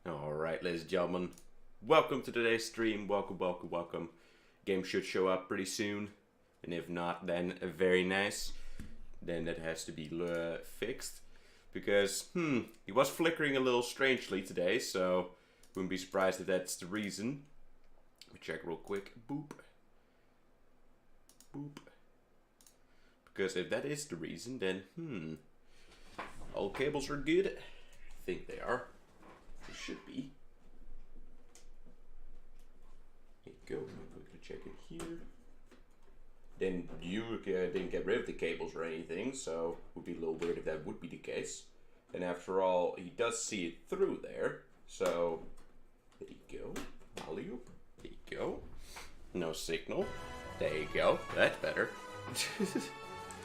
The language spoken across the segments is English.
Alright, ladies and gentlemen, welcome to today's stream. Welcome. Game should show up pretty soon, and if not, then very nice. Then that has to be fixed, because, he was flickering a little strangely today, so wouldn't be surprised if that's the reason. Let me check real quick. Boop. Because if that is the reason, then, all cables are good. I think they are. They should be. There you go. Let me quickly check it here. Then you didn't get rid of the cables or anything, so it would be a little weird if that would be the case. And after all, he does see it through there. So, there you go. Alley-oop. There you go. No signal. There you go. That's better.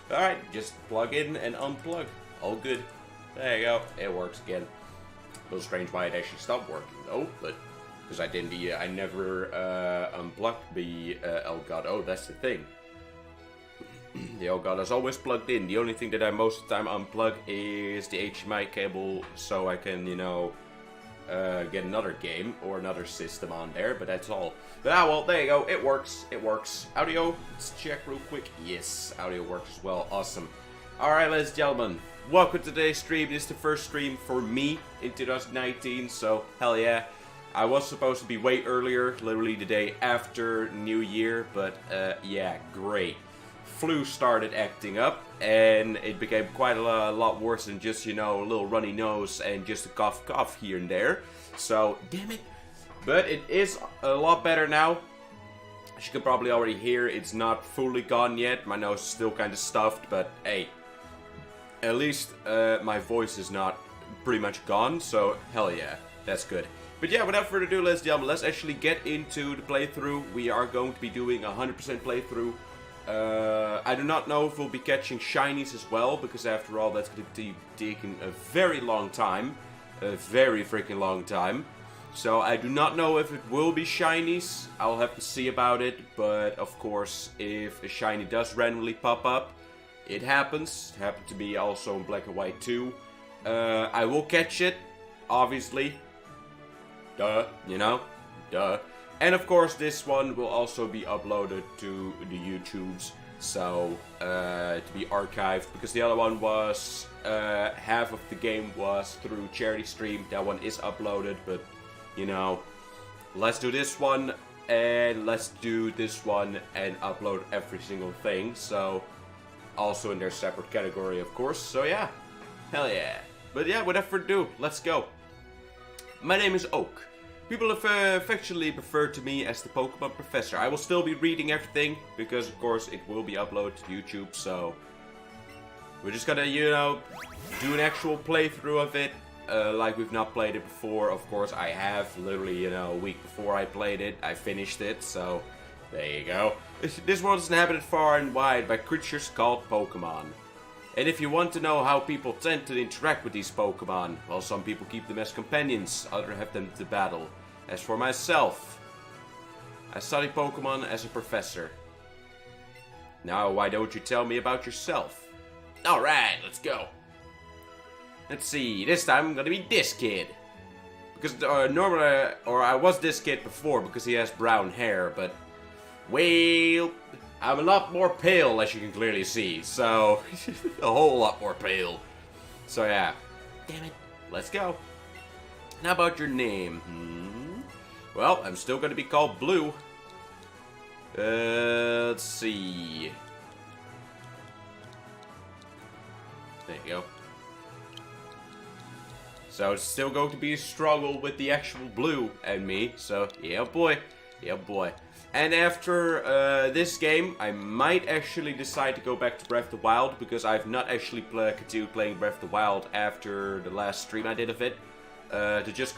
Alright, just plug in and unplug. All good. There you go. It works again. A little strange why it actually stopped working though, but because I never unplugged the Elgato. That's the thing. The Elgato is always plugged in. The only thing that I most of the time unplug is the HDMI cable, so I can, get another game or another system on there. But that's all. But well, there you go. It works. It works. Audio. Let's check real quick. Yes, audio works as well. Awesome. All right, ladies and gentlemen. Welcome to today's stream. This is the first stream for me in 2019, so hell yeah. I was supposed to be way earlier, literally the day after New Year, but yeah, great. Flu started acting up, and it became quite a lot worse than just, a little runny nose and just a cough here and there. So, damn it. But it is a lot better now. As you can probably already hear, it's not fully gone yet. My nose is still kind of stuffed, but hey. At least my voice is not pretty much gone, so hell yeah, that's good. But yeah, without further ado, ladies and gentlemen, let's actually get into the playthrough. We are going to be doing a 100% playthrough. I do not know if we'll be catching shinies as well, because after all, that's going to be taking a very long time. A very freaking long time. So I do not know if it will be shinies. I'll have to see about it, but of course, if a shiny does randomly pop up, it happens. It happened to be also in Black and White 2. I will catch it, obviously. Duh. Duh. And of course, this one will also be uploaded to the YouTubes. So, to be archived. Because the other one was, half of the game was through charity stream. That one is uploaded, but, let's do this one. And let's do this one and upload every single thing. So, also in their separate category, of course. So yeah, hell yeah. But yeah, without further ado, let's go. My name is Oak. People have affectionately referred to me as the Pokemon Professor. I will still be reading everything, because of course it will be uploaded to YouTube, so we're just gonna, do an actual playthrough of it, like we've not played it before. Of course I have, literally, a week before I played it, I finished it, so there you go. This world is inhabited far and wide by creatures called Pokemon. And if you want to know how people tend to interact with these Pokemon, well, some people keep them as companions, others have them to battle. As for myself, I study Pokemon as a professor. Now, why don't you tell me about yourself? Alright, let's go. Let's see, this time I'm gonna be this kid. Because normally, or I was this kid before because he has brown hair, but well, I'm a lot more pale, as you can clearly see, so a whole lot more pale. So yeah, damn it, let's go. How about your name? Well, I'm still gonna be called Blue. Let's see. There you go. So it's still going to be a struggle with the actual Blue and me, so yeah boy. Yeah boy. And after this game, I might actually decide to go back to Breath of the Wild, because I've not actually continued playing Breath of the Wild after the last stream I did of it. To just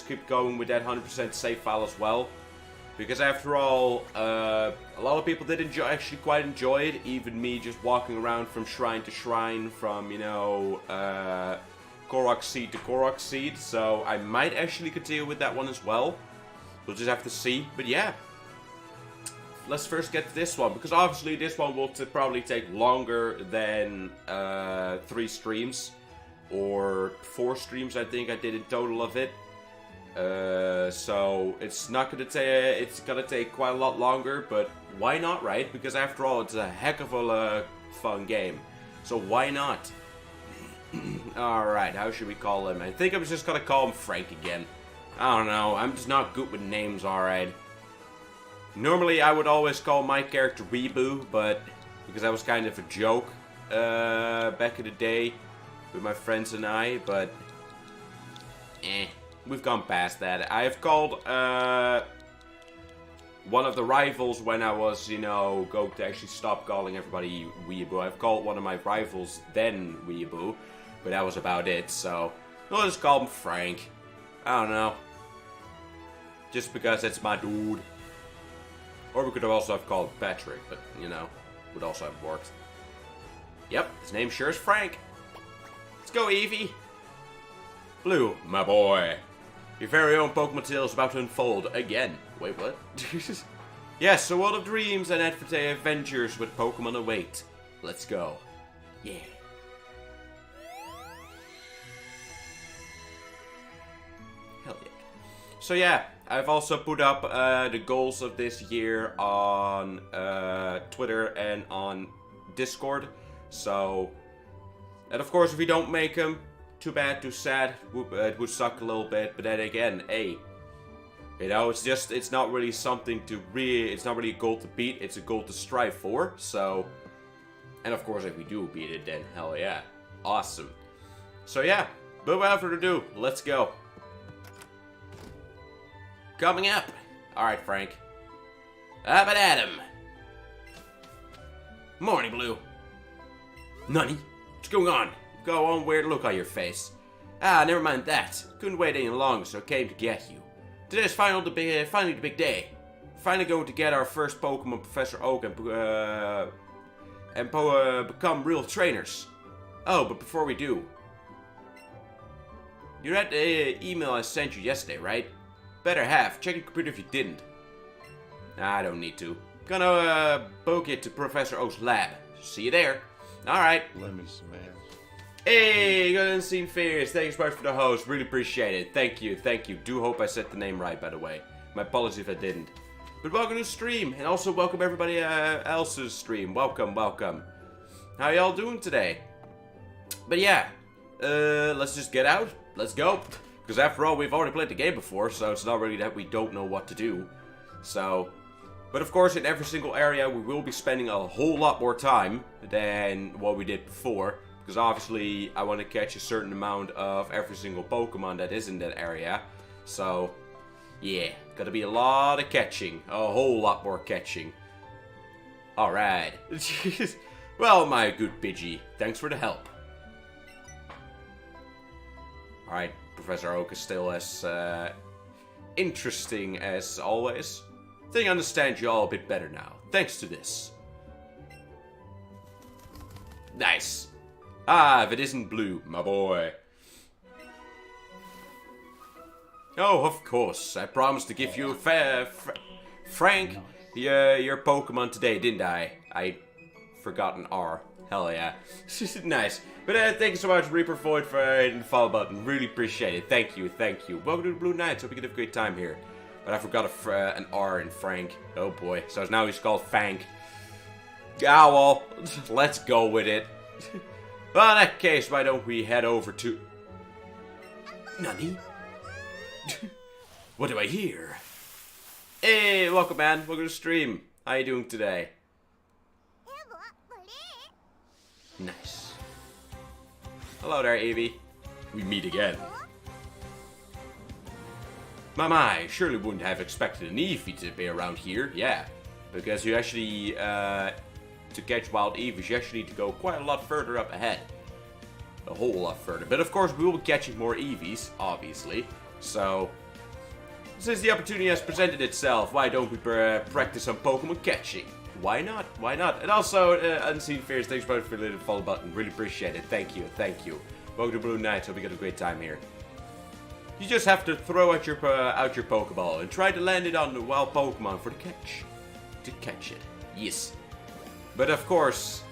keep going with that 100% save file as well. Because after all, a lot of people did actually quite enjoy it, even me just walking around from shrine to shrine, from, Korok Seed to Korok Seed, so I might actually continue with that one as well. We'll just have to see, but yeah. Let's first get to this one, because obviously this one will probably take longer than 3 streams, or 4 streams I think I did in total of it. So it's not gonna take. It's gonna take quite a lot longer, but why not, right? Because after all, it's a heck of a fun game. So why not? Alright, how should we call him? I think I'm just gonna call him Frank again. I don't know, I'm just not good with names, alright. Normally I would always call my character Weeboo, but because that was kind of a joke back in the day with my friends and I, but we've gone past that. I've called one of the rivals when I was, you know, going to actually stop calling everybody Weeaboo. I've called one of my rivals then Weeaboo, but that was about it, so we'll just call him Frank. I don't know. Just because it's my dude. Or we could have also have called Patrick, but, you know, would also have worked. Yep, his name sure is Frank. Let's go, Eevee. Blue, my boy. Your very own Pokemon tale is about to unfold again. Wait, what? Yes, a world of dreams and adventures with Pokemon await. Let's go. Yeah. Hell yeah. So yeah, I've also put up the goals of this year on Twitter and on Discord. So, and of course, if we don't make them, too bad, too sad. It would suck a little bit, but then again, hey, you know, it's not really something to it's not really a goal to beat. It's a goal to strive for. So, and of course, if we do beat it, then hell yeah, awesome. So yeah, but without further ado, let's go. Coming up. All right, Frank. Up and at him. Morning, Blue. Nani? What's going on? Got one weird look on your face. Ah, never mind that. Couldn't wait any longer, so came to get you. Today's finally the big day. Finally going to get our first Pokemon, Professor Oak, and become real trainers. Oh, but before we do, you read the email I sent you yesterday, right? Better have. Check your computer if you didn't. Nah, I don't need to. Gonna book it to Professor Oak's lab. See you there. Alright. Let me smash. Hey, good Unseen Fears. Thanks so much for the host. Really appreciate it. Thank you, thank you. Do hope I said the name right, by the way. My apologies if I didn't. But welcome to the stream, and also welcome everybody else's stream. Welcome, welcome. How y'all doing today? But yeah, let's just get out. Let's go. Because after all, we've already played the game before, so it's not really that we don't know what to do. So, but of course, in every single area, we will be spending a whole lot more time than what we did before. Because obviously, I want to catch a certain amount of every single Pokemon that is in that area. So, yeah, gotta be a lot of catching. A whole lot more catching. Alright. Well, my good Pidgey, thanks for the help. Alright, Professor Oak is still as interesting as always. I think I understand you all a bit better now, thanks to this. Nice. Ah, if it isn't Blue, my boy. Oh, of course. I promised to give you Frank, your Pokemon today, didn't I? I forgot an R. Hell yeah. Nice. But thank you so much, Reaper Void, for hitting the follow button. Really appreciate it. Thank you, thank you. Welcome to the Blue Knights. Hope you can have a great time here. But I forgot an R in Frank. Oh boy. So now he's called Fank. Ah, well. Let's go with it. Well, in that case, why don't we head over to... Nani? What do I hear? Hey, welcome, man. Welcome to the stream. How you doing today? Nice. Hello there, Eevee. We meet again. My, surely wouldn't have expected an Eevee to be around here. Yeah, because you actually, to catch wild Eevees, you actually need to go quite a lot further up ahead. A whole lot further. But of course, we will be catching more Eevees, obviously. So, since the opportunity has presented itself, why don't we practice some Pokemon catching? Why not? Why not? And also, Unseen Fears, thanks for the little follow button. Really appreciate it. Thank you, thank you. Welcome to Blue Knights. Hope you get a great time here. You just have to throw out your Pokeball and try to land it on the wild Pokemon for the catch. To catch it. Yes. But of course,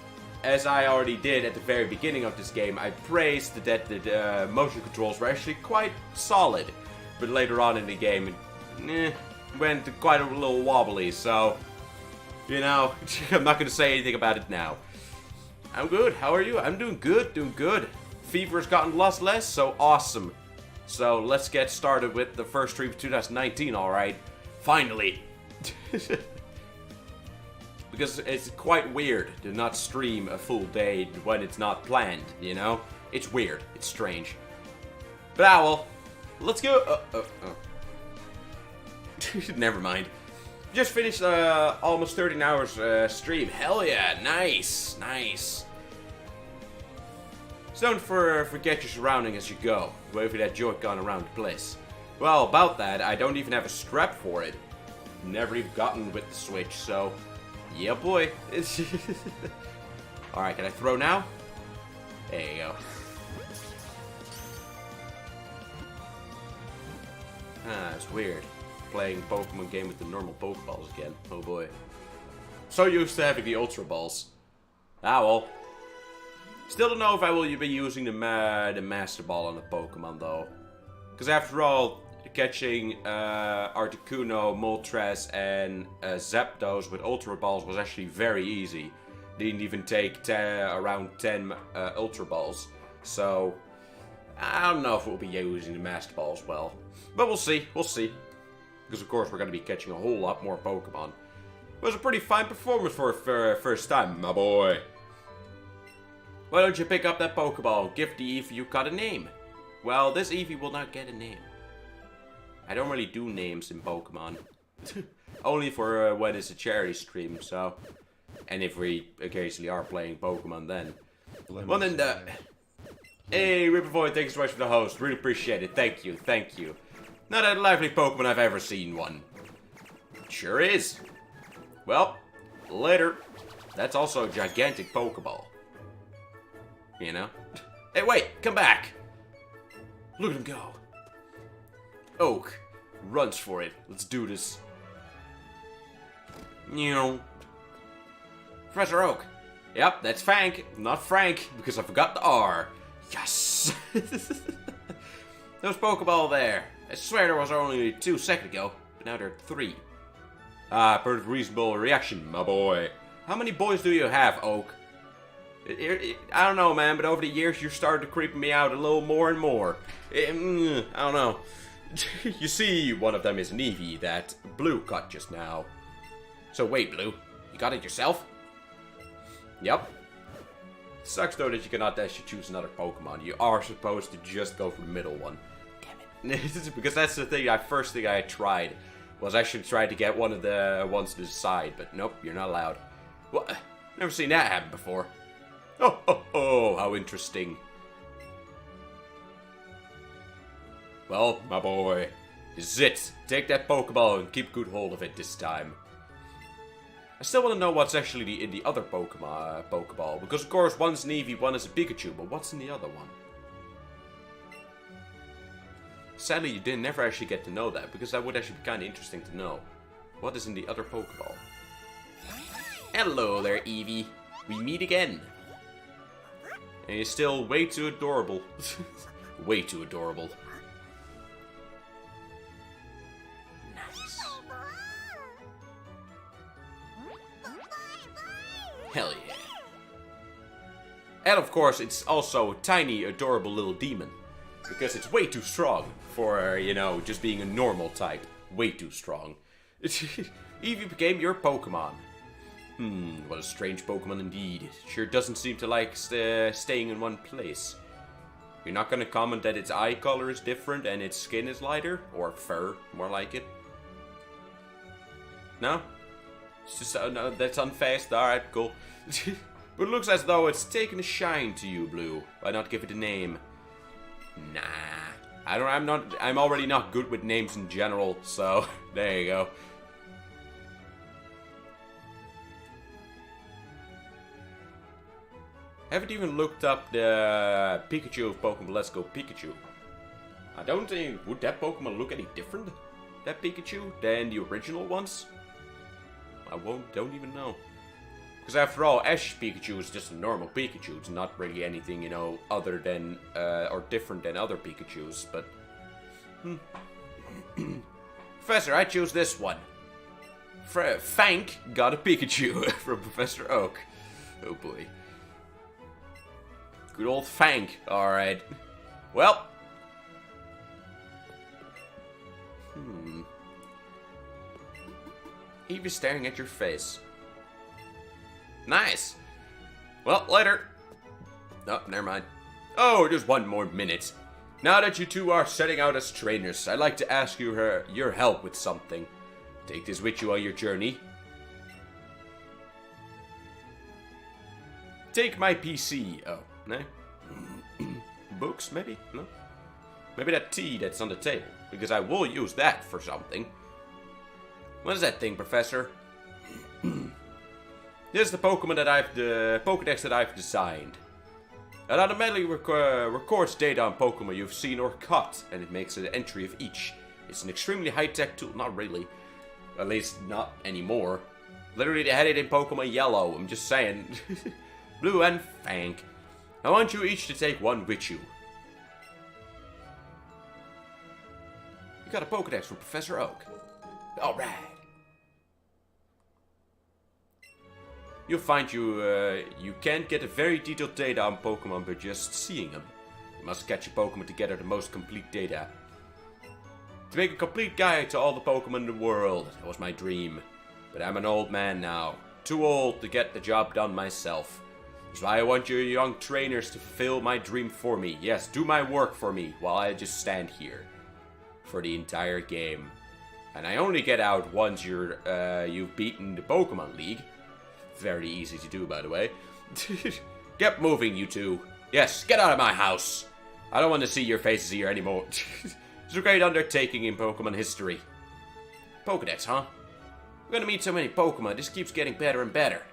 as I already did at the very beginning of this game, I praised that the motion controls were actually quite solid. but later on in the game, it went quite a little wobbly, so, you know, I'm not going to say anything about it now. I'm good. How are you? I'm doing good, doing good. Fever's gotten lots less, so awesome. So let's get started with the first stream of 2019, alright? Finally. Because it's quite weird to not stream a full day when it's not planned, you know? It's weird. It's strange. But well, let's go. Never mind. Just finished almost 13 hours stream. Hell yeah, nice, nice. So don't forget your surrounding as you go. Wait for that joke gone around the place. Well, about that, I don't even have a strap for it. Never even gotten with the Switch, so yeah, boy. All right, can I throw now? There you go. Ah, it's weird. Playing Pokemon game with the normal Pokeballs again. Oh boy. So used to having the Ultra Balls. Ah well. Still don't know if I will be using the Master Ball on a Pokemon though. Because after all, catching Articuno, Moltres, and Zapdos with Ultra Balls was actually very easy. Didn't even take around 10 Ultra Balls. So, I don't know if we'll be using the Master Ball as well. But we'll see, we'll see. Because of course we're going to be catching a whole lot more Pokemon. It was a pretty fine performance for a first time, my boy. Why don't you pick up that Pokeball? Give the Eevee you got a name. Well, this Eevee will not get a name. I don't really do names in Pokemon. Only for when it's a charity stream, so. And if we occasionally are playing Pokemon then. Well then, hey, Ripperboy, thanks so much for the host. Really appreciate it. Thank you, thank you. Not a lively Pokemon I've ever seen one. Sure is. Well, later. That's also a gigantic Pokeball. You know? Hey, wait, come back. Look at him go. Oak runs for it. Let's do this. You know. Professor Oak. Yep, that's Frank, not Frank, because I forgot the R. Yes! Those Pokeball there. I swear there was only 2 seconds ago, but now there are 3. Ah, perfect reasonable reaction, my boy. How many boys do you have, Oak? I don't know, man, but over the years you started to creep me out a little more and more. I don't know. You see, one of them is an Eevee that Blue caught just now. So wait, Blue, you got it yourself? Yep. Sucks though that you cannot actually choose another Pokemon. You are supposed to just go for the middle one. Damn it. Because that's the thing, first thing I tried was actually try to get one of the ones to the side, but nope, you're not allowed. Well, never seen that happen before. Oh, how interesting. Well, my boy, Zit, take that Pokeball and keep good hold of it this time. I still want to know what's actually in the other Pokeball, because of course one's an Eevee, one is a Pikachu, but what's in the other one? Sadly, you didn't never actually get to know that, because that would actually be kind of interesting to know. What is in the other Pokeball? Hello there, Eevee. We meet again. And you're still way too adorable. Way too adorable. Nice. Hell yeah. And of course, it's also a tiny, adorable little demon. Because it's way too strong for, you know, just being a normal type. Way too strong. Eevee became your Pokemon. What a strange Pokemon indeed. It sure doesn't seem to like staying in one place. You're not gonna comment that its eye color is different and its skin is lighter? Or fur, more like it? No? It's just, no, that's unfazed. Alright, cool. But it looks as though it's taken a shine to you, Blue. Why not give it a name? Nah. I'm already not good with names in general, so there you go. Haven't even looked up the Pikachu of Pokemon Let's Go Pikachu. I don't think, would that Pokemon look any different, that Pikachu, than the original ones? I don't even know. Because after all, Ash Pikachu is just a normal Pikachu. It's not really anything, you know, other than, or different than other Pikachus, but, Professor, I choose this one. Fank got a Pikachu from Professor Oak. Oh boy. Good old Fank. Alright. Well. Eevee's staring at your face. Nice. Well, later. Oh, never mind. Oh, just one more minute. Now that you two are setting out as trainers, I'd like to ask you your help with something. Take this with you on your journey. Take my PC. Oh, no. Books, maybe? No? Maybe that tea that's on the table, because I will use that for something. What is that thing, Professor? This is the Pokédex that I've designed. It automatically records data on Pokemon you've seen or caught, and it makes an entry of each. It's an extremely high-tech tool. Not really. At least, not anymore. Literally, they had it in Pokemon Yellow. I'm just saying. Blue and Fank. I want you each to take one with you. You got a Pokédex from Professor Oak. Alright. You'll find you can't get a very detailed data on Pokemon by just seeing them. You must catch a Pokemon to gather the most complete data. To make a complete guide to all the Pokemon in the world. That was my dream. But I'm an old man now. Too old to get the job done myself. That's why I want you young trainers to fulfill my dream for me. Yes, do my work for me while I just stand here. For the entire game. And I only get out once you've beaten the Pokemon League. Very easy to do, by the way. Get moving, you two. Yes, get out of my house. I don't want to see your faces here anymore. It's a great undertaking in Pokemon history. Pokedex, huh? We're gonna meet so many Pokemon, this keeps getting better and better.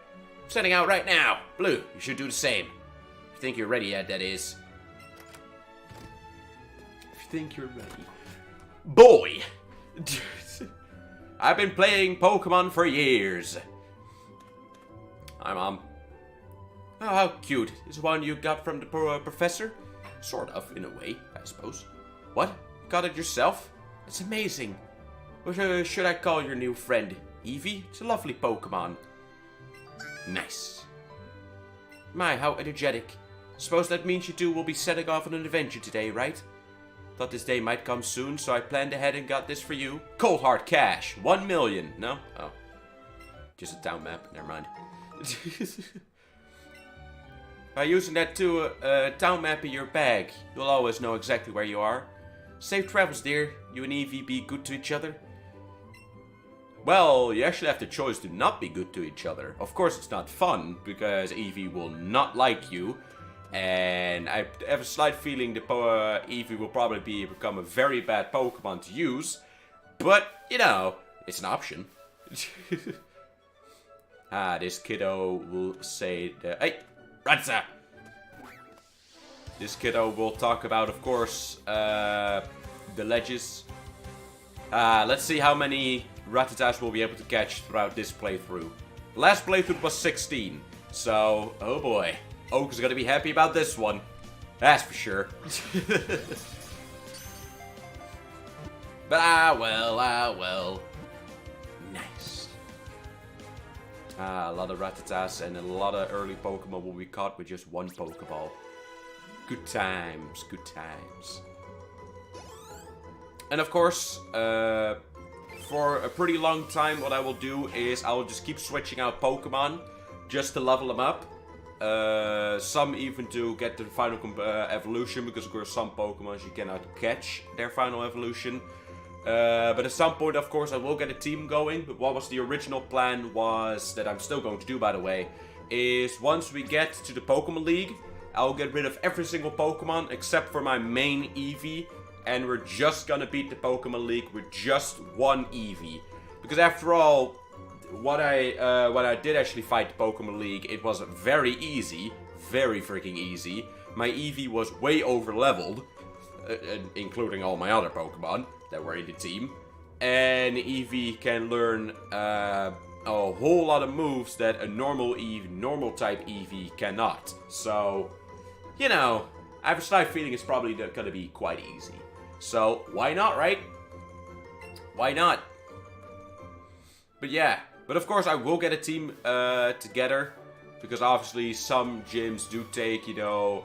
I'm setting out right now. Blue, you should do the same. If you think you're ready yet, that is. If you think you're ready. Boy! I've been playing Pokemon for years. Hi, Mom. Oh, how cute. Is one you got from the professor? Sort of, in a way, I suppose. What? Got it yourself? It's amazing. What should I call your new friend? Eevee? It's a lovely Pokemon. Nice. My, how energetic. Suppose that means you two will be setting off on an adventure today, right? Thought this day might come soon, so I planned ahead and got this for you. Cold hard cash. 1 million. No? Oh. Just a town map. Never mind. By using that town map in your bag, you'll always know exactly where you are. Safe travels, dear. You and Eevee be good to each other. Well, you actually have the choice to not be good to each other. Of course, it's not fun, because Eevee will not like you. And I have a slight feeling that Eevee will probably become a very bad Pokemon to use. But, you know, it's an option. This kiddo will say that... Hey, Ratsa! This kiddo will talk about, of course, the ledges. Let's see how many Rattatas we'll be able to catch throughout this playthrough. The last playthrough was 16, so, oh boy. Oak is gonna be happy about this one. That's for sure. But well. Nice. A lot of Rattatas and a lot of early Pokemon will be caught with just one Pokeball. Good times, good times. And of course, for a pretty long time, what I will do is I will just keep switching out Pokemon just to level them up. Some even to get the final evolution, because of course some Pokemon you cannot catch their final evolution. But at some point, of course, I will get a team going. But what was the original plan was, that I'm still going to do, by the way, is once we get to the Pokemon League, I'll get rid of every single Pokemon except for my main Eevee. And we're just gonna beat the Pokemon League with just one Eevee. Because after all, when I did actually fight the Pokemon League, it was very easy. Very freaking easy. My Eevee was way over leveled, including all my other Pokemon that were in the team. And Eevee can learn a whole lot of moves that a normal type Eevee cannot. So, you know, I have a slight feeling it's probably gonna be quite easy. So, why not, right? Why not? But yeah. But of course I will get a team together. Because obviously some gyms do take, you know,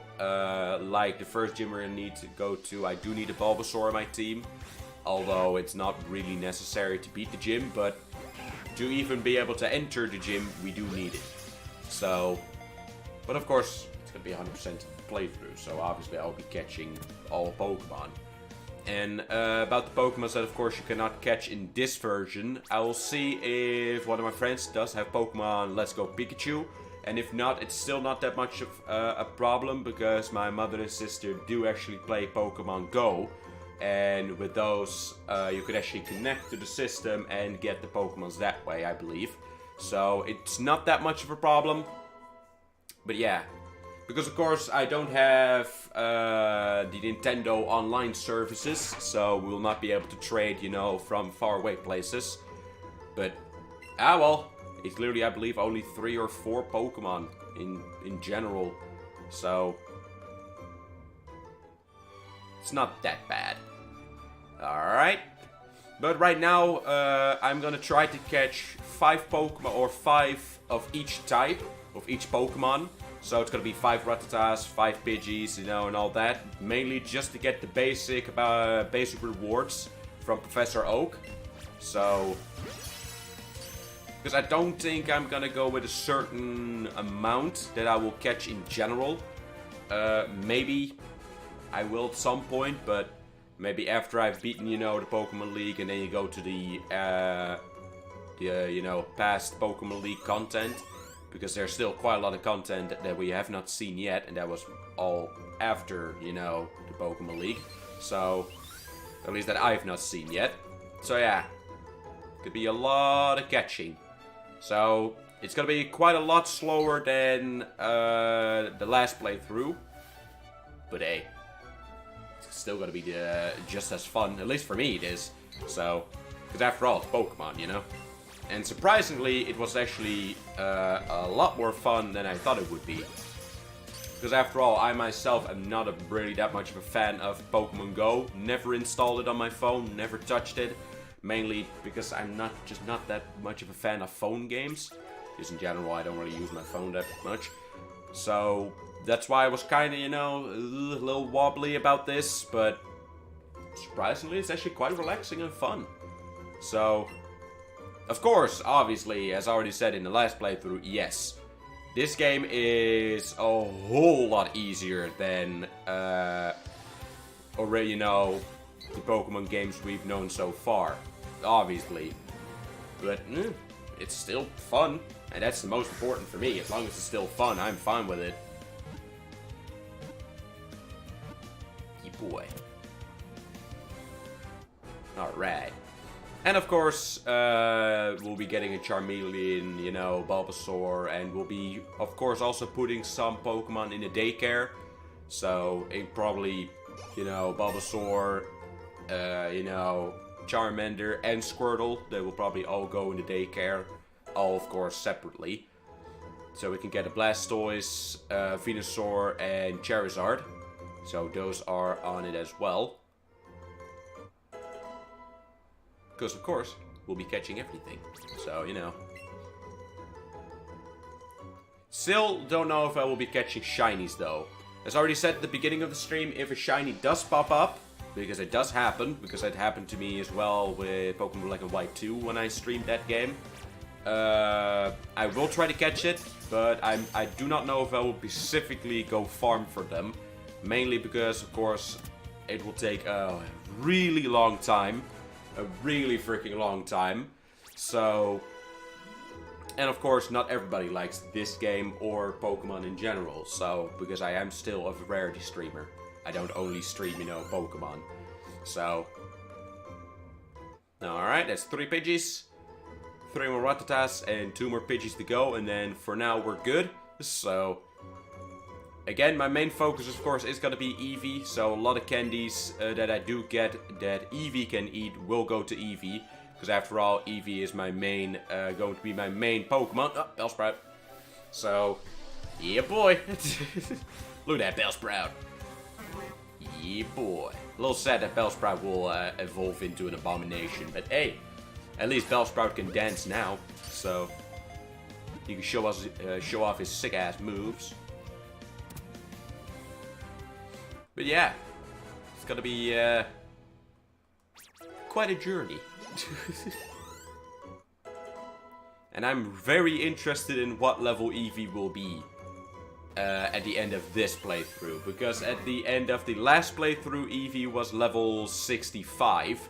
like the first gym we're gonna need to go to, I do need a Bulbasaur on my team. Although it's not really necessary to beat the gym, but to even be able to enter the gym, we do need it. So, but of course, it's gonna be 100% playthrough, so obviously I'll be catching all Pokemon. And about the Pokemon that of course you cannot catch in this version, I will see if one of my friends does have Pokemon Let's Go Pikachu. And if not, it's still not that much of a problem, because my mother and sister do actually play Pokemon Go. And with those, you could actually connect to the system and get the Pokemons that way, I believe. So it's not that much of a problem. But yeah, because of course I don't have the Nintendo online services, so we'll not be able to trade, you know, from faraway places. But, well. It's literally, I believe, only 3 or 4 Pokemon in general. So, it's not that bad. Alright. But right now, I'm gonna try to catch 5 Pokemon, or 5 of each type, of each Pokemon. So it's gonna be 5 Rattatas, 5 Pidgeys, you know, and all that. Mainly just to get the basic rewards from Professor Oak. So... because I don't think I'm gonna go with a certain amount that I will catch in general. Maybe I will at some point, but maybe after I've beaten, you know, the Pokemon League, and then you go to the you know, past Pokemon League content. Because there's still quite a lot of content that we have not seen yet, and that was all after, you know, the Pokemon League. So, at least that I've not seen yet. So yeah, could be a lot of catching. So, it's gonna be quite a lot slower than the last playthrough. But hey, it's still gonna be just as fun, at least for me it is. So, because after all, it's Pokemon, you know? And surprisingly, it was actually a lot more fun than I thought it would be. Because after all, I myself am not really that much of a fan of Pokemon Go. Never installed it on my phone, never touched it. Mainly because I'm just not that much of a fan of phone games. Because in general, I don't really use my phone that much. So, that's why I was kind of, you know, a little wobbly about this. But, surprisingly, it's actually quite relaxing and fun. So, of course, obviously, as I already said in the last playthrough, yes. This game is a whole lot easier than, already, you know, the Pokemon games we've known so far. Obviously. But, it's still fun. And that's the most important for me. As long as it's still fun, I'm fine with it. Yeah, boy. Alright. And of course, we'll be getting a Charmeleon, you know, Bulbasaur, and we'll be, of course, also putting some Pokemon in the daycare. So, it probably, you know, Bulbasaur, you know, Charmander and Squirtle, they will probably all go in the daycare. All, of course, separately. So we can get a Blastoise, Venusaur, and Charizard. So those are on it as well. Because, of course, we'll be catching everything. So, you know. Still don't know if I will be catching shinies, though. As I already said at the beginning of the stream, if a shiny does pop up, because it does happen, because it happened to me as well with Pokemon Black and White 2 when I streamed that game. I will try to catch it, but I do not know if I will specifically go farm for them. Mainly because, of course, it will take a really long time. A really freaking long time. So, and of course, not everybody likes this game or Pokemon in general. So, because I am still a rarity streamer. I don't only stream, you know, Pokemon. So, alright, that's 3 Pidgeys. 3 more Rattatas and 2 more Pidgeys to go. And then for now, we're good. So, again, my main focus, of course, is going to be Eevee. So, a lot of candies that I do get that Eevee can eat will go to Eevee. Because after all, Eevee is my main, going to be my main Pokemon. Oh, Bellsprout. So, yeah, boy. Look at that Bellsprout. Yeah, boy. A little sad that Bellsprout will evolve into an abomination, but hey, at least Bellsprout can dance now, so he can show off his sick ass moves. But yeah, it's gonna be quite a journey. And I'm very interested in what level Eevee will be at the end of this playthrough. Because at the end of the last playthrough, Eevee was level 65.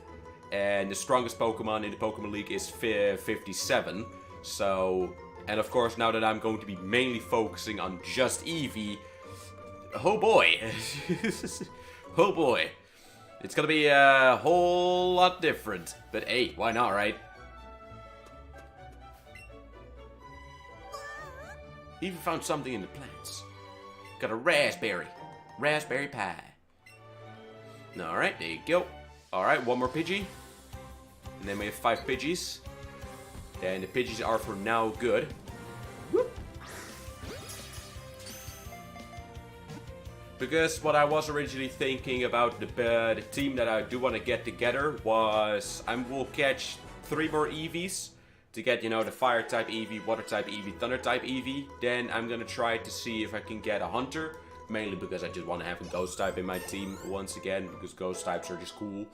And the strongest Pokemon in the Pokemon League is 57. So, and of course now that I'm going to be mainly focusing on just Eevee, oh boy. Oh boy. It's gonna be a whole lot different. But hey, why not, right? Even found something in the plants. Got a raspberry. Raspberry pie. Alright, there you go. Alright, one more Pidgey. And then we have 5 Pidgeys. And the Pidgeys are for now good. Whoop. Because what I was originally thinking about the team that I do want to get together was I will catch 3 more Eevees to get, you know, the fire type Eevee, water type Eevee, thunder type Eevee. Then I'm gonna try to see if I can get a hunter, mainly because I just want to have a ghost type in my team once again, because ghost types are just cool.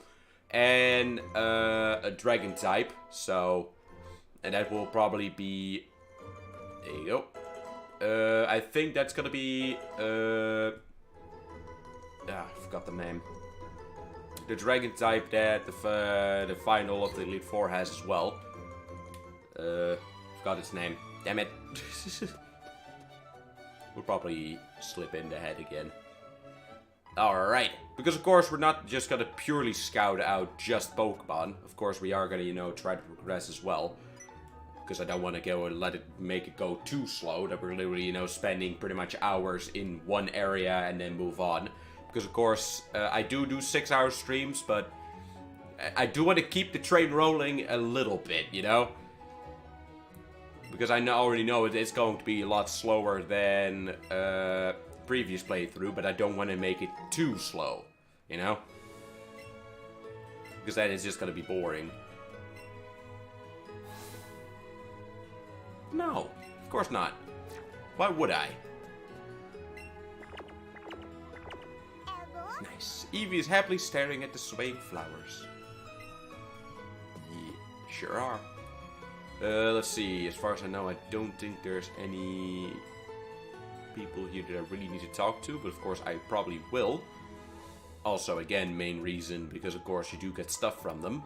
And a dragon type, so, and that will probably be, there you go. I think that's gonna be, I forgot the name. The dragon type that the final of the Elite Four has as well. Forgot its name. Damn it. We'll probably slip in the head again. Alright. Because of course we're not just gonna purely scout out just Pokemon. Of course we are gonna, you know, try to progress as well. Because I don't want to go and make it go too slow. That we're literally, you know, spending pretty much hours in one area and then move on. Because of course, I do 6-hour streams, but I do want to keep the train rolling a little bit, you know? Because I already know it's going to be a lot slower than previous playthrough, but I don't want to make it too slow, you know? Because that is just going to be boring. No, of course not. Why would I? Nice. Eevee is happily staring at the swaying flowers. Yeah, sure are. Let's see. As far as I know, I don't think there's any people here that I really need to talk to, but of course I probably will. Also, again, main reason, because of course you do get stuff from them.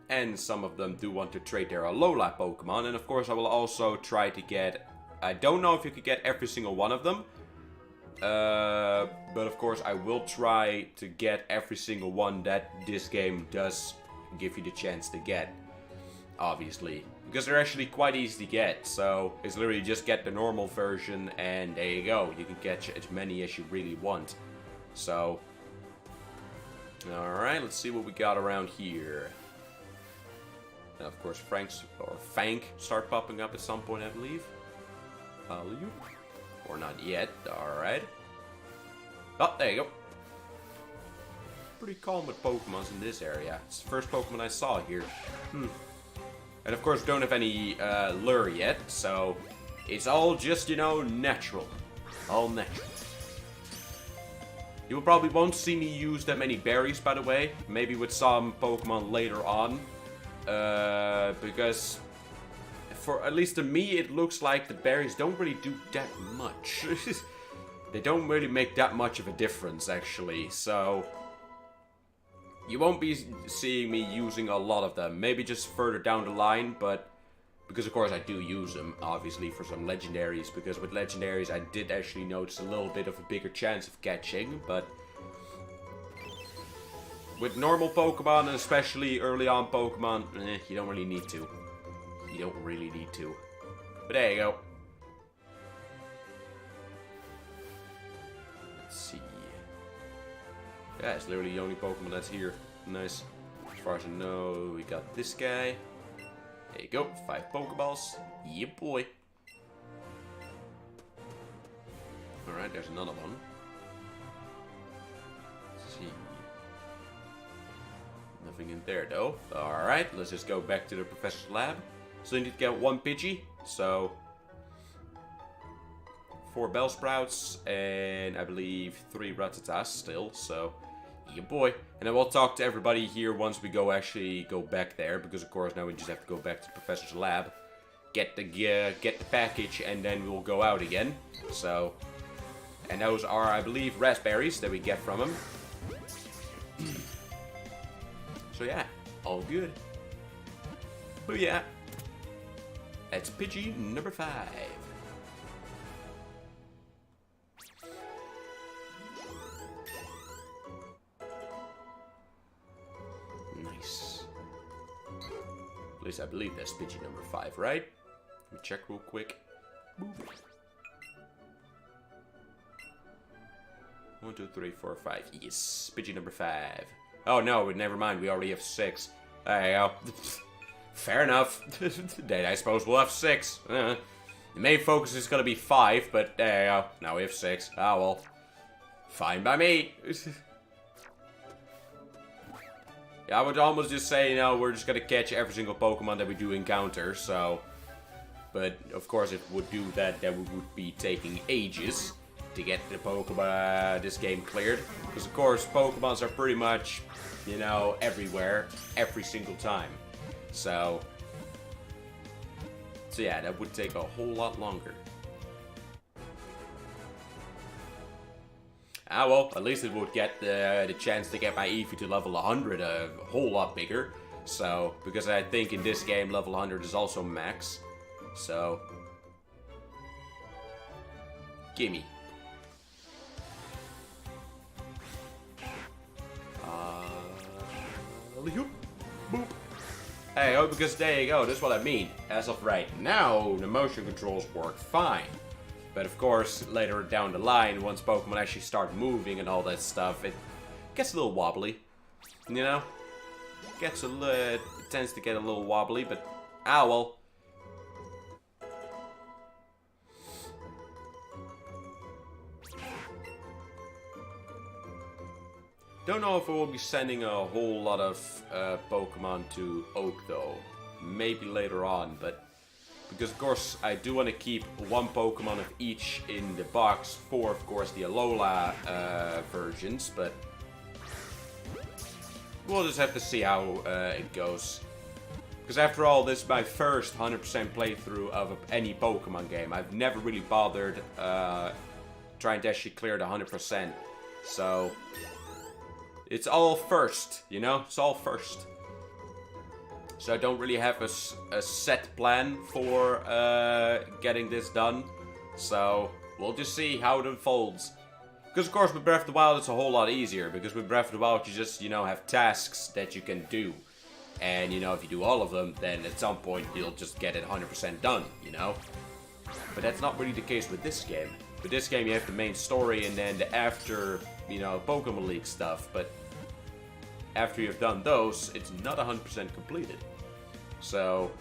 And some of them do want to trade their Alola Pokemon, and of course I will also try to get... I don't know if you could get every single one of them. But of course I will try to get every single one that this game does give you the chance to get. Obviously. Because they're actually quite easy to get. So it's literally just get the normal version and there you go. You can catch as many as you really want. So. Alright, let's see what we got around here. And of course Fank start popping up at some point, I believe. Hallelujah. Or not yet. Alright. Oh, there you go. Pretty calm with Pokemons in this area. It's the first Pokemon I saw here. And of course, don't have any lure yet, so it's all just, you know, natural. All natural. You probably won't see me use that many berries, by the way. Maybe with some Pokemon later on. Because... for at least to me, it looks like the berries don't really do that much. They don't really make that much of a difference, actually. So, you won't be seeing me using a lot of them. Maybe just further down the line, but... because, of course, I do use them, obviously, for some legendaries. Because with legendaries, I did actually notice a little bit of a bigger chance of catching, but... with normal Pokemon, and especially early on Pokemon, you don't really need to. You don't really need to. But there you go. Let's see. Yeah, it's literally the only Pokemon that's here. Nice. As far as I know, we got this guy. There you go. 5 Pokeballs. Yeah, boy. Alright, there's another one. nothing in there though. Alright, let's just go back to the professor's lab. So we need to get 1 Pidgey. So 4 Bellsprouts and I believe 3 Rattatas still. So yeah boy. And then we'll talk to everybody here once we actually go back there. Because of course now we just have to go back to the professor's lab. Get the package and then we'll go out again. So, and those are I believe raspberries that we get from him. So yeah, all good. But yeah, that's Pidgey number 5. Nice. At least I believe that's Pidgey number 5, right? Let me check real quick. Boop. 1, 2, 3, 4, 5. Yes, Pidgey number 5. Oh no, never mind. We already have 6. There you go. Fair enough. Then I suppose we'll have 6. The main focus is gonna be 5, but there you go. Now we have 6. Ah well. Fine by me. Yeah, I would almost just say, you know, we're just gonna catch every single Pokemon that we do encounter, so... But, of course, if we would do that, then we would be taking ages to get the Pokemon, this game cleared. Because, of course, Pokemons are pretty much, you know, everywhere, every single time. So yeah, that would take a whole lot longer. Ah well, at least it would get the chance to get my Eevee to level 100 a whole lot bigger. So, because I think in this game level 100 is also max. So, gimme. Boop. Hey, oh, because there you go, that's what I mean. As of right now, the motion controls work fine. But of course, later down the line, once Pokemon actually start moving and all that stuff, it gets a little wobbly. You know? It tends to get a little wobbly, but ah well. Don't know if we'll be sending a whole lot of Pokemon to Oak though. Maybe later on, but because of course I do want to keep 1 Pokemon of each in the box for of course the Alola versions, but we'll just have to see how it goes. Because after all, this is my first 100% playthrough of any Pokemon game. I've never really bothered trying to actually clear the 100%. So it's all first, you know? It's all first. So I don't really have a set plan for getting this done. So we'll just see how it unfolds. Because of course with Breath of the Wild it's a whole lot easier. Because with Breath of the Wild you just, you know, have tasks that you can do. And, you know, if you do all of them, then at some point you'll just get it 100% done, you know? But that's not really the case with this game. With this game you have the main story and then the after, you know, Pokemon League stuff. But after you've done those, it's not 100% completed. So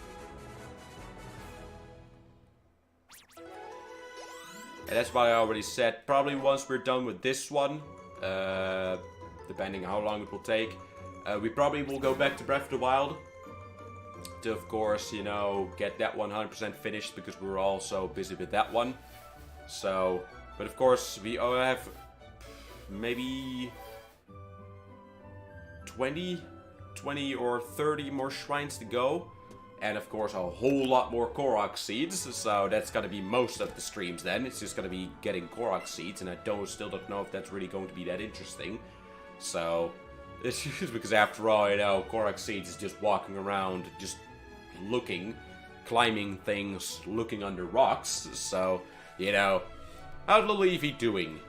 and that's why I already said, probably once we're done with this one, depending how long it will take, we probably will go back to Breath of the Wild to, of course, you know, get that 100% finished because we were all so busy with that one. So, but of course, we have maybe 20 or 30 more shrines to go. And of course a whole lot more Korok seeds. So that's gonna be most of the streams then. It's just gonna be getting Korok seeds. And I still don't know if that's really going to be that interesting. So, it's just because after all, you know, Korok seeds is just walking around, just looking, climbing things, looking under rocks. So, you know, how's little Eevee doing?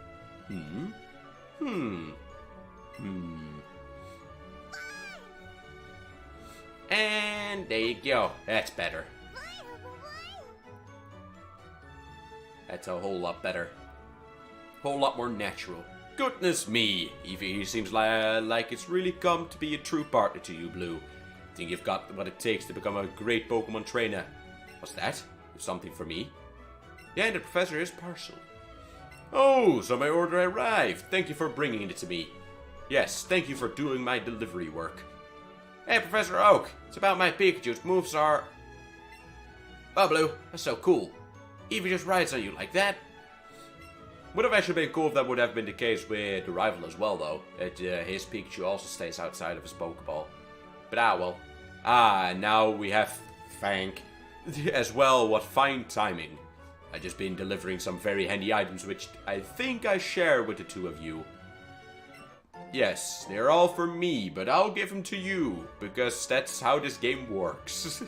And there you go. That's better. That's a whole lot better. Whole lot more natural. Goodness me, Eevee seems like it's really come to be a true partner to you, Blue. Think you've got what it takes to become a great Pokemon trainer. What's that? Something for me? Yeah, and the professor is parcel. Oh, so my order arrived. Thank you for bringing it to me. Yes, thank you for doing my delivery work. Hey, Professor Oak, it's about my Pikachu's moves are... Oh, Blue, that's so cool. Eevee just rides on you like that. Would have actually been cool if that would have been the case with the rival as well, though. That his Pikachu also stays outside of his Pokeball. But well. Now we have Fang as well. What fine timing. I just been delivering some very handy items, which I think I share with the two of you. Yes, they're all for me, but I'll give them to you, because that's how this game works.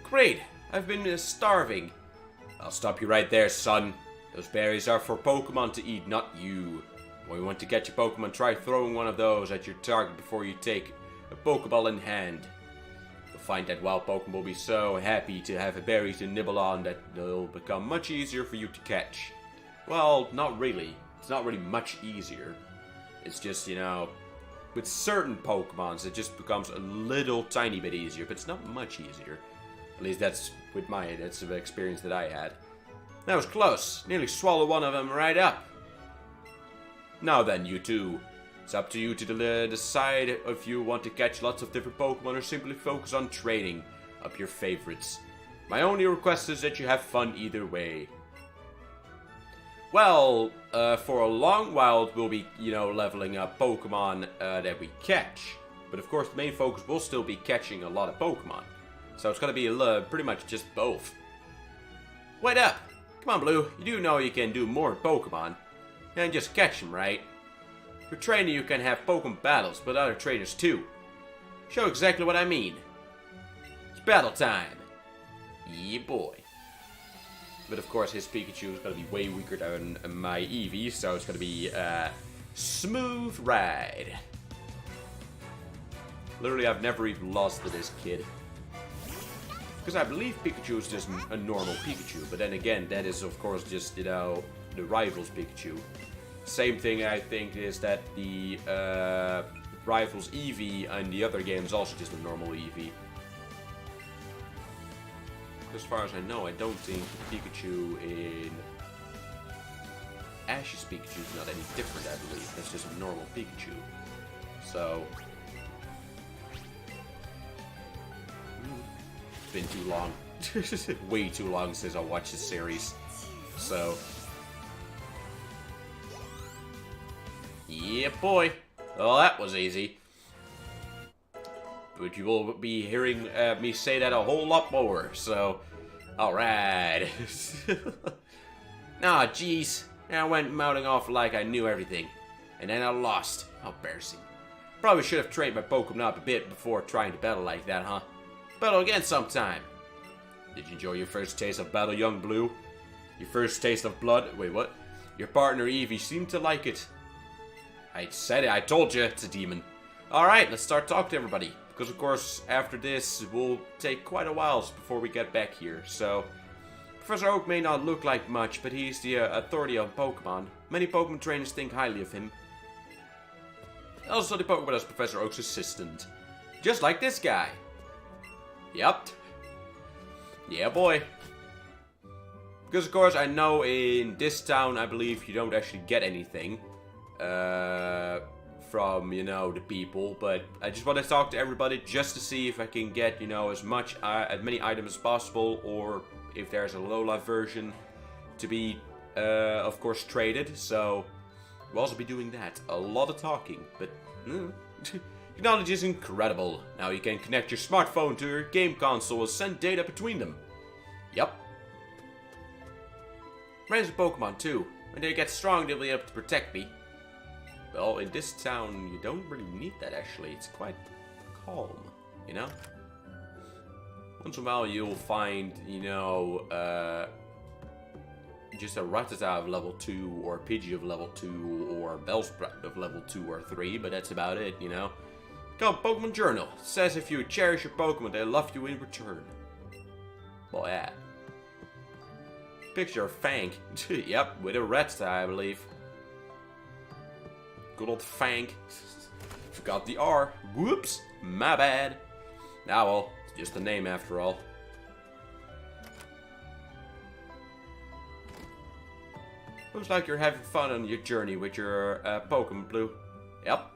Great, I've been starving. I'll stop you right there, son. Those berries are for Pokemon to eat, not you. When you want to catch a Pokemon, try throwing one of those at your target before you take a Pokeball in hand. You'll find that wild Pokemon will be so happy to have a berry to nibble on that they'll become much easier for you to catch. Well, not really. It's not really much easier. It's just, you know, with certain Pokemons, it just becomes a little tiny bit easier, but it's not much easier. At least that's the experience that I had. That was close. Nearly swallowed one of them right up. Now then, you two. It's up to you to decide if you want to catch lots of different Pokemon or simply focus on training up your favorites. My only request is that you have fun either way. Well, for a long while we'll be, you know, leveling up Pokemon that we catch. But of course the main focus will still be catching a lot of Pokemon. So it's going to be pretty much just both. Wait up! Come on, Blue. You do know you can do more Pokemon. And just catch them, right? For training you can have Pokemon battles with other trainers too. Show exactly what I mean. It's battle time. Yeah, boy. But of course his Pikachu is going to be way weaker than my Eevee. So it's going to be a smooth ride. Literally, I've never even lost to this kid. Because I believe Pikachu is just a normal Pikachu. But then again, that is of course just, you know, the rival's Pikachu. Same thing I think is that the rival's Eevee in the other game is also just a normal Eevee. As far as I know, I don't think Pikachu in Ash's Pikachu is not any different, I believe. That's just a normal Pikachu. So... been too long. Way too long since I watched this series. So... yeah, boy. Well, that was easy. But you will be hearing me say that a whole lot more, so... alright. Nah, jeez. I went mouthing off like I knew everything. And then I lost. How embarrassing. Probably should have trained my Pokemon up a bit before trying to battle like that, huh? Battle again sometime. Did you enjoy your first taste of battle, young Blue? Your first taste of blood? Wait, what? Your partner Eevee seemed to like it. I said it. I told you. It's a demon. Alright, let's start talking to everybody. Because, of course, after this, it will take quite a while before we get back here. So, Professor Oak may not look like much, but he's the authority on Pokemon. Many Pokemon trainers think highly of him. Also, the Pokemon is Professor Oak's assistant. Just like this guy. Yep. Yeah, boy. Because, of course, I know in this town, I believe you don't actually get anything. From, you know, the people, but I just want to talk to everybody just to see if I can get, you know, as many items as possible, or if there's a low-life version to be, of course, traded. So we'll also be doing that. A lot of talking, but technology is incredible. Now you can connect your smartphone to your game console and send data between them. Yep. Friends with Pokemon too. When they get strong, they'll be able to protect me. Well, in this town, you don't really need that, actually. It's quite calm, you know? Once in a while, you'll find, you know, just a Rattata of level 2, or a Pidgey of level 2, or a Bellsprout of level 2 or 3, but that's about it, you know? Called Pokemon Journal. It says if you cherish your Pokemon, they love you in return. Well, yeah. Picture of Fang. Yep, with a Rattata, I believe. Good old Fang. Forgot the R. Whoops. My bad. Ah well, it's just a name after all. Looks like you're having fun on your journey with your Pokemon, Blue. Yep.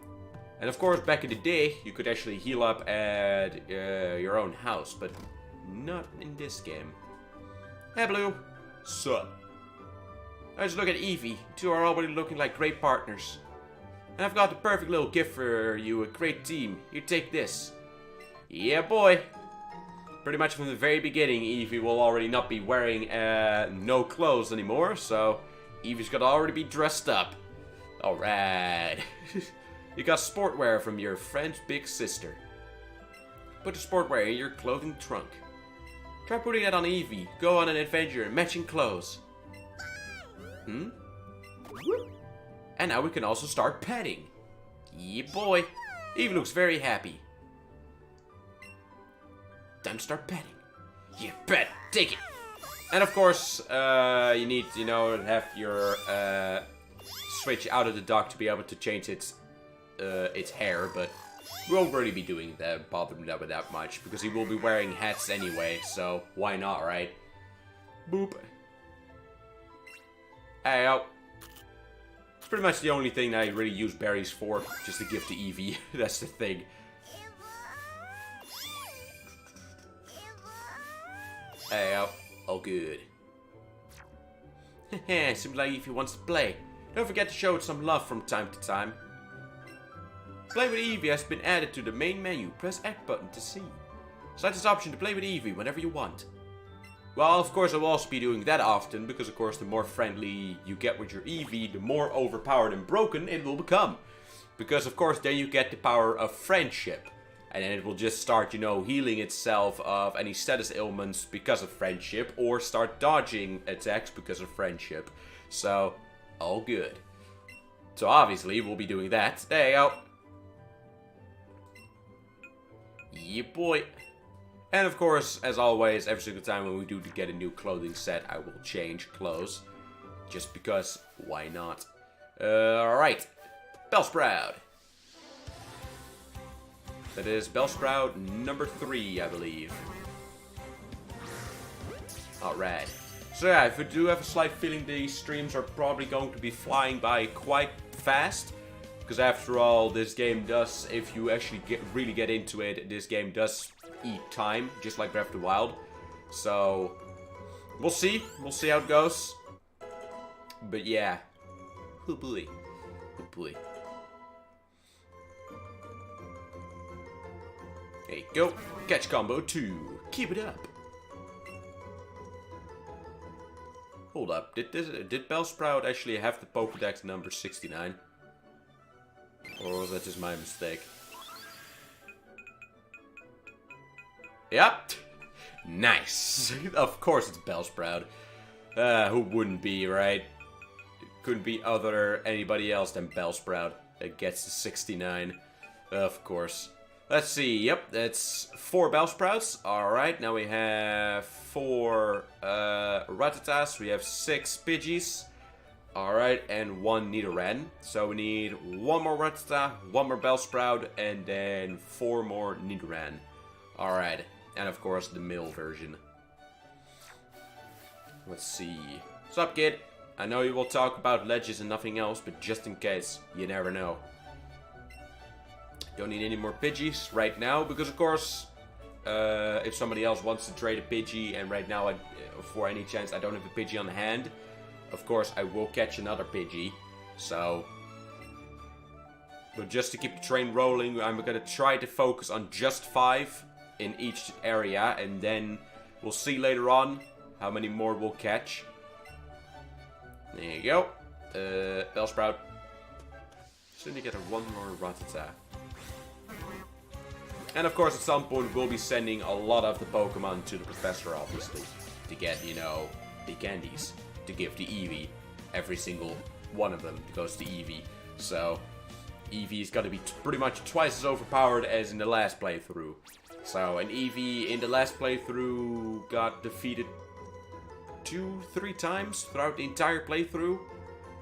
And of course, back in the day, you could actually heal up at your own house, but not in this game. Hey, Blue. Sup? Let's look at Eevee. Two are already looking like great partners. And I've got the perfect little gift for you, a great team. You take this. Yeah, boy. Pretty much from the very beginning, Eevee will already not be wearing no clothes anymore, so Eevee's gotta already be dressed up. Alright. You got sportwear from your friend's big sister. Put the sportwear in your clothing trunk. Try putting that on Eevee. Go on an adventure in matching clothes. Hmm? And now we can also start petting. Yeah, boy. Eevee looks very happy. Time to start petting. Yeah, pet. Take it. And of course, you need, you know, have your switch out of the dock to be able to change its hair, but we won't really be doing that, bothering that with that much, because he will be wearing hats anyway, so why not, right? Boop. Hey, oh. It's pretty much the only thing that I really use berries for, just to give to Eevee. That's the thing. Hey, oh. Oh, good. Heh, seems like Eevee wants to play. Don't forget to show it some love from time to time. Play with Eevee has been added to the main menu. Press X button to see. Select this option to play with Eevee whenever you want. Well, of course I will also be doing that often, because of course the more friendly you get with your Eevee, the more overpowered and broken it will become. Because of course then you get the power of friendship. And then it will just start, you know, healing itself of any status ailments because of friendship, or start dodging attacks because of friendship. So, all good. So obviously we'll be doing that. There you go. Yeah, boy. And of course, as always, every single time when we do to get a new clothing set, I will change clothes. Just because, why not? Alright. Bellsprout. That is Bellsprout number 3, I believe. Alright. So yeah, if I do have a slight feeling these streams are probably going to be flying by quite fast. Because after all, this game does, if you actually really get into it, this game does eat time, just like Breath of the Wild. So, we'll see. We'll see how it goes. But yeah. Oh boy. Oh boy. There you go. Catch combo 2. Keep it up. Hold up. Did Bellsprout actually have the Pokédex number 69? Or was that just my mistake? Yep. Nice. Of course it's Bellsprout. Who wouldn't be, right? It couldn't be anybody else than Bellsprout that gets the 69. Of course. Let's see. Yep, that's 4 Bellsprouts. Alright, now we have 4 Rattatas. We have 6 Pidgeys. Alright, and 1 Nidoran. So we need 1 more Rattata, 1 more Bellsprout, and then 4 more Nidoran. Alright, and of course the male version. Let's see. What's up, kid? I know you will talk about ledges and nothing else, but just in case, you never know. Don't need any more Pidgeys right now, because of course, if somebody else wants to trade a Pidgey, and right now, for any chance I don't have a Pidgey on hand, of course I will catch another Pidgey, so... But just to keep the train rolling, I'm gonna try to focus on just 5 in each area, and then we'll see later on how many more we'll catch. There you go. Bellsprout. Soon you get a 1 more Rattata. And of course, at some point, we'll be sending a lot of the Pokemon to the Professor, obviously, to get, you know, the candies to give to Eevee. Every single one of them goes to Eevee. So, Eevee's got to be pretty much twice as overpowered as in the last playthrough. So, and Eevee in the last playthrough got defeated 2-3 times throughout the entire playthrough.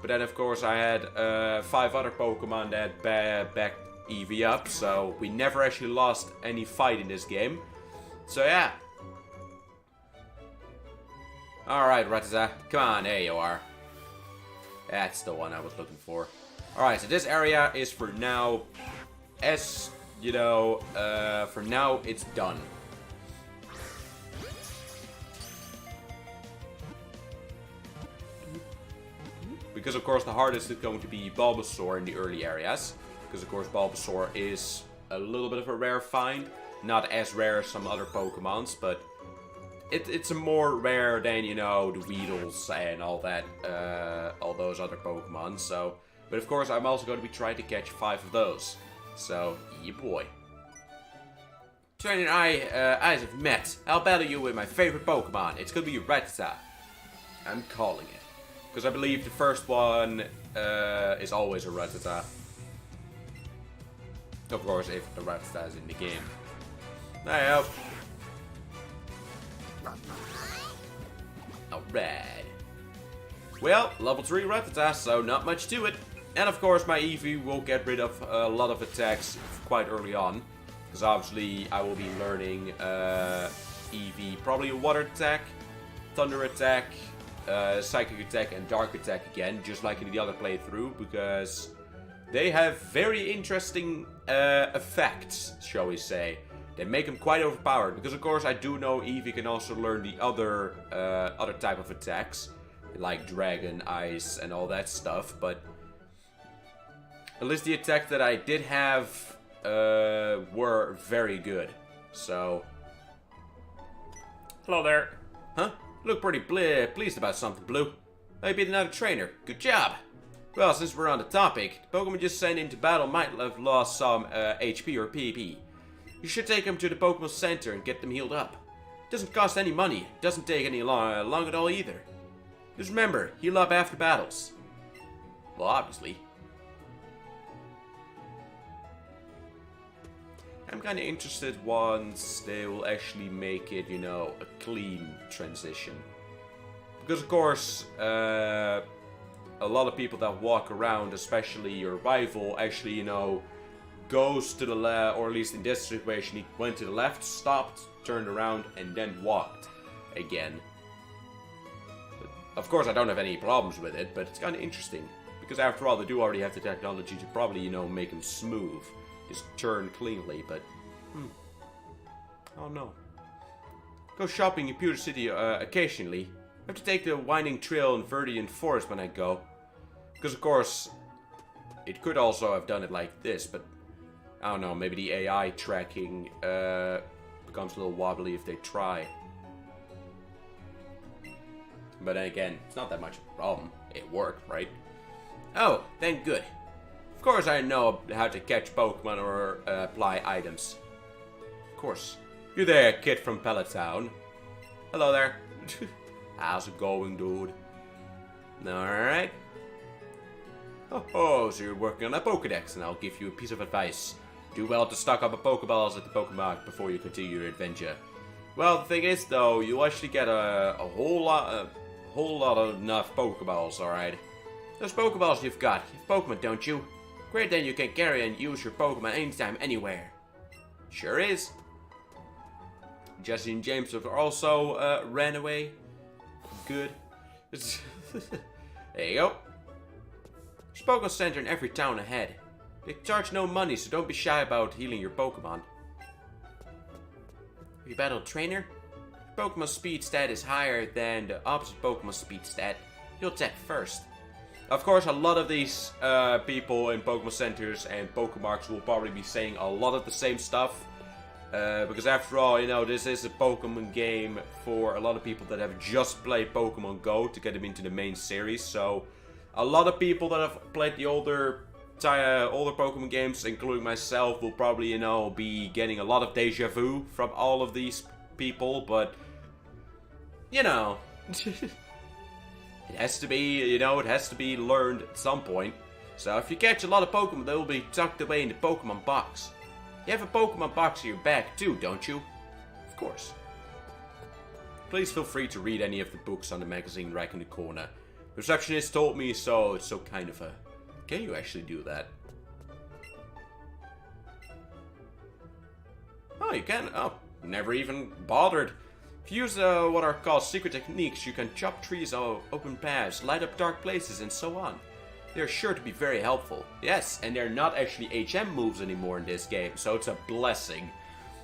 But then, of course, I had 5 other Pokemon that backed Eevee up, so we never actually lost any fight in this game. So yeah. Alright, Rattata, come on, there you are. That's the one I was looking for. Alright, so this area is for now as you know, for now it's done. Because of course the hardest is going to be Bulbasaur in the early areas. Because of course Bulbasaur is a little bit of a rare find. Not as rare as some other Pokemons, but it's a more rare than, you know, the Weedles and all that, all those other Pokemon. So, but of course I'm also going to be trying to catch 5 of those. So, yeah boy. Trainer and I, eyes have met. I'll battle you with my favorite Pokemon. It's gonna be Rattata. I'm calling it. Because I believe the first one is always a Rattata. Of course, if the Rattata is in the game. Now, alright. Well, level 3 Rattata, so not much to it. And of course, my Eevee will get rid of a lot of attacks quite early on. Because obviously, I will be learning Eevee, probably a Water attack, Thunder attack, Psychic attack and Dark attack again, just like in the other playthrough, because they have very interesting effects, shall we say. They make them quite overpowered, because of course I do know Eevee can also learn the other type of attacks, like Dragon, Ice, and all that stuff, but at least the attack that I did have were very good, so... Hello there. Huh? Look pretty pleased about something, Blue. Maybe another trainer. Good job. Well, since we're on the topic, the Pokemon just sent into battle might have lost some HP or PP. You should take them to the Pokemon Center and get them healed up. It doesn't cost any money. It doesn't take any long at all either. Just remember, heal up after battles. Well, obviously. I'm kind of interested once they will actually make it, you know, a clean transition. Because, of course, a lot of people that walk around, especially your rival, actually, you know, goes to the left, or at least in this situation, he went to the left, stopped, turned around, and then walked again. But, of course, I don't have any problems with it, but it's kind of interesting. Because, after all, they do already have the technology to probably, you know, make him smooth. Just turn cleanly, but oh no. Go shopping in Pewter City occasionally. I have to take the winding trail in Verdian Forest when I go. Because of course, it could also have done it like this, but I don't know, maybe the AI tracking becomes a little wobbly if they try. But then again, it's not that much of a problem. It worked, right? Oh, then good. Of course I know how to catch Pokemon or apply items. Of course. You there, kid from Pelotown. Hello there. How's it going, dude? Alright. Oh, so you're working on a Pokedex, and I'll give you a piece of advice. Do well to stock up a Pokeballs at the Pokemon before you continue your adventure. Well, the thing is, though, you'll actually get a whole lot of enough Pokeballs, alright? Those Pokeballs you've got, you have Pokemon, don't you? Great, then you can carry and use your Pokemon anytime, anywhere. Sure is. Jesse and James have also ran away. Good. There you go. There's a Pokemon Center in every town ahead. They charge no money, so don't be shy about healing your Pokemon. Have you battled a trainer? If Pokemon speed stat is higher than the opposite Pokemon speed stat, you'll attack first. Of course, a lot of these people in Pokemon Centers and Pokemarks will probably be saying a lot of the same stuff. Because after all, you know, this is a Pokemon game for a lot of people that have just played Pokemon Go to get them into the main series. So, a lot of people that have played the older Pokemon games, including myself, will probably, you know, be getting a lot of deja vu from all of these people. But, you know... It has to be, you know, it has to be learned at some point. So if you catch a lot of Pokemon, they will be tucked away in the Pokemon box. You have a Pokemon box in your bag too, don't you? Of course. Please feel free to read any of the books on the magazine rack in the corner. The receptionist told me so, it's so kind of her. Can you actually do that? Oh, you can? Oh, never even bothered. If you use what are called secret techniques, you can chop trees or open paths, light up dark places, and so on. they're sure to be very helpful. Yes, and they're not actually HM moves anymore in this game, so it's a blessing.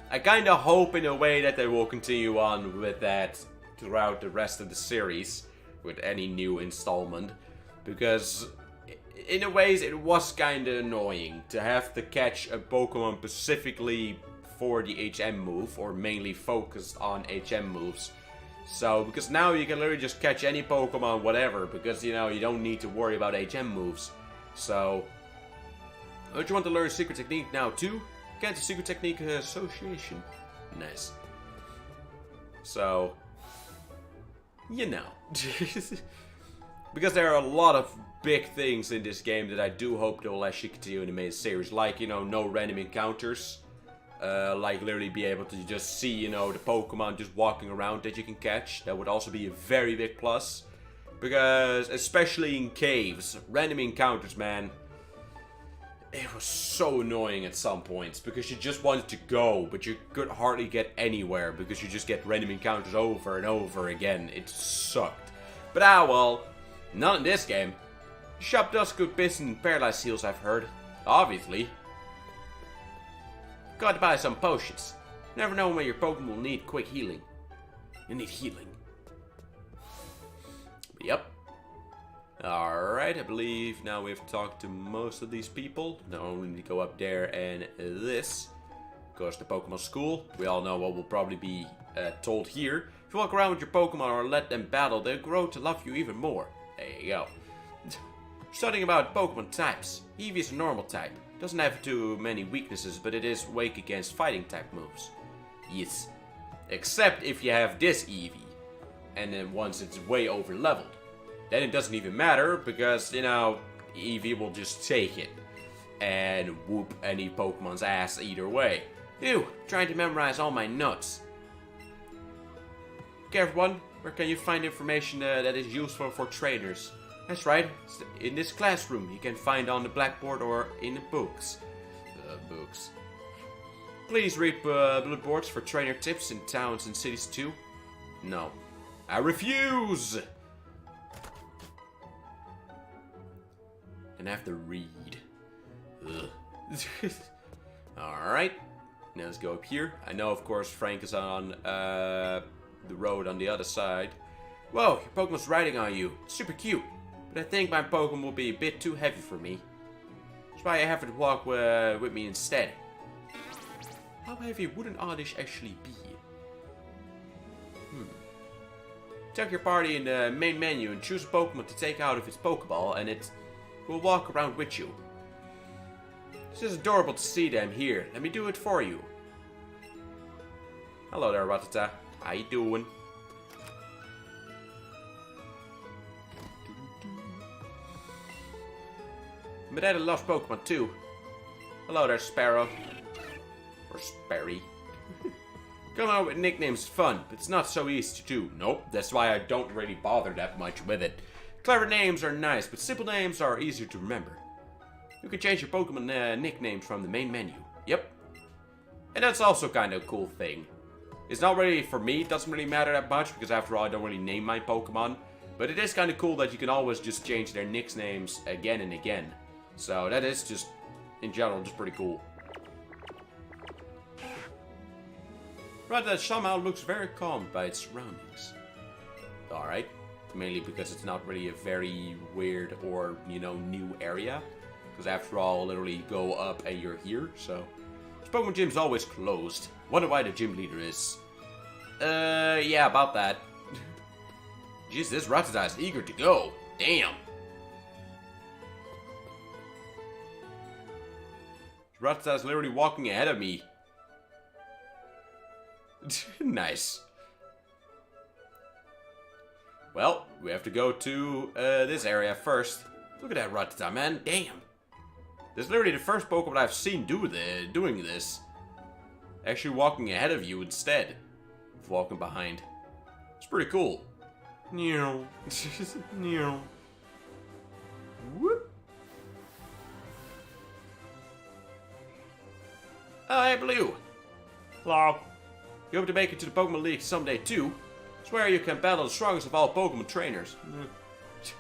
I kinda hope in a way that they will continue on with that throughout the rest of the series, with any new installment, because in a ways it was kinda annoying to have to catch a Pokemon specifically for the HM move, or mainly focused on HM moves. So, because now you can literally just catch any Pokemon, whatever, because, you know, you don't need to worry about HM moves. So, don't you want to learn Secret Technique now too? Get the Secret Technique Association. Nice. So, you know. Because there are a lot of big things in this game that I do hope they will actually continue in the main series. Like, you know, no random encounters. Like literally be able to just see, you know, the Pokemon just walking around that you can catch. That would also be a very big plus. Because, especially in caves, random encounters, man, it was so annoying at some points. Because you just wanted to go, but you could hardly get anywhere. Because you just get random encounters over and over again. It sucked. But well, not in this game. The shop does good business in Paralyzed Heals, I've heard. Obviously. Got to buy some potions. Never know when your Pokemon will need quick healing. You need healing. Yep. Alright, I believe now we've talked to most of these people. Now we need to go up there and this. Goes to Pokemon School. We all know what will probably be told here. If you walk around with your Pokemon or let them battle, they'll grow to love you even more. There you go. Studying about Pokemon types. Eevee is a normal type. Doesn't have too many weaknesses, but it is weak against fighting type moves. Yes. Except if you have this Eevee. And then once it's way over leveled. Then it doesn't even matter, because, you know, Eevee will just take it. And whoop any Pokemon's ass either way. Ew, trying to memorize all my notes. Okay everyone, where can you find information that is useful for trainers? That's right, in this classroom you can find on the blackboard or in the books. Books. Please read bullet boards for trainer tips in towns and cities too. No. I refuse! And I have to read. Ugh. Alright, now let's go up here. I know of course Frank is on the road on the other side. Whoa, your Pokemon's riding on you. It's super cute. But I think my Pokemon will be a bit too heavy for me. That's why I have it walk with me instead. How heavy would an Oddish actually be? Check your party in the main menu and choose a Pokemon to take out of its Pokeball and it will walk around with you. It's just adorable to see them here. Let me do it for you. Hello there, Rattata. How you doing? My daddy loves Pokemon too. Hello there, Sparrow. Or Sperry. Coming out with nicknames is fun, but it's not so easy to do. Nope, that's why I don't really bother that much with it. Clever names are nice, but simple names are easier to remember. You can change your Pokemon nicknames from the main menu. Yep. And that's also kind of a cool thing. It's not really, for me, it doesn't really matter that much, because after all, I don't really name my Pokemon. But it is kind of cool that you can always just change their nicknames again and again. So that is just, in general, just pretty cool. Right, that somehow looks very calm by its surroundings. Alright. Mainly because it's not really a very weird or, you know, new area. Because after all, literally go up and you're here, so. This Pokemon gym's always closed. Wonder why the gym leader is. Yeah, about that. Jeez, this Rattata is eager to go. Damn. Rattata is literally walking ahead of me. Nice. Well, we have to go to this area first. Look at that Rattata, man. Damn. This is literally the first Pokemon I've seen doing this. Actually walking ahead of you instead of walking behind. It's pretty cool. Whoop. Oh, hey, Blue. Hello. You hope to make it to the Pokemon League someday too? Swear you can battle the strongest of all Pokemon trainers. If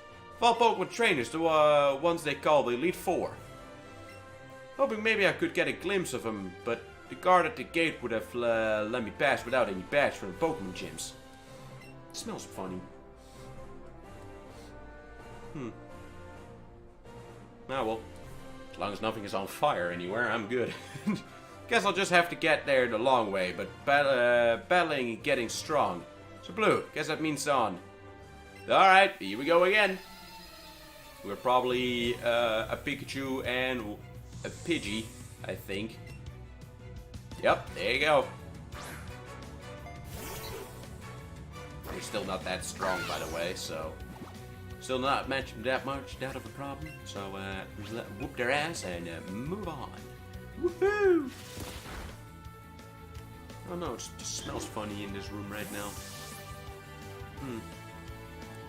all Pokemon trainers, the ones they call the Elite Four. Hoping maybe I could get a glimpse of him, but the guard at the gate would have let me pass without any badge from the Pokemon gyms. It smells funny. Ah well, as long as nothing is on fire anywhere, I'm good. Guess I'll just have to get there the long way, but battling and getting strong. So Blue, guess that means on. Alright, here we go again. We're probably a Pikachu and a Pidgey, I think. Yep, there you go. They're still not that strong, by the way, so... Still not that much of a problem. So, whoop their ass and move on. Woohoo! Oh no, it just smells funny in this room right now.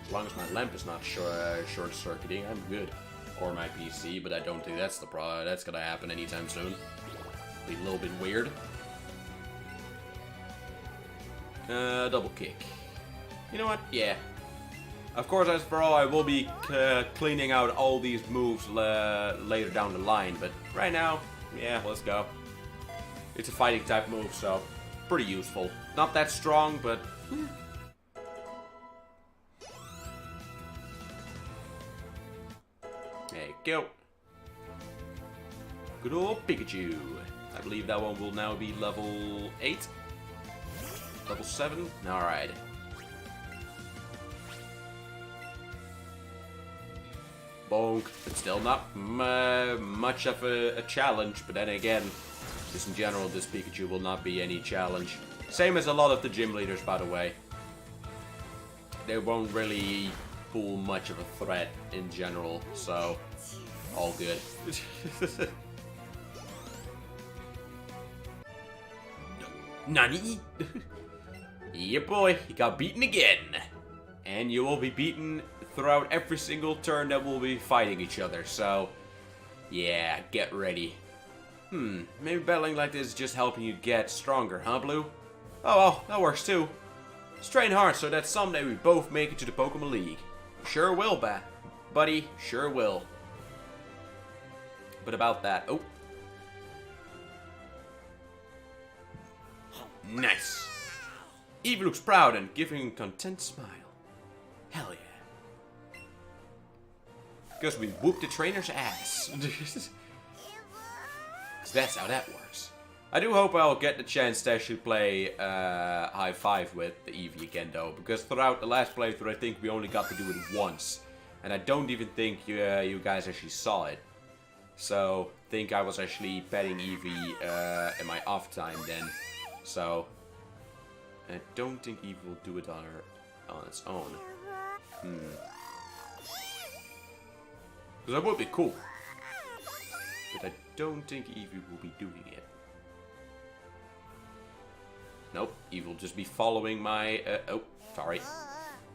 As long as my lamp is not short-circuiting, I'm good. Or my PC, but I don't think that's the problem. That's gonna happen anytime soon. Be a little bit weird. Double kick. You know what? Yeah. Of course, as for all, I will be cleaning out all these moves later down the line, but right now, yeah, let's go. It's a fighting type move, so pretty useful. Not that strong, but... There you go. Good old Pikachu. I believe that one will now be level 8. Level 7? Alright. Bonk. But still not much of a challenge. But then again, just in general, this Pikachu will not be any challenge. Same as a lot of the gym leaders, by the way. They won't really pull much of a threat in general, so all good. Nani? Yeah, boy, you got beaten again. And you will be beaten throughout every single turn that we'll be fighting each other, so yeah, get ready. Maybe battling like this is just helping you get stronger, huh, Blue? Oh well, that works too. Let's train hard so that someday we both make it to the Pokemon League. Sure will, buddy, sure will. But about that, oh. Nice. Eevee looks proud and giving a content smile. Hell yeah. Because we whooped the trainer's ass. Because that's how that works. I do hope I'll get the chance to actually play High Five with the Eevee again, though. Because throughout the last playthrough, I think we only got to do it once. And I don't even think you guys actually saw it. So, I think I was actually petting Eevee in my off time then. So, I don't think Eevee will do it on its own. Because that would be cool. But I don't think Eevee will be doing it. Nope, Eevee will just be following my... oh, sorry.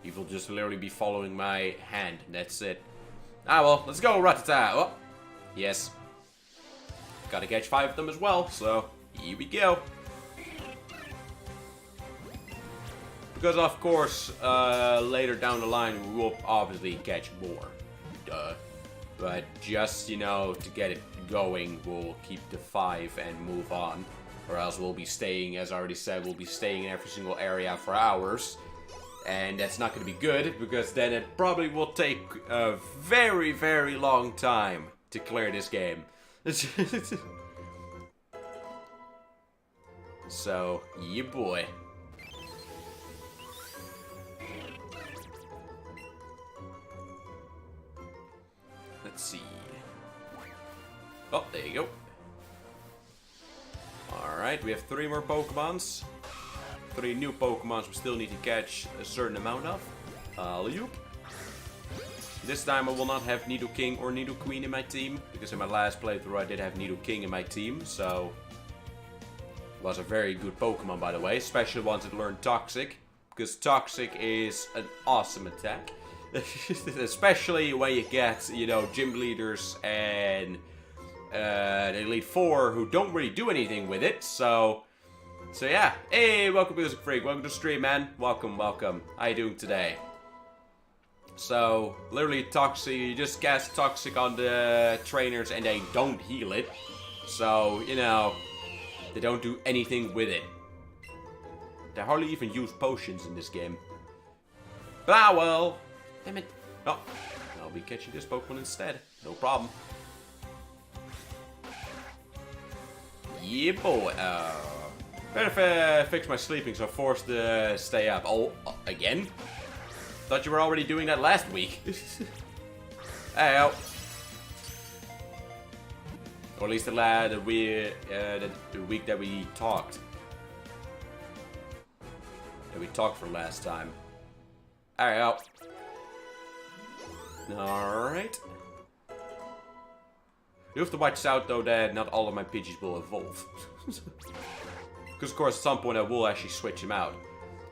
Eevee will just literally be following my hand. That's it. Ah, well, let's go, Rattata. Oh, yes. Gotta catch 5 of them as well, so here we go. Because, of course, later down the line, we will obviously catch more. Duh. But just, you know, to get it going, we'll keep the 5 and move on. Or else we'll be staying, as I already said, we'll be staying in every single area for hours. And that's not going to be good, because then it probably will take a very, very long time to clear this game. So, yeah boy. Let's see. Oh, there you go. Alright, we have 3 more Pokemons. 3 new Pokemons we still need to catch a certain amount of. Alley-oop. This time I will not have Nidoking or Nidoqueen in my team, because in my last playthrough I did have Nidoking in my team, so... It was a very good Pokemon, by the way, especially once it learned Toxic, because Toxic is an awesome attack. Especially when you get, you know, gym leaders and the Elite Four who don't really do anything with it, so yeah. Hey, welcome Music Freak, welcome to the stream, man. Welcome. How you doing today? So, literally toxic, you just cast toxic on the trainers and they don't heal it. So, you know, they don't do anything with it. They hardly even use potions in this game. But ah well. Damn it. Oh, I'll be catching this Pokemon instead. No problem. Yeah, boy. Better fix my sleeping so I'm forced to stay up. Oh, again? Thought you were already doing that last week. Hey, oh. Or at least the week that we talked. That we talked for last time. Alright, out. Alright. You have to watch out though that not all of my Pidgeys will evolve. Because of course at some point I will actually switch them out.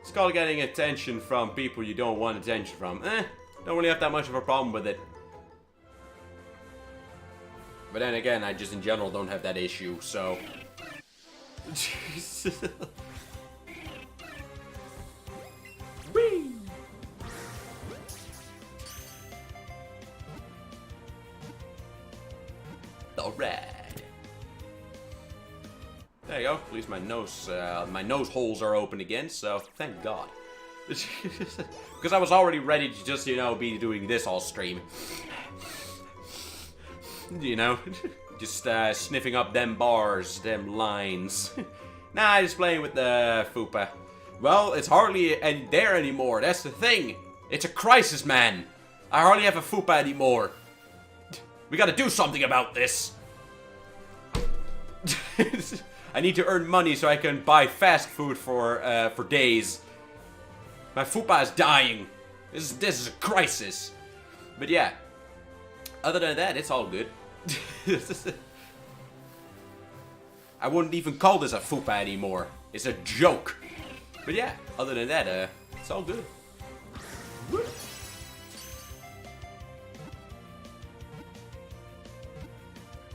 It's called getting attention from people you don't want attention from. Don't really have that much of a problem with it. But then again, I just in general don't have that issue, so... Whee! Alright. There you go. At least my nose holes are open again, so thank God. Because I was already ready to just, you know, be doing this all stream. You know, just sniffing up them bars, them lines. Nah, just playing with the Fupa. Well, it's hardly there anymore. That's the thing. It's a crisis, man. I hardly have a Fupa anymore. We gotta do something about this. I need to earn money so I can buy fast food for days. My Fupa is dying. This is a crisis. But yeah. Other than that, it's all good. I wouldn't even call this a Fupa anymore. It's a joke. But yeah, other than that, it's all good. Woo.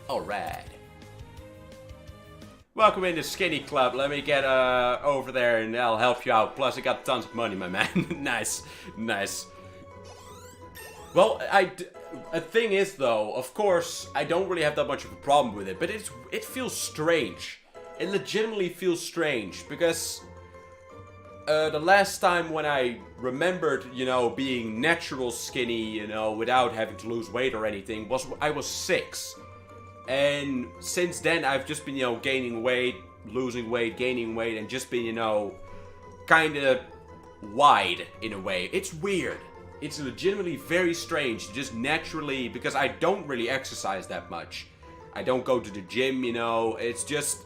Alright. Welcome into Skinny Club. Let me get over there and I'll help you out. Plus, I got tons of money, my man. Nice. Nice. Well, a thing is, though, of course, I don't really have that much of a problem with it, but it feels strange. It legitimately feels strange, because the last time when I remembered, you know, being natural skinny, you know, without having to lose weight or anything, I was 6. And since then, I've just been, you know, gaining weight, losing weight, gaining weight, and just been, you know, kind of wide in a way. It's weird. It's legitimately very strange to just naturally, because I don't really exercise that much. I don't go to the gym, you know, it's just,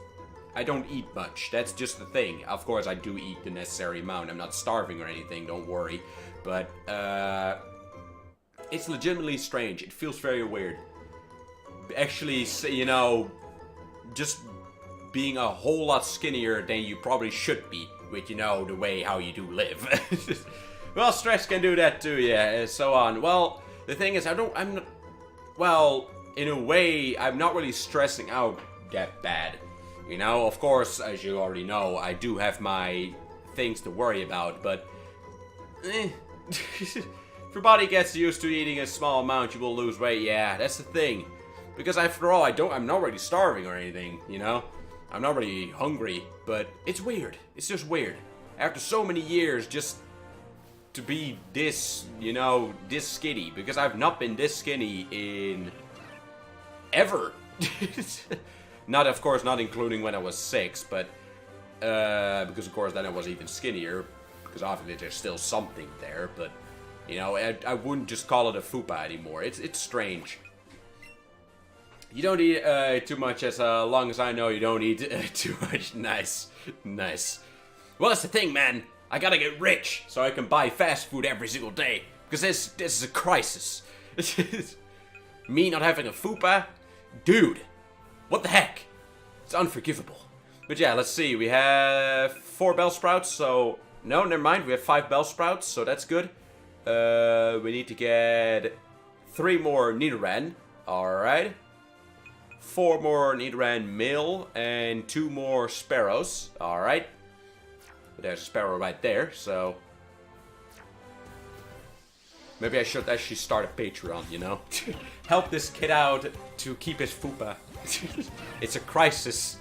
I don't eat much. That's just the thing. Of course, I do eat the necessary amount. I'm not starving or anything, don't worry. But, it's legitimately strange. It feels very weird. Actually, you know, just being a whole lot skinnier than you probably should be, with, you know, the way how you do live. Well, stress can do that too, yeah, and so on. Well, the thing is, well, in a way, I'm not really stressing out that bad. You know, of course, as you already know, I do have my things to worry about, but... If your body gets used to eating a small amount, you will lose weight, yeah, that's the thing. Because after all, I'm not really starving or anything, you know? I'm not really hungry, but it's weird. It's just weird. After so many years, just to be this, you know, this skinny. Because I've not been this skinny in... ever. Not, of course, not including when I was 6, but... because, of course, then I was even skinnier. Because obviously there's still something there, but... You know, I wouldn't just call it a Fupa anymore. It's strange. You don't eat too much, as long as I know you don't eat too much. Nice. Nice. Well, that's the thing, man. I gotta get rich so I can buy fast food every single day. Because this is a crisis. Me not having a Fupa? Dude. What the heck? It's unforgivable. But yeah, let's see. We have 4 Bellsprouts, so... No, never mind. We have 5 Bellsprouts, so that's good. We need to get 3 more Nidoran. Alright. 4 more Nidoran male and 2 more Sparrows. Alright. There's a Sparrow right there, so... Maybe I should actually start a Patreon, you know? Help this kid out to keep his fupa. It's a crisis.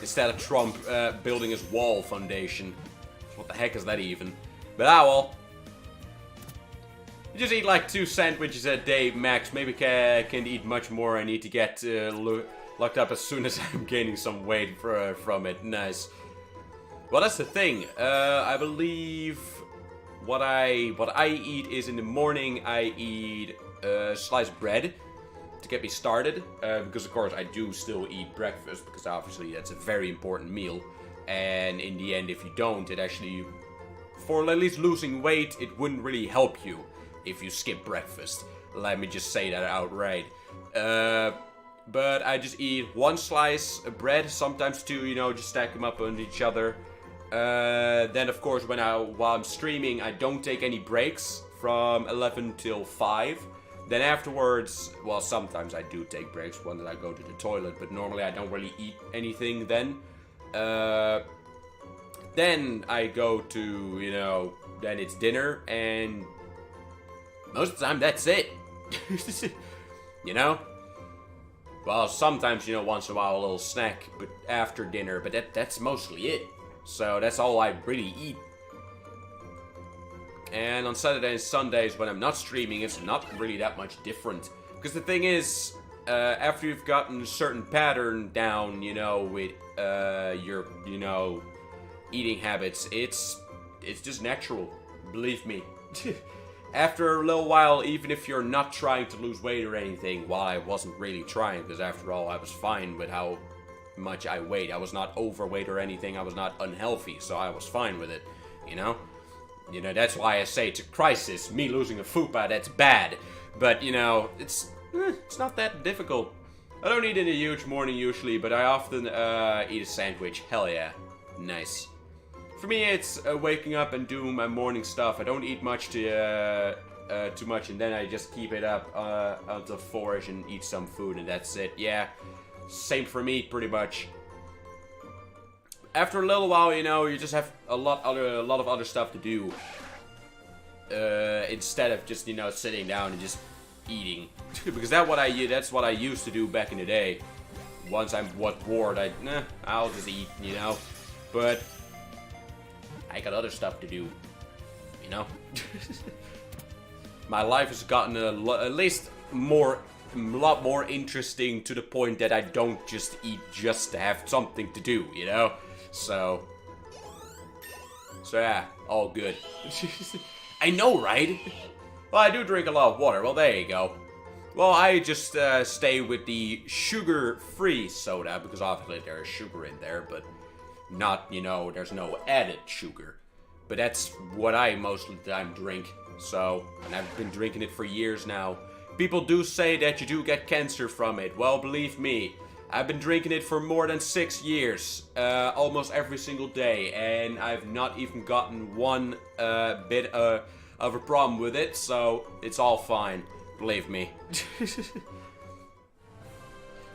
Instead of Trump building his wall foundation. What the heck is that even? But well. You just eat like 2 sandwiches a day max. Maybe can't eat much more. I need to get locked up as soon as I'm gaining some weight from it. Nice. Well, that's the thing. I believe what I eat is in the morning I eat a slice of bread to get me started. Because of course I do still eat breakfast because obviously that's a very important meal. And in the end, if you don't, it actually, for at least losing weight, it wouldn't really help you if you skip breakfast. Let me just say that outright. But I just eat 1 slice of bread, sometimes 2, you know, just stack them up on each other. Then of course while I'm streaming, I don't take any breaks from 11 till 5. Then afterwards, well, sometimes I do take breaks when I go to the toilet, but normally I don't really eat anything then. Then I go to, you know, then it's dinner, and most of the time that's it. You know? Well, sometimes, you know, once in a while a little snack but after dinner, but that's mostly it. So that's all I really eat. And on Saturday and Sundays when I'm not streaming, it's not really that much different. Because the thing is, after you've gotten a certain pattern down, you know, with your, you know, eating habits, it's just natural. Believe me. After a little while, even if you're not trying to lose weight or anything, while I wasn't really trying, because after all, I was fine with how much I weighed. I was not overweight or anything. I was not unhealthy, so I was fine with it, you know? You know, that's why I say it's a crisis. Me losing a fupa, that's bad. But, you know, it's not that difficult. I don't eat in a huge morning usually, but I often eat a sandwich. Hell yeah. Nice. For me, it's waking up and doing my morning stuff. I don't eat much too much, and then I just keep it up until 4ish and eat some food, and that's it. Yeah, same for me, pretty much. After a little while, you know, you just have a lot of other stuff to do instead of just, you know, sitting down and just eating. Because that's what I used to do back in the day. Once I'm bored, I'll just eat, you know. But I got other stuff to do, you know. My life has gotten at least a lot more interesting to the point that I don't just eat just to have something to do, you know. So yeah, all good. I know, right? Well, I do drink a lot of water. Well, there you go. Well, I just stay with the sugar-free soda because obviously there is sugar in there, but not, you know, there's no added sugar. But that's what I most of the time drink. So, and I've been drinking it for years now. People do say that you do get cancer from it. Well, believe me, I've been drinking it for more than 6 years. Almost every single day. And I've not even gotten one bit of a problem with it. So, it's all fine. Believe me.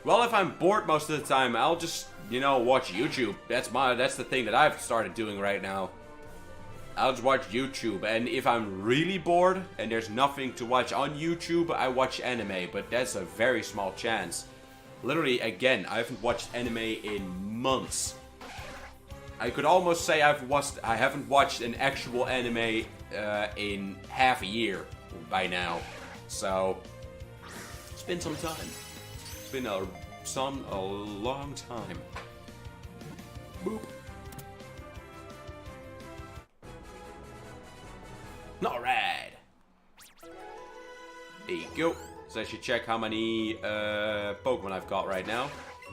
Well, if I'm bored most of the time, I'll just, you know, watch YouTube. That's the thing that I've started doing right now. I'll just watch YouTube, and if I'm really bored and there's nothing to watch on YouTube, I watch anime, but that's a very small chance. Literally, again, I haven't watched anime in months. I could almost say I haven't watched an actual anime in half a year by now. So, it's been some time. It's been a long time. Boop. Alright. There you go. So I should check how many Pokemon I've got right now.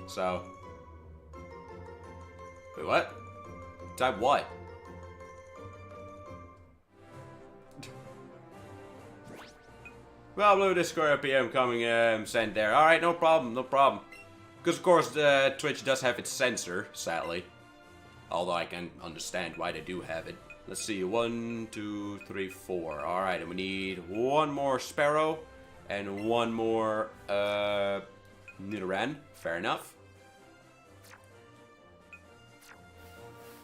So. Wait, what? Type what? Well, Blue Discord PM coming sent there. Alright, no problem, no problem. Because of course Twitch does have its censor, sadly. Although I can understand why they do have it. Let's see, 1, 2, 3, 4. Alright, and we need one more Sparrow and one more Nidoran. Fair enough.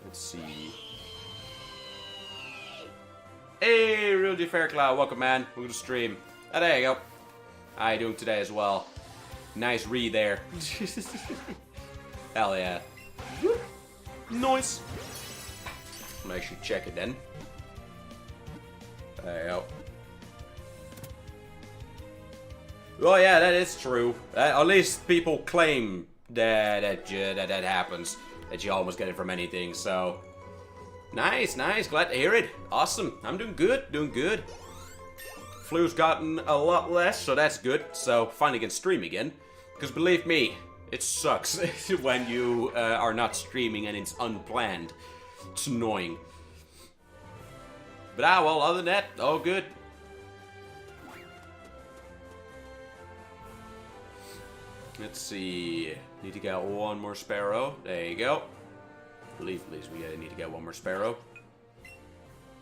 Let's see. Hey, Real G Faircloud, welcome man. Welcome to the stream. Oh, there you go. How you doing today as well? Nice read there. Hell yeah. Nice. Make sure you check it then. There you go. Well, yeah, that is true. At least people claim that happens. That you almost get it from anything, so... Nice, nice. Glad to hear it. Awesome. I'm doing good, doing good. Flu's gotten a lot less, so that's good. So, finally can stream again. Because believe me, it sucks when you are not streaming and it's unplanned. It's annoying. But well, other than that, all good. Let's see. Need to get one more sparrow. There you go. Please, we need to get one more sparrow.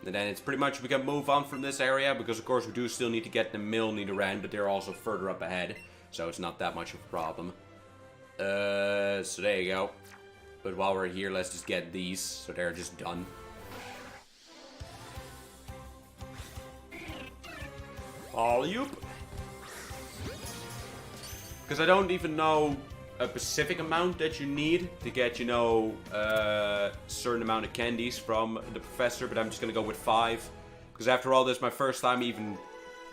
And then it's pretty much we can move on from this area because of course we do still need to get the mill near end, but they're also further up ahead, so it's not that much of a problem. So there you go. But while we're here, let's just get these, so they're just done. Alley-oop. Because I don't even know a specific amount that you need to get, you know, a certain amount of candies from the professor, but I'm just gonna go with 5. Because after all, this is my first time even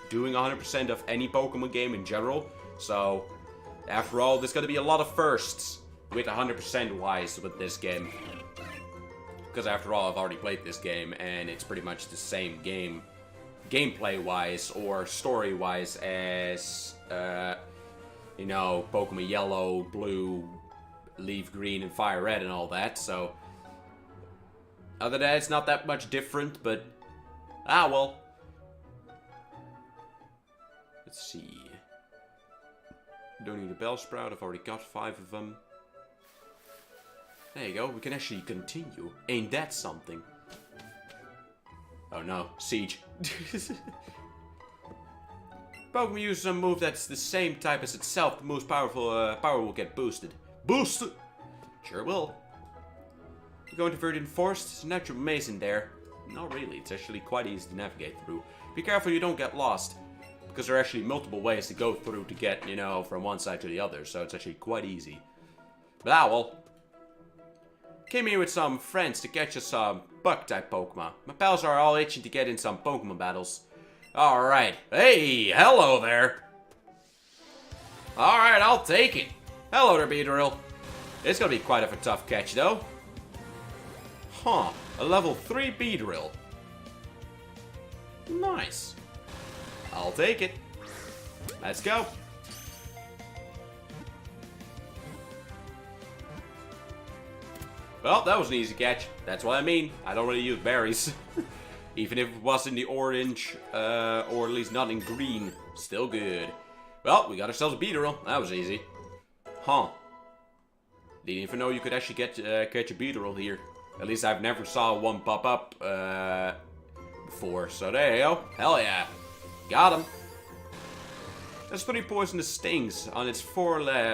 doing 100% of any Pokemon game in general. So, after all, there's gonna be a lot of firsts with 100% wise with this game. Because after all, I've already played this game, and it's pretty much the same game, gameplay-wise or story-wise as, you know, Pokemon Yellow, Blue, Leaf Green, and Fire Red and all that, so... Other than that, it's not that much different, but... well. Let's see... Don't need a Bellsprout, I've already got 5 of them. There you go, we can actually continue. Ain't that something? Oh no, Siege. Pokemon uses a move that's the same type as itself, the most powerful power will get boosted. Boosted! Sure will. You're going to Verdant Forest? There's a natural maze in there. Not really, it's actually quite easy to navigate through. Be careful you don't get lost. Because there are actually multiple ways to go through to get, you know, from one side to the other, so it's actually quite easy. But well. Came here with some friends to catch us some bug-type Pokemon. My pals are all itching to get in some Pokemon battles. Alright. Hey, hello there. Alright, I'll take it. Hello there, Beedrill. It's gonna be quite of a tough catch, though. Huh. A level 3 Beedrill. Nice. I'll take it. Let's go. Well, that was an easy catch. That's what I mean. I don't really use berries. Even if it was in the orange, or at least not in green. Still good. Well, we got ourselves a Beedrill. That was easy. Huh. Didn't even know you could actually catch a Beedrill here. At least I've never saw one pop up before. So there you go. Hell yeah. Got him. There's 3 poisonous stings on its forelegs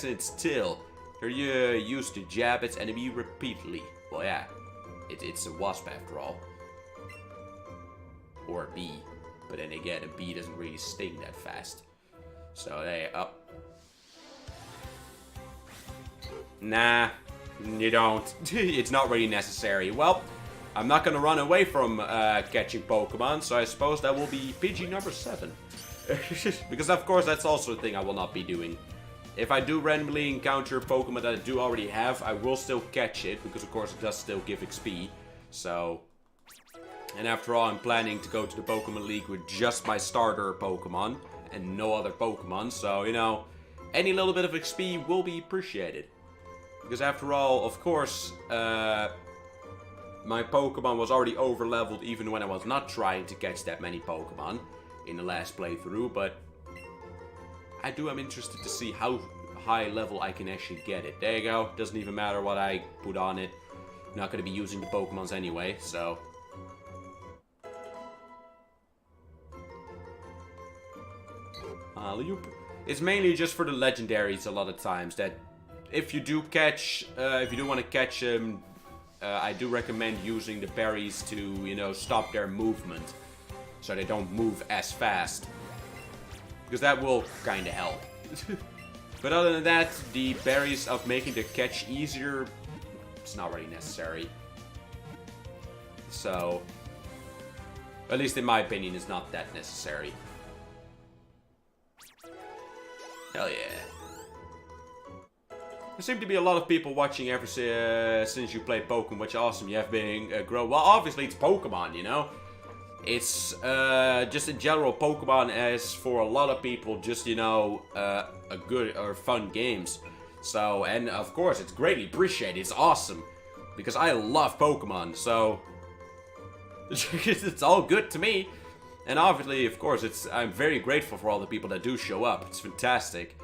and its tail. They're used to jab its enemy repeatedly. Well, yeah. It's a wasp after all. Or a bee. But then again, a bee doesn't really sting that fast. So there, up. Nah, you don't. It's not really necessary. Well, I'm not gonna run away from catching Pokemon, so I suppose that will be PG number 7. Because of course that's also a thing I will not be doing. If I do randomly encounter Pokemon that I do already have, I will still catch it, because of course it does still give XP. So, and after all, I'm planning to go to the Pokemon League with just my starter Pokemon, and no other Pokemon, so, you know, any little bit of XP will be appreciated. Because after all, of course, my Pokemon was already over-leveled even when I was not trying to catch that many Pokemon in the last playthrough, but I'm interested to see how high level I can actually get it. There you go. Doesn't even matter what I put on it. I'm not going to be using the Pokemons anyway, so... It's mainly just for the legendaries a lot of times, that if you do catch, if you do want to catch I do recommend using the berries to, you know, stop their movement. So they don't move as fast. Because that will kind of help. But other than that, the berries of making the catch easier, it's not really necessary. So, at least in my opinion, it's not that necessary. Hell yeah. There seem to be a lot of people watching ever since you played Pokemon, which is awesome. You have been grown. Well, obviously it's Pokemon, you know? It's just in general, Pokemon is for a lot of people just, you know, a good or fun games. So, and of course, it's greatly appreciated. It's awesome. Because I love Pokemon, so it's all good to me. And obviously, of course, I'm very grateful for all the people that do show up. It's fantastic.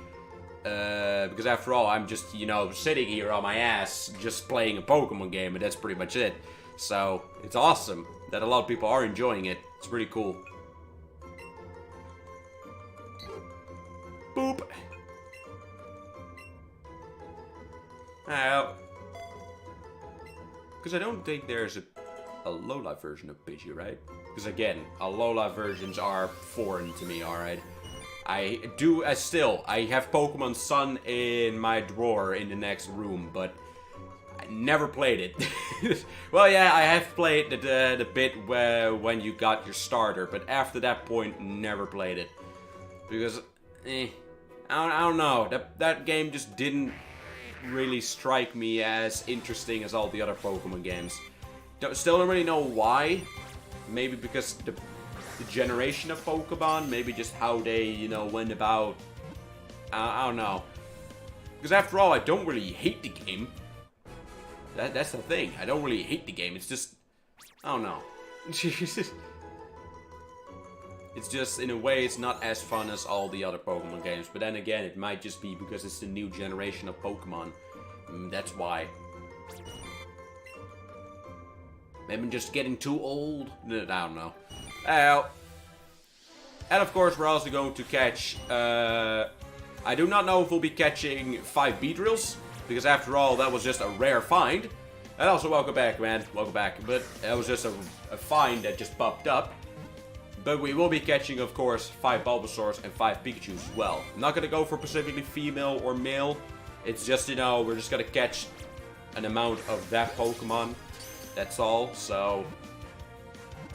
Because after all, I'm just, you know, sitting here on my ass just playing a Pokemon game, and that's pretty much it. So, it's awesome that a lot of people are enjoying it. It's pretty cool. Boop. Because I don't think there's a Alola version of Pidgey, right? Because again, Alola versions are foreign to me, alright? I have Pokemon Sun in my drawer in the next room, but I never played it. Well, yeah, I have played the bit where when you got your starter, but after that point, never played it. Because, I don't know, that game just didn't really strike me as interesting as all the other Pokemon games. Still don't really know why. Maybe because the generation of Pokemon, maybe just how they, you know, went about. I don't know. Because after all, I don't really hate the game. That's the thing. I don't really hate the game. It's just, I don't know. It's just, in a way, it's not as fun as all the other Pokemon games. But then again, it might just be because it's the new generation of Pokemon. That's why. Maybe I'm just getting too old. I don't know. And of course, we're also going to catch... I do not know if we'll be catching 5 Beedrills. Because after all, that was just a rare find. And also, welcome back, man. Welcome back. But that was just a find that just popped up. But we will be catching, of course, 5 Bulbasaurs and 5 Pikachus as well. I'm not going to go for specifically female or male. It's just, you know, we're just going to catch an amount of that Pokemon. That's all. So,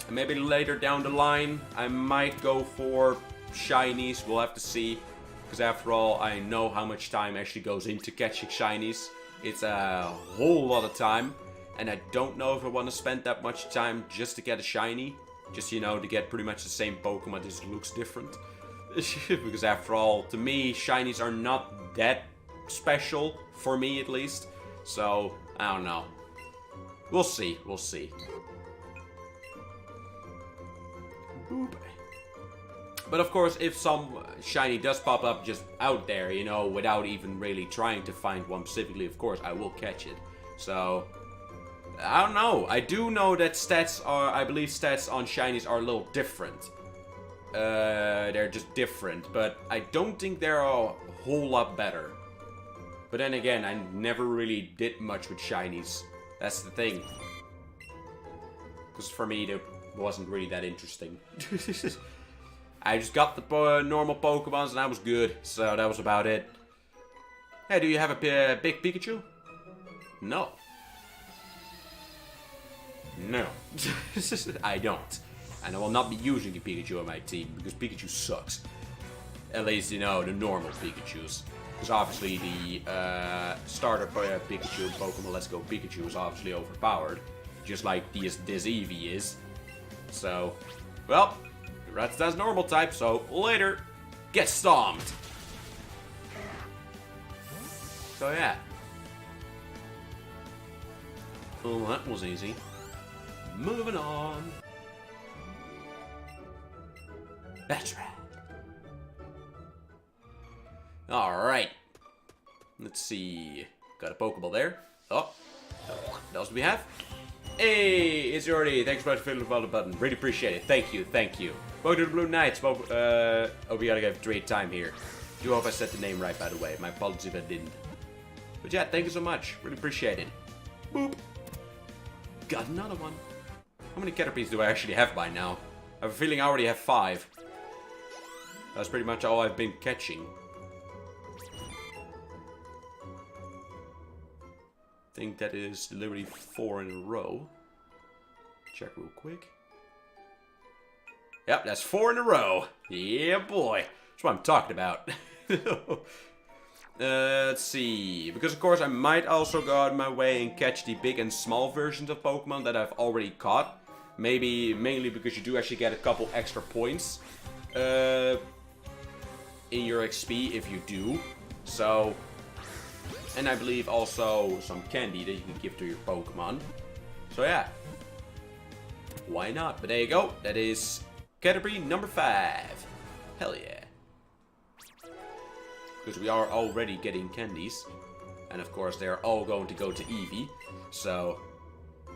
maybe later down the line, I might go for Shinies. We'll have to see. Because after all, I know how much time actually goes into catching Shinies. It's a whole lot of time. And I don't know if I want to spend that much time just to get a Shiny. Just, you know, to get pretty much the same Pokemon, just looks different. Because after all, to me, Shinies are not that special, for me at least. So, I don't know. We'll see, we'll see. Boop. But of course, if some Shiny does pop up just out there, you know, without even really trying to find one specifically, of course, I will catch it. So, I don't know. I do know that I believe stats on Shinies are a little different. They're just different, but I don't think they're a whole lot better. But then again, I never really did much with Shinies. That's the thing. Because for me, it wasn't really that interesting. I just got the normal Pokemons and I was good. So that was about it. Hey, do you have a big Pikachu? No. No. I don't. And I will not be using a Pikachu on my team, because Pikachu sucks. At least, you know, the normal Pikachus. Because obviously the starter Pikachu in Pokemon Let's Go Pikachu is obviously overpowered. Just like this Eevee is. So, well, that's normal type, so later, get stomped. So yeah. Well, that was easy. Moving on. That's right. Alright. Let's see. Got a Pokeball there. Oh. What else do we have? Hey, it's already. Thanks for filling the button. Really appreciate it. Thank you, thank you. Welcome to the Blue Knights. Oh, we gotta have great time here. Do hope I said the name right, by the way. My apologies if I didn't. But yeah, thank you so much. Really appreciate it. Boop. got another one. How many Caterpies do I actually have by now? I have a feeling I already have 5. That's pretty much all I've been catching. I think that is literally 4 in a row. Check real quick. Yep, that's 4 in a row. Yeah, boy. That's what I'm talking about. Let's see. Because, of course, I might also go out of my way and catch the big and small versions of Pokemon that I've already caught. Maybe, mainly because you do actually get a couple extra points in your XP if you do. So, and I believe also some candy that you can give to your Pokemon. So, yeah. Why not? But there you go. That is Caterpie number 5. Hell yeah. Because we are already getting candies. And of course they're all going to go to Eevee. So,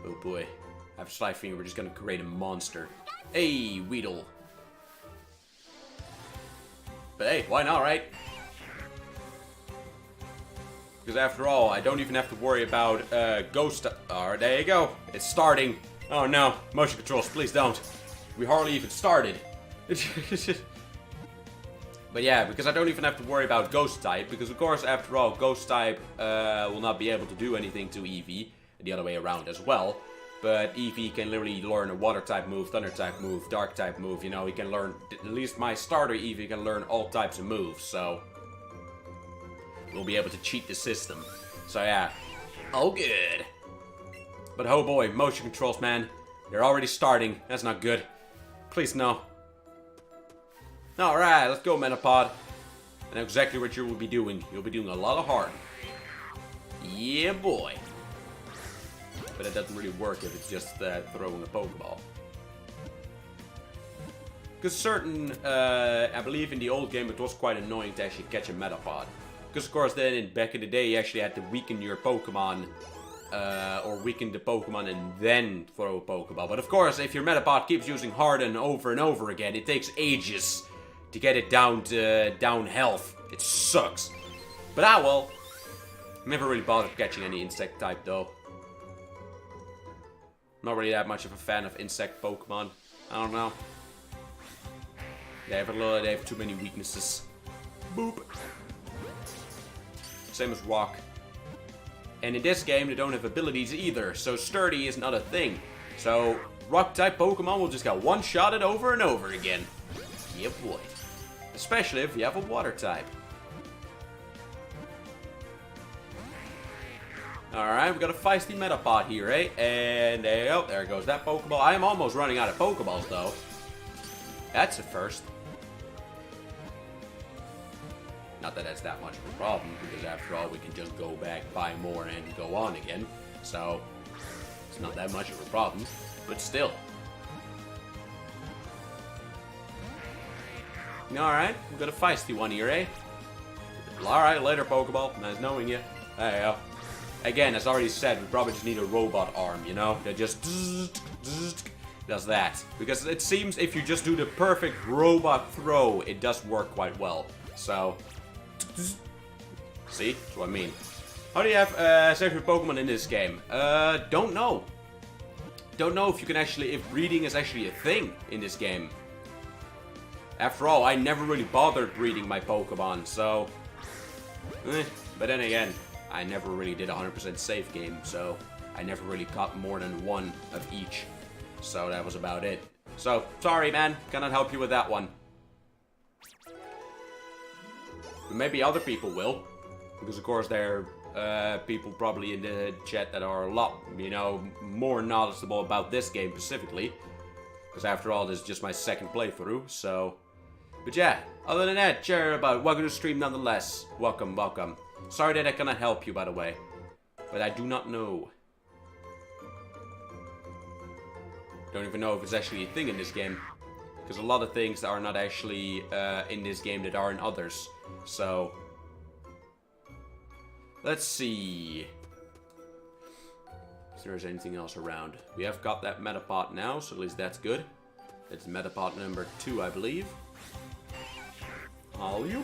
oh boy. I have a slight feeling we're just going to create a monster. Hey, Weedle. But hey, why not, right? Because after all, I don't even have to worry about ghost... Oh, there you go. It's starting. Oh no, motion controls, please don't. We hardly even started. But yeah, because I don't even have to worry about Ghost type, because of course, after all, Ghost type will not be able to do anything to Eevee, and the other way around as well. But Eevee can literally learn a Water type move, Thunder type move, Dark type move, you know, he can learn, at least my starter Eevee can learn all types of moves, so we'll be able to cheat the system. So yeah, oh good. But oh boy, motion controls, man, they're already starting, that's not good. Please no. Alright, let's go, Metapod. I know exactly what you will be doing. You'll be doing a lot of harm. Yeah, boy. But it doesn't really work if it's just throwing a Pokeball. Because certain, I believe in the old game it was quite annoying to actually catch a Metapod. Because of course then, back in the day, you actually had to weaken your Pokemon, or weaken the Pokemon and then throw a Pokeball. But of course, if your Metapod keeps using Harden over and over again, it takes ages to get it down to down health. It sucks. But ah well. Never really bothered catching any insect type though. Not really that much of a fan of insect Pokemon. I don't know. They have too many weaknesses. Boop. Same as Rock. And in this game they don't have abilities either, so Sturdy is not a thing. So Rock type Pokemon will just get one-shotted over and over again. Yeah boy. Especially if you have a Water type. Alright, we got a feisty Metapod here, eh? And there goes that Pokeball. I am almost running out of Pokeballs, though. That's a first. Not that that's that much of a problem, because after all, we can just go back, buy more, and go on again. So, it's not that much of a problem. But still. Alright, we got a feisty one here, eh? Alright, later, Pokeball. Nice knowing you. There you go. Again, as already said, we probably just need a robot arm, you know? That just does that. Because it seems if you just do the perfect robot throw, it does work quite well. So, see? That's what I mean. How do you have sacred Pokemon in this game? Don't know. Don't know if you can actually, if breeding is actually a thing in this game. After all, I never really bothered breeding my Pokemon, so... But then again, I never really did a 100% safe game, so I never really caught more than one of each. So that was about it. So, sorry man, cannot help you with that one. But maybe other people will. Because of course there are people probably in the chat that are a lot, you know, more knowledgeable about this game specifically. Because after all, this is just my second playthrough, so... But yeah, other than that, share about welcome to the stream nonetheless. Welcome, welcome. Sorry that I cannot help you, by the way. But I do not know. Don't even know if it's actually a thing in this game. Because a lot of things are not actually in this game that are in others. So... Let's see... If there's anything else around. We have got that Metapod now, so at least that's good. It's Metapod number 2, I believe. Alley-oop.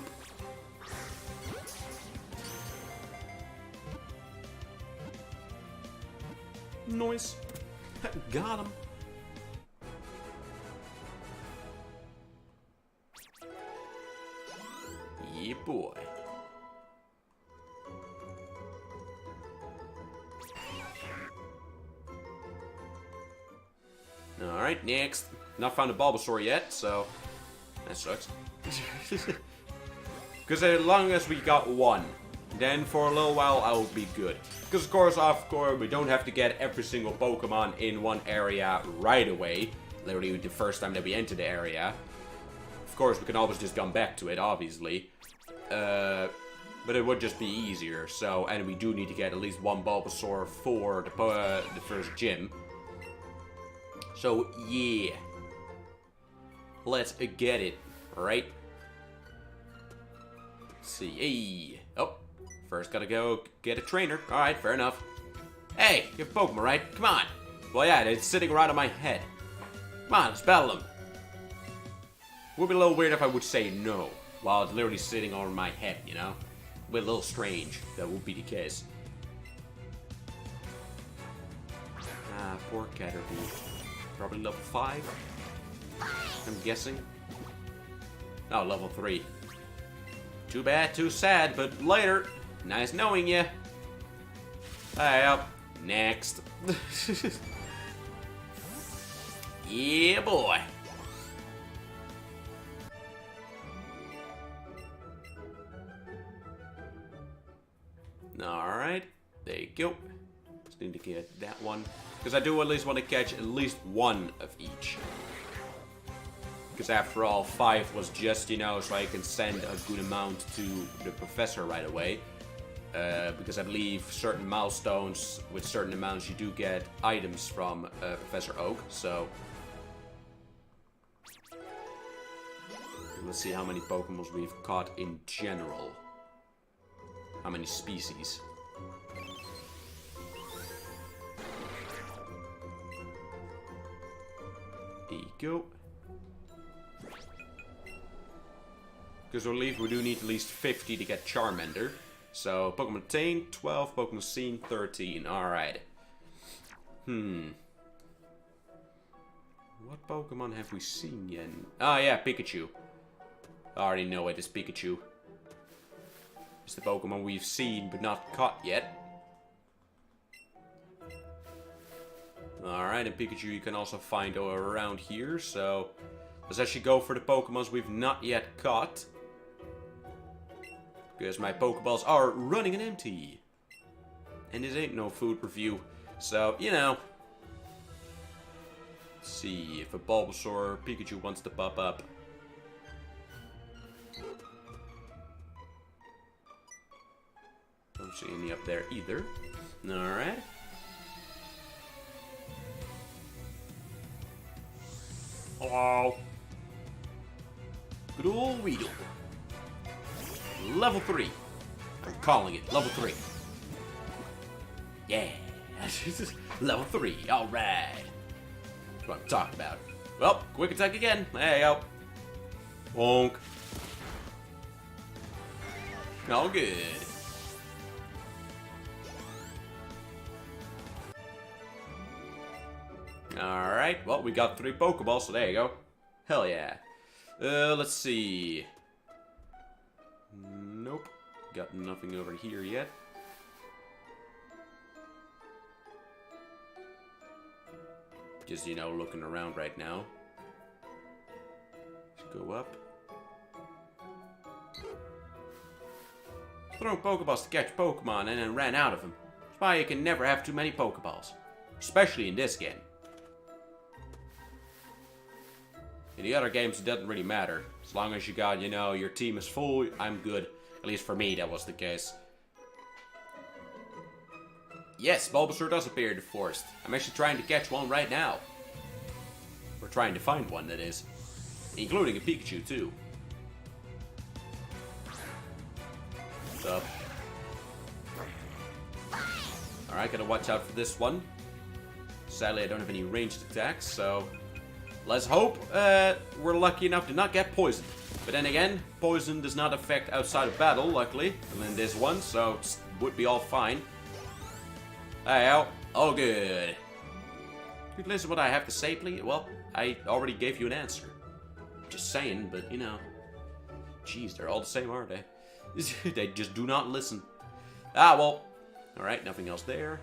Noise. Got him. Yeah, boy. Alright, next. Not found a Bulbasaur yet, so that sucks. Because as long as we got one, then for a little while I'll be good. Because of course, we don't have to get every single Pokemon in one area right away. Literally the first time that we enter the area. Of course, we can always just come back to it, obviously. But it would just be easier. So, and we do need to get at least one Bulbasaur for the first gym. So, yeah. Let's get it, right? Let's see. Hey. Oh, first gotta go get a trainer. Alright, fair enough. Hey, you have Pokemon, right? Come on. Well, yeah, it's sitting right on my head. Come on, let's battle him. Would be a little weird if I would say no, while it's literally sitting on my head, you know? Would be a little strange. That would be the case. Ah, poor Caterpie. Probably level 5. I'm guessing. Oh, level 3. Too bad, too sad, but later. Nice knowing ya. Well, next. Yeah, boy. Alright, there you go. Just need to get that one. Because I do at least want to catch at least one of each. Because after all, 5 was just, you know, so I can send a good amount to the professor right away. Because I believe certain milestones with certain amounts you do get items from Professor Oak, so... Let's see how many Pokemon we've caught in general. How many species. There you go. Because I believe we do need at least 50 to get Charmander. So, Pokemon obtained, 12, Pokemon seen, 13. Alright. What Pokemon have we seen yet? Oh yeah, Pikachu. I already know it is Pikachu. It's the Pokemon we've seen but not caught yet. Alright, and Pikachu you can also find around here, so let's actually go for the Pokemons we've not yet caught. Because my Pokeballs are running on empty. And this ain't no food review, so, you know. Let's see if a Bulbasaur or Pikachu wants to pop up. Don't see any up there either. Alright. Hello. Good old Weedle. Level 3. I'm calling it level 3. Yeah. Level 3. Alright. That's what I'm talking about. Well, quick attack again. There you go. Bonk. All good. Alright, well, we got 3 Pokeballs, so there you go. Hell yeah. Let's see. Nope. Got nothing over here yet. Just, you know, looking around right now. Let's go up. Throwing Pokeballs to catch Pokemon and then ran out of them. That's why you can never have too many Pokeballs. Especially in this game. In the other games, it doesn't really matter. As long as you got, you know, your team is full, I'm good. At least for me, that was the case. Yes, Bulbasaur does appear in the forest. I'm actually trying to catch one right now. We're trying to find one, that is. Including a Pikachu, too. What's up? Alright, gotta watch out for this one. Sadly, I don't have any ranged attacks, so... Let's hope we're lucky enough to not get poisoned. But then again, poison does not affect outside of battle, luckily. And then this one, so it would be all fine. Hey, all good. listen to what I have to say, please? Well, I already gave you an answer. Just saying, but you know. Jeez, they're all the same, aren't they? They just do not listen. Ah, well. Alright, nothing else there.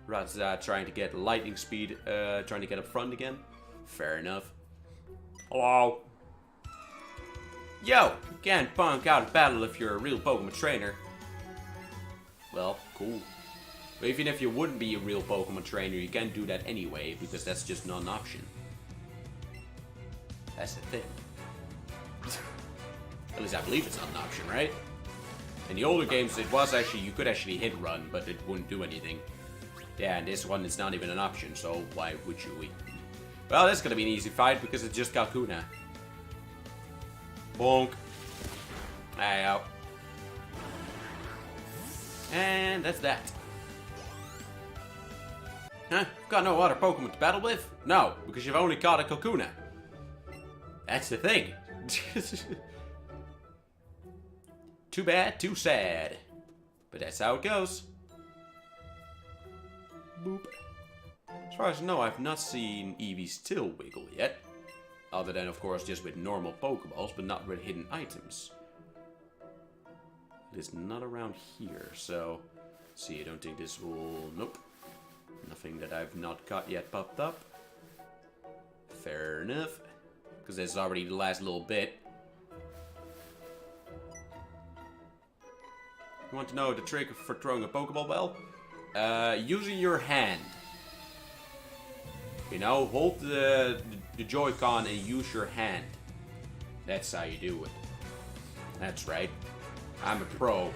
Rat's trying to get lightning speed, trying to get up front again. Fair enough. Hello. Yo, you can't punk out a battle if you're a real Pokemon trainer. Well, cool. But even if you wouldn't be a real Pokemon trainer, you can't do that anyway, because that's just not an option. That's the thing. At least I believe it's not an option, right? In the older games, it was actually, you could actually hit run, but it wouldn't do anything. Yeah, and this one, it's not even an option, so why would you? Well, this is gonna be an easy fight, because it's just Kakuna. Bonk. Ow. And that's that. Huh? Got no other Pokemon to battle with? No, because you've only caught a Kakuna. That's the thing. Too bad, too sad. But that's how it goes. Boop. As far as I know, I've not seen Eevee's tail wiggle yet. Other than, of course, just with normal Pokeballs, but not with hidden items. It is not around here, so... Let's see, I don't think this will... Nope. Nothing that I've not caught yet popped up. Fair enough. Because this is already the last little bit. You want to know the trick for throwing a Pokeball? Well, using your hand. You know, hold the Joy-Con and use your hand. That's how you do it. That's right. I'm a pro.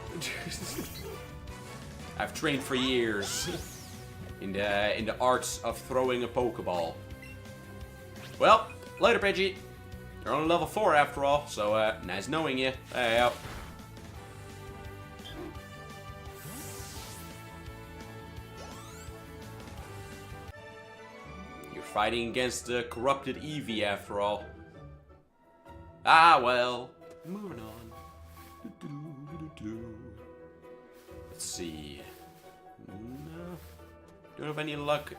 I've trained for years in the arts of throwing a Pokeball. Well, later, Pidgey. You're on level 4 after all, so nice knowing you. Hey, out. You're fighting against the corrupted Eevee after all. Ah, well. Moving on. Let's see. No. Don't have any luck.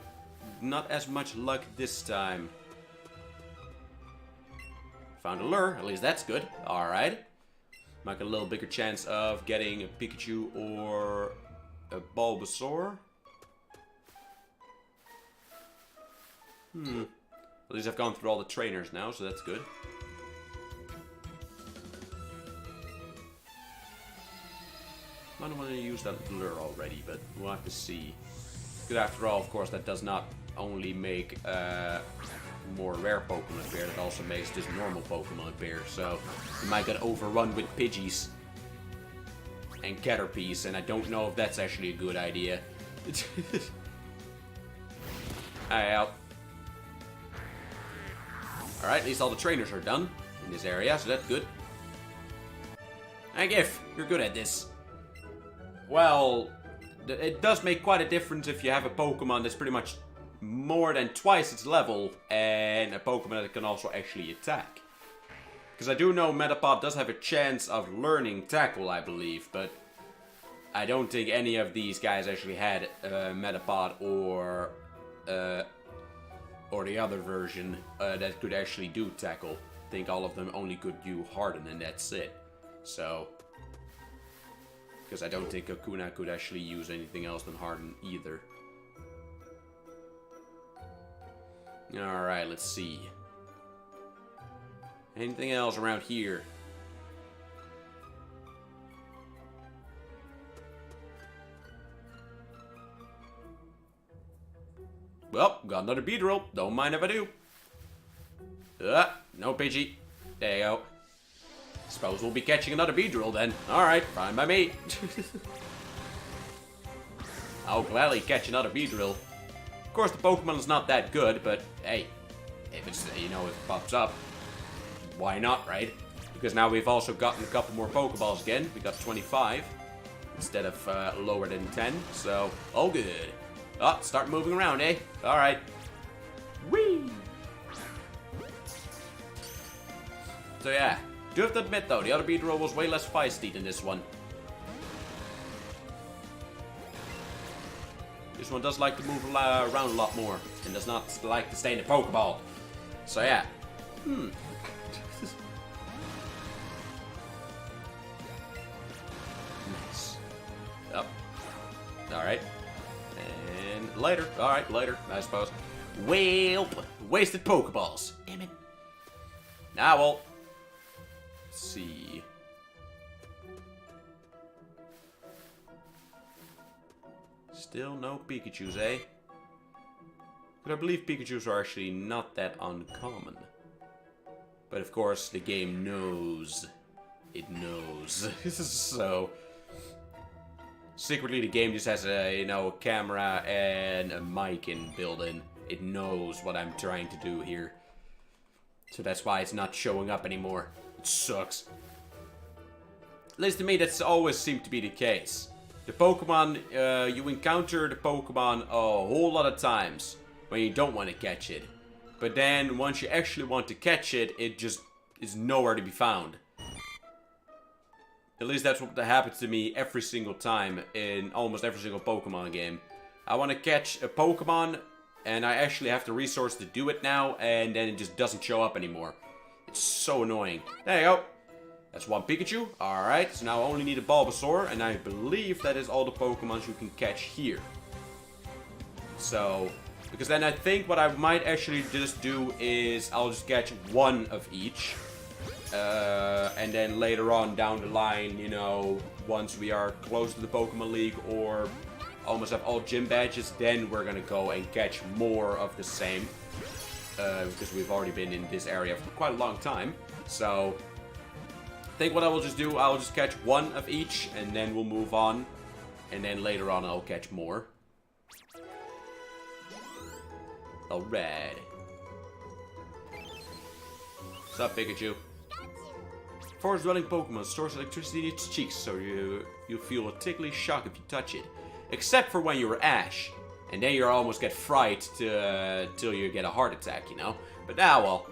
Not as much luck this time. Found a lure, at least that's good. Alright. Might get a little bigger chance of getting a Pikachu or a Bulbasaur. At least I've gone through all the trainers now, so that's good. I don't want to use that lure already, but we'll have to see. Because after all, of course, that does not only make more rare Pokemon appear, it also makes just normal Pokemon appear. So you might get overrun with Pidgeys and Caterpies, and I don't know if that's actually a good idea. Out. Alright, at least all the trainers are done in this area, so that's good. Hey, Gif, you're good at this. Well, it does make quite a difference if you have a Pokemon that's pretty much more than twice its level, and a Pokemon that can also actually attack. Because I do know Metapod does have a chance of learning Tackle, I believe, but I don't think any of these guys actually had Metapod or the other version that could actually do Tackle. I think all of them only could do Harden, and that's it. So, because I don't think Kakuna could actually use anything else than Harden either. Alright, let's see. Anything else around here? Well, got another Beedrill. Don't mind if I do. No Pidgey. There you go. Suppose we'll be catching another Beedrill then. Alright, fine by me. I'll gladly catch another Beedrill. Of course, the Pokemon is not that good, but hey, if it's, you know, if it pops up, why not, right? Because now we've also gotten a couple more Pokeballs again. We got 25 instead of lower than 10, so all good. Oh, start moving around, eh? Alright. Whee! So yeah, do have to admit though, the other Beedrill was way less feisty than this one. This one does like to move around a lot more and does not like to stay in the Pokeball. So yeah. Nice. Up. Alright. And later. Alright, later, I suppose. Well, wasted Pokeballs. Damn it. Ah, well. Let's see. Still no Pikachus, eh? But I believe Pikachus are actually not that uncommon. But of course, the game knows. It knows. So, secretly the game just has a, you know, a camera and a mic built-in. It knows what I'm trying to do here. So that's why it's not showing up anymore. It sucks. At least to me, that's always seemed to be the case. The Pokemon, you encounter the Pokemon a whole lot of times when you don't want to catch it. But then, once you actually want to catch it, it just is nowhere to be found. At least that's what happens to me every single time in almost every single Pokemon game. I want to catch a Pokemon, and I actually have the resource to do it now, and then it just doesn't show up anymore. It's so annoying. There you go. That's one Pikachu. Alright, so now I only need a Bulbasaur, and I believe that is all the Pokemons you can catch here. So, because then I think what I might actually just do is I'll just catch one of each. And then later on down the line, you know, once we are close to the Pokemon League or almost have all gym badges, then we're gonna go and catch more of the same. Because we've already been in this area for quite a long time. So, I think what I will just do, I'll just catch one of each, and then we'll move on. And then later on, I'll catch more. Alright. What's up, Pikachu? Forest-dwelling Pokemon stores electricity in its cheeks, so you feel a ticklish shock if you touch it. Except for when you're Ash. And then you almost get fried till you get a heart attack, you know? But now, well...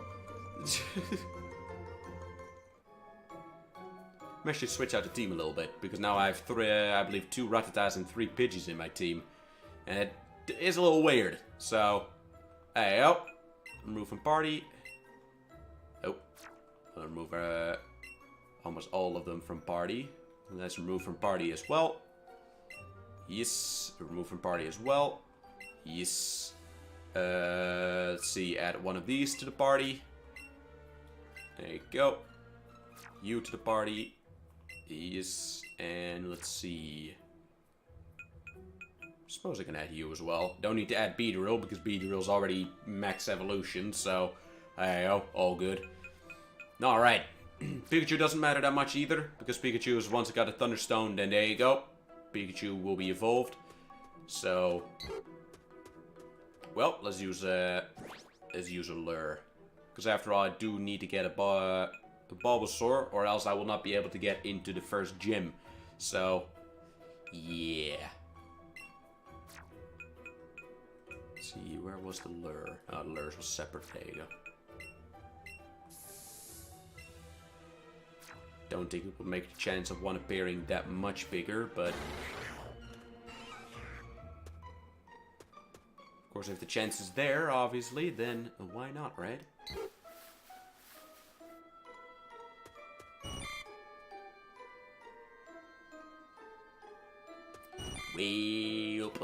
I'm actually switch out the team a little bit, because now I have I believe 2 Rattatas and 3 Pidgeys in my team. And it is a little weird. So, hey, oh, remove from party. Oh, I'll remove almost all of them from party. And let's remove from party as well. Yes, remove from party as well. Yes. Let's see, add one of these to the party. There you go. You to the party. Yes, and let's see. I suppose I can add you as well. Don't need to add Beedrill because Beedrill's already max evolution, so there you go, all good. Alright, Pikachu doesn't matter that much either, because Pikachu is once it got a Thunderstone, then there you go. Pikachu will be evolved. So, well, let's use a lure. Because after all, I do need to get a Bulbasaur, or else I will not be able to get into the first gym. So, yeah. Let's see, where was the lure? Oh, the lure was separate. There you go. Don't think it would make the chance of one appearing that much bigger, but... Of course, if the chance is there, obviously, then why not, right? Well,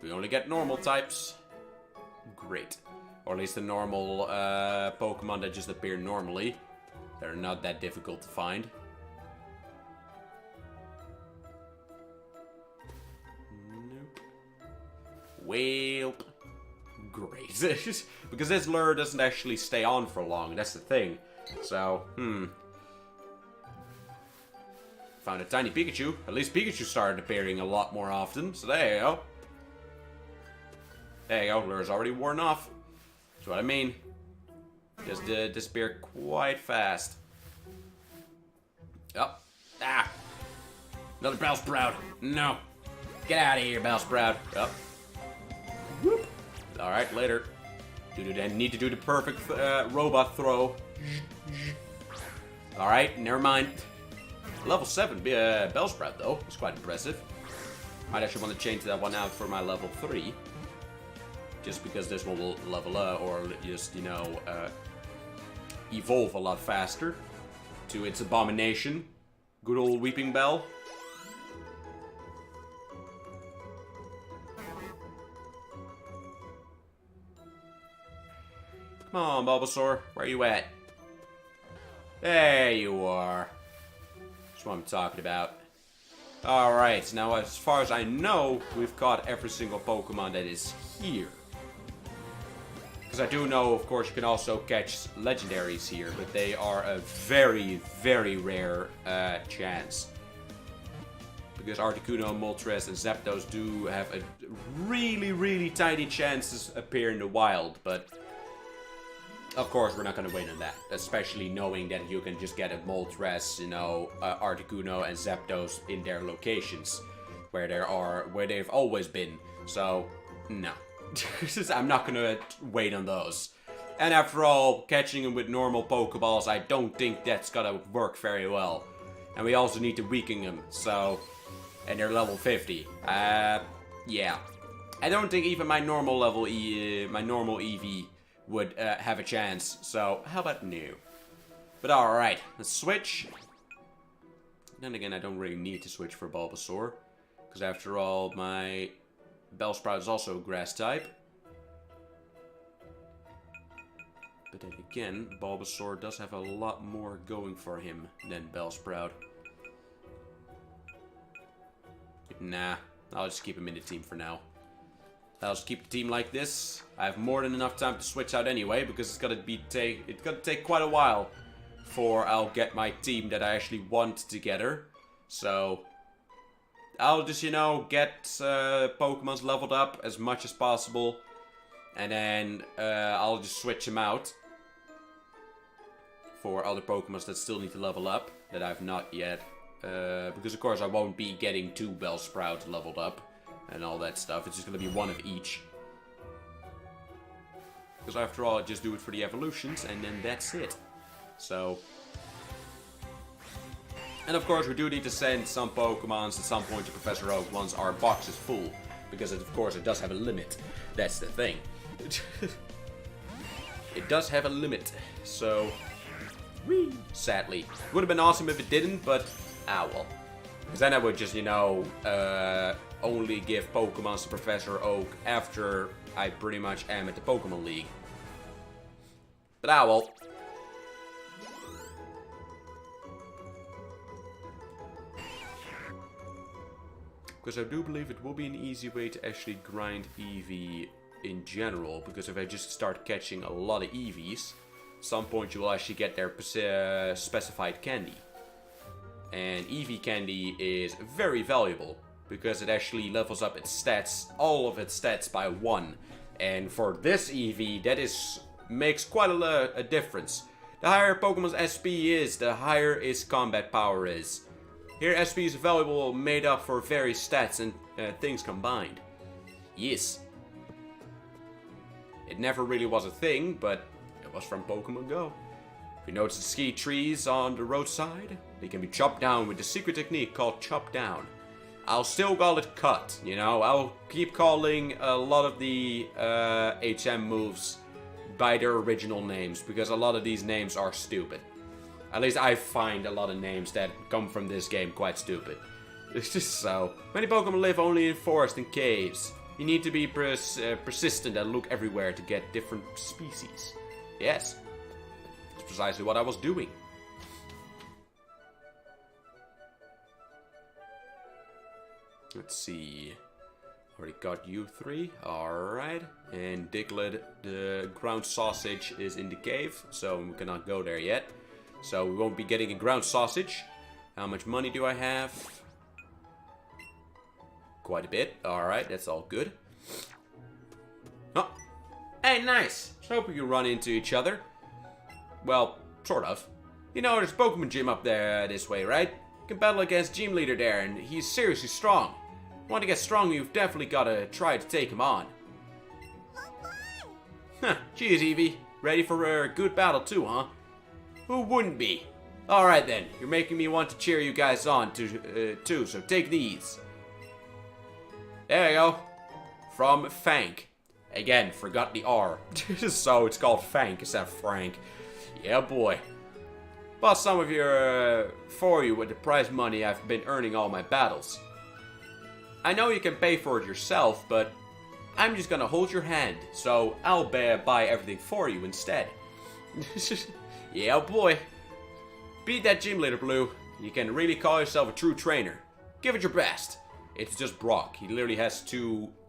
we only get normal types. Great. Or at least the normal Pokemon that just appear normally. They're not that difficult to find. Nope. Well, great. Because this lure doesn't actually stay on for long. That's the thing. So, Found a tiny Pikachu. At least Pikachu started appearing a lot more often. So there you go. There you go. Lure's already worn off. That's what I mean. Just disappear quite fast. Oh. Ah. Another Bellsprout. No. Get out of here, Bellsprout. Oh. Whoop. Alright, later. Need to do the perfect robot throw. Alright, never mind. Level 7 Bellsprout, though. It's quite impressive. Might actually want to change that one out for my level 3. Just because this one will level up, or just, you know, evolve a lot faster to its abomination. Good old Weeping Bell. Come on, Bulbasaur. Where you at? There you are. That's what I'm talking about. Alright, now as far as I know, we've caught every single Pokemon that is here. Because I do know, of course, you can also catch legendaries here, but they are a very, very rare chance. Because Articuno, Moltres, and Zapdos do have a really, really tiny chance to appear in the wild, but of course we're not going to wait on that. Especially knowing that you can just get a Moltres, you know, Articuno and Zapdos in their locations where they've always been. So, no. I'm not gonna wait on those. And after all, catching them with normal Pokeballs, I don't think that's gonna work very well. And we also need to weaken them, so... And they're level 50. Yeah. I don't think even my normal level my normal Eevee would have a chance. So, how about new? But alright, let's switch. Then again, I don't really need to switch for Bulbasaur. Because after all, my Bellsprout is also a grass type. But then again, Bulbasaur does have a lot more going for him than Bellsprout. Nah, I'll just keep him in the team for now. I'll just keep the team like this. I have more than enough time to switch out anyway, because it's gonna take quite a while before I'll get my team that I actually want together. So I'll just, you know, get Pokemons leveled up as much as possible. And then I'll just switch them out for other Pokemons that still need to level up, that I've not yet. Because of course I won't be getting 2 Bellsprouts leveled up and all that stuff. It's just going to be one of each. Because after all, I just do it for the evolutions and then that's it. So... And of course we do need to send some Pokemons at some point to Professor Oak once our box is full. Because of course it does have a limit. That's the thing. It does have a limit. So... Whee! Sadly. It would have been awesome if it didn't, but... Ah well. Because then I would just, you know, only give Pokemons to Professor Oak after I pretty much am at the Pokemon League. But ah well. Because I do believe it will be an easy way to actually grind Eevee in general. Because if I just start catching a lot of Eevees, at some point you will actually get their specified candy. And Eevee candy is very valuable. Because it actually levels up its stats, all of its stats by 1. And for this Eevee, that makes quite a difference. The higher Pokemon's SP is, the higher its combat power is. Here SP is valuable, made up for various stats and things combined. Yes. It never really was a thing, but it was from Pokemon Go. If you notice the ski trees on the roadside, they can be chopped down with the secret technique called chop down. I'll still call it cut, you know, I'll keep calling a lot of the HM moves by their original names, because a lot of these names are stupid. At least I find a lot of names that come from this game quite stupid. It's just so. Many Pokemon live only in forests and caves. You need to be persistent and look everywhere to get different species. Yes. That's precisely what I was doing. Let's see. Already got you 3. Alright. And Diglett, the ground sausage, is in the cave. So we cannot go there yet. So we won't be getting a ground sausage. How much money do I have? Quite a bit. Alright, that's all good. Oh. Hey, nice! I hope we can run into each other. Well, sort of. You know, there's a Pokemon gym up there this way, right? You can battle against Gym Leader there, and he's seriously strong. If you want to get strong, you've definitely got to try to take him on. Huh, geez, Eevee. Ready for a good battle too, huh? Who wouldn't be? Alright then, you're making me want to cheer you guys on too, so take these. There you go. From Fank. Again, forgot the R. So it's called Fank instead of Frank. Yeah, boy. Well, some of your, for you with the prize money I've been earning all my battles. I know you can pay for it yourself, but I'm just gonna hold your hand, so I'll buy everything for you instead. Yeah, boy. Beat that gym leader, Blue. You can really call yourself a true trainer. Give it your best. It's just Brock. He literally has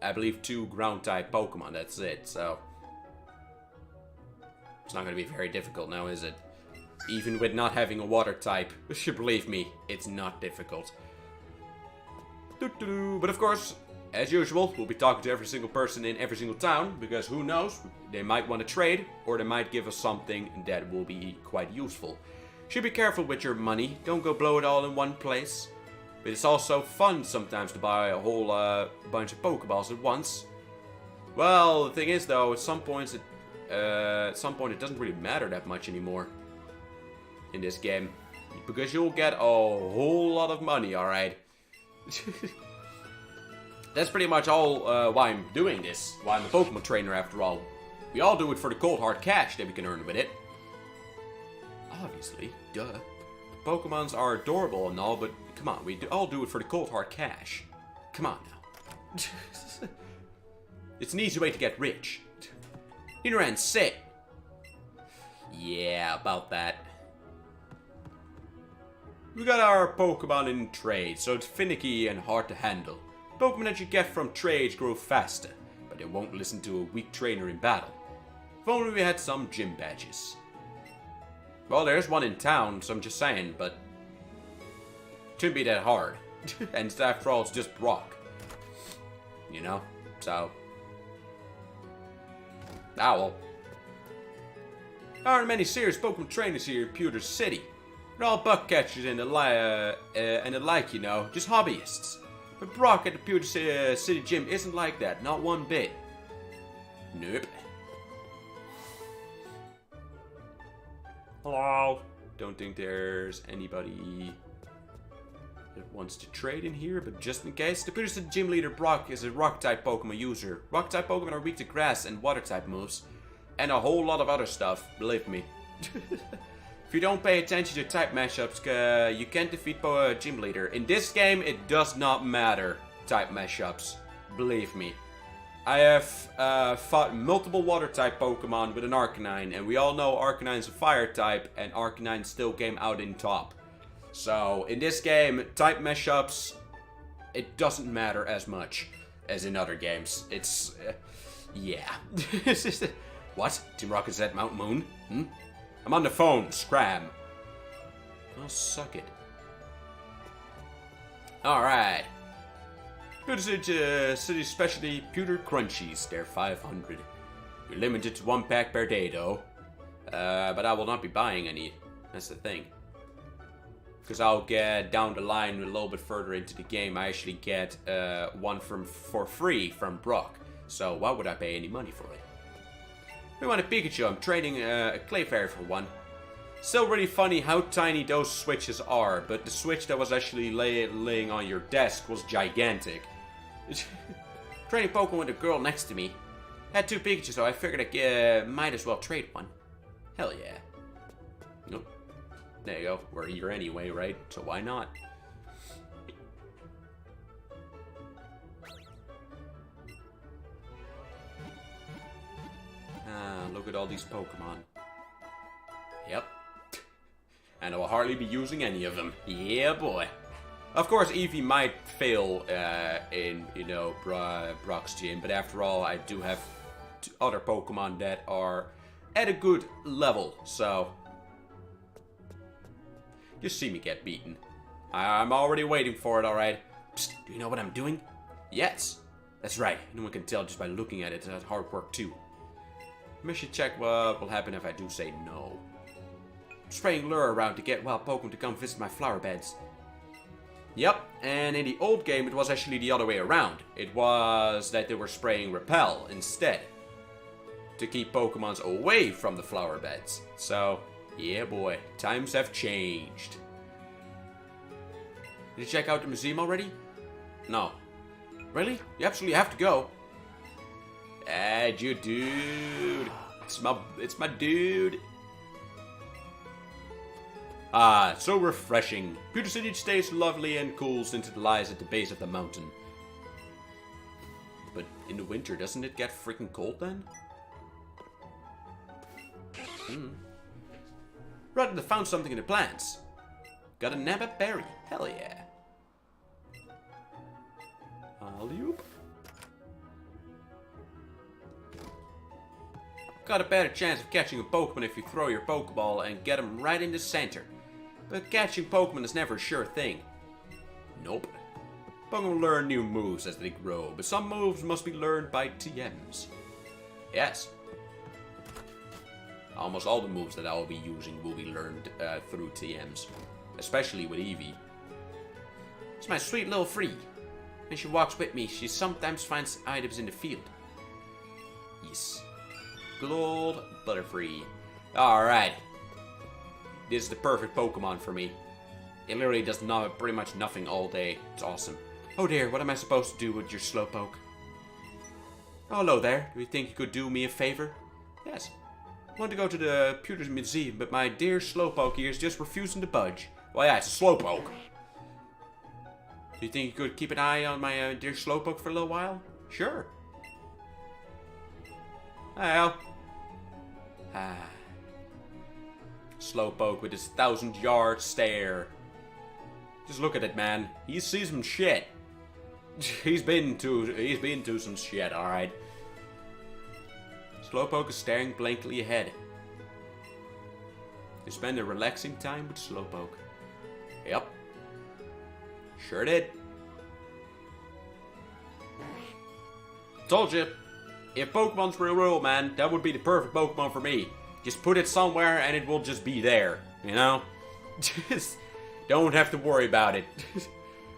I believe two ground-type Pokemon. That's it, so... It's not gonna be very difficult now, is it? Even with not having a water type. Believe me, it's not difficult. But of course, as usual, we'll be talking to every single person in every single town, because who knows, they might want to trade, or they might give us something that will be quite useful. Should be careful with your money, don't go blow it all in one place. But it's also fun sometimes to buy a whole bunch of Pokeballs at once. Well, the thing is though, at some point it doesn't really matter that much anymore in this game. Because you'll get a whole lot of money, alright? That's pretty much all why I'm doing this. Why I'm a Pokemon trainer after all. We all do it for the cold hard cash that we can earn with it. Obviously, duh. Pokemons are adorable and all, but come on, we all do it for the cold hard cash. Come on now. It's an easy way to get rich. Nidoran, sit. Yeah, about that. We got our Pokemon in trade, so it's finicky and hard to handle. Pokemon that you get from trades grow faster, but they won't listen to a weak trainer in battle. If only we had some gym badges. Well, there's one in town, so I'm just saying, but... It shouldn't be that hard. And after all, it's just Brock. You know? So... Ah, well. There aren't many serious Pokemon trainers here in Pewter City. They're all buck catchers and the like, you know, just hobbyists. But Brock at the Pewter City Gym isn't like that, not one bit. Nope. Hello. Don't think there's anybody that wants to trade in here, but just in case, the Pewter City Gym leader Brock is a Rock-type Pokemon user. Rock-type Pokemon are weak to grass and Water-type moves, and a whole lot of other stuff, believe me. If you don't pay attention to type mashups, you can't defeat Gym Leader. In this game, it does not matter, type mashups. Believe me. I have fought multiple Water-type Pokemon with an Arcanine, and we all know Arcanine's a Fire-type, and Arcanine still came out in top. So, in this game, type mashups, it doesn't matter as much as in other games. It's, yeah. What? Team Rocket is at Mount Moon? Hmm? I'm on the phone, Scram. Oh, suck it. Alright. Pewter City Specialty Pewter Crunchies. They're 500. You're limited to 1 pack per day, though. But I will not be buying any. That's the thing. Because I'll get down the line a little bit further into the game. I actually get one for free from Brock. So why would I pay any money for it? We want a Pikachu. I'm trading a Clefairy for one. Still really funny how tiny those switches are, but the switch that was actually laying on your desk was gigantic. Trading Pokemon with a girl next to me. Had 2 Pikachu, so I figured I might as well trade one. Hell yeah. Nope. There you go. We're here anyway, right? So why not? Look at all these Pokemon. Yep. And I will hardly be using any of them. Yeah, boy. Of course, Eevee might fail in, you know, Brock's gym, but after all, I do have other Pokemon that are at a good level, so... Just see me get beaten. I'm already waiting for it, alright? Psst, do you know what I'm doing? Yes. That's right. No one can tell just by looking at it. It's hard work, too. I should check what will happen if I do say no. Spraying lure around to get wild Pokemon to come visit my flower beds. Yep, and in the old game it was actually the other way around. It was that they were spraying Repel instead. To keep Pokemons away from the flower beds. So, yeah boy, times have changed. Did you check out the museum already? No. Really? You absolutely have to go? Ah, you dude. It's my dude. Ah, so refreshing. Pewter City stays lovely and cool since it lies at the base of the mountain. But in the winter, doesn't it get freaking cold then? Rather than found something in the plants. Got a Nabat berry. Hell yeah. Alley-oop. Got a better chance of catching a Pokemon if you throw your Pokeball and get him right in the center. But catching Pokemon is never a sure thing. Nope. Pokemon learn new moves as they grow, but some moves must be learned by TMs. Yes. Almost all the moves that I will be using will be learned through TMs. Especially with Eevee. It's my sweet little Free. When she walks with me, she sometimes finds items in the field. Yes. Good old Butterfree. Alright. This is the perfect Pokemon for me. It literally does pretty much nothing all day. It's awesome. Oh dear, what am I supposed to do with your Slowpoke? Oh, hello there. Do you think you could do me a favor? Yes. I want to go to the Pewter Museum, but my dear Slowpoke here is just refusing to budge. Well, yeah, it's a Slowpoke. Do you think you could keep an eye on my dear Slowpoke for a little while? Sure. Well. Slowpoke with his 1,000-yard stare. Just look at it, man. He sees some shit. He's been to some shit, alright. Slowpoke is staring blankly ahead. You spend a relaxing time with Slowpoke. Yep. Sure did. Told you. If Pokemon's real rule, man, that would be the perfect Pokemon for me. Just put it somewhere and it will just be there. You know? Just don't have to worry about it.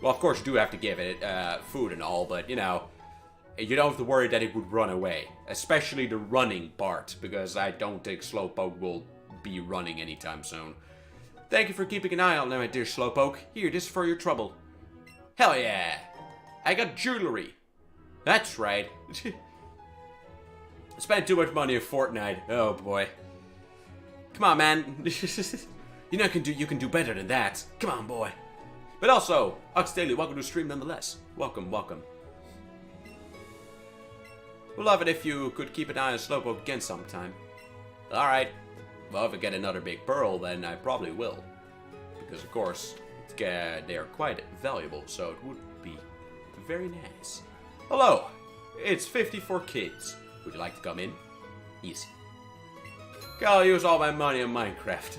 Well, of course you do have to give it food and all, but, you know, you don't have to worry that it would run away. Especially the running part, because I don't think Slowpoke will be running anytime soon. Thank you for keeping an eye on them, my dear Slowpoke. Here, this is for your trouble. Hell yeah! I got jewelry. That's right. I spent too much money on Fortnite. Oh boy. Come on, man. You know you can do better than that. Come on, boy. But also, Ox Daily, welcome to the stream nonetheless. Welcome, welcome. We'd love it if you could keep an eye on Slowpoke again sometime. Alright. Well, if I get another big pearl, then I probably will. Because, of course, they are quite valuable, so it would be very nice. Hello. It's 54 Kids. Would you like to come in? Easy. I'll use all my money on Minecraft.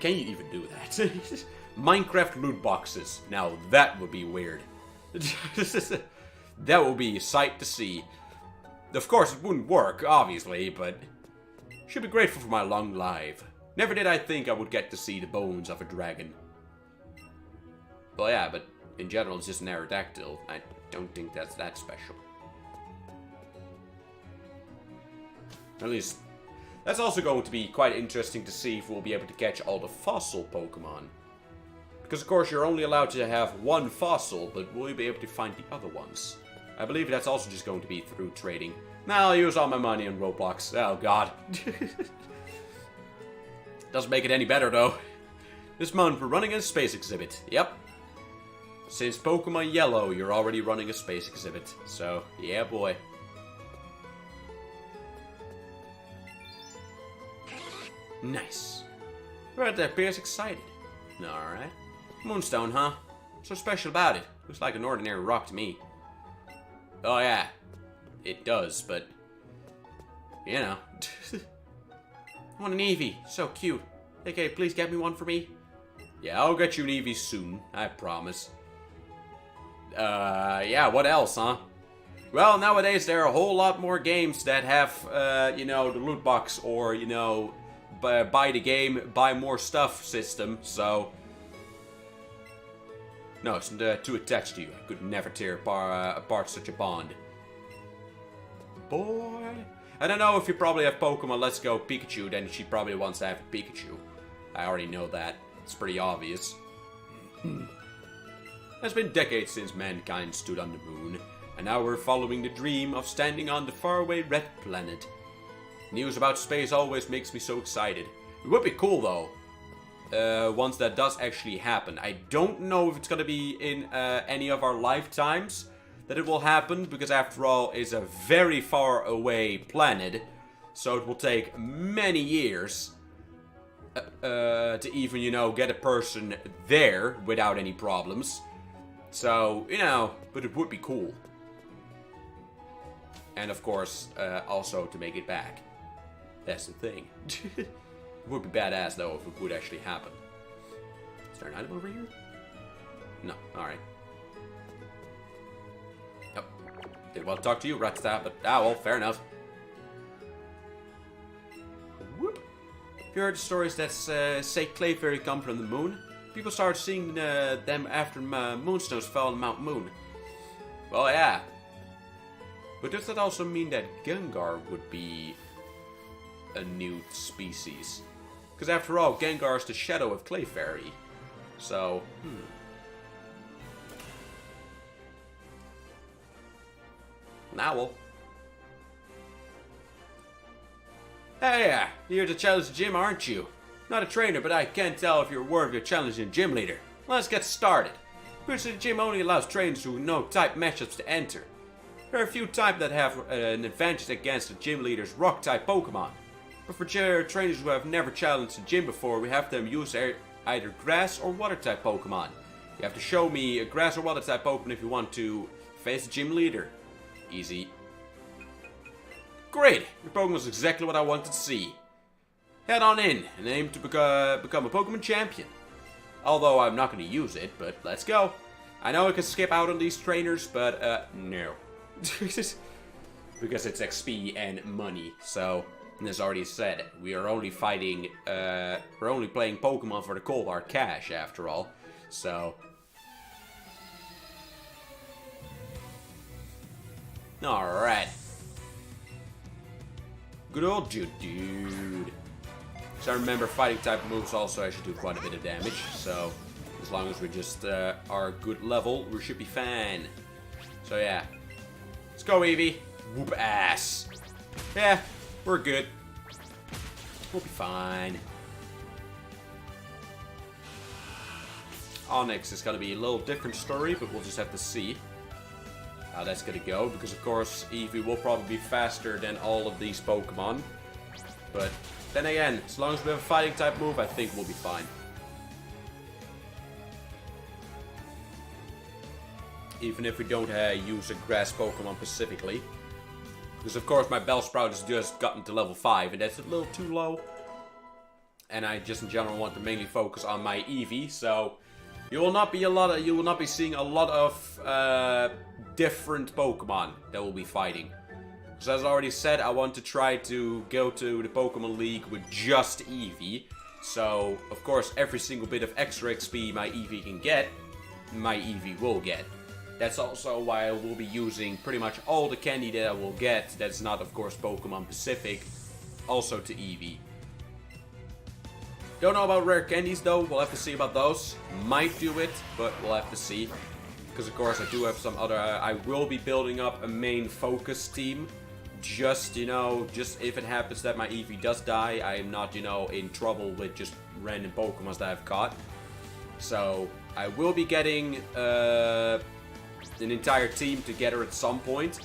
Can you even do that? Minecraft loot boxes. Now that would be weird. That would be a sight to see. Of course, it wouldn't work, obviously, but should be grateful for my long life. Never did I think I would get to see the bones of a dragon. Well, yeah, but in general, it's just an Aerodactyl. I don't think that's that special. At least, that's also going to be quite interesting to see if we'll be able to catch all the fossil Pokemon. Because, of course, you're only allowed to have one fossil, but will you be able to find the other ones? I believe that's also just going to be through trading. Now I'll use all my money on Roblox. Oh, God. Doesn't make it any better, though. This month, we're running a space exhibit. Yep. Since Pokemon Yellow, you're already running a space exhibit. So, yeah, boy. Nice. Right there, appears excited. Alright. Moonstone, huh? What's so special about it? Looks like an ordinary rock to me. Oh yeah. It does, but... You know. I want an Eevee. So cute. Okay, please get me one for me. Yeah, I'll get you an Eevee soon. I promise. Yeah, what else, huh? Well, nowadays there are a whole lot more games that have, you know, the loot box or, you know... buy the game, buy more stuff system, so... No, it's too attached to you. I could never tear apart such a bond. Boy... I don't know if you probably have Pokemon Let's Go Pikachu, then she probably wants to have a Pikachu. I already know that. It's pretty obvious. It's been decades since mankind stood on the moon, and now we're following the dream of standing on the faraway red planet. News about space always makes me so excited. It would be cool though, once that does actually happen. I don't know if it's gonna be in any of our lifetimes that it will happen, because after all, it's a very far away planet, so it will take many years to even, you know, get a person there without any problems. So, you know, but it would be cool. And of course, also to make it back. That's the thing. It would be badass though if it would actually happen. Is there an item over here? No, alright. Yep. Did well talk to you, Ratsta, but well, fair enough. Whoop. Have you heard the stories that say Clefairy come from the moon? People started seeing them after moonstones fell on Mount Moon. Well, yeah. But does that also mean that Gengar would be a new species? Because after all, Gengar is the shadow of Clefairy. So, An owl. Hey, you're to challenge the gym, aren't you? Not a trainer, but I can't tell if you're worthy of challenging a gym leader. Let's get started. Usually the gym only allows trainers who know type matchups to enter. There are a few types that have an advantage against the gym leader's rock type Pokemon. But for trainers who have never challenged a gym before, we have them use either grass or water type Pokemon. You have to show me a grass or water type Pokemon if you want to face the gym leader. Easy. Great! Your Pokemon is exactly what I wanted to see. Head on in and aim to become a Pokemon champion. Although I'm not going to use it, but let's go. I know I can skip out on these trainers, but no. Because it's XP and money, so, as already said, we are only fighting, we're only playing Pokemon for the cold hard cash, after all, so. Alright. Good old dude. So I remember fighting type moves also actually do quite a bit of damage, so as long as we just are good level, we should be fine. So yeah. Let's go, Eevee. Whoop ass. Yeah, we're good. We'll be fine. Onix is gonna be a little different story, but we'll just have to see how that's gonna go, because of course Eevee will probably be faster than all of these Pokemon. But then again, as long as we have a fighting type move, I think we'll be fine. Even if we don't use a grass Pokemon specifically. Because of course my Bellsprout has just gotten to level 5 and that's a little too low. And I just in general want to mainly focus on my Eevee, so you will not be seeing a lot of different Pokemon that will be fighting. So as I already said, I want to try to go to the Pokemon League with just Eevee. So, of course, every single bit of extra XP my Eevee can get, my Eevee will get. That's also why I will be using pretty much all the candy that I will get, that's not, of course, Pokemon specific, also to Eevee. Don't know about rare candies though, we'll have to see about those. Might do it, but we'll have to see. Because of course I do have some other, I will be building up a main focus team. Just, you know, just if it happens that my Eevee does die, I am not, you know, in trouble with just random Pokemons that I've caught. So, I will be getting an entire team together at some point.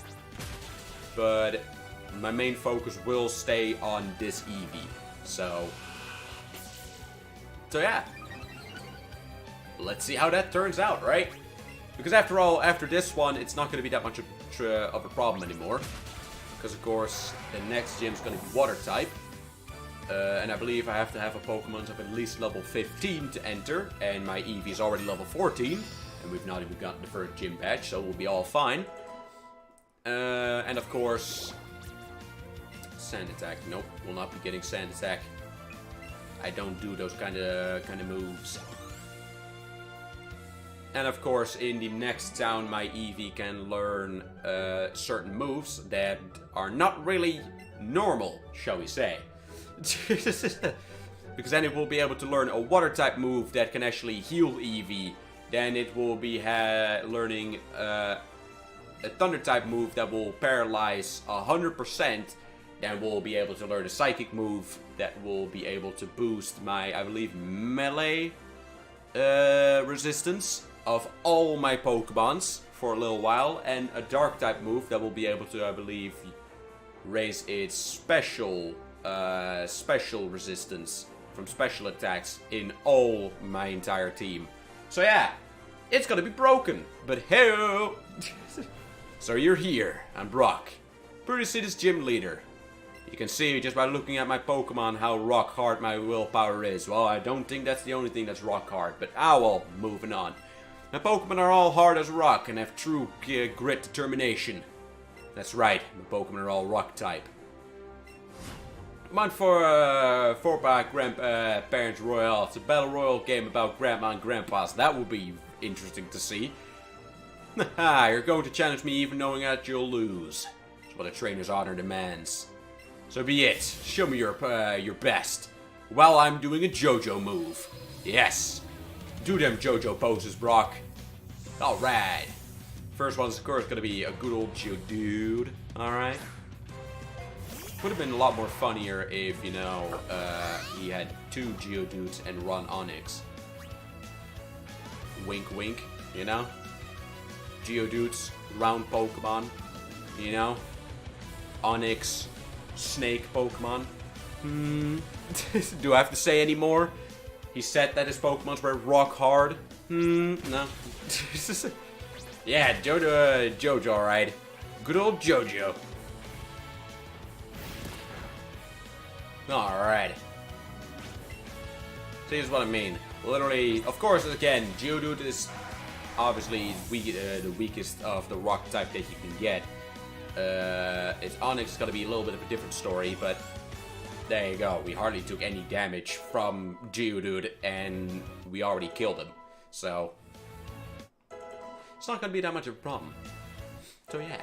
But my main focus will stay on this Eevee. So yeah. Let's see how that turns out, right? Because after all, after this one, it's not going to be that much of a problem anymore. Because of course, the next gym is going to be water type. And I believe I have to have a Pokemon of at least level 15 to enter. And my Eevee is already level 14. And we've not even gotten the first gym badge, so we'll be all fine. And of course, Sand Attack. Nope, we'll not be getting Sand Attack. I don't do those kind of moves. And of course, in the next town, my Eevee can learn certain moves that are not really normal, shall we say. Because then it will be able to learn a water type move that can actually heal Eevee then it will be learning a Thunder type move that will paralyze 100%. Then we'll be able to learn a Psychic move that will be able to boost my, I believe, melee resistance of all my Pokemons for a little while. And a Dark type move that will be able to, I believe, raise its special resistance from special attacks in all my entire team. So yeah, it's gonna be broken, but hey. So you're here, I'm Brock, Pretty City's gym leader. You can see just by looking at my Pokemon how rock hard my willpower is. Well, I don't think that's the only thing that's rock hard, but well, moving on. My Pokemon are all hard as rock and have true grit determination. That's right, my Pokemon are all rock type. Come on for Grandparents Royale. It's a battle royal game about grandma and grandpas. That will be interesting to see. Haha, you're going to challenge me even knowing that you'll lose. That's what a trainer's honor demands. So be it. Show me your best. While I'm doing a JoJo move. Yes. Do them JoJo poses, Brock. Alright. First one's of course gonna be a good old Geodude. Alright. Would have been a lot more funnier if, you know, he had 2 Geodudes and 1 Onix. Wink wink, you know? Geodudes, round Pokemon, you know? Onix, snake Pokemon. Do I have to say any more? He said that his Pokemons were rock hard. No. Yeah, Jojo, alright. Good old Jojo. Alright. So here's what I mean. Literally, of course, again, Geodude is obviously the weakest of the rock type that you can get. Its Onix is gonna be a little bit of a different story, but there you go. We hardly took any damage from Geodude, and we already killed him. So it's not gonna be that much of a problem. So yeah.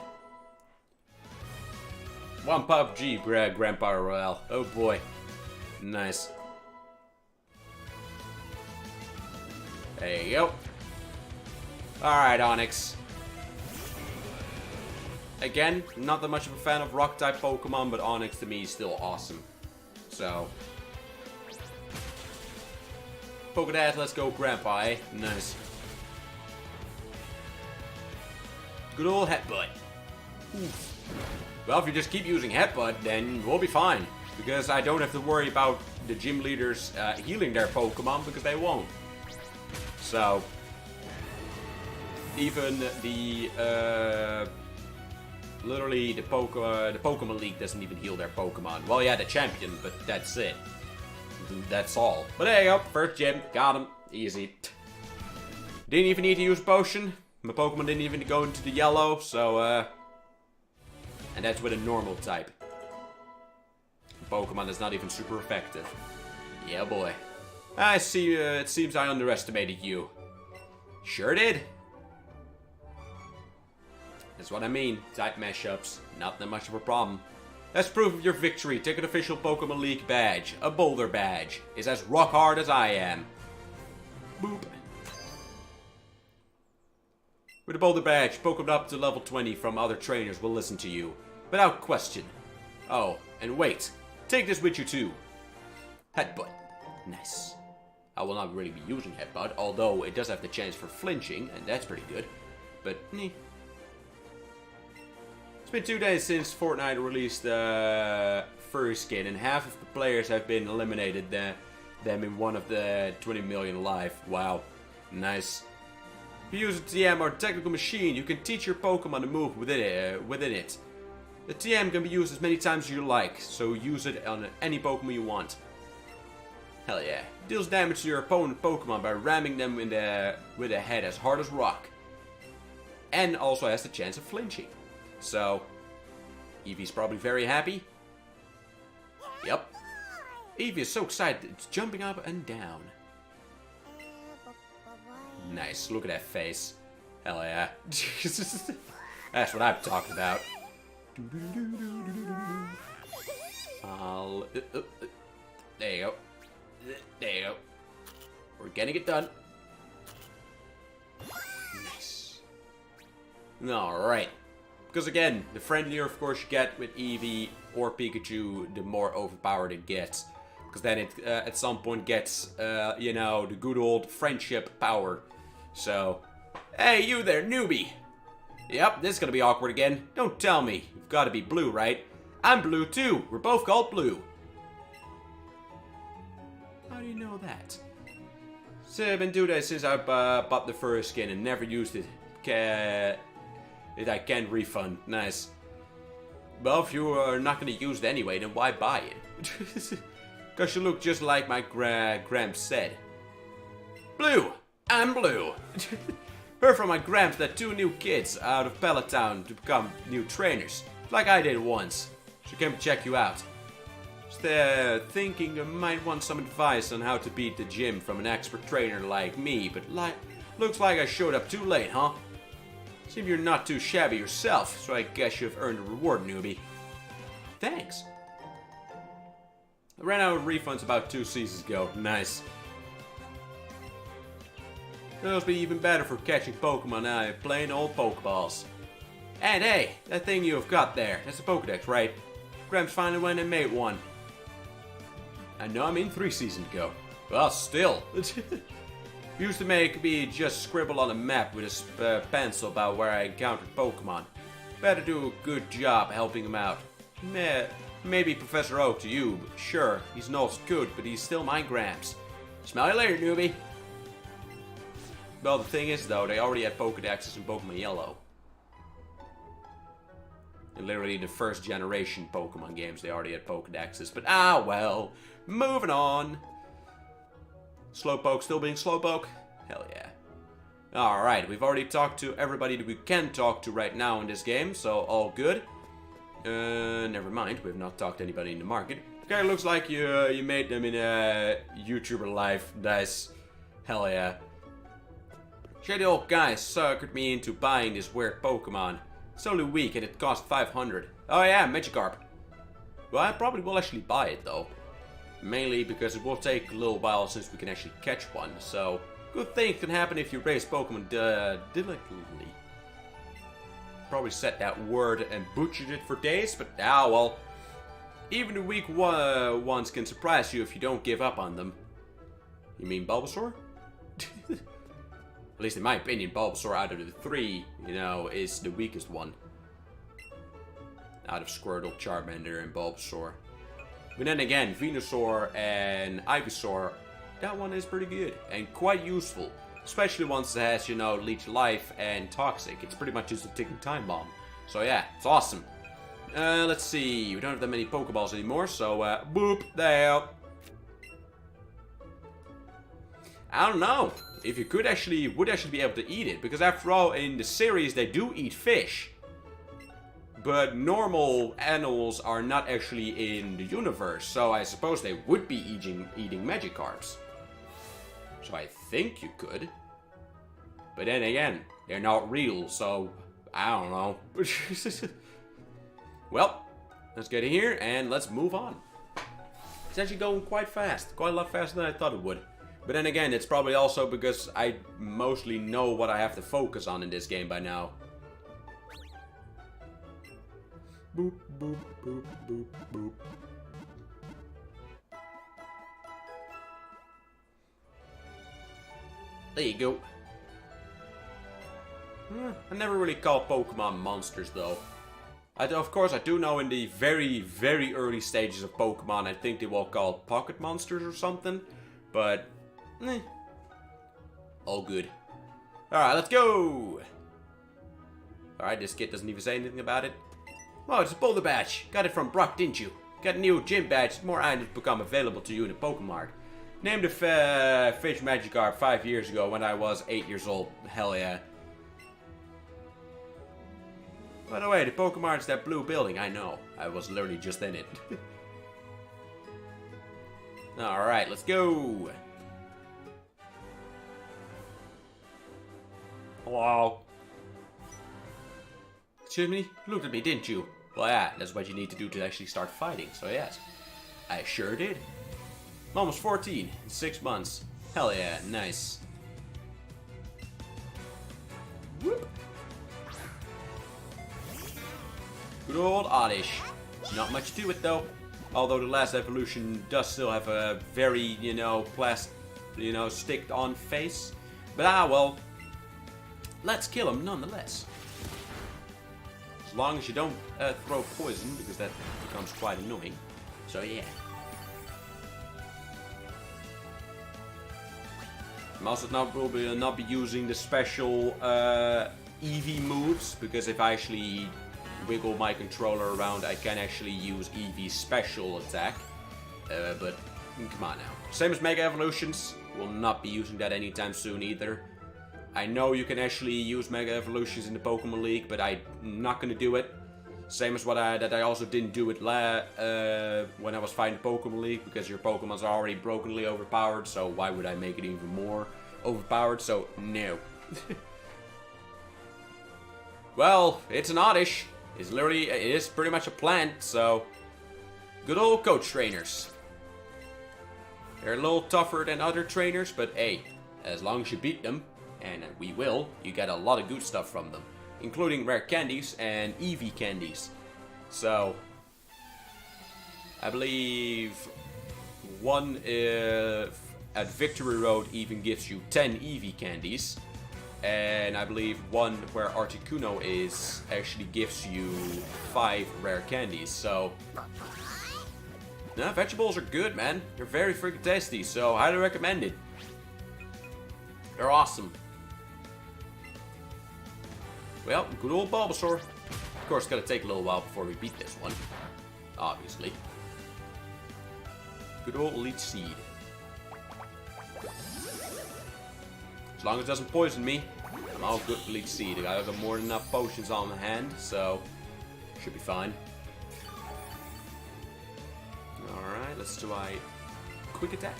One PUBG, Grandpa Royale. Oh boy. Nice. There you go. Alright, Onix. Again, not that much of a fan of rock-type Pokemon, but Onix to me is still awesome. So. Poke that, let's go, Grandpa, eh? Nice. Good old Headbutt. Oof. Well, if you just keep using Headbutt, then we'll be fine. Because I don't have to worry about the gym leaders healing their Pokemon, because they won't. So, even the, literally the Pokemon League doesn't even heal their Pokemon. Well, yeah, the champion, but that's it. That's all. But there you go, first gym, got him, easy. Didn't even need to use a potion. My Pokemon didn't even go into the yellow, so, and that's with a normal type. Pokemon is not even super effective. Yeah, boy. I see, it seems I underestimated you. Sure did. That's what I mean. Type mashups, not that much of a problem. As proof of your victory, take an official Pokemon League badge. A Boulder badge. It's as rock hard as I am. Boop. With a Boulder badge, Pokemon up to level 20 from other trainers will listen to you. Without question. Oh, and wait. Take this with you too. Headbutt. Nice. I will not really be using Headbutt, although it does have the chance for flinching, and that's pretty good. But, It's been 2 days since Fortnite released the furry skin, and half of the players have been eliminated them in one of the 20 million live. Wow. Nice. If you use a TM or a technical machine, you can teach your Pokemon to move within it. The TM can be used as many times as you like, so use it on any Pokemon you want. Hell yeah. Deals damage to your opponent Pokemon by ramming them with a head as hard as rock. And also has the chance of flinching. So, Eevee's probably very happy. Yep. Eevee is so excited, it's jumping up and down. Nice, look at that face. Hell yeah. That's what I'm talking about. There you go. There you go. We're getting it done. Alright. Because again, the friendlier of course you get with Eevee or Pikachu, the more overpowered it gets. Because then it at some point gets, you know, the good old friendship power. So, hey you there, newbie! Yep, this is gonna be awkward again. Don't tell me. You've gotta be blue, right? I'm blue too. We're both called blue. How do you know that? So I've been doing that since I bought the first skin and never used it. I can't refund. Nice. Well, if you are not gonna use it anyway, then why buy it? Because you look just like my Gramps said. Blue! I'm blue! Heard from my Gramps that 2 new kids out of Peloton to become new trainers. Like I did once. So came to check you out. Just thinking I might want some advice on how to beat the gym from an expert trainer like me, but looks like I showed up too late, huh? Seems you're not too shabby yourself, so I guess you've earned a reward, newbie. Thanks. I ran out of refunds about 2 seasons ago. Nice. It'll be even better for catching Pokemon now and playing old Pokeballs. And hey, that thing you've got there, that's a Pokedex, right? Gramps finally went and made one. I know, I mean 3 seasons ago. Well, still. Used to make me just scribble on a map with a pencil about where I encountered Pokemon. Better do a good job helping him out. Maybe Professor Oak to you, but sure, he's not good, but he's still my Gramps. Smell you later, newbie. Well, the thing is, though, they already had Pokedexes in Pokemon Yellow. And literally the first generation Pokemon games, they already had Pokedexes. But well, moving on. Slowpoke still being Slowpoke? Hell yeah. Alright, we've already talked to everybody that we can talk to right now in this game, so all good. Never mind, we've not talked to anybody in the market. Okay, looks like you made them in a YouTuber life. Nice. Hell yeah. Shady old guy suckered me into buying this weird Pokemon. It's only weak and it cost 500. Oh yeah, Magikarp. Well, I probably will actually buy it though. Mainly because it will take a little while since we can actually catch one. So, good things can happen if you raise Pokemon diligently. Probably said that word and butchered it for days, but well. Even the weak ones can surprise you if you don't give up on them. You mean Bulbasaur? At least in my opinion, Bulbasaur out of the 3, you know, is the weakest one. Out of Squirtle, Charmander, and Bulbasaur. But then again, Venusaur and Ivysaur, that one is pretty good and quite useful. Especially once it has, you know, Leech Life and Toxic. It's pretty much just a ticking time bomb. So yeah, it's awesome. Let's see, we don't have that many Pokeballs anymore, so boop, there. I don't know if you would actually be able to eat it, because after all, in the series they do eat fish. But normal animals are not actually in the universe, so I suppose they would be eating Magikarps. So I think you could. But then again, they're not real, so I don't know. Well, let's get in here and let's move on. It's actually going quite fast. Quite a lot faster than I thought it would. But then again, it's probably also because I mostly know what I have to focus on in this game by now. Boop, boop, boop, boop, boop. There you go. I never really call Pokemon monsters though. Of course, I do know in the very, very early stages of Pokemon, I think they were called pocket monsters or something. But, all good. Alright, let's go! Alright, this kid doesn't even say anything about it. Oh, it's a Boulder Badge. Got it from Brock, didn't you? Got a new gym badge. More items become available to you in the Pokemon. Named the Fish Magikarp 5 years ago when I was 8 years old. Hell yeah. By the way, the Pokemon's that blue building. I know. I was literally just in it. Alright, let's go. Hello. Excuse me? You looked at me, didn't you? Well, yeah, that's what you need to do to actually start fighting, so yes. I sure did. I'm almost 14 in 6 months. Hell yeah, nice. Whoop. Good old Oddish. Not much to it though. Although the last evolution does still have a very, sticked on face. But well. Let's kill him nonetheless. As long as you don't throw poison, because that becomes quite annoying. So yeah. I'm also will not be using the special Eevee moves, because if I actually wiggle my controller around, I can actually use Eevee's special attack. But come on now. Same as Mega Evolutions, will not be using that anytime soon either. I know you can actually use Mega Evolutions in the Pokemon League, but I'm not gonna do it. Same as I also didn't do it when I was fighting Pokemon League, because your Pokemons are already brokenly overpowered, so why would I make it even more overpowered? So, no. Well, it's an Oddish. It is pretty much a plant, so... Good old coach trainers. They're a little tougher than other trainers, but hey, as long as you beat them, and we will, you get a lot of good stuff from them, including rare candies and Eevee candies. So, I believe one at Victory Road even gives you 10 Eevee candies, and I believe one where Articuno is actually gives you 5 rare candies. So, vegetables are good, man. They're very freaking tasty, so highly recommended. They're awesome. Well, good old Bulbasaur. Of course, it's gonna take a little while before we beat this one. Obviously. Good old Leech Seed. As long as it doesn't poison me, I'm all good for Leech Seed. I got more than enough potions on hand, so should be fine. Alright, let's do a quick attack.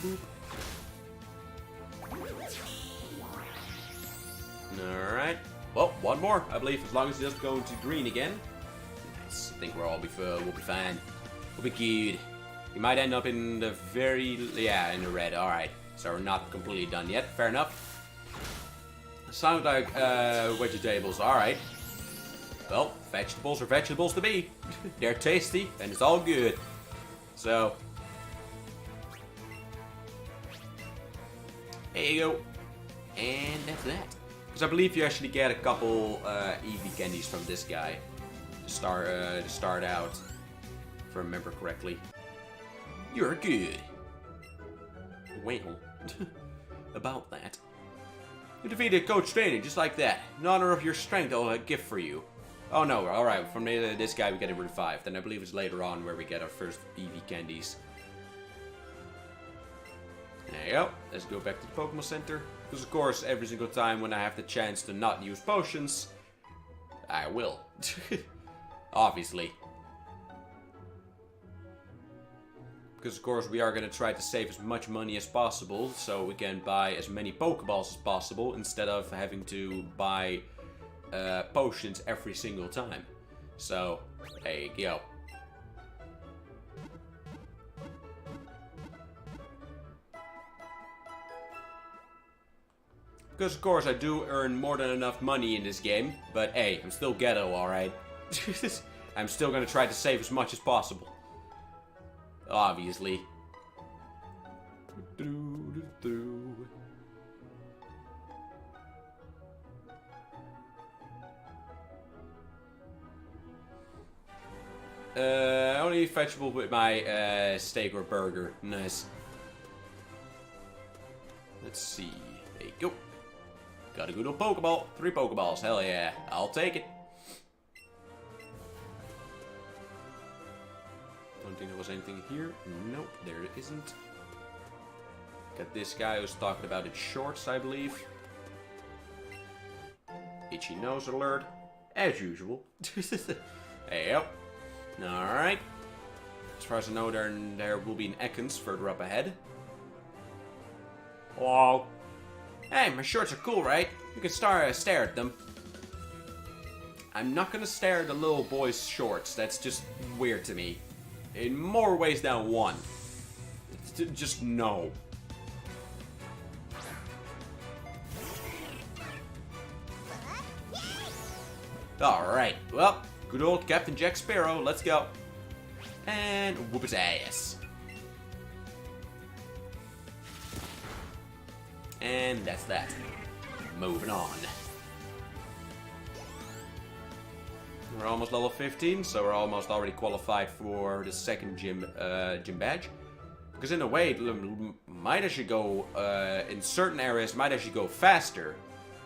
Boop. Alright. Well, one more, I believe, as long as it doesn't go into green again. Nice. I think we'll be fine. We'll be good. We might end up in the in the red. Alright. So we're not completely done yet. Fair enough. Sound like vegetables. Alright. Well, vegetables are vegetables to me. They're tasty, and it's all good. So... there you go. And that's that. Because I believe you actually get a couple Eevee candies from this guy to start out, if I remember correctly. You're good. Well, about that. You defeated Coach Training just like that. In honor of your strength, I'll have a gift for you. Oh no, alright, from this guy we get a revive. Then I believe it's later on where we get our first Eevee candies. There you go. Let's go back to the Pokemon Center. Because of course, every single time when I have the chance to not use potions, I will. Obviously. Because of course we are going to try to save as much money as possible, so we can buy as many Pokeballs as possible, instead of having to buy potions every single time. So, there you go. Because of course I do earn more than enough money in this game, but hey, I'm still ghetto, alright? I'm still gonna try to save as much as possible. Obviously. Only vegetable with my steak or burger. Nice. Let's see. There you go. Got a good old Pokeball. 3 Pokeballs. Hell yeah. I'll take it. Don't think there was anything here. Nope, there isn't. Got this guy who's talking about his shorts, I believe. Itchy nose alert. As usual. Hey, up. Alright. As far as I know, there will be an Ekans further up ahead. Hello. Hey, my shorts are cool, right? You can stare at them. I'm not gonna stare at the little boy's shorts. That's just weird to me. In more ways than one. Just no. Alright, well, good old Captain Jack Sparrow, let's go. And whoop his ass. And that's that. Moving on. We're almost level 15, so we're almost already qualified for the second gym badge. Because in a way, it might actually go, in certain areas, might actually go faster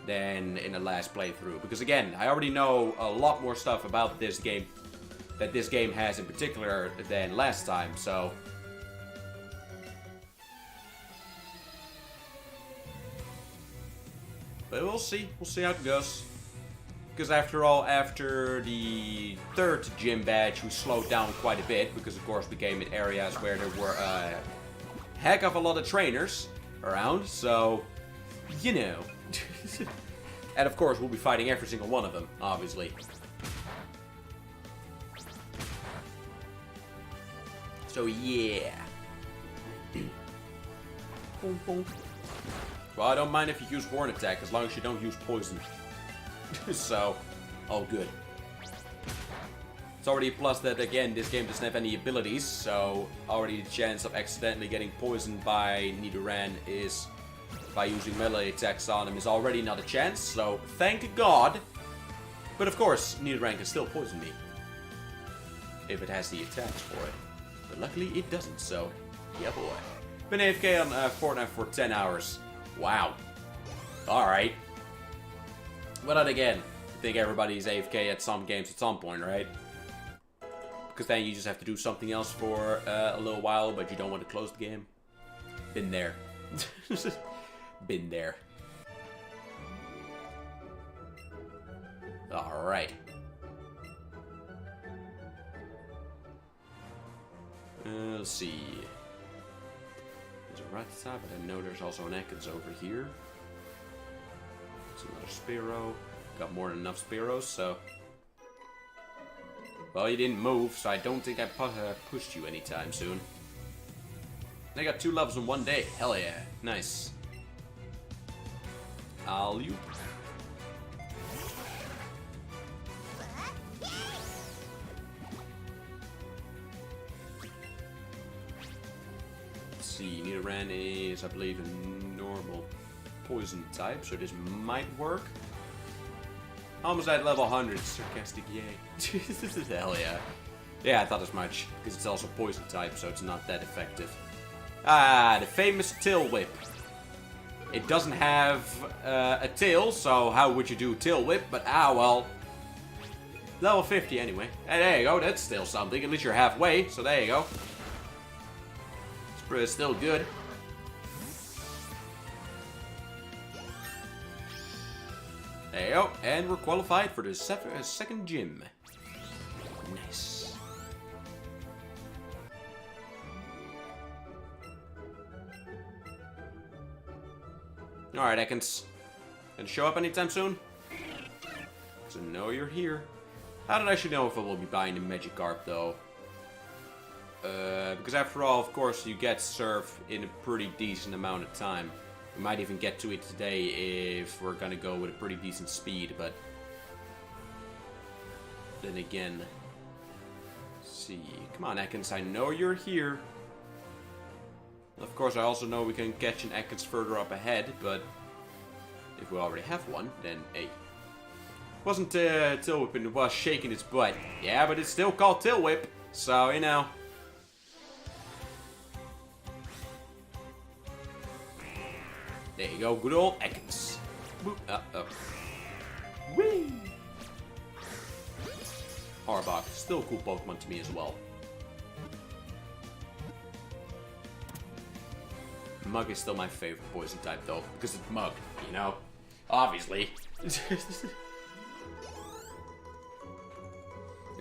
than in the last playthrough. Because again, I already know a lot more stuff about this game, that this game has in particular, than last time, so... But we'll see how it goes. Because after all, after the third gym badge, we slowed down quite a bit. Because of course we came in areas where there were a heck of a lot of trainers around. So, you know. And of course we'll be fighting every single one of them, obviously. So yeah. Boom, boom. Well, I don't mind if you use Horn Attack, as long as you don't use Poison. So, all good. It's already a plus that, again, this game doesn't have any abilities, so already the chance of accidentally getting poisoned by Nidoran is, by using melee attacks on him, is already not a chance, so thank God. But of course, Nidoran can still poison me. If it has the attacks for it. But luckily it doesn't, so yeah boy. Been AFK on Fortnite for 10 hours. Wow. Alright. But then again, I think everybody's AFK at some games at some point, right? Because then you just have to do something else for a little while, but you don't want to close the game. Been there. Been there. Alright. Let's see. There's a Rattata, but I know there's also an Ekans over here. There's another Spearow. Got more than enough Spearows, so... Well, you didn't move, so I don't think I pushed you anytime soon. I got 2 levels in one day. Hell yeah. Nice. Alley-oop. Let's see. Nidoran is, I believe, a normal poison type, so this might work. Almost at level 100. Sarcastic yay. Hell yeah. Yeah, I thought as much. Because it's also poison type, so it's not that effective. Ah, the famous Tail Whip. It doesn't have a tail, so how would you do Tail Whip? But well. Level 50 anyway. Hey, there you go. That's still something. At least you're halfway, so there you go. It's still good. There you go, and we're qualified for the second gym. Nice. Alright, Ekans. Gonna show up anytime soon? So know you're here. How did I actually know if I will be buying the Magikarp, though? Because after all, of course, you get Surf in a pretty decent amount of time. We might even get to it today if we're gonna go with a pretty decent speed, but... Then again... Let's see... Come on, Ekans, I know you're here. Of course, I also know we can catch an Ekans further up ahead, but... If we already have one, then hey. Wasn't Tail Whip, it was shaking its butt. Yeah, but it's still called Tail Whip, so, you know... There you go, good old Ekans. Boop, Whee! Arbok, still a cool Pokemon to me as well. Mug is still my favorite poison type though, because it's Mug, you know? Obviously.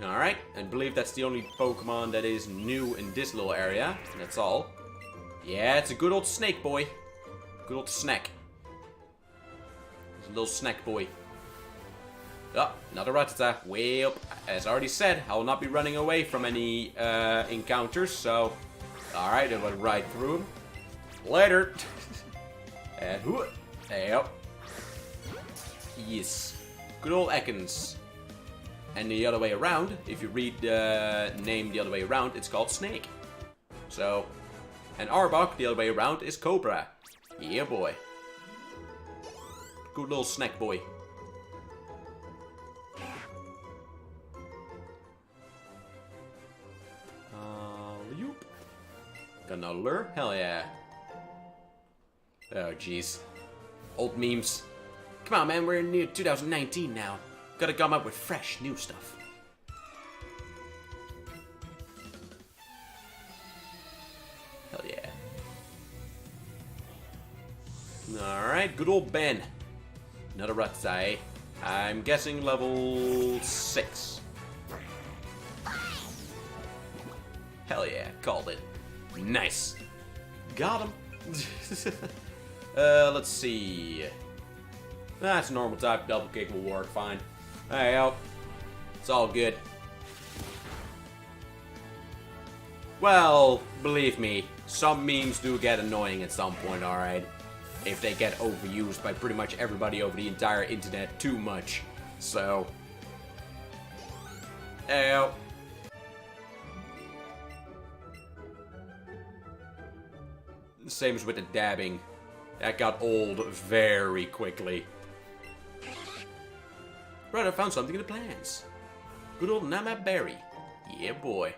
Alright, I believe that's the only Pokemon that is new in this little area. That's all. Yeah, it's a good old snake boy. Good old snack. It's a little snack boy. Oh, another Rattata. Way up. As I already said, I will not be running away from any encounters, so... Alright, I went right through him. Later. And whoop. There you go. Yes. Good old Ekans. And the other way around, if you read the name the other way around, it's called Snake. So, and Arbok, the other way around, is Cobra. Yeah, boy. Good little snack boy. Yoop. Got another lure? Hell yeah. Oh, jeez. Old memes. Come on, man, we're in 2019 now. Gotta come up with fresh, new stuff. Hell yeah. Alright, good old Ben. Another Rattata. I'm guessing level 6. Hell yeah, called it. Nice. Got him. Let's see. That's a normal type. Double kick will work fine. Hey, out. It's all good. Well, believe me, some memes do get annoying at some point, alright? If they get overused by pretty much everybody over the entire internet too much. So. Hey, out. Same as with the dabbing. That got old very quickly. Right, I found something in the plans. Good old Nama Berry. Yeah, boy.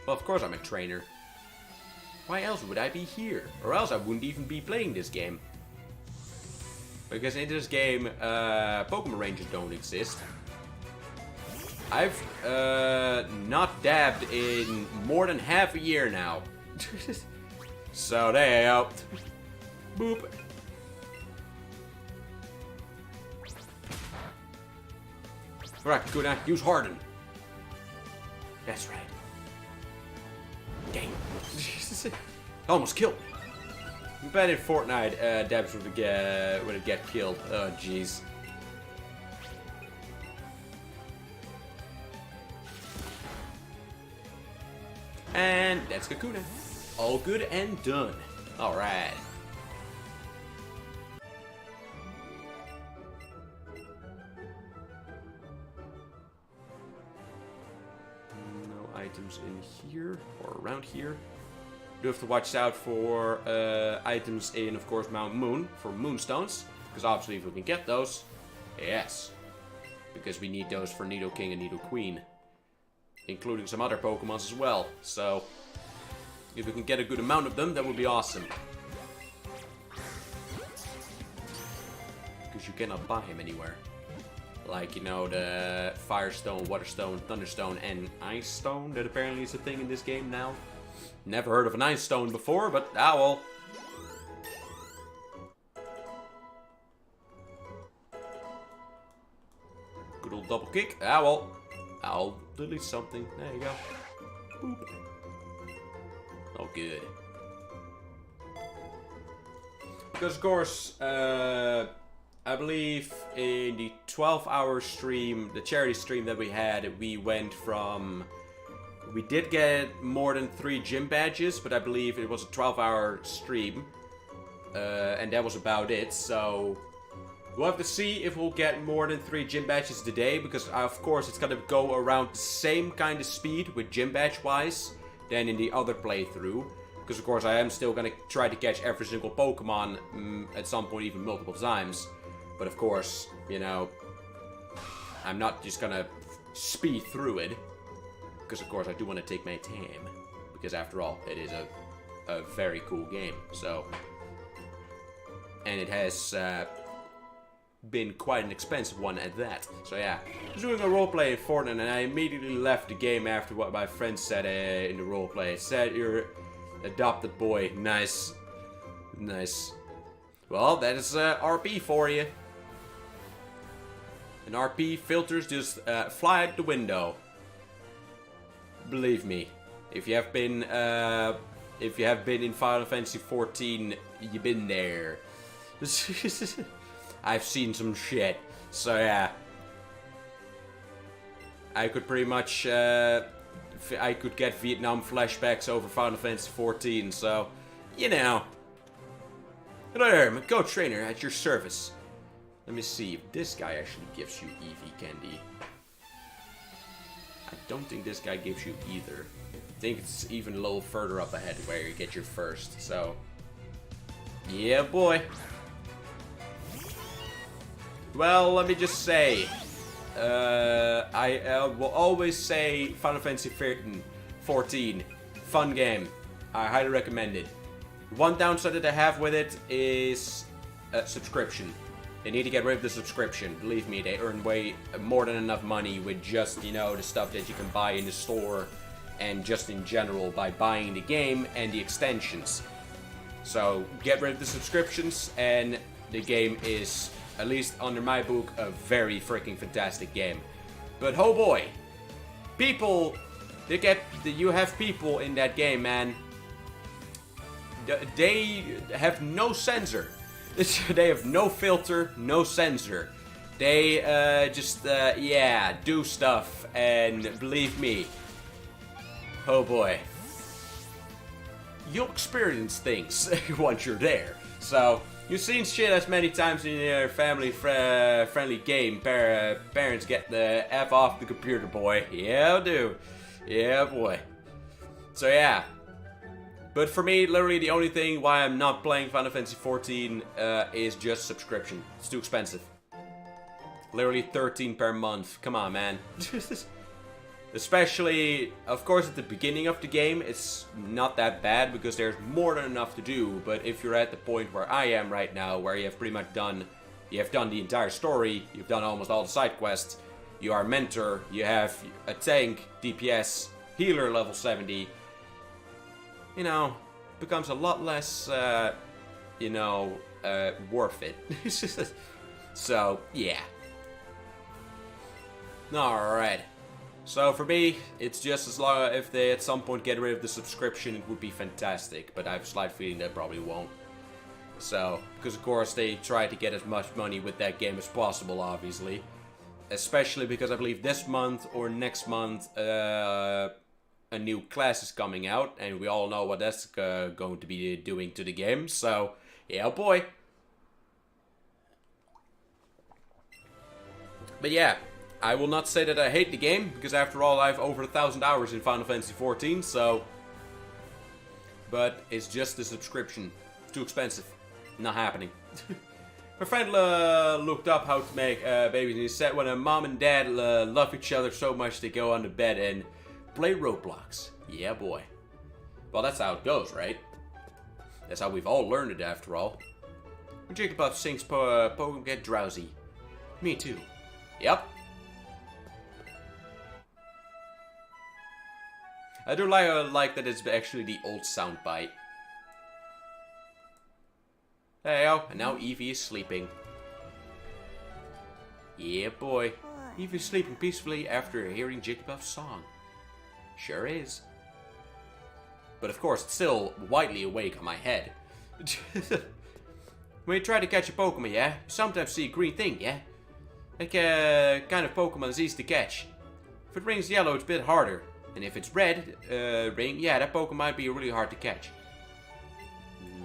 Well, of course I'm a trainer. Why else would I be here? Or else I wouldn't even be playing this game. Because in this game, Pokemon Rangers don't exist. I've not dabbed in more than half a year now. So there you go. Boop. Right, good now. Use Harden. That's right. Dang. Almost killed me. I bet in Fortnite, dabs would get killed. Oh, jeez. And that's Kakuna. All good and done. Alright. No items in here or around here. Do have to watch out for items in, of course, Mount Moon for Moonstones. Because obviously if we can get those, yes. Because we need those for Nidoking and Nidoqueen. Including some other Pokemons as well. So, if we can get a good amount of them, that would be awesome. Because you cannot buy him anywhere. Like, you know, the Firestone, Waterstone, Thunderstone, and Ice Stone that apparently is a thing in this game now. Never heard of an Ice Stone before, but ah well. Good old double kick. Ah well. I'll delete something. There you go. Boop. Oh, good. Because, of course, I believe in the 12-hour stream, the charity stream that we had, we went from... We did get more than 3 gym badges, but I believe it was a 12-hour stream. And that was about it, so... We'll have to see if we'll get more than 3 gym badges today, because of course it's gonna go around the same kind of speed with gym badge wise than in the other playthrough. Because of course I am still gonna try to catch every single Pokemon at some point, even multiple times. But of course, you know, I'm not just gonna speed through it. Because of course I do want to take my time. Because after all, it is a very cool game. So, and it has... been quite an expensive one at that. So yeah, I was doing a roleplay in Fortnite and I immediately left the game after what my friend said in the roleplay. Said you're adopted boy. Nice. Nice. Well, that is RP for you. And RP filters just fly out the window. Believe me, if you have been in Final Fantasy 14, you've been there. I've seen some shit, so yeah. I could pretty much, I could get Vietnam flashbacks over Final Fantasy 14, so, you know. Hello there, I'm a Go Trainer at your service. Let me see if this guy actually gives you Eevee candy. I don't think this guy gives you either. I think it's even a little further up ahead where you get your first, so... Yeah, boy. Well, let me just say... I will always say Final Fantasy 14. Fun game. I highly recommend it. One downside that I have with it is subscription. They need to get rid of the subscription. Believe me, they earn way more than enough money with just, you know, the stuff that you can buy in the store and just in general by buying the game and the extensions. So get rid of the subscriptions and the game is, at least under my book, a very freaking fantastic game. But oh boy, people, you have people in that game, man. They have no censor. They have no filter, no censor. They just, yeah, do stuff, and believe me, oh boy, you'll experience things once you're there. So, you've seen shit as many times in your family-friendly game. Parents get the F off the computer, boy. Yeah, do. Yeah, boy. So, yeah. But for me, literally the only thing why I'm not playing Final Fantasy XIV is just subscription. It's too expensive. Literally 13 per month. Come on, man. Especially, of course, at the beginning of the game, it's not that bad because there's more than enough to do. But if you're at the point where I am right now, where you have pretty much done the entire story, you've done almost all the side quests, you are a mentor, you have a tank, DPS, healer level 70, you know, becomes a lot less, you know, worth it. So, yeah. Alright. So for me, it's just as long if they at some point get rid of the subscription, it would be fantastic. But I have a slight feeling they probably won't. So, because of course they try to get as much money with that game as possible, obviously. Especially because I believe this month or next month, a new class is coming out, and we all know what that's going to be doing to the game. So, yeah, boy. But yeah, I will not say that I hate the game, because after all, I have over 1,000 hours in Final Fantasy XIV, so... But it's just the subscription. Too expensive. Not happening. My friend looked up how to make babies, and he said when a mom and dad love each other so much they go on the bed and play Roblox. Yeah, boy. Well, that's how it goes, right? That's how we've all learned it, after all. When Jigglypuff sings Pokemon get drowsy. Me too. Yep. I do like that it's actually the old soundbite. Hey-o, and now Eevee is sleeping. Yeah, boy. Eevee's sleeping peacefully after hearing Jigglypuff's song. Sure is. But of course, it's still widely awake on my head. When you try to catch a Pokemon, yeah, you sometimes see a green thing, yeah? That kind of Pokemon is easy to catch. If it rings yellow, it's a bit harder. And if it's red ring, yeah, that Pokemon might be really hard to catch.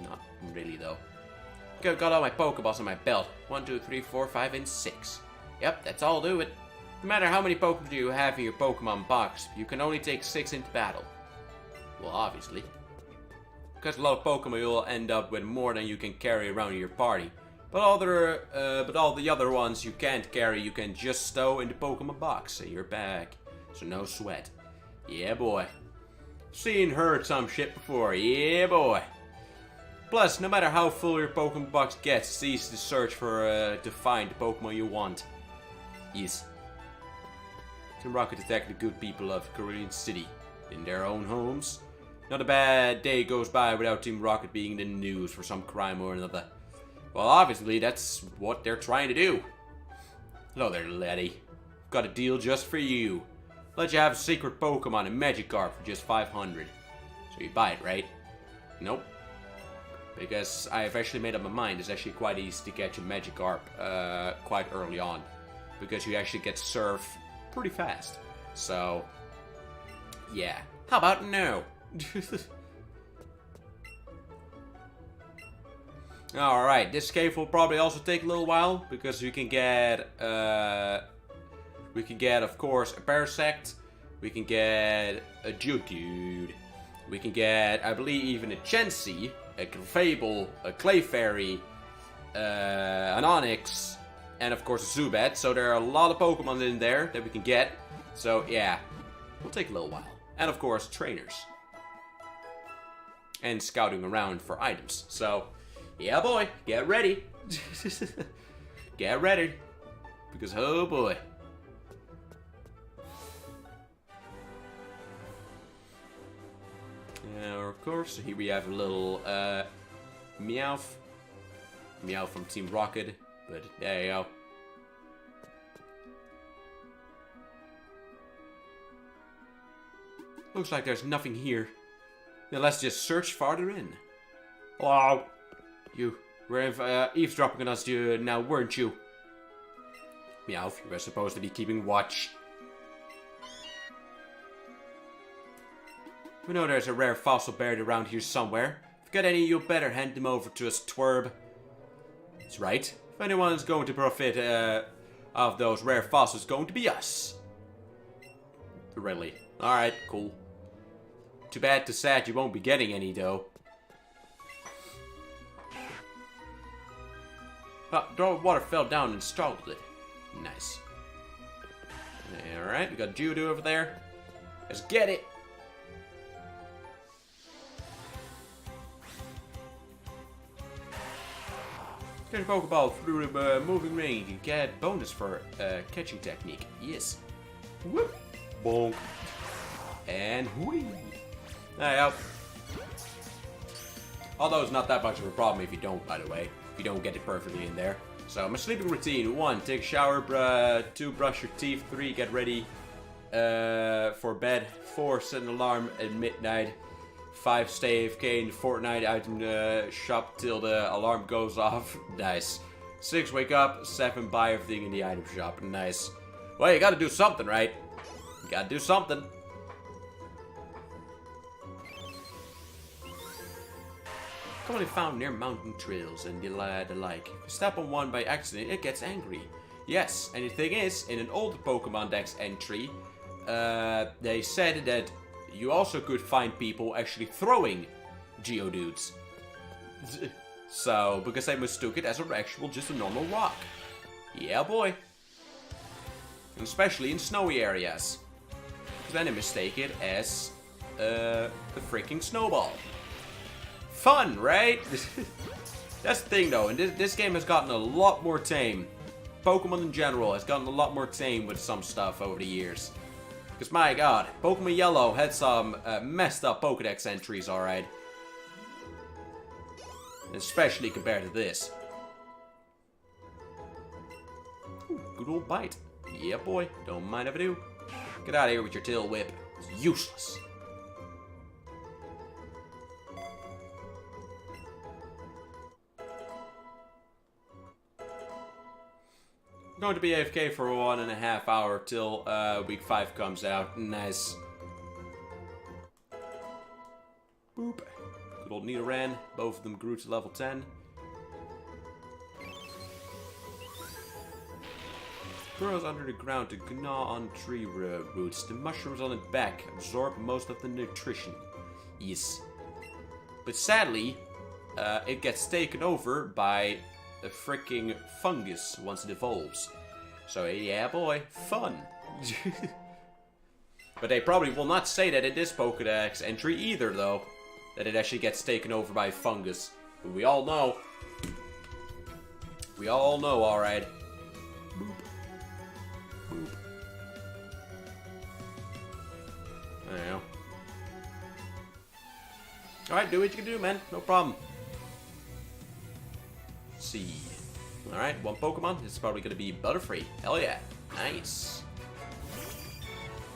Not really, though. Got all my Pokeballs on my belt. 1, 2, 3, 4, 5, and 6. Yep, that's all do it. No matter how many Pokemon you have in your Pokemon box, you can only take 6 into battle. Well, obviously. Because a lot of Pokemon you'll end up with more than you can carry around in your party. But all the other ones you can't carry, you can just stow in the Pokemon box in your bag. So no sweat. Yeah, boy. Seen, heard some shit before. Yeah, boy. Plus, no matter how full your Pokemon box gets, it's easy to search for, to find the Pokemon you want. Yes. Team Rocket attack the good people of Cerulean City in their own homes. Not a bad day goes by without Team Rocket being in the news for some crime or another. Well, obviously, that's what they're trying to do. Hello there, laddie. Got a deal just for you. Let you have a secret Pokemon and Magikarp for just 500. So you buy it, right? Nope. Because I've actually made up my mind. It's actually quite easy to catch a Magikarp quite early on. Because you actually get Surf pretty fast. So, yeah. How about no? Alright, this cave will probably also take a little while, because we can get, of course, a Parasect, we can get a Geodude, we can get, I believe, even a Chansey, a Clefable, a Clefairy, an Onix, and of course a Zubat. So there are a lot of Pokemon in there that we can get. So yeah, will take a little while. And of course trainers. And scouting around for items. So yeah boy, get ready. Get ready. Because oh boy. Of course, here we have a little Meowth. Meowth from Team Rocket. But there you go. Looks like there's nothing here. Now let's just search farther in. Hello. You were eavesdropping on us now, weren't you? Meowth, you were supposed to be keeping watch. We know there's a rare fossil buried around here somewhere. If you got any, you better hand them over to us, twerb. That's right. If anyone's going to profit of those rare fossils, it's going to be us. Really? Alright, cool. Too bad to sad you won't be getting any, though. Oh, draw of water fell down and startled it. Nice. Alright, we got Geodude over there. Let's get it! Get a Pokeball through the moving range. You get bonus for catching technique. Yes. Whoop. Bonk. And whee. There you go. Although it's not that much of a problem if you don't, by the way. If you don't get it perfectly in there. So, my sleeping routine. 1. Take a shower. 2. Brush your teeth. 3. Get ready for bed. 4. Set an alarm at midnight. 5. Stay AFK in the Fortnite item shop till the alarm goes off. Nice. 6. Wake up. 7. Buy everything in the item shop. Nice. Well, you gotta do something, right? You gotta do something. Commonly found near mountain trails and the like. If you step on one by accident, it gets angry. Yes, and the thing is, in an old Pokemon Dex entry, they said that you also could find people actually throwing Geodudes. So, because they mistook it as just a normal rock. Yeah, boy. And especially in snowy areas. Because then they mistake it as a freaking snowball. Fun, right? That's the thing, though. And this game has gotten a lot more tame. Pokemon in general has gotten a lot more tame with some stuff over the years. Because, my god, Pokemon Yellow had some messed up Pokedex entries, alright. Especially compared to this. Ooh, good old bite. Yeah, boy. Don't mind if I do. Get out of here with your tail whip. It's useless. I'm going to be AFK for 1.5 hours till week 5 comes out. Nice. Boop. Good old Nidoran. Both of them grew to level 10. Burrows under the ground to gnaw on tree roots. The mushrooms on its back absorb most of the nutrition. Yes. But sadly, it gets taken over by a freaking fungus once it evolves. So yeah boy, fun. But they probably will not say that in this Pokedex entry either though. That it actually gets taken over by fungus. But we all know. We all know, alright. Boop. Boop. There you go. Alright, do what you can do, man. No problem. See. Alright, one Pokemon. It's probably going to be Butterfree. Hell yeah. Nice.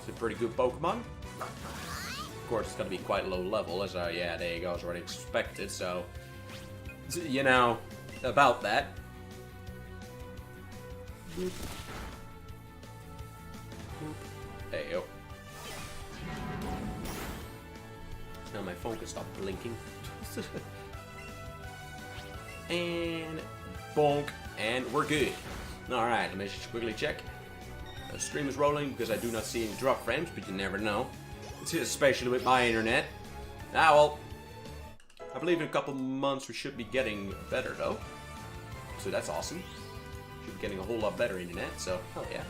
It's a pretty good Pokemon. Of course, it's going to be quite low level, as yeah, there you go, as already expected, so, you know, about that. Boop. Boop. There you go. Now my phone can stop blinking. and bonk, and we're good. Alright, let me just quickly check. The stream is rolling because I do not see any drop frames, but you never know. Especially with my internet. Ah, well. I believe in a couple months we should be getting better, though. So that's awesome. Should be getting a whole lot better internet, so hell yeah.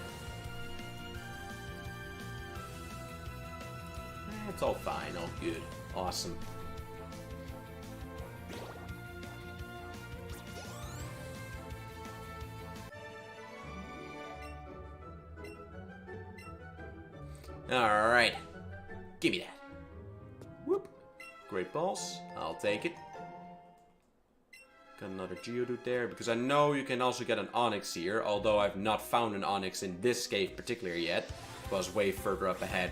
It's all fine, all good. Awesome. Alright. Give me that. Whoop. Great balls. I'll take it. Got another Geodude there, because I know you can also get an Onix here, although I've not found an Onix in this cave particularly yet. It was way further up ahead.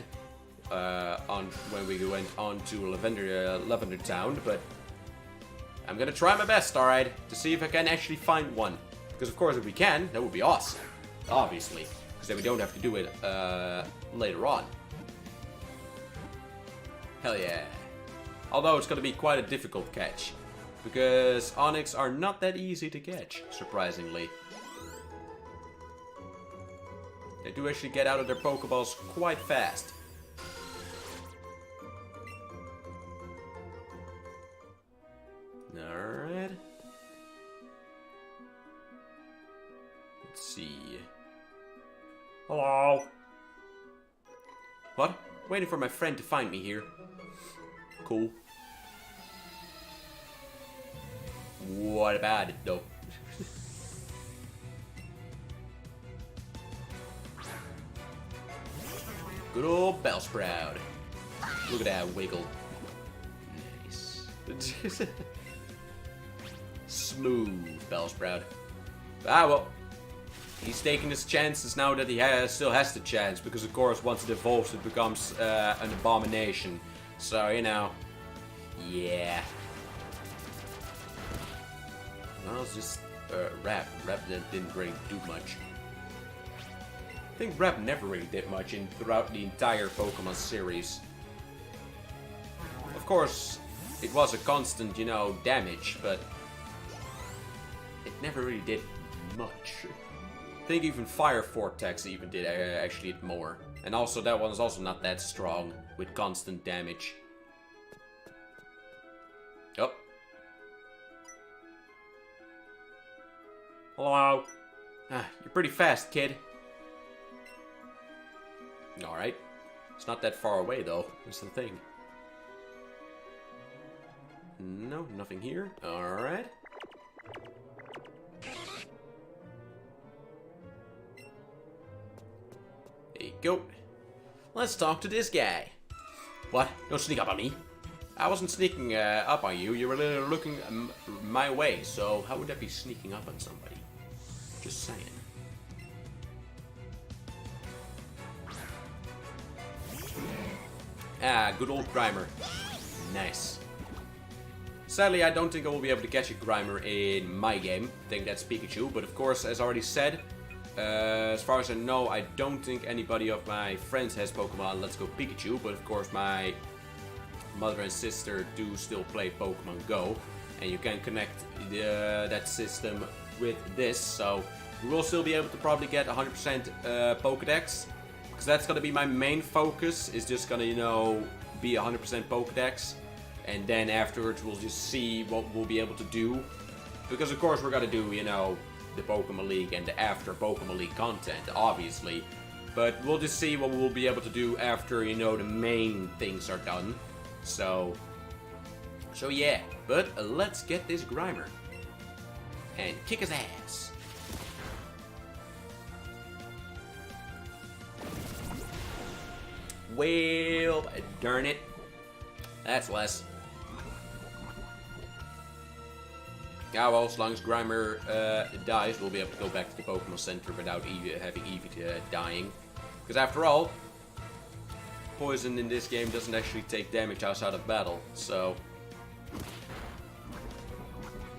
When we went on to Lavender Town, but I'm gonna try my best, alright, to see if I can actually find one. Because of course if we can, that would be awesome. Obviously. Because then we don't have to do it later on. Hell yeah. Although it's gonna be quite a difficult catch. Because Onix are not that easy to catch, surprisingly. They do actually get out of their Pokeballs quite fast. Alright. Let's see. Hello? What? Waiting for my friend to find me here. Cool. What about it, though? Good old Bellsprout. Look at that wiggle. Nice. Smooth Bellsprout. Ah, well. He's taking his chances now that he still has the chance. Because, of course, once it evolves, it becomes an abomination. So, you know. Yeah. Well, it's just Rap. Rap didn't really do much. I think Rap never really did much throughout the entire Pokemon series. Of course, it was a constant, you know, damage, but it never really did much. I think even Fire Vortex even did actually did more. And also that one is also not that strong with constant damage. Oh. Hello. Ah, you're pretty fast, kid. Alright. It's not that far away, though. That's the thing. No, nothing here. Alright. There you go. Let's talk to this guy. What? Don't sneak up on me. I wasn't sneaking up on you. You were literally looking my way, so how would that be sneaking up on somebody? Just saying. Ah, good old Grimer. Nice. Sadly, I don't think I will be able to catch a Grimer in my game. I think that's Pikachu, but of course, as already said, as far as I know, I don't think anybody of my friends has Pokemon Let's Go Pikachu, but of course my mother and sister do still play Pokemon Go, and you can connect that system with this, so we will still be able to probably get 100% Pokedex, because that's going to be my main focus, is just going to, you know, be 100% Pokedex, and then afterwards we'll just see what we'll be able to do, because of course we're going to do, you know, the Pokemon League and the after Pokemon League content, obviously, but we'll just see what we'll be able to do after, you know, the main things are done, so yeah, but let's get this Grimer and kick his ass. Well, darn it. That's less. Yeah, well, as long as Grimer dies, we'll be able to go back to the Pokemon Center without having Eevee dying. Because after all, poison in this game doesn't actually take damage outside of battle, so...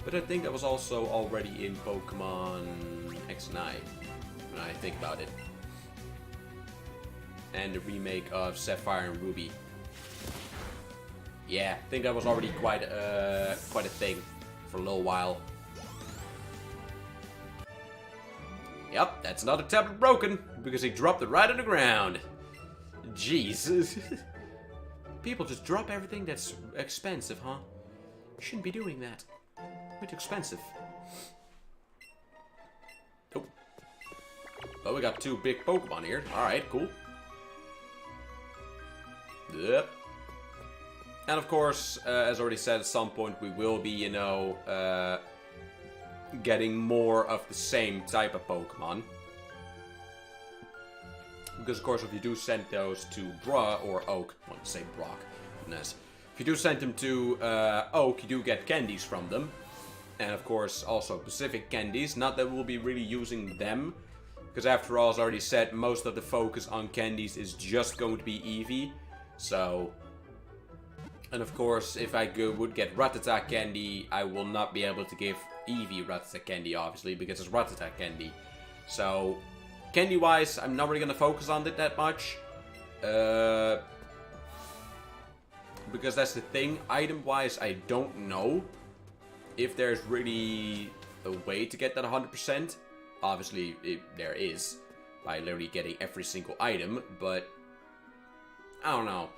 But I think that was also already in Pokemon X and Y, when I think about it. And the remake of Sapphire and Ruby. Yeah, I think that was already quite a thing for a little while. Yep, that's another tablet broken, because he dropped it right on the ground. Jeez. People just drop everything that's expensive, huh? Shouldn't be doing that. Way too expensive. Oh. Well, we got 2 big Pokemon here. Alright, cool. Yep. And of course, as already said, at some point we will be, you know, getting more of the same type of Pokemon. Because of course if you do send those to Bra or Oak, I want to say Brock, goodness. If you do send them to Oak, you do get candies from them. And of course also Pacific candies, not that we'll be really using them. Because after all, as I already said, most of the focus on candies is just going to be Eevee. So... And of course, if I would get Rattata candy, I will not be able to give Eevee Rattata candy, obviously, because it's Rattata candy. So, candy-wise, I'm not really going to focus on it that much. Because that's the thing. Item-wise, I don't know if there's really a way to get that 100%. Obviously, there is, by literally getting every single item, but I don't know.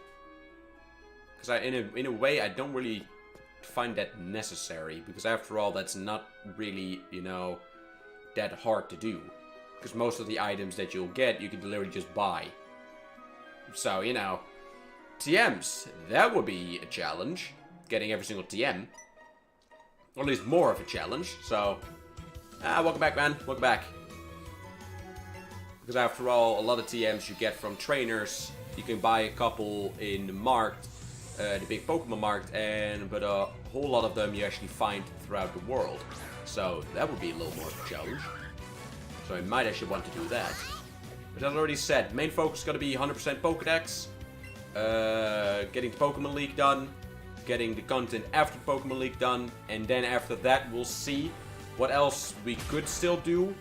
Because in a way, I don't really find that necessary. Because after all, that's not really, you know, that hard to do. Because most of the items that you'll get, you can literally just buy. So, you know, TMs, that would be a challenge. Getting every single TM. Or at least more of a challenge. So, welcome back, man. Welcome back. Because after all, a lot of TMs you get from trainers. You can buy a couple in the market. The big Pokemon market, but a whole lot of them you actually find throughout the world. So that would be a little more of a challenge. So I might actually want to do that. But as I already said, main focus is going to be 100% Pokedex. Getting the Pokemon League done. Getting the content after the Pokemon League done. And then after that we'll see what else we could still do.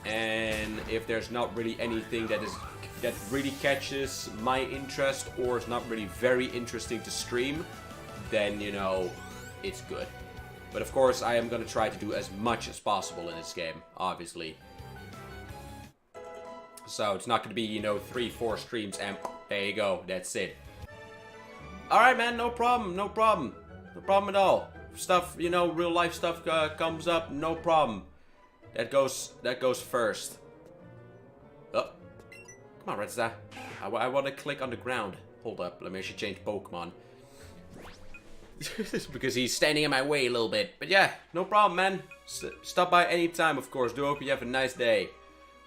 And if there's not really anything that really catches my interest or is not really very interesting to stream, then, you know, it's good. But of course, I am going to try to do as much as possible in this game, obviously. So it's not going to be, you know, 3-4 streams and there you go, that's it. Alright, man, no problem, no problem. No problem at all. Stuff, you know, real life stuff comes up, no problem. That goes first. Oh. Come on, Rattata. I want to click on the ground. Hold up, let me actually change Pokemon. Because he's standing in my way a little bit. But yeah, no problem, man. Stop by anytime, of course. Do hope you have a nice day.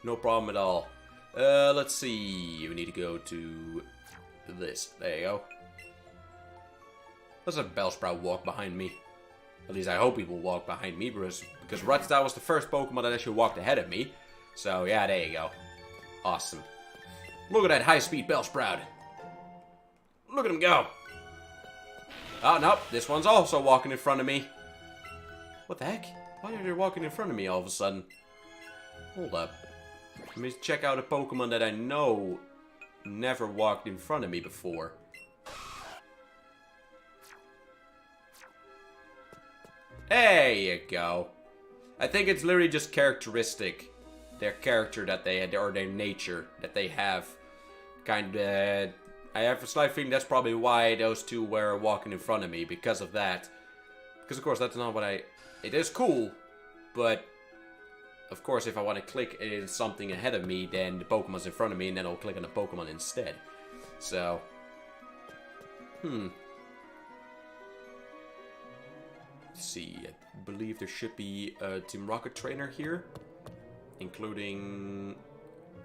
No problem at all. Let's see. We need to go to this. There you go. Let's have Bellsprout walk behind me. At least I hope he will walk behind me, because Rattata was the first Pokemon that actually walked ahead of me. So yeah, there you go. Awesome. Look at that high-speed Bellsprout. Look at him go. Oh, no. This one's also walking in front of me. What the heck? Why are they walking in front of me all of a sudden? Hold up. Let me check out a Pokemon that I know never walked in front of me before. There you go. I think it's literally just characteristic. Their character that they had, or their nature that they have. I have a slight feeling that's probably why those two were walking in front of me, because of that. Because of course that's not what it is cool, but of course if I want to click in something ahead of me, then the Pokemon's in front of me, and then I'll click on the Pokemon instead. So, let's see, I believe there should be a Team Rocket trainer here, including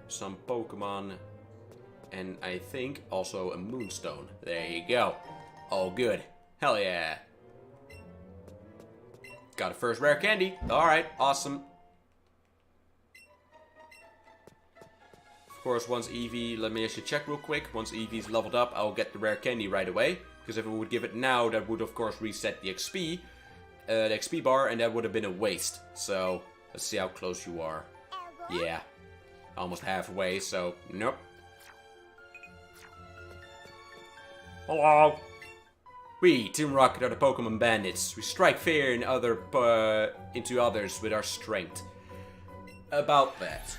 some Pokemon. And I think also a Moonstone. There you go. All good. Hell yeah. Got a first rare candy. Alright, awesome. Of course, once Eevee, let me actually check real quick. Once Eevee's leveled up, I'll get the rare candy right away. Because if I would give it now, that would of course reset the XP. The XP bar, and that would have been a waste. So, let's see how close you are. Yeah. Almost halfway, so, nope. Hello. We, Team Rocket, are the Pokemon Bandits. We strike fear in into others with our strength. about that.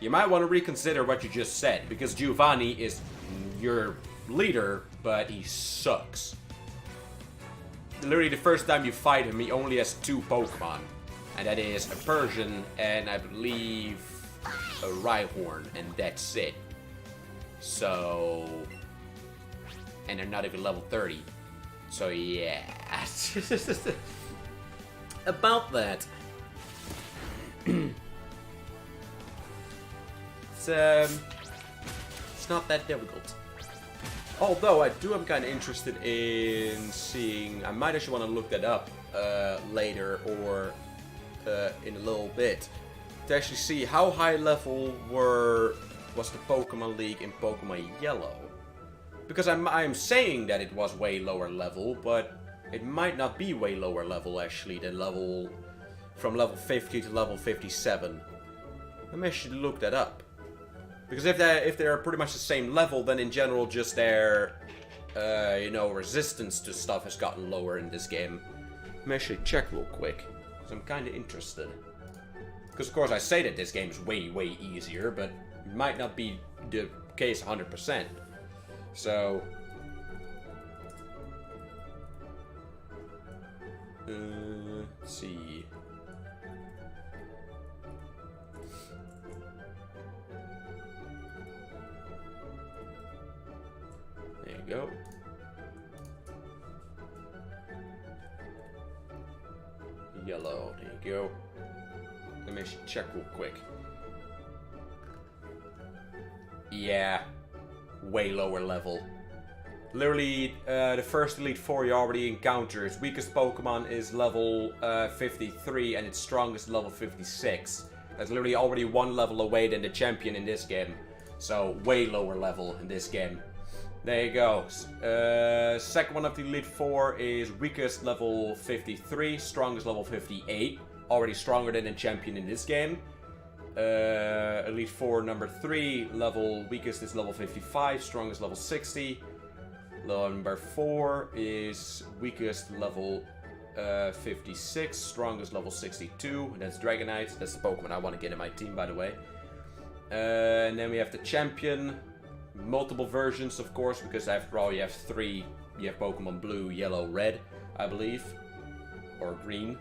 You might want to reconsider what you just said, because Giovanni is your leader, but he sucks. Literally the first time you fight him, he only has 2 Pokemon. And that is a Persian and I believe a Rhyhorn, and that's it. So... and they're not even level 30. So yeah. About that. It's not that difficult. Although I am kind of interested in seeing. I might actually want to look that up later or in a little bit to actually see how high level was the Pokemon League in Pokemon Yellow. Because I'm saying that it was way lower level, but it might not be way lower level actually than from level 50 to level 57. Let me actually look that up. Because if they're pretty much the same level, then in general just their, resistance to stuff has gotten lower in this game. Let me actually check real quick, because I'm kind of interested. Because of course I say that this game is way, way easier, but it might not be the case 100%. So... let's see... There you go. Yellow, there you go. Let me actually check real quick. Yeah, way lower level. Literally, the first Elite Four you already encounter, its weakest Pokemon is level 53 and its strongest level 56. That's literally already 1 level away than the champion in this game. So, way lower level in this game. There you go. Second one of the Elite Four is weakest level 53, strongest level 58. Already stronger than the champion in this game. Elite Four number 3, weakest is level 55, strongest level 60. Number 4 is weakest level 56, strongest level 62. And that's Dragonite. That's the Pokemon I want to get in my team, by the way. And then we have the champion. Multiple versions, of course, because after all, you have 3. You have Pokemon Blue, Yellow, Red, I believe. Or Green.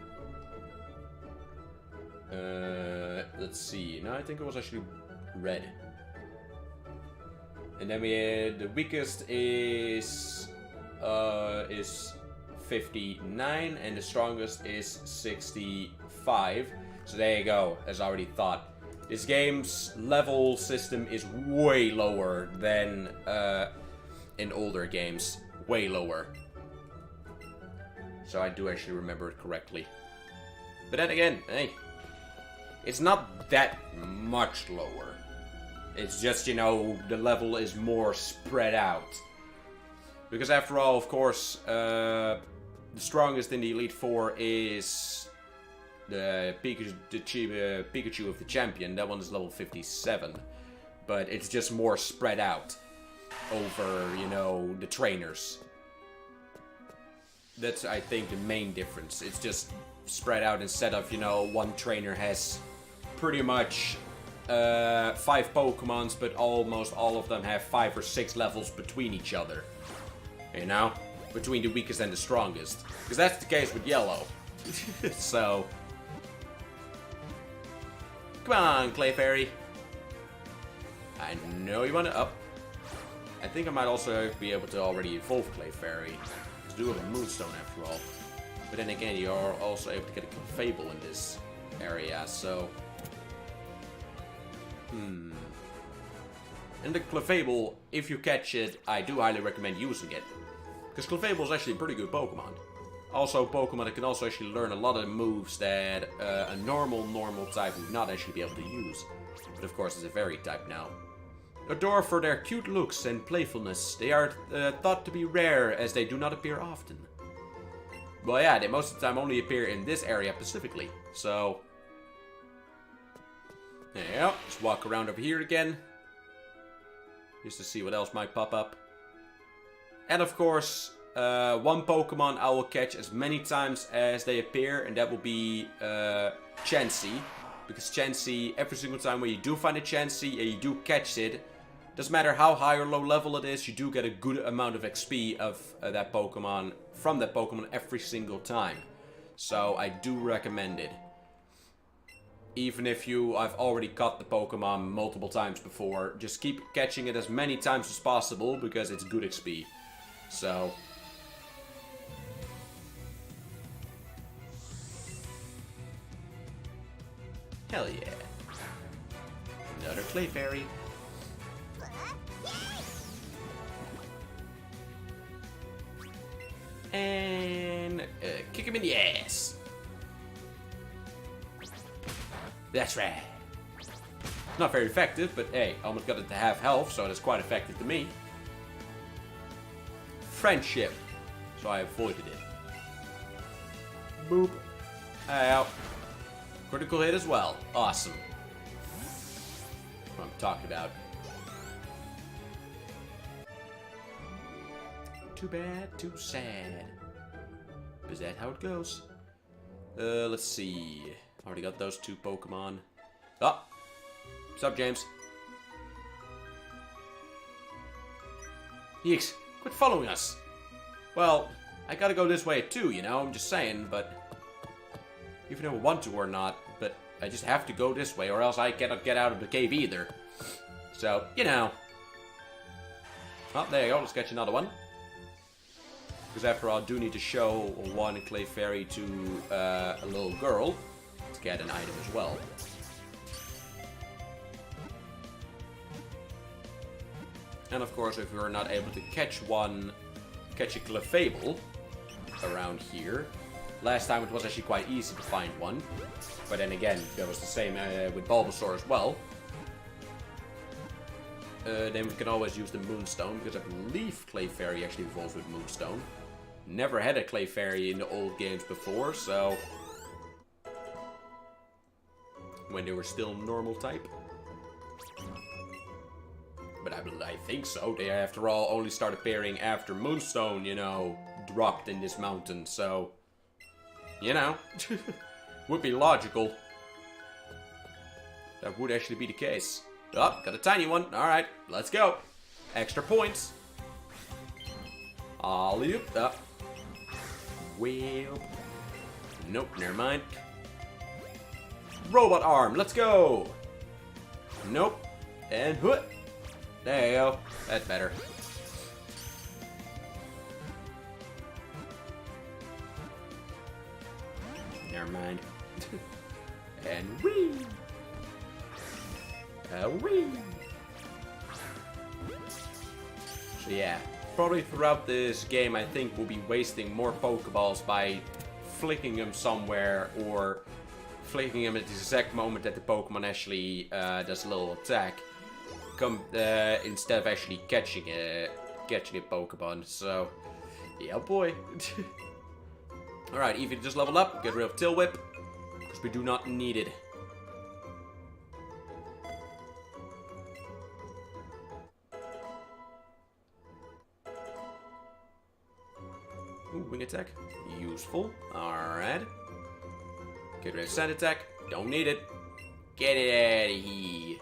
Let's see. No, I think it was actually Red. And then we had the weakest is 59, and the strongest is 65. So there you go, as I already thought. This game's level system is way lower than in older games. Way lower. So I do actually remember it correctly. But then again, hey, it's not that much lower. It's just, the level is more spread out. Because after all, of course, the strongest in the Elite Four is the Pikachu of the champion. That one is level 57. But it's just more spread out over, the trainers. That's, I think, the main difference. It's just spread out instead of, one trainer has pretty much 5 Pokemons, but almost all of them have 5 or 6 levels between each other. Between the weakest and the strongest. Because that's the case with Yellow. So... come on, Clefairy. I know you want to up. I think I might also be able to already evolve Clefairy. To do with a Moonstone after all. But then again, you are also able to get a Clefable in this area, so... And the Clefable, if you catch it, I do highly recommend using it. Because Clefable is actually a pretty good Pokemon. Also, Pokemon that can also actually learn a lot of moves that a normal type would not actually be able to use. But of course, it's a fairy type now. Adored for their cute looks and playfulness, they are thought to be rare as they do not appear often. Well, yeah, they most of the time only appear in this area specifically. So, there you go. Let's walk around over here again. Just to see what else might pop up. And of course, one Pokemon I will catch as many times as they appear, and that will be Chansey. Because Chansey, every single time when you do find a Chansey and you do catch it, doesn't matter how high or low level it is, you do get a good amount of XP of that Pokemon, from that Pokemon every single time. So I do recommend it. Even if I've already caught the Pokemon multiple times before, just keep catching it as many times as possible because it's good XP. So... hell yeah. Another Clefairy. And kick him in the ass. That's right. Not very effective, but hey, almost got it to half health, so that's quite effective to me. Friendship. So I avoided it. Boop. Out. Critical hit as well. Awesome. What I'm talking about. Too bad, too sad. Is that how it goes? Let's see. Already got those 2 Pokemon. Oh! What's up, James? Yeeks, quit following us. Well, I gotta go this way too, you know, I'm just saying, but... even if I want to or not, but I just have to go this way or else I cannot get out of the cave either. So, you know. Oh, there you go, let's catch another one. Because after all, I do need to show one Clefairy to a little girl to get an item as well. And of course, if you're not able to catch a Clefable around here. Last time it was actually quite easy to find one. But then again, that was the same with Bulbasaur as well. Then we can always use the Moonstone, because I believe Clefairy actually evolves with Moonstone. Never had a Clefairy in the old games before, so... when they were still normal type. But I think so. They, after all, only started appearing after Moonstone, you know, dropped in this mountain, so... you know, would be logical. That would actually be the case. Oh, got a tiny one. Alright, let's go. Extra points. Alley-oop. Up. Well. Nope, never mind. Robot arm, let's go. Nope. And hoot. There you go. That's better. Never mind. And whee! Whee! So yeah, probably throughout this game I think we'll be wasting more Pokeballs by flicking them somewhere or flicking them at the exact moment that the Pokemon actually does a little attack. Instead of actually catching a Pokemon. So, yeah boy. Alright, Eevee just leveled up. Get rid of Tail Whip. Because we do not need it. Ooh, wing attack. Useful. Alright. Get rid of Sand Attack. Don't need it. Get it out of here.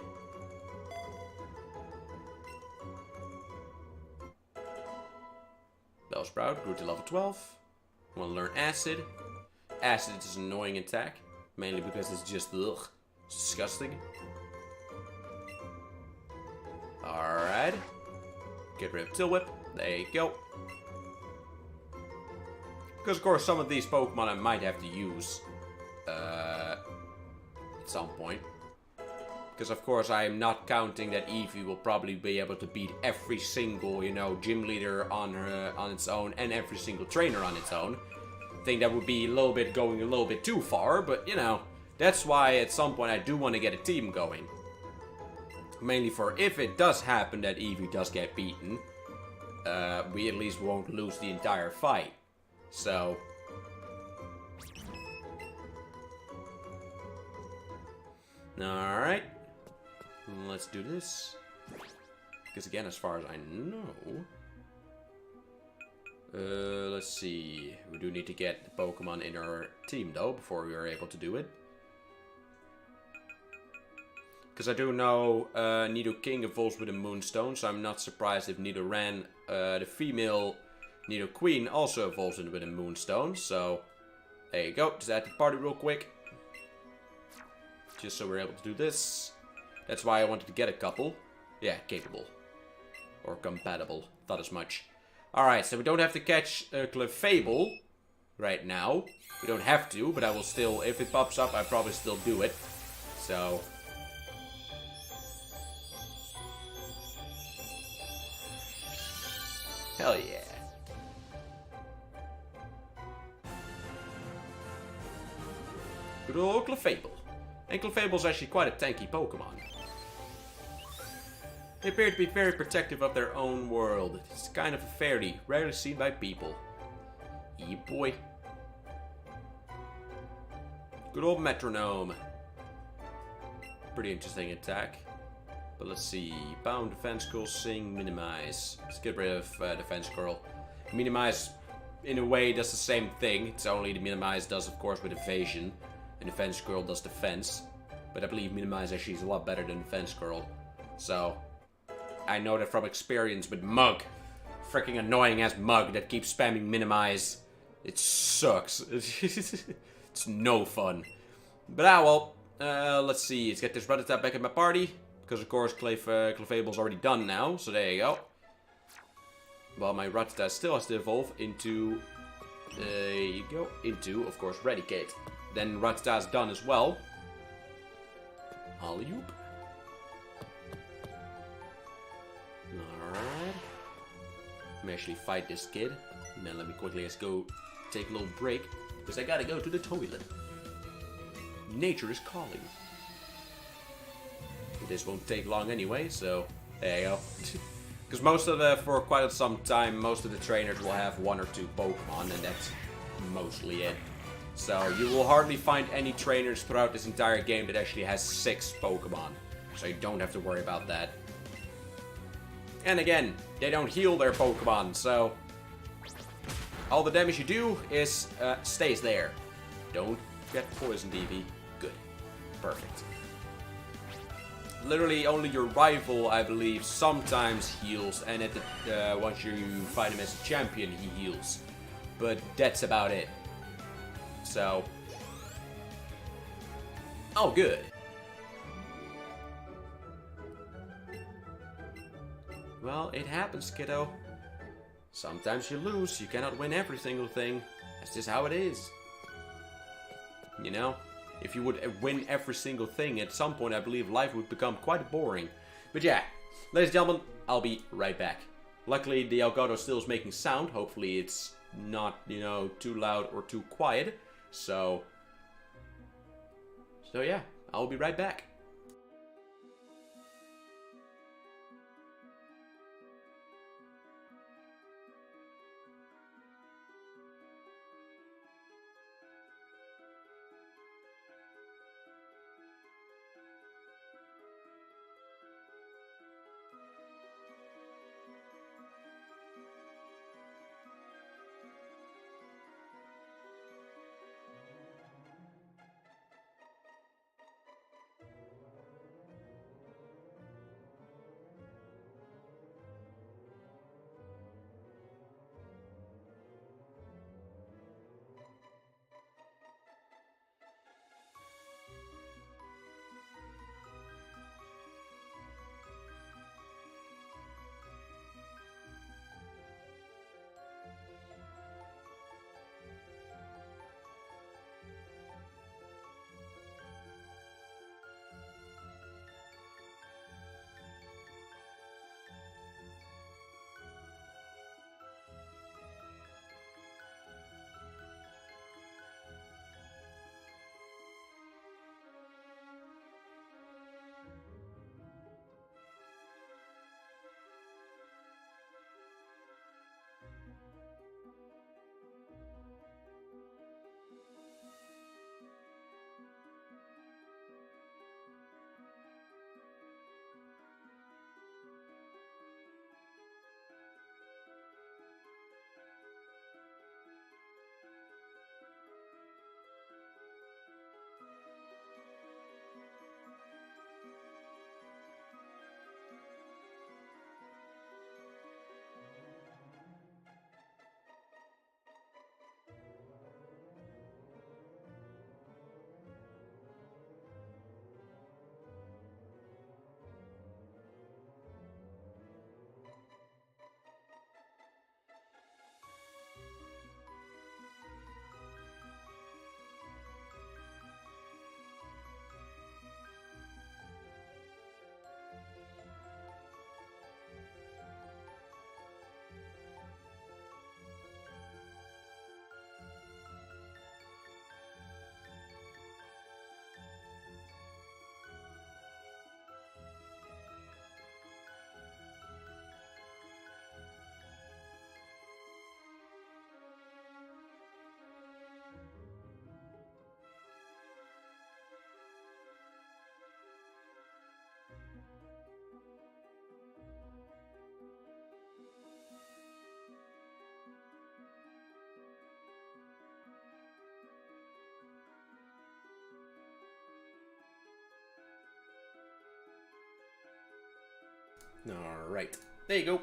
Bellsprout grew to level 12. Want to learn Acid. Acid is an annoying attack. Mainly because it's just, ugh, it's disgusting. Alright. Get rid of Tail Whip. There you go. Because of course some of these Pokemon I might have to use at some point. Because of course I am not counting that Eevee will probably be able to beat every single, you know, gym leader on its own and every single trainer on its own. I think that would be going a little bit too far, but you know, that's why at some point I do want to get a team going. Mainly for if it does happen that Eevee does get beaten, we at least won't lose the entire fight. So... alright. Let's do this. Because again, as far as I know... let's see. We do need to get the Pokemon in our team though, before we are able to do it. Because I do know Nidoking evolves with a Moonstone, so I'm not surprised if Nidoran, the female Nidoqueen, also evolves with a Moonstone. So, there you go. Just add the party real quick. Just so we're able to do this. That's why I wanted to get a couple. Yeah, capable. Or compatible. Thought as much. Alright, so we don't have to catch Clefable right now. We don't have to, but I will still, if it pops up, I probably still do it. So... hell yeah. Good old Clefable. And Clefable is actually quite a tanky Pokemon. They appear to be very protective of their own world. It's kind of a fairy, rarely seen by people. Yeah, boy. Good old Metronome. Pretty interesting attack. But let's see. Pound, Defense Curl, Sing, Minimize. Let's get rid of Defense Curl. Minimize, in a way, does the same thing. It's only the Minimize does, of course, with Evasion. And Defense Curl does Defense. But I believe Minimize actually is a lot better than Defense Curl. So, I know that from experience with Mug. Freaking annoying ass Mug that keeps spamming Minimize. It sucks. It's no fun. But well, let's see. Let's get this Rattata back in my party. Because of course Clefable's already done now. So there you go. Well, my Rattata still has to evolve into... there you go. Into, of course, Raticate. Then Rattata's done as well. Alley-oop. Alright. Let me actually fight this kid. And then let me quickly just go take a little break. Because I gotta go to the toilet. Nature is calling. This won't take long anyway, so there you go. Because most of for quite some time, most of the trainers will have 1 or 2 Pokemon, and that's mostly it. So you will hardly find any trainers throughout this entire game that actually has 6 Pokemon. So you don't have to worry about that. And again, they don't heal their Pokemon, so all the damage you do is stays there. Don't get poisoned, Eevee. Good. Perfect. Literally only your rival, I believe, sometimes heals, and at the, once you fight him as a champion, he heals. But that's about it. So... oh, good. Well, it happens, kiddo. Sometimes you lose, you cannot win every single thing. That's just how it is. You know? If you would win every single thing, at some point I believe life would become quite boring. But yeah, ladies and gentlemen, I'll be right back. Luckily, the Elgato still is making sound. Hopefully it's not, you know, too loud or too quiet. So yeah, I'll be right back. Alright. There you go.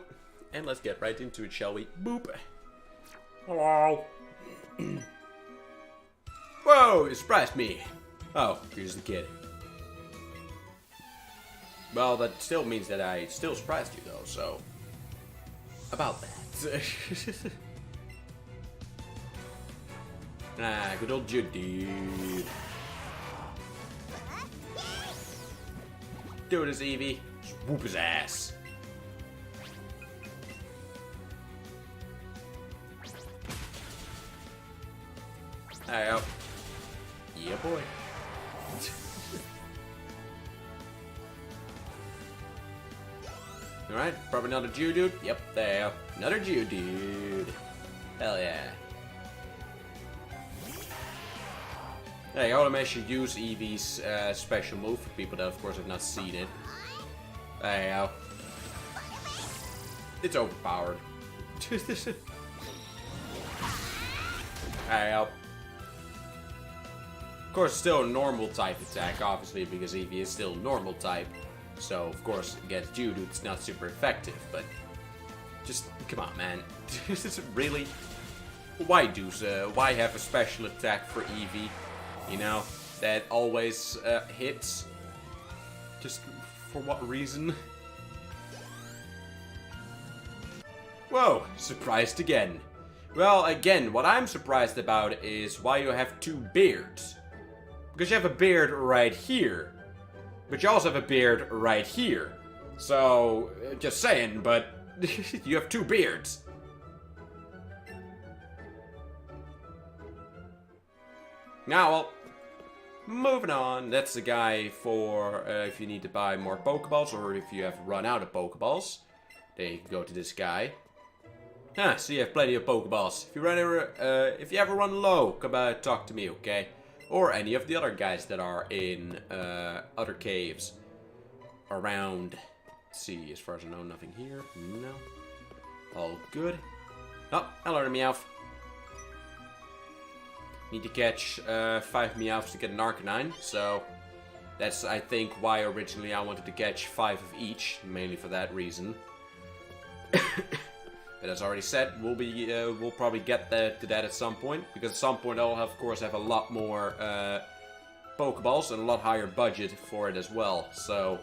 And let's get right into it, shall we? Boop. Hello. Whoa, it surprised me. Oh, here's the kid. Well, that still means that I still surprised you, though, so... About that. Ah, good old Jude, dude. Do this, Eevee. Just whoop his ass. There you go. Yeah, boy. Alright, probably another Geodude. Yep, there. Another Geodude. Hell yeah. There you go, let me actually use Eevee's special move for people that, of course, have not seen it. There you go. It's overpowered. There you go. Of course, still a normal type attack, obviously, because Eevee is still normal type. So, of course, against Geodude, it's not super effective, but... Just, come on, man. Really? Why why have a special attack for Eevee? You know, that always hits? Just, for what reason? Whoa, surprised again. Well, again, what I'm surprised about is why you have two beards. Because you have a beard right here. But you also have a beard right here. So, just saying, but you have two beards. Now, well, moving on. That's the guy for if you need to buy more Pokeballs or if you have run out of Pokeballs. Then you can go to this guy. Ah, so you have plenty of Pokeballs. If you ever run low, come talk to me, okay? Or any of the other guys that are in other caves around. Let's see, as far as I know, nothing here. No. All good. Oh, hello to Meowth. Need to catch 5 Meowths to get an Arcanine, so that's, I think, why originally I wanted to catch 5 of each, mainly for that reason. But as already said, we'll probably get to that at some point, because at some point I'll of course have a lot more Pokeballs and a lot higher budget for it as well. So,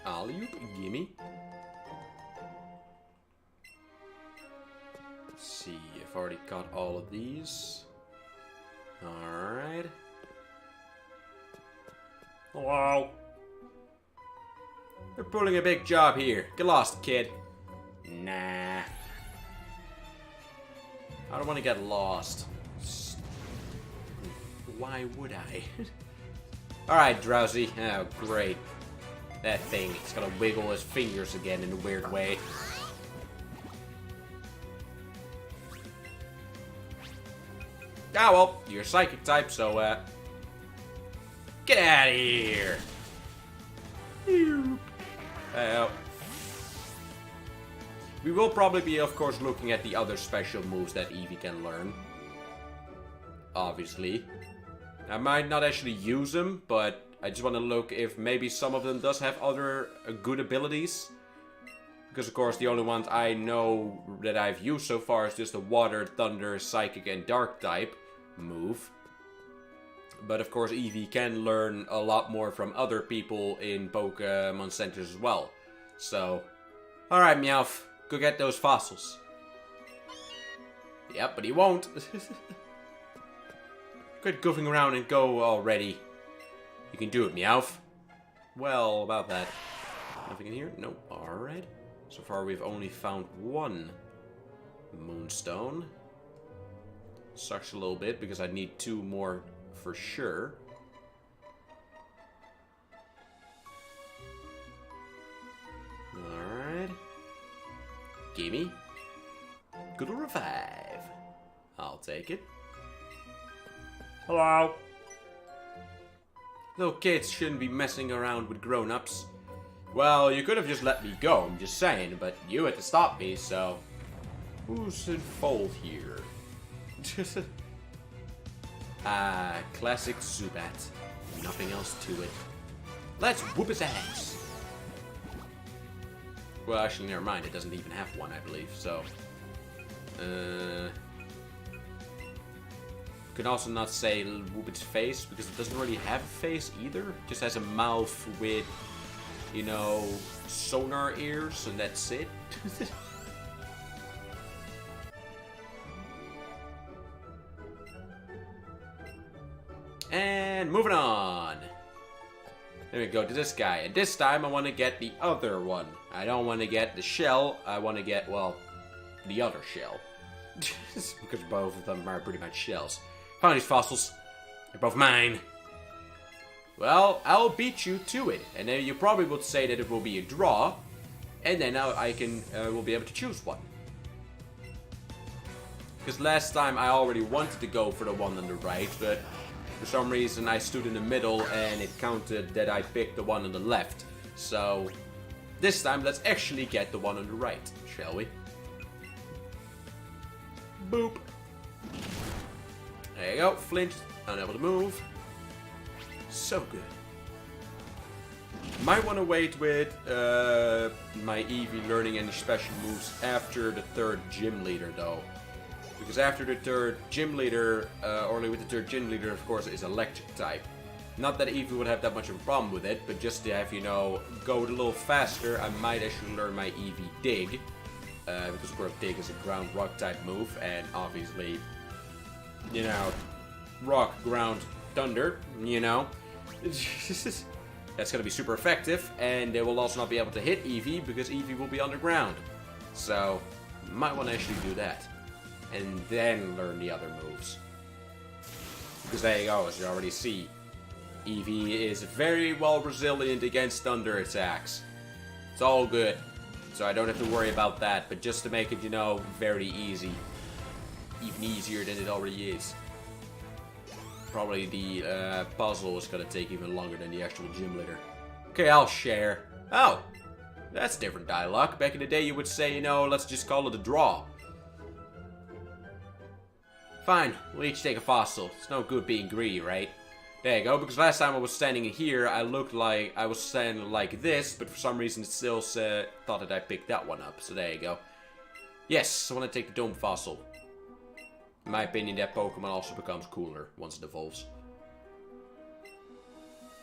alley-oop, gimme. Let's see, I've already got all of these. All right. Hello. We're pulling a big job here. Get lost, kid. Nah. I don't want to get lost. Why would I? Alright, Drowsy. Oh, great. That thing. It's gonna wiggle his fingers again in a weird way. Ah, well, you're Psychic type, so, get out of here! We will probably be, of course, looking at the other special moves that Eevee can learn. Obviously. I might not actually use them, but I just want to look if maybe some of them does have other good abilities. Because, of course, the only ones I know that I've used so far is just the Water, Thunder, Psychic, and Dark type move. But, of course, Eevee can learn a lot more from other people in Pokemon Centers as well. So, alright, Meowth. Go get those fossils. Yep, but he won't. Quit goofing around and go already. You can do it, Meowth. Well, about that. Nothing in here? Nope. Alright. So far we've only found one Moonstone. Sucks a little bit because I need 2 more for sure. Alright. Gimme. Good revive. I'll take it. Hello. Little kids shouldn't be messing around with grown-ups. Well, you could have just let me go, I'm just saying, but you had to stop me, so... Who's in fault here? Classic Zubat. Nothing else to it. Let's whoop his ass. Well, actually, never mind. It doesn't even have one, I believe. So, you can also not say Whoopit's face because it doesn't really have a face either. It just has a mouth with, you know, sonar ears, and that's it. And moving on. There we go to this guy. And this time I want to get the other one. I don't want to get the shell. I want to get, well, the other shell. Because both of them are pretty much shells. Found these fossils. They're both mine. Well, I'll beat you to it. And then you probably would say that it will be a draw. And then now I can, will be able to choose one. Because last time I already wanted to go for the one on the right, but for some reason I stood in the middle and it counted that I picked the one on the left. So this time let's actually get the one on the right, shall we? Boop. There you go, flinch, unable to move. So good. Might want to wait with my Eevee learning any special moves after the third gym leader though. Because after the third gym leader, only with the third gym leader of course is electric type. Not that Eevee would have that much of a problem with it, but just to have, you know, go a little faster, I might actually learn my Eevee Dig. Because of course Dig is a ground rock type move, and obviously, you know, rock, ground, thunder, you know. That's going to be super effective, and they will also not be able to hit Eevee because Eevee will be underground. So, might want to actually do that. And then learn the other moves. Because there you go, as you already see, Eevee is very well resilient against thunder attacks. It's all good. So I don't have to worry about that, but just to make it, you know, very easy. Even easier than it already is. Probably the puzzle is going to take even longer than the actual gym leader. Okay, I'll share. Oh, that's different dialogue. Back in the day you would say, you know, let's just call it a draw. Fine, we'll each take a fossil. It's no good being greedy, right? There you go, because last time I was standing here, I looked like I was standing like this, but for some reason it still thought that I picked that one up. So there you go. Yes, I want to take the dome fossil. In my opinion, that Pokemon also becomes cooler once it evolves.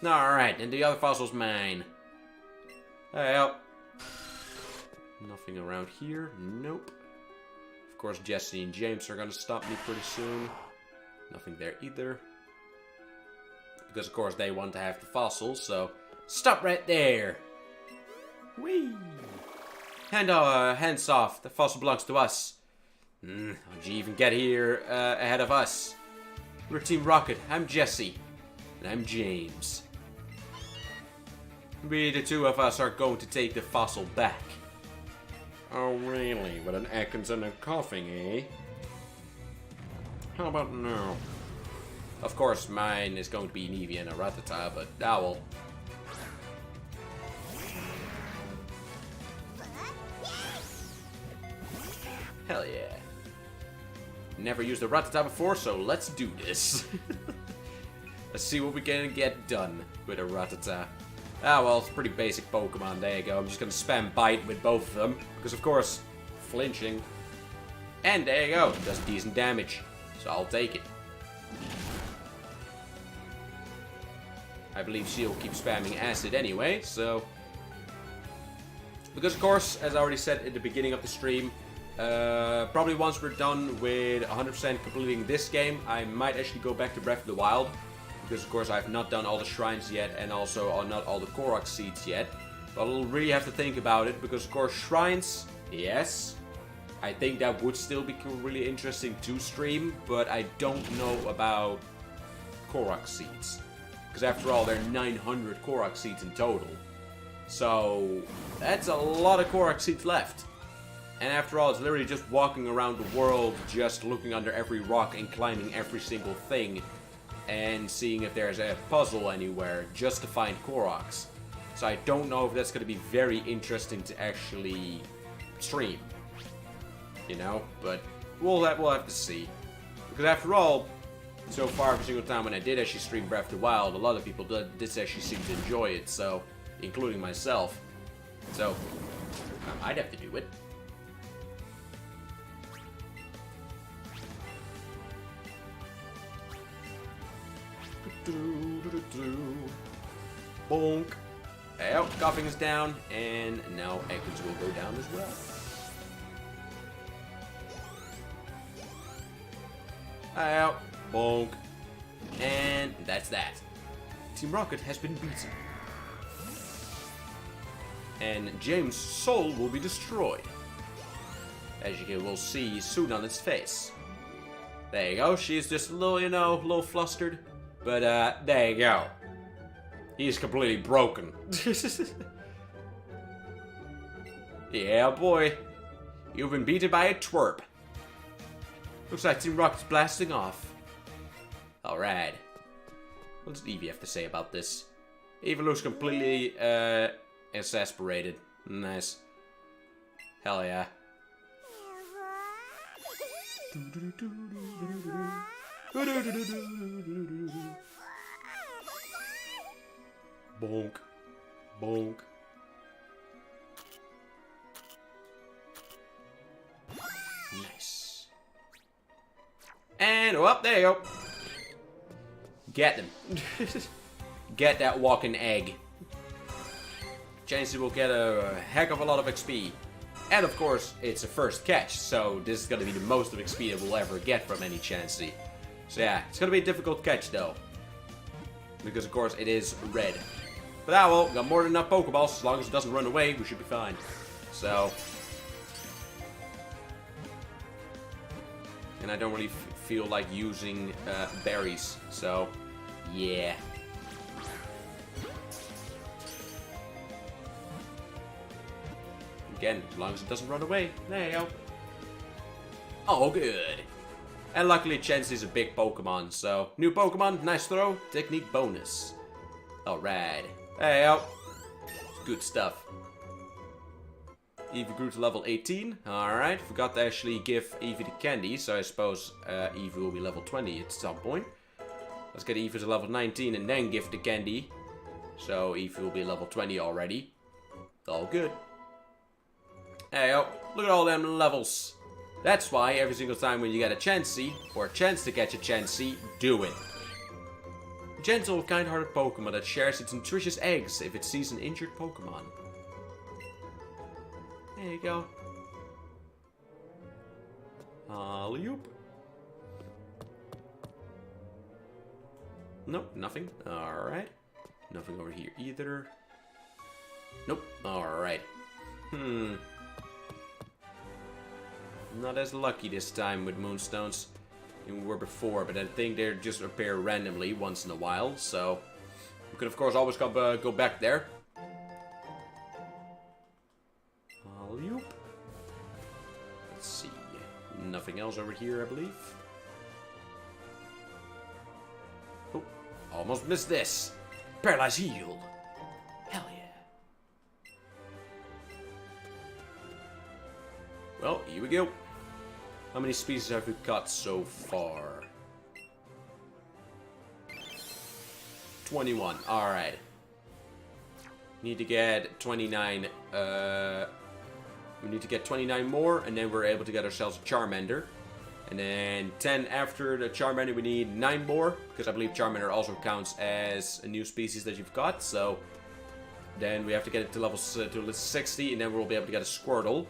Alright, and the other fossil's mine. Well, nothing around here. Nope. Of course, Jesse and James are gonna stop me pretty soon. Nothing there either. Because, of course, they want to have the fossils, so stop right there. Whee! Hands off. The fossil belongs to us. How'd you even get here ahead of us? We're Team Rocket. I'm Jesse. And I'm James. We, the two of us, are going to take the fossil back. Oh, really? With an Ekans and a coughing, eh? How about now? Of course, mine is going to be an Eevee and a Rattata, but Owl. Hell yeah. Never used a Rattata before, so let's do this. Let's see what we can get done with a Rattata. Ah, well, it's a pretty basic Pokemon. There you go. I'm just going to spam Bite with both of them. Because, of course, flinching. And there you go. It does decent damage. So I'll take it. I believe she'll keep spamming Acid anyway, so... Because, of course, as I already said at the beginning of the stream, probably once we're done with 100% completing this game, I might actually go back to Breath of the Wild. Because, of course, I've not done all the shrines yet, and also not all the Korok seeds yet. But I'll really have to think about it, because, of course, shrines, yes. I think that would still be really interesting to stream, but I don't know about Korok seeds. Because, after all, there are 900 Korok seeds in total. So, that's a lot of Korok seeds left. And after all, it's literally just walking around the world, just looking under every rock and climbing every single thing. And seeing if there's a puzzle anywhere just to find Koroks. So I don't know if that's going to be very interesting to actually stream. You know, but we'll have to see. Because after all, so far every single time when I did actually stream Breath of the Wild, a lot of people did actually seem to enjoy it, so, including myself. So, I might have to do it. Bonk. Oh, coughing is down, and now Ekans will go down as well. Out. Bonk. And that's that. Team Rocket has been beaten. And James' soul will be destroyed. As you will see soon on its face. There you go. She's just a little, a little flustered. But, there you go. He's completely broken. Yeah, boy. You've been beaten by a twerp. Looks like Team Rocket's blasting off. Alright. What does Eevee have to say about this? Eevee looks completely, exasperated. Nice. Hell yeah. Bonk. Bonk. Nice. And, oh, there you go. Get them. Get that walking egg. Chansey will get a heck of a lot of XP. And of course, it's a first catch, so this is gonna be the most of XP that we'll ever get from any Chansey. So yeah, it's gonna be a difficult catch though. Because of course it is red. But ah well, got more than enough Pokeballs, as long as it doesn't run away, we should be fine. So... And I don't really feel like using berries, so yeah. Again, as long as it doesn't run away. There you go. Oh, good. And luckily, Chansey's a big Pokemon, so... New Pokemon, nice throw, technique bonus. Alright. There you go. Good stuff. Eevee grew to level 18. Alright, forgot to actually give Eevee the candy, so I suppose Eevee will be level 20 at some point. Let's get Eevee to level 19 and then give the candy. So Eevee will be level 20 already. All good. There you go. Look at all them levels. That's why every single time when you get a Chansey, or a chance to catch a Chansey, do it. A gentle, kind-hearted Pokemon that shares its nutritious eggs if it sees an injured Pokemon. There you go. Alley-oop. Nope, nothing. Alright. Nothing over here either. Nope. Alright. Not as lucky this time with Moonstones than we were before, but I think they just appear randomly once in a while, so we could of course always go back there. Alley-oop. Let's see. Nothing else over here, I believe. Oh, almost missed this. Paralyze Heal. Hell yeah. Well, here we go. How many species have we got so far? 21. Alright. Need to get 29. We need to get 29 more, and then we're able to get ourselves a Charmander. And then 10 after the Charmander, we need 9 more, because I believe Charmander also counts as a new species that you've got. So then we have to get it to level 60, and then we'll be able to get a Squirtle.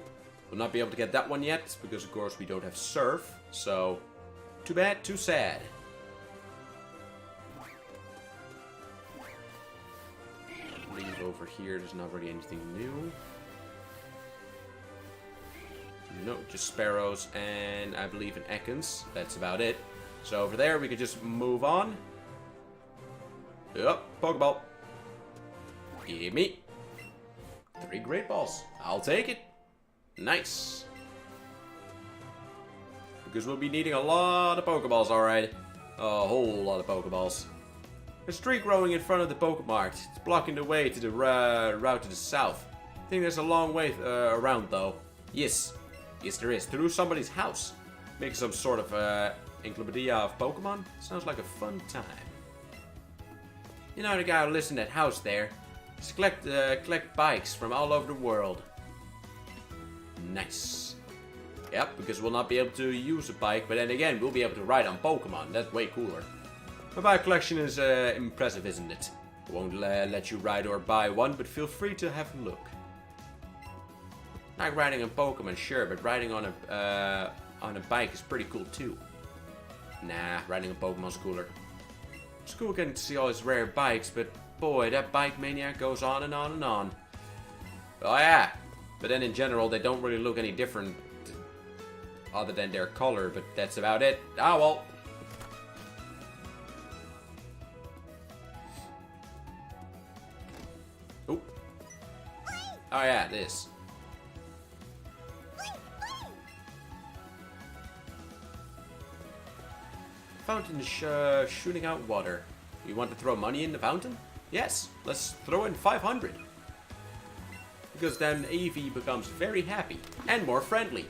We'll not be able to get that one yet, because of course we don't have Surf. So, too bad, too sad. Leave over here, there's not really anything new. No, just Sparrows and I believe an Ekans. That's about it. So over there we could just move on. Yup, Pokeball. Give me 3 Great Balls. I'll take it. Nice. Because we'll be needing a lot of Pokeballs, alright. A whole lot of Pokeballs. There's a tree growing in front of the Pokemart. It's blocking the way to the route to the south. I think there's a long way around though. Yes. Yes, there is. Through somebody's house. Making some sort of encyclopedia of Pokemon. Sounds like a fun time. You know the guy who lives in that house there? He's collect bikes from all over the world. Nice. Yep, because we'll not be able to use a bike, but then again, we'll be able to ride on Pokemon. That's way cooler. My bike collection is impressive, isn't it? I won't let you ride or buy one, but feel free to have a look. Like riding on Pokemon, sure, but riding on a bike is pretty cool too. Nah, riding on Pokemon's cooler. It's cool getting to see all these rare bikes, but boy, that bike mania goes on and on and on. Oh yeah, but then in general, they don't really look any different other than their color, but that's about it. Ah, well. Oop. Oh yeah, this. Fountain is shooting out water. You want to throw money in the fountain? Yes, let's throw in 500. Because then Eevee becomes very happy and more friendly.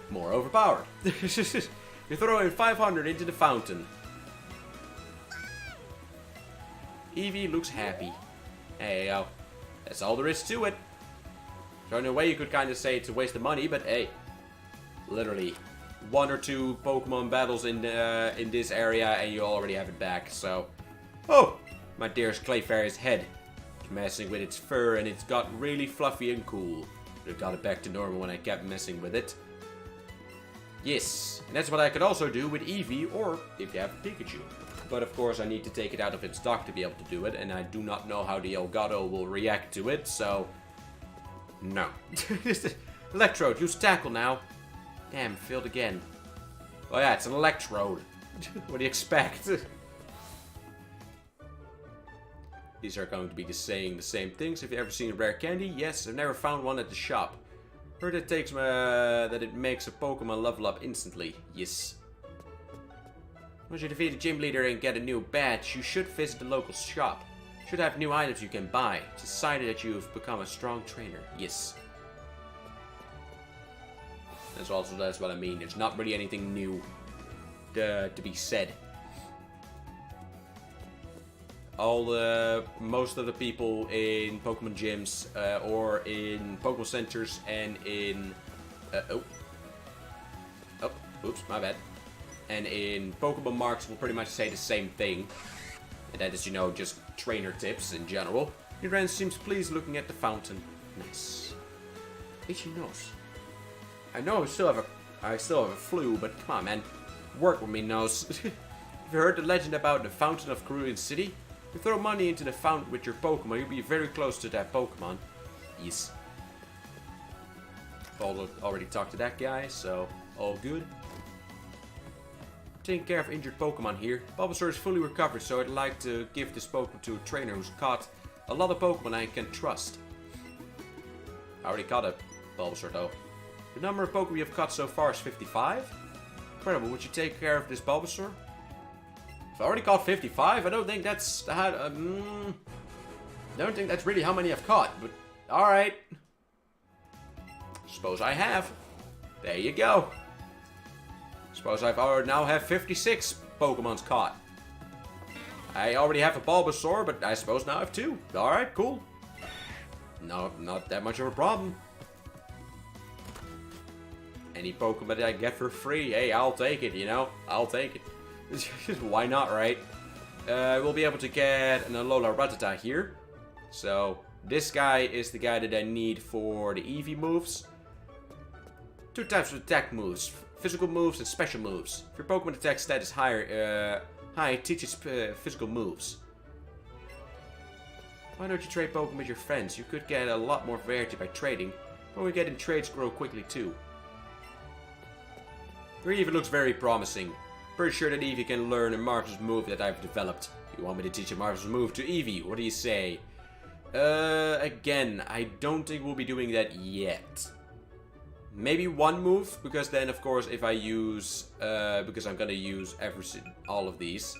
More overpowered. You throw in 500 into the fountain. Eevee looks happy. There you go. That's all there is to it. So in a way you could kind of say it's a waste of money, but hey. Literally. 1 or 2 Pokemon battles in this area and you already have it back, so... Oh! My dearest Clefairy's head. Messing with its fur and it's got really fluffy and cool. It got it back to normal when I kept messing with it. Yes, and that's what I could also do with Eevee or if you have Pikachu. But of course I need to take it out of its dock to be able to do it, and I do not know how the Elgato will react to it, so... No. Electrode, use Tackle now. Damn, failed again. Oh yeah, it's an Electrode. What do you expect? These are going to be saying the same things. Have you ever seen a rare candy? Yes, I've never found one at the shop. Heard it takes that it makes a Pokemon level up instantly. Yes. Once you defeat a gym leader and get a new badge, you should visit the local shop. Should have new items you can buy. It's decided that you've become a strong trainer. Yes. That's what I mean. There's not really anything new to be said. Most of the people in Pokemon gyms or in Pokemon centers and in oops, my bad. And in Pokemon marks will pretty much say the same thing. And that is, you know, just trainer tips in general. Your friend seems pleased looking at the fountain. Nice. Itchy nose. I know I still have a flu, but come on, man. Work with me, nose. Have you heard the legend about the Fountain of Cerulean City? If you throw money into the fountain with your Pokemon, you'll be very close to that Pokemon. Yes. Already talked to that guy, so all good. Taking care of injured Pokemon here. Bulbasaur is fully recovered, so I'd like to give this Pokemon to a trainer who's caught a lot of Pokemon I can trust. I already caught a Bulbasaur though. The number of Pokemon you've caught so far is 55? Incredible, would you take care of this Bulbasaur? If I already caught 55, I don't think that's... I don't think that's really how many I've caught, but... Alright. Suppose I have. There you go. Suppose I've already now have 56 Pokemons caught. I already have a Bulbasaur, but I suppose now I have 2. Alright, cool. No, not that much of a problem. Any Pokemon that I get for free, hey, I'll take it, you know? I'll take it. Why not, right? We'll be able to get an Alola Rattata here. So, this guy is the guy that I need for the Eevee moves. 2 types of attack moves. Physical moves and special moves. If your Pokemon attack stat is high, it teaches physical moves. Why don't you trade Pokemon with your friends? You could get a lot more variety by trading. But we getting trades grow quickly too. Your Eevee looks very promising. Pretty sure that Eevee can learn a marvelous move that I've developed. You want me to teach a marvelous move to Eevee? What do you say? Again, I don't think we'll be doing that yet. Maybe 1 move, because then, of course, if I use... because I'm gonna use all of these.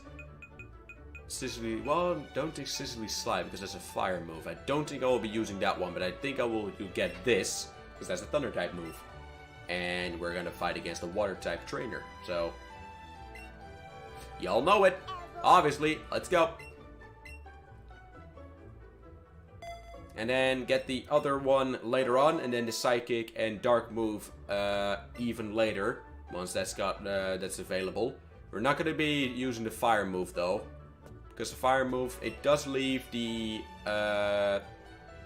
Sizzly... Well, don't think Sizzly Slide, because that's a fire move. I don't think I will be using that one, but I think I will get this, because that's a Thunder-type move. And we're gonna fight against a Water-type trainer, so... Y'all know it! Obviously, let's go! And then get the other one later on, and then the Psychic and Dark move even later, once that's available. We're not going to be using the Fire move though, because the Fire move, it does leave the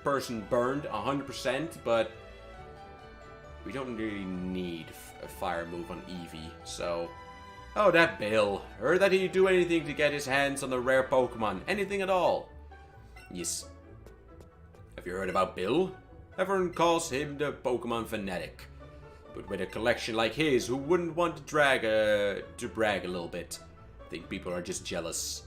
person burned 100%, but we don't really need a Fire move on Eevee, so... Oh, that Bill. Heard that he'd do anything to get his hands on a rare Pokemon. Anything at all. Yes. Have you heard about Bill? Everyone calls him the Pokemon fanatic. But with a collection like his, who wouldn't want to brag a little bit? I think people are just jealous.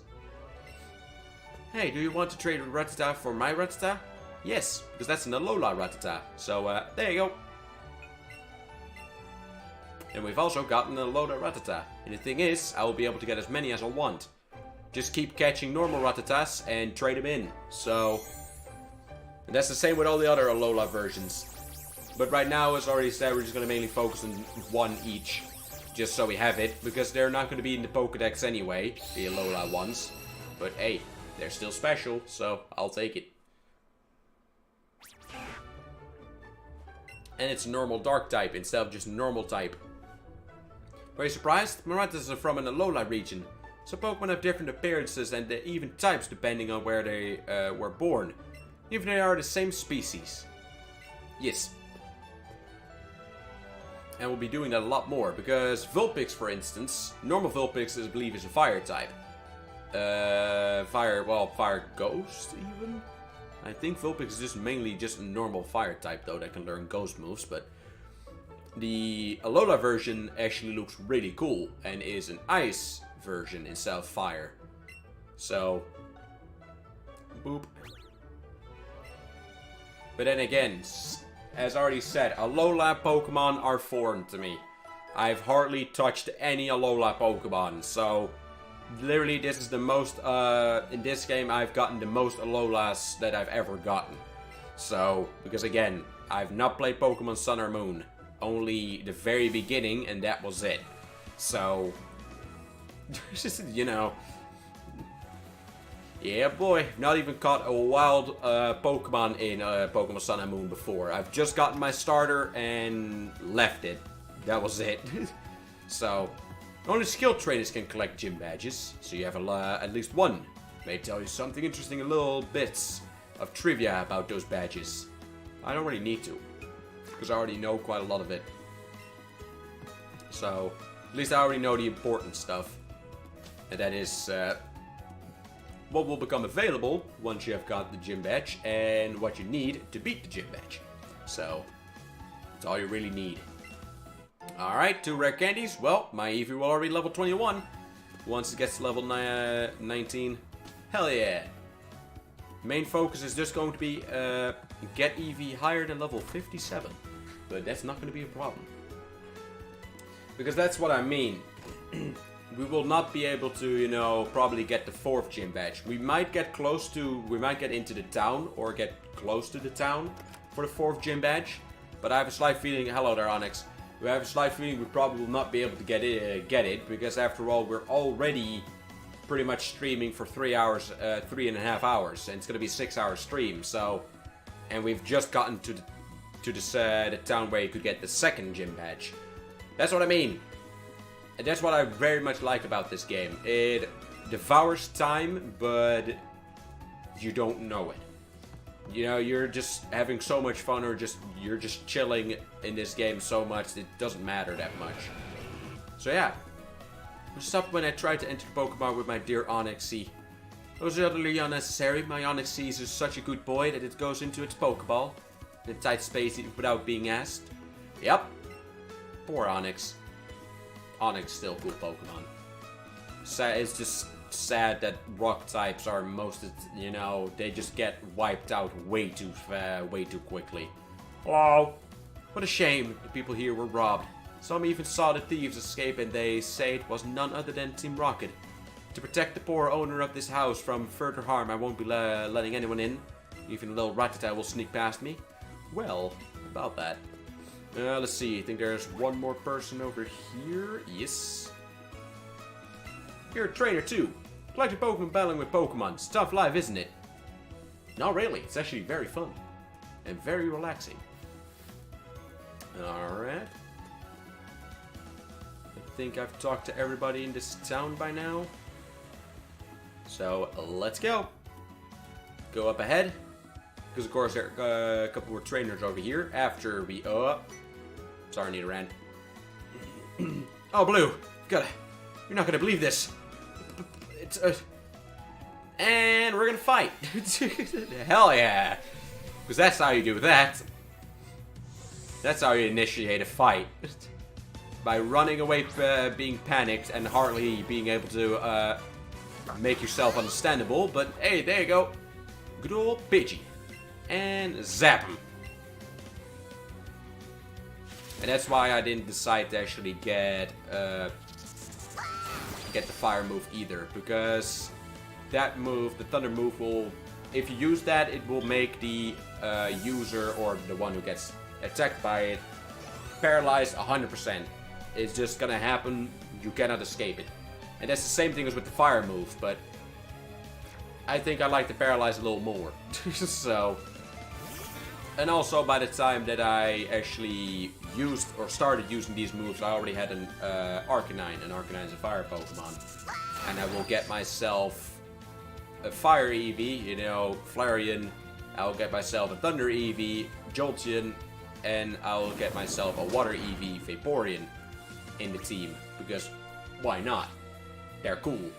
Hey, do you want to trade Rattata for my Rattata? Yes, because that's an Alola Rattata. So, there you go. And we've also gotten a Alola Rattata. And the thing is, I will be able to get as many as I want. Just keep catching normal Rattatas and trade them in. So... And that's the same with all the other Alola versions. But right now, as already said, we're just going to mainly focus on one each. Just so we have it. Because they're not going to be in the Pokedex anyway. The Alola ones. But hey, they're still special. So I'll take it. And it's a normal Dark type instead of just normal type. Were you surprised? Marathas are from an Alola region. So Pokemon have different appearances and even types depending on where they were born. Even they are the same species. Yes. And we'll be doing that a lot more. Because Vulpix, for instance, normal Vulpix I believe is a fire type. Fire Ghost even? I think Vulpix is just mainly just a normal fire type though that can learn ghost moves, but the Alola version actually looks really cool and is an ice version instead of fire. So, boop. But then again, as already said, Alola Pokemon are foreign to me. I've hardly touched any Alola Pokemon, so literally this is the most, in this game I've gotten the most Alolas that I've ever gotten. So, because again, I've not played Pokemon Sun or Moon. Only the very beginning, and that was it. So, you know, yeah boy, not even caught a wild Pokemon in Pokemon Sun and Moon before. I've just gotten my starter and left it. That was it. So, only skill trainers can collect gym badges, so you have at least one. May tell you something interesting, a little bits of trivia about those badges. I don't really need to, because I already know quite a lot of it. So, at least I already know the important stuff. And that is what will become available once you have got the gym badge, and what you need to beat the gym badge. So, that's all you really need. Alright, 2 rare candies. Well, my Eevee will already level 21. Once it gets to level 19. Hell yeah. Main focus is just going to be get Eevee higher than level 57. But that's not going to be a problem. Because that's what I mean. We will not be able to, you know, probably get the 4th gym badge. We might get into the town, or get close to the town for the 4th gym badge. But I have a slight feeling, hello there Onyx. We have a slight feeling we probably will not be able to get it, because after all, we're already pretty much streaming for 3 hours, 3.5 hours, and it's gonna be a 6-hour stream. So, and we've just gotten to the town where you could get the 2nd gym badge. That's what I mean, and that's what I very much like about this game. It devours time, but you don't know it. You know, you're just having so much fun, or you're just chilling in this game so much, it doesn't matter that much. So yeah. What's up when I tried to enter Pokemon with my dear Onyxie? It was utterly unnecessary. My Onyxie is such a good boy that it goes into its Pokeball in a tight space without being asked. Yep. Poor Onyx. Onyx still a cool Pokemon. It's just sad that rock types are you know, they just get wiped out way too quickly. Oh, what a shame. The people here were robbed. Some even saw the thieves escape, and they say it was none other than Team Rocket. To protect the poor owner of this house from further harm, I won't be letting anyone in. Even a little Rattata will sneak past me. Well, about that. Let's see, I think there's one more person over here. Yes. You're a trainer too. Collecting Pokemon, battling with Pokemon. It's tough life, isn't it? Not really. It's actually very fun. And very relaxing. Alright. I think I've talked to everybody in this town by now. So, let's go. Go up ahead. Because, of course, there are a couple more trainers over here. After we... sorry, Nidoran. Oh, Blue. You're not gonna believe this. It's... and we're gonna fight. Hell yeah. Because that's how you do that. That's how you initiate a fight. By running away, being panicked, and hardly being able to make yourself understandable. But hey, there you go. Good old Pidgey. And zap him. And that's why I didn't decide to actually get the fire move either. Because that move, the thunder move, will... If you use that, it will make the user or the one who gets attacked by it paralyzed 100%. It's just gonna happen. You cannot escape it. And that's the same thing as with the fire move, but I think I like the paralyze a little more. So, and also by the time that I actually used or started using these moves, I already had an Arcanine. And Arcanine is a fire Pokemon, and I will get myself a fire Eevee, you know, Flareon. I'll get myself a thunder Eevee, Jolteon, and I'll get myself a water Eevee, Vaporeon, in the team, because why not? They're cool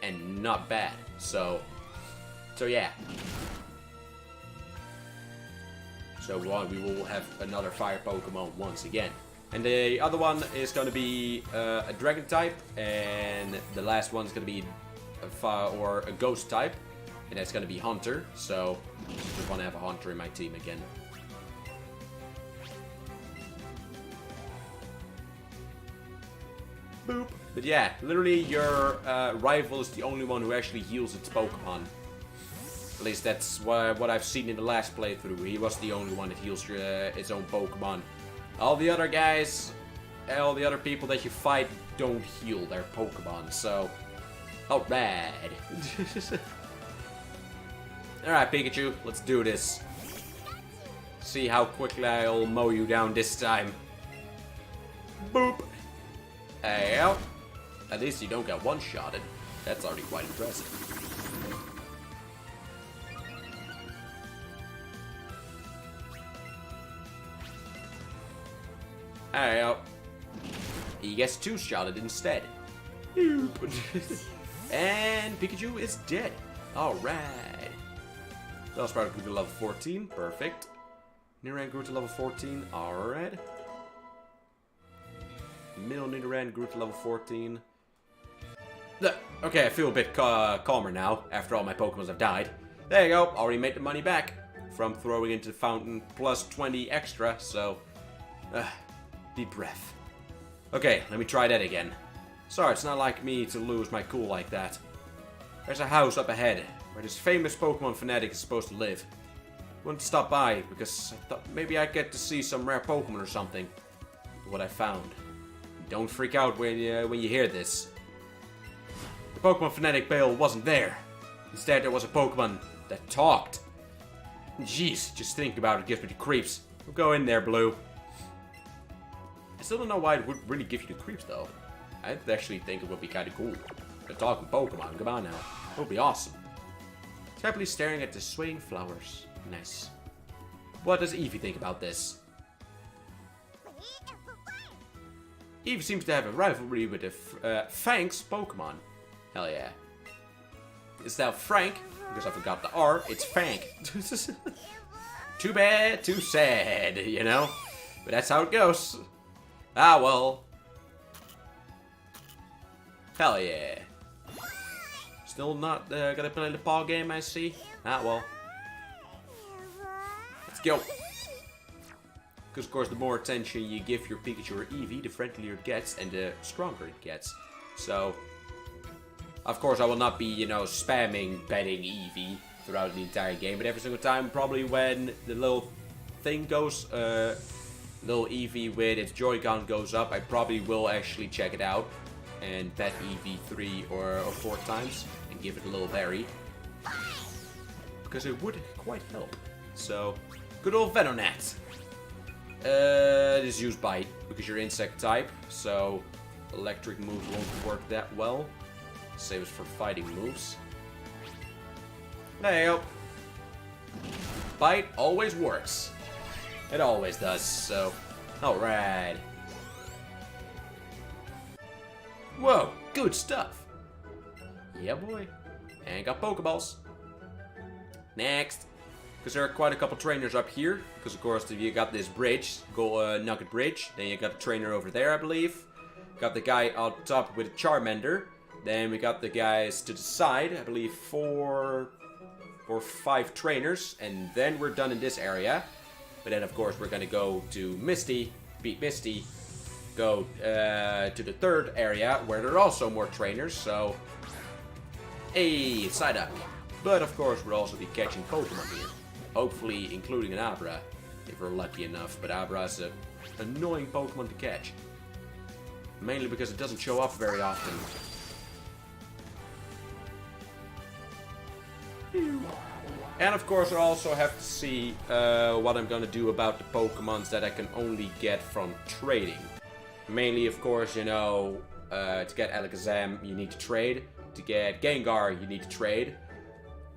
and not bad. So yeah. So we will have another fire Pokemon once again. And the other one is going to be a Dragon type, and the last one is going to be a Ghost type, and that's going to be Hunter. So I just want to have a Hunter in my team again. Boop. But yeah, literally your rival is the only one who actually heals its Pokemon. At least that's what I've seen in the last playthrough. He was the only one that heals its own Pokemon. All the other guys, all the other people that you fight don't heal their Pokemon, so... Alright. Alright, Pikachu, let's do this. See how quickly I'll mow you down this time. Boop. Hey, out. At least you don't get one-shotted. That's already quite impressive. Hey, out. He gets two-shotted instead. And Pikachu is dead. Alright. Bellsprout grew to level 14. Perfect. Nidoran grew to level 14. Alright. Middle Nidoran grew to level 14. Okay, I feel a bit calmer now, after all my Pokemon have died. There you go, already made the money back from throwing into the fountain, plus 20 extra, so... deep breath. Okay, let me try that again. Sorry, it's not like me to lose my cool like that. There's a house up ahead, where this famous Pokemon fanatic is supposed to live. I wanted to stop by, because I thought maybe I'd get to see some rare Pokemon or something. What I found. Don't freak out when you hear this. The Pokemon Fanatic Bale wasn't there. Instead, there was a Pokemon that talked. Jeez, just thinking about it gives me the creeps. We'll go in there, Blue. I still don't know why it would really give you the creeps, though. I actually think it would be kind of cool. A talking Pokemon, come on now. It would be awesome. He's happily staring at the swaying flowers. Nice. What does Eevee think about this? Eevee seems to have a rivalry with the Fangs Pokemon. Hell yeah. It's now Frank, because I forgot the R, it's Fank. Too bad, too sad, you know? But that's how it goes. Ah, well. Hell yeah. Still not gonna play the paw game, I see. Ah, well. Let's go. Because, of course, the more attention you give your Pikachu or Eevee, the friendlier it gets and the stronger it gets. So, of course, I will not be, you know, spamming betting Eevee throughout the entire game. But every single time, probably when the little thing goes, little Eevee with its Joy-Con goes up, I probably will actually check it out and bet Eevee 3 or 4 times and give it a little berry. because it would quite help. So, good old Venonat. Just use Bite, because you're insect type, so electric moves won't work that well. Save us for fighting moves. There you go. Bite always works. It always does, so... Alright. Whoa, good stuff. Yeah, boy. And got Pokeballs. Next. Because there are quite a couple trainers up here. Because, of course, you got this bridge. Nugget Bridge. Then you got a trainer over there, I believe. Got the guy on top with a Charmander. Then we got the guys to the side. I believe 4 or 5 trainers. And then we're done in this area. But then, of course, we're going to go to Misty. Beat Misty. Go to the third area. Where there are also more trainers. So... Hey, side up. But, of course, we'll also be catching Pokemon here. Hopefully, including an Abra, if we're lucky enough. But Abra is an annoying Pokemon to catch. Mainly because it doesn't show up very often. And of course, I also have to see what I'm gonna do about the Pokemons that I can only get from trading. Mainly, of course, you know, to get Alakazam, you need to trade. To get Gengar, you need to trade.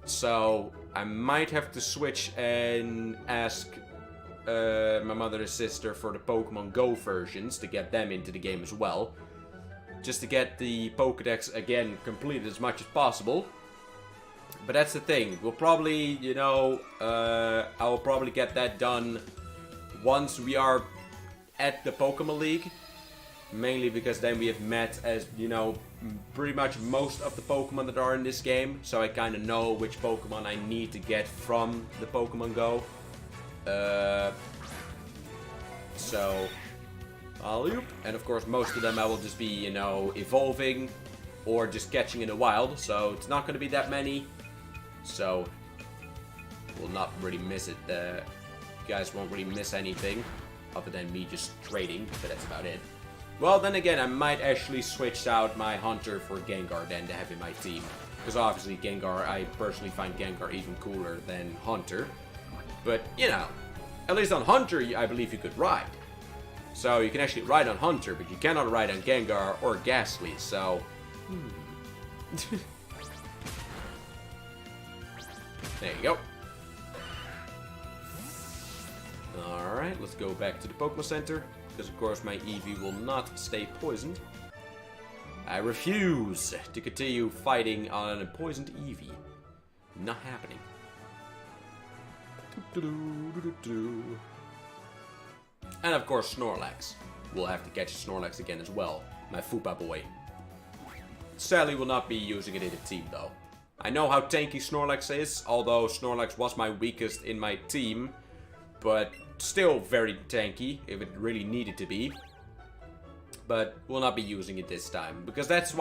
So, I might have to switch and ask my mother and sister for the Pokemon Go versions to get them into the game as well. Just to get the Pokedex, again, completed as much as possible. But that's the thing. We'll probably, you know, I will probably get that done once we are at the Pokemon League. Mainly because then we have met, as you know, pretty much most of the Pokemon that are in this game. So I kind of know which Pokemon I need to get from the Pokemon Go. So, and of course most of them I will just be, you know, evolving or just catching in the wild. So it's not going to be that many. So, we'll not really miss it. You guys won't really miss anything other than me just trading, but that's about it. Well, then again, I might actually switch out my Hunter for Gengar then to have in my team. Because obviously Gengar, I personally find Gengar even cooler than Hunter. But, you know, at least on Hunter, I believe you could ride. So you can actually ride on Hunter, but you cannot ride on Gengar or Ghastly, so... There you go. Alright, let's go back to the Pokemon Center. Because of course my Eevee will not stay poisoned. I refuse to continue fighting on a poisoned Eevee. Not happening. And of course Snorlax. We'll have to catch Snorlax again as well. My Fupa boy. Sadly will not be using it in a team though. I know how tanky Snorlax is, although Snorlax was my weakest in my team. But still very tanky, if it really needed to be. But we'll not be using it this time. Because that's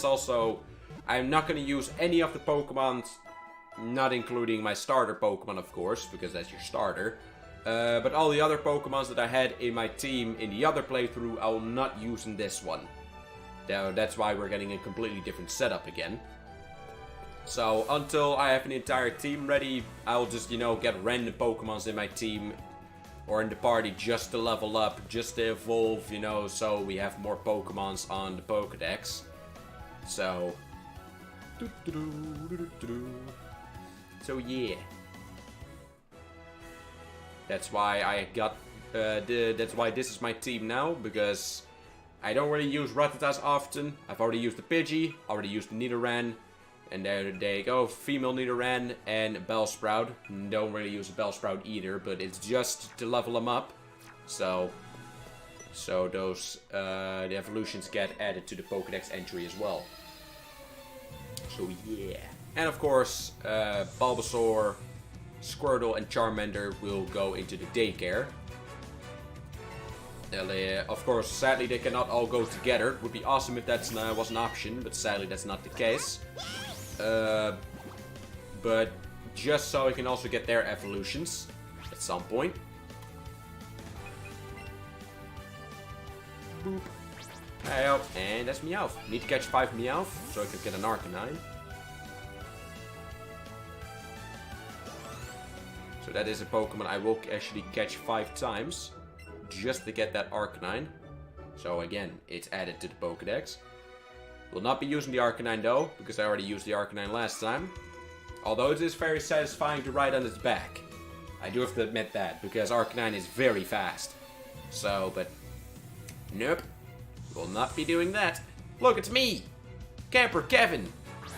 also... I'm not going to use any of the Pokemon, not including my starter Pokemon, of course, because that's your starter. But all the other Pokemons that I had in my team in the other playthrough, I will not use in this one. Now, that's why we're getting a completely different setup again. So, until I have an entire team ready, I'll just, you know, get random Pokemons in my team or in the party just to level up, just to evolve, you know, so we have more Pokemons on the Pokedex. So, yeah. That's why I got, that's why this is my team now, because I don't really use Rattatas often. I've already used the Pidgey, already used the Nidoran. And there they go, female Nidoran and Bellsprout. Don't really use a Bellsprout either, but it's just to level them up. So those the evolutions get added to the Pokedex entry as well. So yeah. And of course, Bulbasaur, Squirtle, and Charmander will go into the daycare. Of course, sadly they cannot all go together. It would be awesome if that was an option, but sadly that's not the case. But just so I can also get their evolutions at some point. Boop. Hey, and that's Meowth. Need to catch 5 Meowth so I can get an Arcanine. So that is a Pokemon I will actually catch 5 times. Just to get that Arcanine. So again, it's added to the Pokedex. Will not be using the Arcanine though, because I already used the Arcanine last time. Although it is very satisfying to ride on its back. I do have to admit that, because Arcanine is very fast. So, but... Nope. Will not be doing that. Look, it's me! Camper Kevin!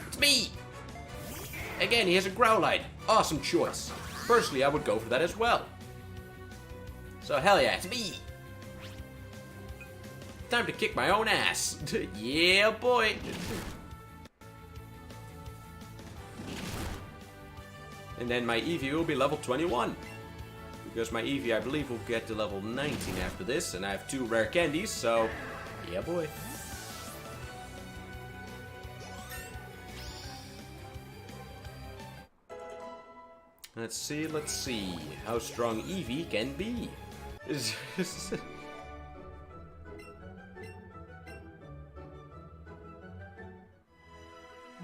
It's me! Again, he has a Growlite. Awesome choice. Personally, I would go for that as well. So, hell yeah, it's me! Time to kick my own ass. Yeah, boy! And then my Eevee will be level 21. Because my Eevee, I believe, will get to level 19 after this. And I have 2 rare candies, so... Yeah, boy. Let's see how strong Eevee can be.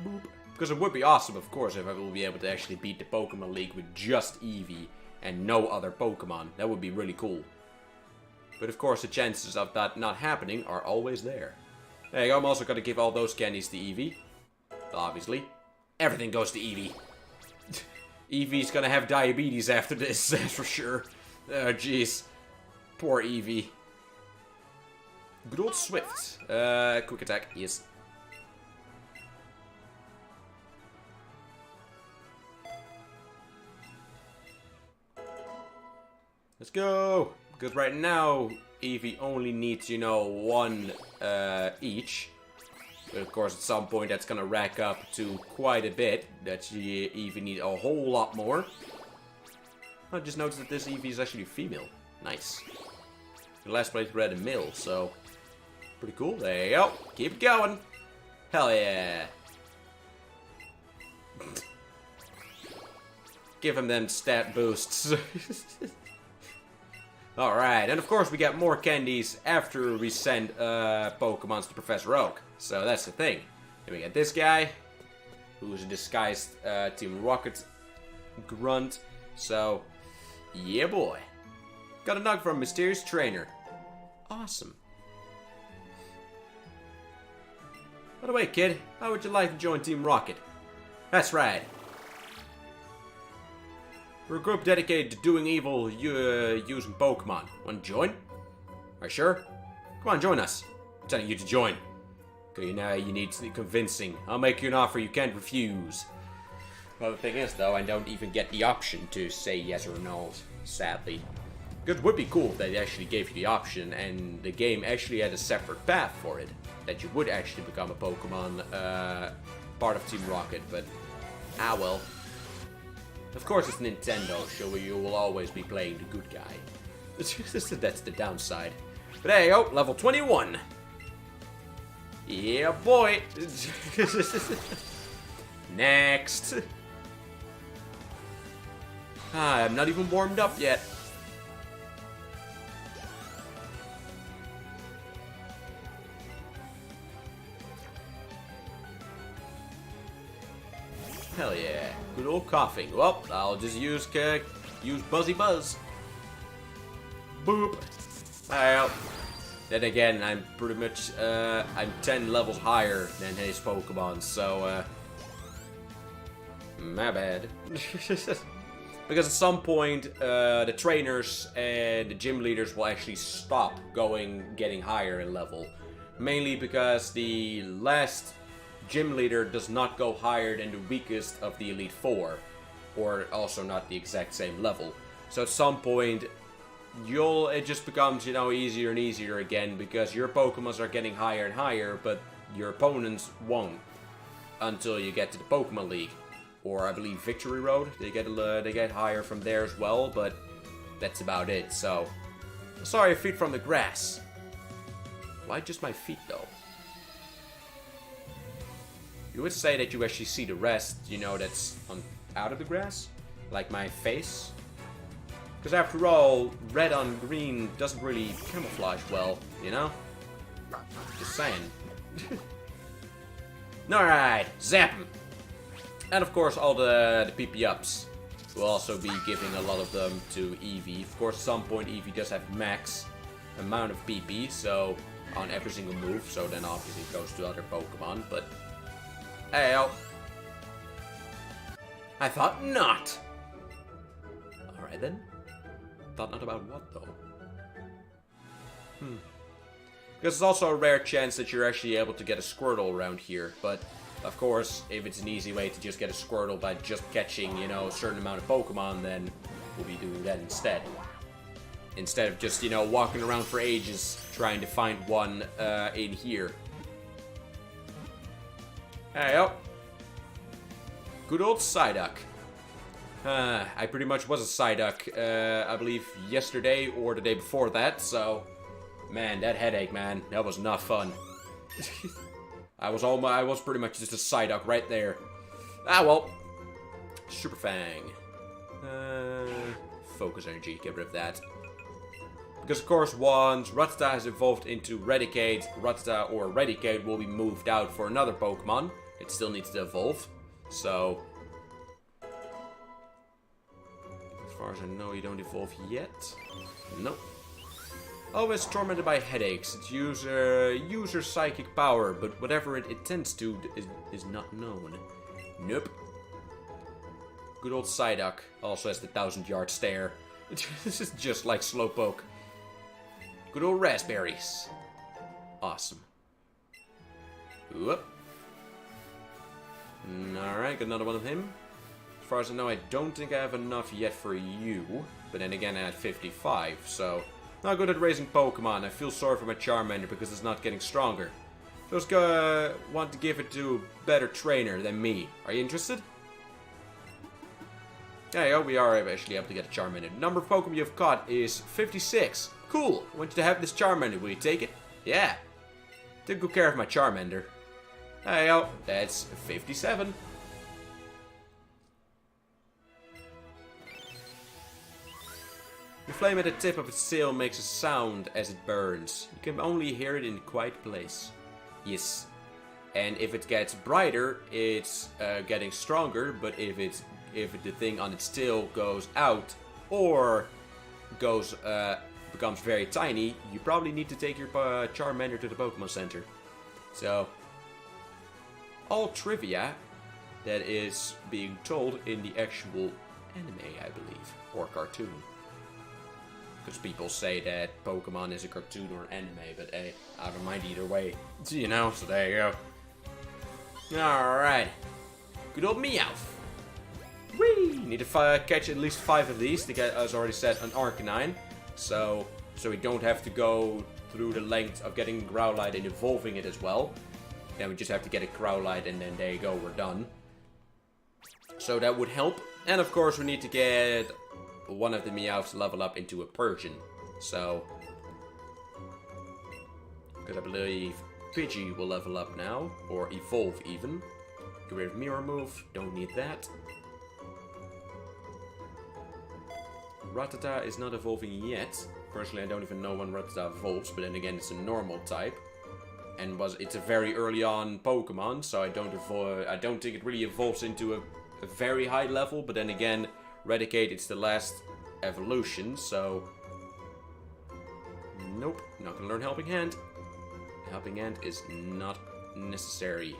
Boop. Because it would be awesome, of course, if I will be able to actually beat the Pokemon League with just Eevee and no other Pokemon. That would be really cool. But of course, the chances of that not happening are always there. Hey, I'm also going to give all those candies to Eevee. Obviously. Everything goes to Eevee. Eevee's gonna have diabetes after this, that's for sure. Oh, jeez. Poor Eevee. Good old Swift. Quick attack, yes. Let's go! Because right now, Eevee only needs, you know, 1 each. But of course, at some point, that's gonna rack up to quite a bit. That you even need a whole lot more. I just noticed that this Eevee is actually female. Nice. The last place we had a male, so... Pretty cool. There you go. Keep going. Hell yeah. Give him them stat boosts. Alright, and of course we get more candies after we send Pokemons to Professor Oak. So that's the thing. Then we get this guy, who's a disguised Team Rocket grunt. So, yeah boy. Got a nug from a mysterious trainer. Awesome. By the way, kid, how would you like to join Team Rocket? That's right. We're a group dedicated to doing evil using Pokemon. Want to join? Are you sure? Come on, join us. I'm telling you to join. Okay, now you need convincing. I'll make you an offer you can't refuse. Well, the thing is, though, I don't even get the option to say yes or no, sadly. Because it would be cool if they actually gave you the option and the game actually had a separate path for it. That you would actually become a Pokemon part of Team Rocket, but ah well. Of course it's Nintendo, so you will always be playing the good guy. That's the downside. But there you go, level 21. Yeah, boy. Next. I'm not even warmed up yet. Hell yeah. Good old coughing. Well, I'll just use Buzzy Buzz. Boop. Well, then again, I'm pretty much, I'm 10 levels higher than his Pokemon, so, my bad. Because at some point, the trainers and the gym leaders will actually stop getting higher in level. Mainly because the last gym leader does not go higher than the weakest of the Elite Four, or also not the exact same level. So at some point, it just becomes, you know, easier and easier again, because your Pokemons are getting higher and higher, but your opponents won't until you get to the Pokemon League, or I believe Victory Road. They get higher from there as well, but that's about it. So sorry, feet from the grass. Why just my feet though? You would say that you actually see the rest, you know, that's out of the grass? Like my face? Because after all, red on green doesn't really camouflage well, you know? Just saying. Alright, zap 'em. And of course all the PP ups. We'll also be giving a lot of them to Eevee. Of course, at some point Eevee does have max amount of PP, so on every single move, so then obviously it goes to other Pokemon, but hey, I thought not. Alright then. Thought not about what though? Because it's also a rare chance that you're actually able to get a Squirtle around here, but of course, if it's an easy way to just get a Squirtle by just catching, you know, a certain amount of Pokemon, then we'll be doing that instead. Instead of just, you know, walking around for ages trying to find one in here. Hey, oh. Good old Psyduck. I pretty much was a Psyduck, I believe yesterday or the day before that, so... Man, that headache, man. That was not fun. I was pretty much just a Psyduck right there. Ah, well. Super Fang. Focus Energy, get rid of that. Because, of course, once Rattata has evolved into Raticate, Rattata or Raticate will be moved out for another Pokemon. It still needs to evolve. So... As far as I know, you don't evolve yet. Nope. Always tormented by headaches. Its user psychic power, but whatever it intends to is not known. Nope. Good old Psyduck also has the 1,000-yard stare. This is just like Slowpoke. Good old Raspberries. Awesome. Whoop. Alright, got another one of him. As far as I know, I don't think I have enough yet for you. But then again, I had 55, so... Not good at raising Pokemon. I feel sorry for my Charmander because it's not getting stronger. Just want to give it to a better trainer than me. Are you interested? There you go, we are actually able to get a Charmander. The number of Pokemon you've caught is 56. Cool. I want you to have this Charmander. Will you take it? Yeah. Take good care of my Charmander. There you go. That's 57. The flame at the tip of its tail makes a sound as it burns. You can only hear it in a quiet place. Yes. And if it gets brighter, it's getting stronger. But if the thing on its tail goes out or becomes very tiny, you probably need to take your Charmander to the Pokemon Center. So, all trivia that is being told in the actual anime, I believe, or cartoon. Because people say that Pokemon is a cartoon or an anime, but hey, I don't mind either way. You know, so there you go. Alright. Good old Meowth. Whee! Need to catch at least 5 of these to get, as already said, an Arcanine. So we don't have to go through the length of getting Growlite and evolving it as well. Then we just have to get a Growlite and then there you go, we're done. So that would help. And of course we need to get one of the Meowths level up into a Persian. So, because I believe Pidgey will level up now, or evolve even. Get rid of Mirror Move, don't need that. Rattata is not evolving yet. Personally, I don't even know when Rattata evolves, but then again, it's a normal type. And it's a very early on Pokemon, so I don't think it really evolves into a very high level, but then again, Raticate, it's the last evolution, so... Nope, not gonna learn Helping Hand. Helping Hand is not necessary.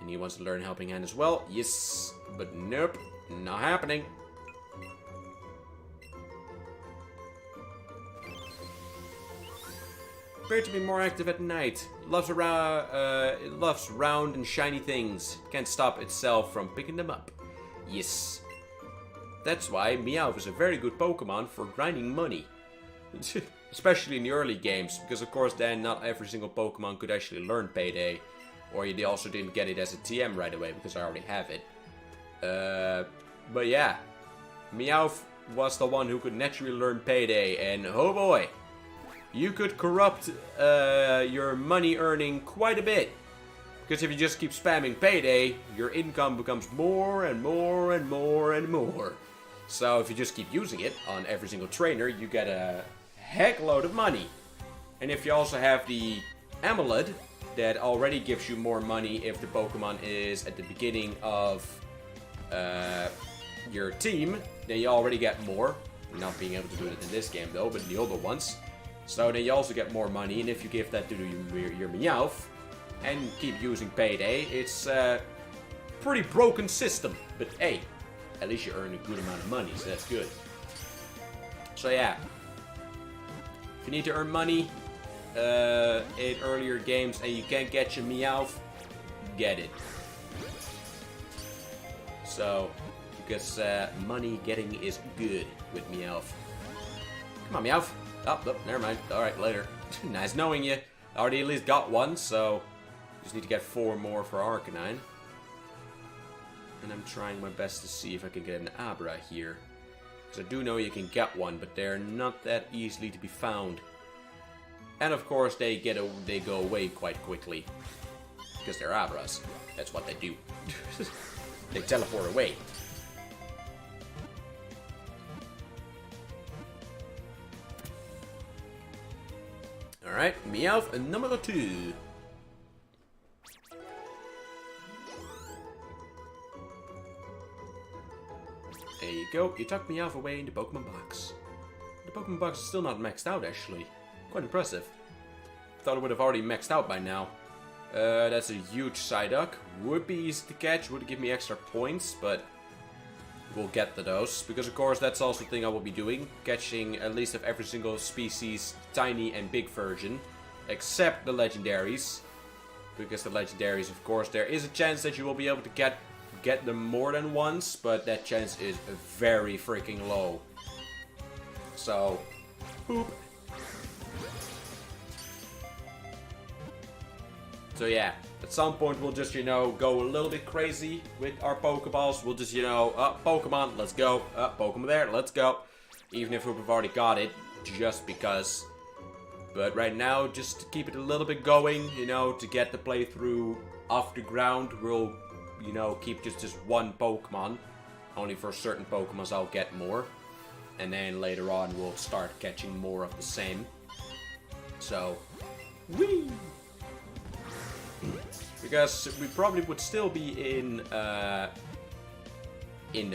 And he wants to learn Helping Hand as well. Yes, but nope, not happening. Appear to be more active at night. It loves round and shiny things. Can't stop itself from picking them up. Yes. That's why Meowth is a very good Pokemon for grinding money. Especially in the early games, because of course then not every single Pokemon could actually learn Payday. Or they also didn't get it as a TM right away, because I already have it. But yeah, Meowth was the one who could naturally learn Payday, and oh boy, you could corrupt your money earning quite a bit. Because if you just keep spamming Payday, your income becomes more and more and more and more. So if you just keep using it on every single trainer, you get a heck load of money. And if you also have the Amulet, that already gives you more money if the Pokemon is at the beginning of your team, then you already get more. You're not being able to do it in this game though, but in the other ones. So then you also get more money, and if you give that to your Meowth and keep using Payday, it's a pretty broken system. But hey, at least you earn a good amount of money, so that's good. So yeah, if you need to earn money in earlier games and you can't get your Meowth, get it. So, because money getting is good with Meowth. Come on, Meowth. Oh, never mind. Alright, later. Nice knowing you. Already at least got one, so just need to get 4 more for Arcanine. And I'm trying my best to see if I can get an Abra here. Because I do know you can get one, but they're not that easily to be found. And of course, they go away quite quickly. Because they're Abras. That's what they do. They teleport away. Alright, Meowth number 2. There you go, you tucked Meowth away in the Pokemon box. The Pokemon box is still not maxed out actually. Quite impressive. Thought it would have already maxed out by now. That's a huge Psyduck. Would be easy to catch, would give me extra points, but we'll get to those. Because of course that's also the thing I will be doing. Catching at least of every single species, tiny and big version. Except the legendaries. Because the legendaries, of course, there is a chance that you will be able to get them more than once, but that chance is very freaking low. So, boop. So yeah, at some point we'll just, go a little bit crazy with our Pokeballs. We'll just, Pokemon, let's go. Pokemon there, let's go. Even if we've already got it, just because. But right now, just to keep it a little bit going, to get the playthrough off the ground, we'll, keep just one Pokemon. Only for certain Pokemons I'll get more. And then later on we'll start catching more of the same. So, whee! Because we probably would still be in the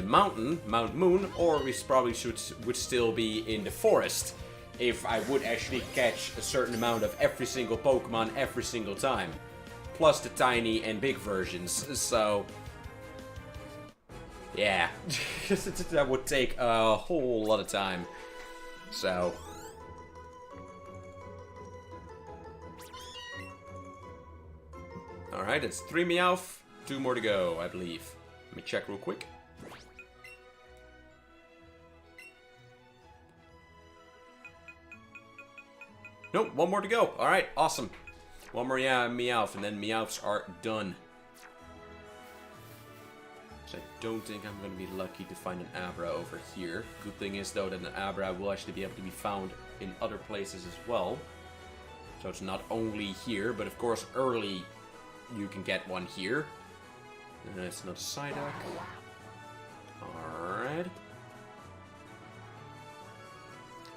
Mount Moon, or we probably would still be in the forest if I would actually catch a certain amount of every single Pokemon every single time, plus the tiny and big versions. So yeah, that would take a whole lot of time. So. Alright, it's 3 Meowth, 2 more to go, I believe. Let me check real quick. Nope, 1 more to go. Alright, awesome. 1 more Meowth, and then Meowths are done. So I don't think I'm going to be lucky to find an Abra over here. Good thing is, though, that an Abra will actually be able to be found in other places as well. So it's not only here, but of course early you can get one here. And it's not a Psyduck. Alright.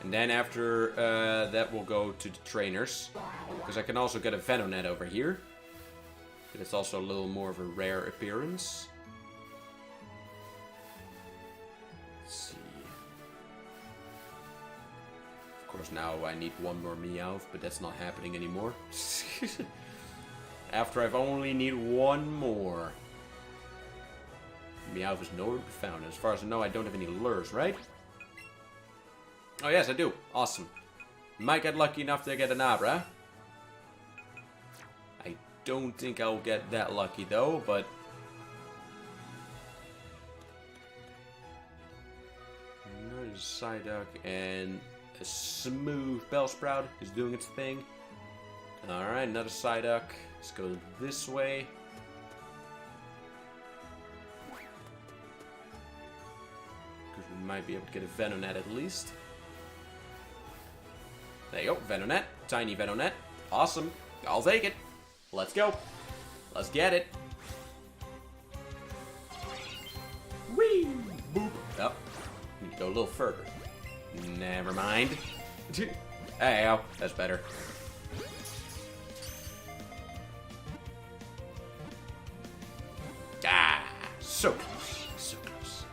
And then after that we'll go to the trainers. Because I can also get a Venonat over here. But it's also a little more of a rare appearance. Let's see. Of course now I need 1 more Meowth, but that's not happening anymore. After I've only need 1 more. Meowth is nowhere to be found. As far as I know, I don't have any lures, right? Oh yes, I do. Awesome. Might get lucky enough to get an Abra. I don't think I'll get that lucky though, but another Psyduck and a smooth Bellsprout is doing its thing. Alright, another Psyduck. Let's go this way. Because we might be able to get a Venonat at least. There you go, Venonat. Tiny Venonat. Awesome. I'll take it. Let's go. Let's get it. Whee! Boop. Oh, need to go a little further. Never mind. There you go. That's better. Ah, so close. So close.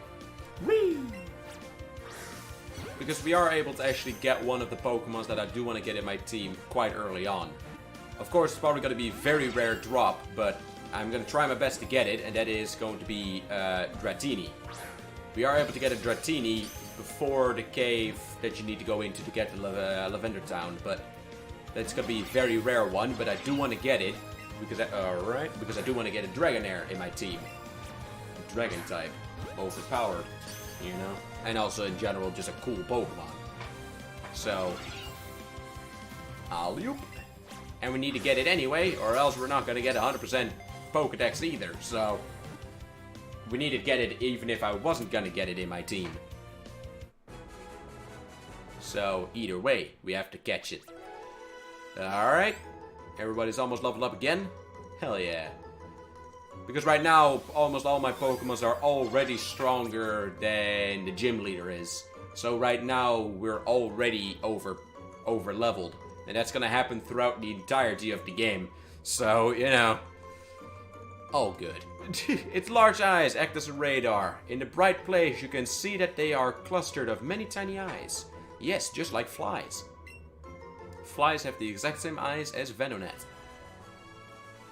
because we are able to actually get one of the Pokemons that I do want to get in my team quite early on. Of course, it's probably going to be a very rare drop, but I'm going to try my best to get it, and that is going to be Dratini. We are able to get a Dratini before the cave that you need to go into to get to Lavender Town, but that's going to be a very rare one, but I do want to get it, because I do want to get a Dragonair in my team. Dragon type. Overpowered, you know? And also, in general, just a cool Pokemon. So, Alioop. And we need to get it anyway, or else we're not going to get 100% Pokedex either, so we need to get it even if I wasn't going to get it in my team. So, either way, we have to catch it. Alright. Everybody's almost leveled up again. Hell yeah. Because right now, almost all my Pokemons are already stronger than the gym leader is. So right now, we're already over leveled. And that's gonna happen throughout the entirety of the game. So, you know, all good. Its large eyes act as a radar. In the bright place, you can see that they are clustered of many tiny eyes. Yes, just like flies. Flies have the exact same eyes as Venonat.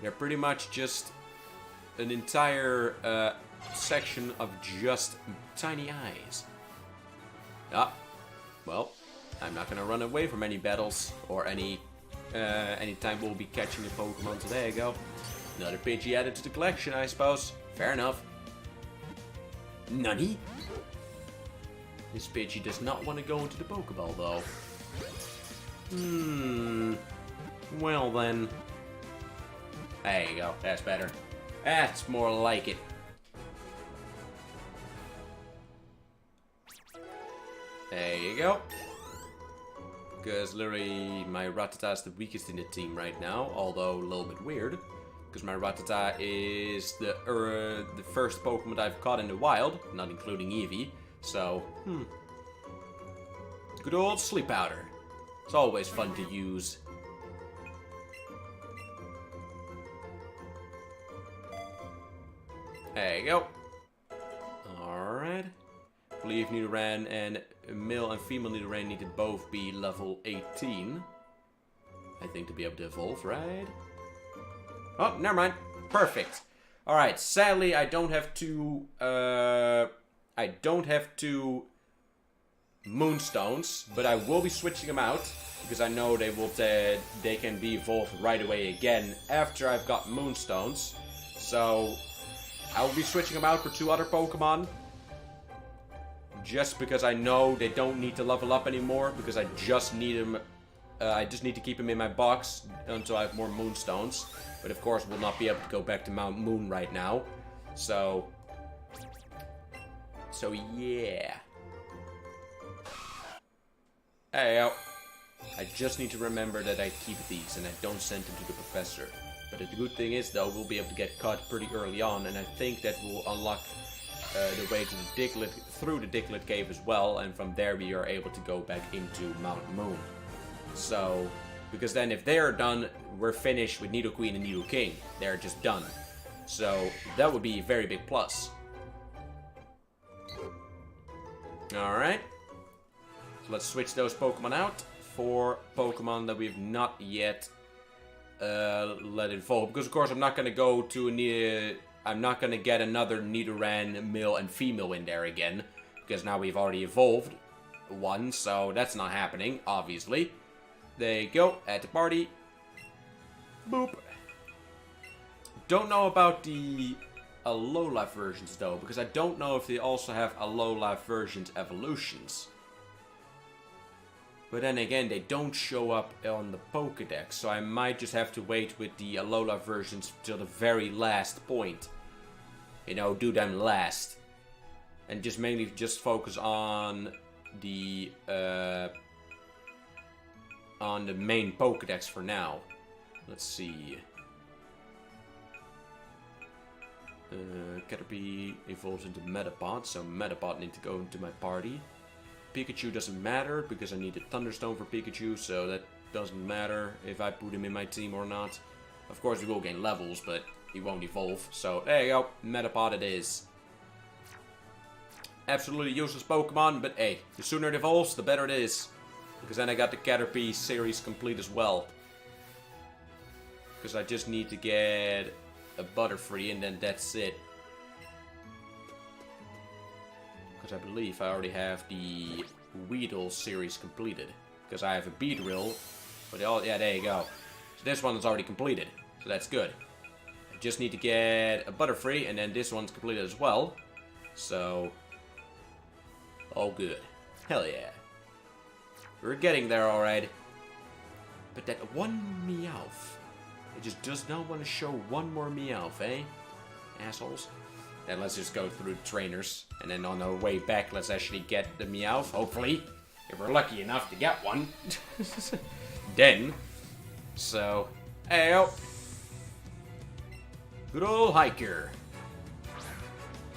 They're pretty much just an entire section of just tiny eyes. Ah, well, I'm not gonna run away from any battles or any time we'll be catching a Pokemon. So there you go. Another Pidgey added to the collection, I suppose. Fair enough. Nani? This Pidgey does not want to go into the Pokeball, though. Well then. There you go. That's better. That's more like it. There you go. Because literally my Rattata is the weakest in the team right now, although a little bit weird. Because my Rattata is the first Pokemon I've caught in the wild, not including Eevee. So, good old Sleep Powder. It's always fun to use. There you go. Alright. I believe Nidoran and male and female Nidoran need to both be level 18. I think to be able to evolve, right? Oh, never mind. Perfect. Alright, sadly I don't have two Moonstones, but I will be switching them out because I know they can be evolved right away again after I've got Moonstones. So I will be switching them out for two other Pokemon. Just because I know they don't need to level up anymore, because I just need them. I just need to keep them in my box until I have more Moonstones. But of course, we'll not be able to go back to Mount Moon right now. So yeah. There you go. I just need to remember that I keep these and I don't send them to the professor. But the good thing is, though, we'll be able to get caught pretty early on, and I think that will unlock the way to the Diglett, through the Diglett Cave as well, and from there we are able to go back into Mount Moon. So, because then if they're done, we're finished with Nidoqueen and Nidoking. They're just done. So, that would be a very big plus. Alright. So let's switch those Pokemon out for Pokemon that we've not yet let evolve. Because of course I'm not going to go to I'm not going to get another Nidoran male and female in there again. Because now we've already evolved one, so that's not happening, obviously. There you go, at the party. Boop. Don't know about the Alola versions though, because I don't know if they also have Alola versions evolutions. But then again, they don't show up on the Pokédex, so I might just have to wait with the Alola versions till the very last point. You know, do them last. And just mainly just focus on the main Pokédex for now. Let's see. Caterpie evolves into Metapod, so Metapod needs to go into my party. Pikachu doesn't matter, because I need a Thunderstone for Pikachu, so that doesn't matter if I put him in my team or not. Of course, he will gain levels, but he won't evolve. So, there you go. Metapod it is. absolutely useless Pokemon, but hey, the sooner it evolves, the better it is. Because then I got the Caterpie series complete as well. Because I just need to get a Butterfree and then that's it. Because I believe I already have the Weedle series completed. Because I have a Beedrill. But yeah, there you go. So this one is already completed. So that's good. I just need to get a Butterfree and then this one's completed as well. So, all good. Hell yeah. We're getting there alright. But that one Meowth. It just does not want to show one more Meowth, eh? Assholes. Then let's just go through the trainers. And then on our way back, let's actually get the Meowth, hopefully. If we're lucky enough to get one. Then. So, hey-o. Good old Hiker.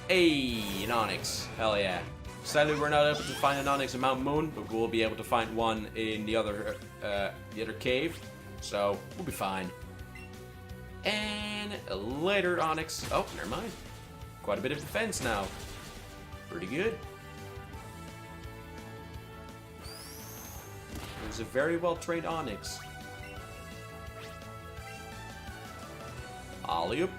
Hey, an Onix. Hell yeah. Sadly, we're not able to find an Onix in Mount Moon, but we'll be able to find one in the other cave. So, we'll be fine. And a later Onix. Oh, never mind. Quite a bit of defense now. Pretty good. It was a very well-trained Onix. Alley-oop.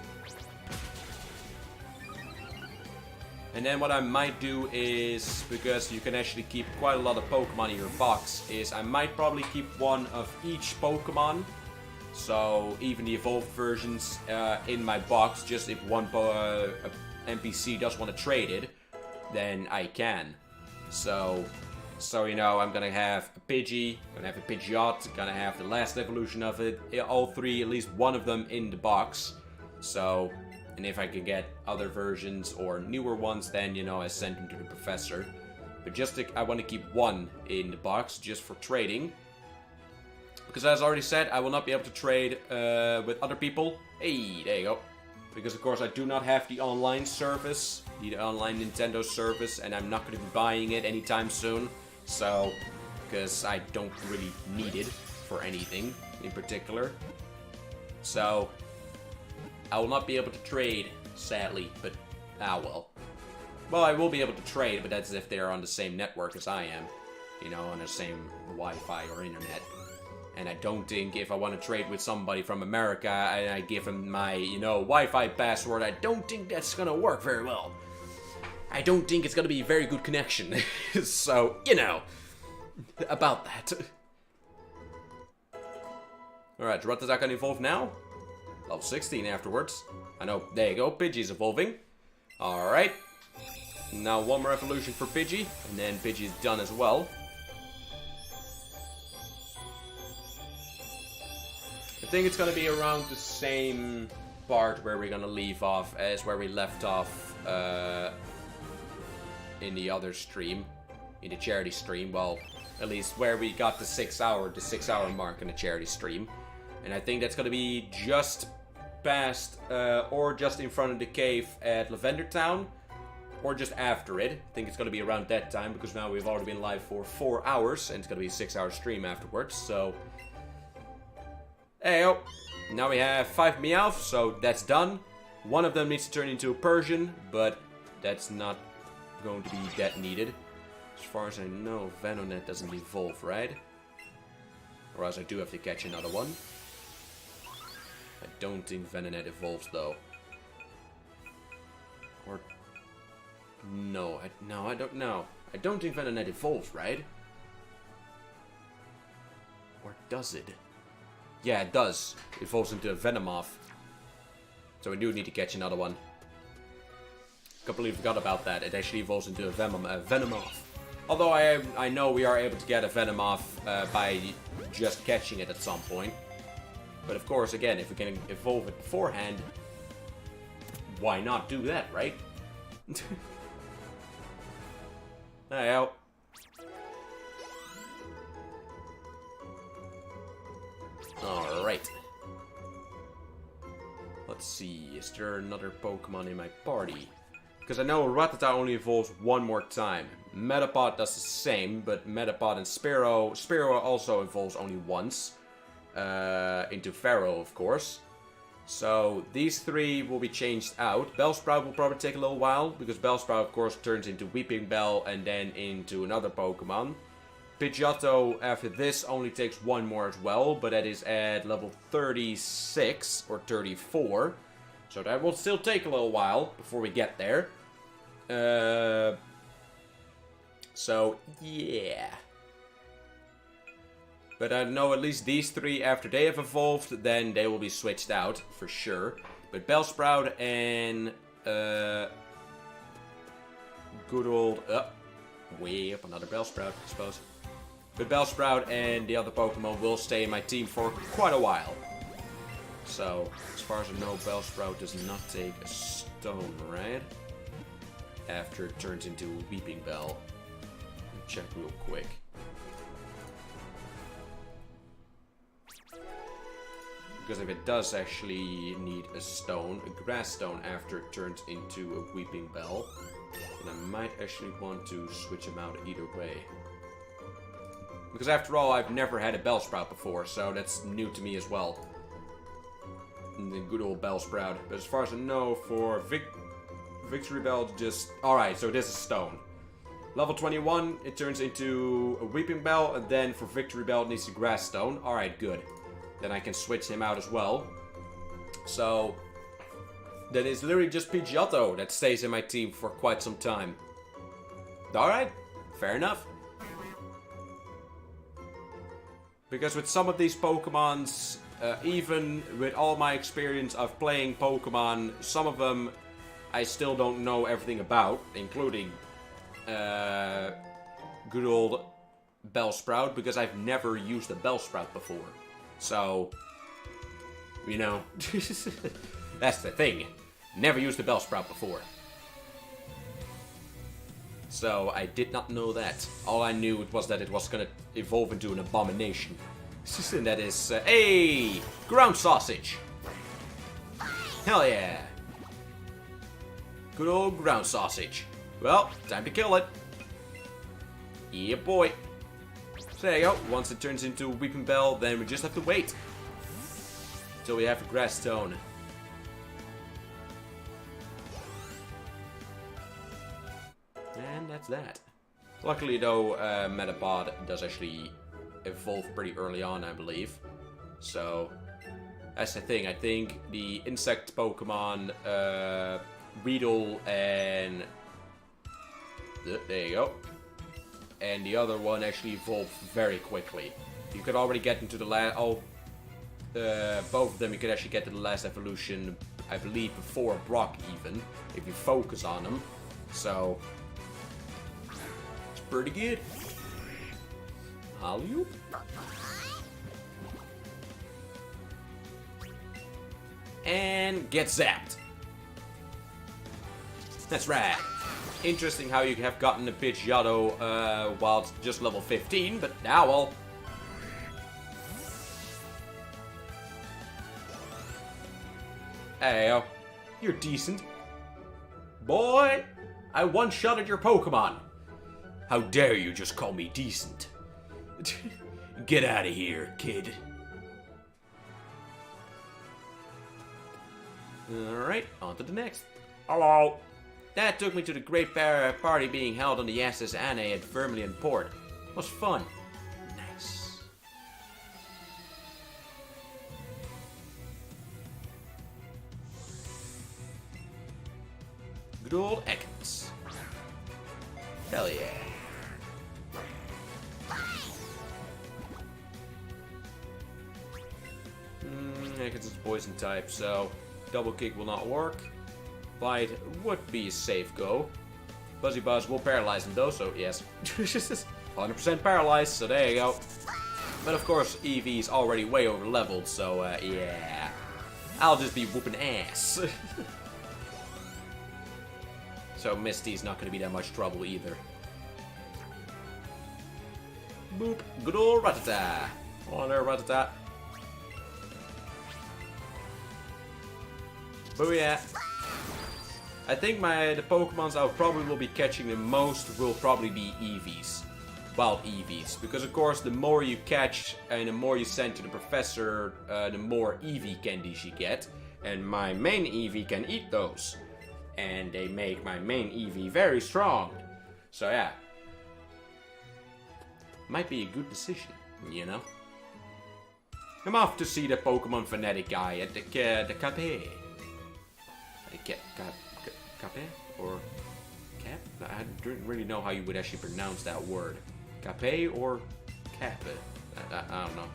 And then what I might do is, because you can actually keep quite a lot of Pokemon in your box, is I might probably keep one of each Pokemon. So even the evolved versions in my box, just if one NPC does want to trade it, then I can. So you know, I'm gonna have a Pidgey, gonna have a Pidgeot, gonna have the last evolution of it, all three, at least one of them in the box. So, and if I can get other versions or newer ones, then, you know, I send them to the professor. But just I want to keep one in the box, just for trading. Because as I already said, I will not be able to trade with other people. Hey, there you go. Because of course I do not have the online service, the online Nintendo service, and I'm not going to be buying it anytime soon. So, because I don't really need it for anything in particular. So, I will not be able to trade, sadly, but ah well. Well, I will be able to trade, but that's if they're on the same network as I am. You know, on the same Wi-Fi or internet. And I don't think if I want to trade with somebody from America and I give him my, you know, Wi-Fi password, I don't think that's gonna work very well. I don't think it's gonna be a very good connection. So, you know, about that. Alright, Rattata can evolve now. Level 16 afterwards. I know, there you go, Pidgey's evolving. Alright. Now one more evolution for Pidgey, and then Pidgey's done as well. I think it's gonna be around the same part where we're gonna leave off as where we left off in the other stream, in the charity stream. Well, at least where we got the 6 hour mark in the charity stream. And I think that's gonna be just past or just in front of the cave at Lavender Town, or just after it. I think it's gonna be around that time because now we've already been live for 4 hours and it's gonna be a 6 hour stream afterwards. So. Heyo. Now we have 5 Meowth, so that's done. One of them needs to turn into a Persian, but that's not going to be that needed. As far as I know, Venonat doesn't evolve, right? Or else I do have to catch another one. I don't think Venonat evolves, though. Or... No, I don't know. I don't think Venonat evolves, right? Or does it? Yeah, it does. It evolves into a Venomoth. So we do need to catch another one. Completely forgot about that. It actually evolves into a Venomoth. Although I know we are able to get a Venomoth by just catching it at some point. But of course, again, if we can evolve it beforehand, why not do that, right? Hey-o. Alright. Let's see, is there another Pokemon in my party? Because I know Rattata only evolves one more time. Metapod does the same, but Metapod and Spearow also evolves only once. Into Pharaoh, of course. So these 3 will be changed out. Bellsprout will probably take a little while, because Bellsprout of course turns into Weeping Bell and then into another Pokemon. Pidgeotto after this only takes 1 more as well, but that is at level 36 or 34. So that will still take a little while before we get there. So yeah. But I know at least these 3, after they have evolved, then they will be switched out, for sure. But Bellsprout and, good old, way up another Bellsprout, I suppose. But Bellsprout and the other Pokemon will stay in my team for quite a while. So, as far as I know, Bellsprout does not take a stone, right? After it turns into a Weeping Bell. Let me check real quick. Because if it does actually need a stone, a grass stone, after it turns into a Weeping Bell, then I might actually want to switch him out either way. Because after all, I've never had a Bellsprout before, so that's new to me as well. The good old Bellsprout. But as far as I know, for Victory Bell, just... Alright, so this is stone. Level 21, it turns into a Weeping Bell, and then for Victory Bell, it needs a grass stone. Alright, good. Then I can switch him out as well. So, then it's literally just Pidgeotto that stays in my team for quite some time. Alright, fair enough. Because with some of these Pokemons, even with all my experience of playing Pokemon, some of them I still don't know everything about, including good old Bellsprout, because I've never used a Bellsprout before. So, you know, that's the thing. Never used a Bellsprout before. So, I did not know that. All I knew was that it was gonna evolve into an abomination. And that is, hey! Ground sausage! Hell yeah! Good old ground sausage. Well, time to kill it. Yeah, boy. So there you go. Once it turns into a Weeping Bell, then we just have to wait until we have a grass stone. And that's that. Luckily though, Metapod does actually evolve pretty early on, I believe. So, that's the thing. I think the insect Pokemon, Weedle and... There you go. And the other one actually evolved very quickly. You could already get into the last... both of them you could actually get to the last evolution, I believe, before Brock even, if you focus on them. So, it's pretty good. Alley-oop. And get zapped. That's right. Interesting how you have gotten a Pidgeotto while it's just level 15, but now I'll... Hey, you're decent. Boy, I one-shotted your Pokemon. How dare you just call me decent? Get out of here, kid. Alright, on to the next. Hello. That took me to the great party being held on the SS Anne at Vermilion Port. It was fun. Nice. Good old Ekans. Hell yeah. Ekans is poison type, so double kick will not work. Bite would be a safe go. Buzzy Buzz will paralyze him though, so yes. 100% paralyzed, so there you go. But of course, Eevee's already way over leveled, so yeah. I'll just be whooping ass. So Misty's not going to be that much trouble either. Boop. Good old Rattata. On there, Rattata. Booyah. I think the Pokemons I probably will be catching the most will probably be Eevees. Wild Eevees. Because of course the more you catch and the more you send to the professor, the more Eevee candies you get. and my main Eevee can eat those. And they make my main Eevee very strong. So yeah. Might be a good decision, you know? I'm off to see the Pokemon Fanatic guy at the Cape. Cape? Or Cap? I don't really know how you would actually pronounce that word. Cape or Cap? I don't know.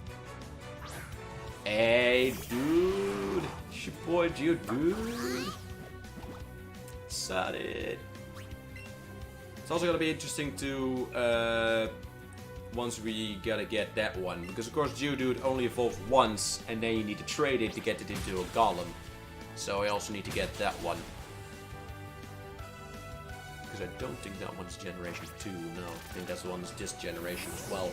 Hey, dude! It's your boy Geodude! Excited! It's also gonna be interesting to, once we gotta get that one. Because of course Geodude only evolves once, and then you need to trade it to get it into a Golem. So I also need to get that one. Because I don't think that one's Generation 2, no. I think that's the one's this generation as well.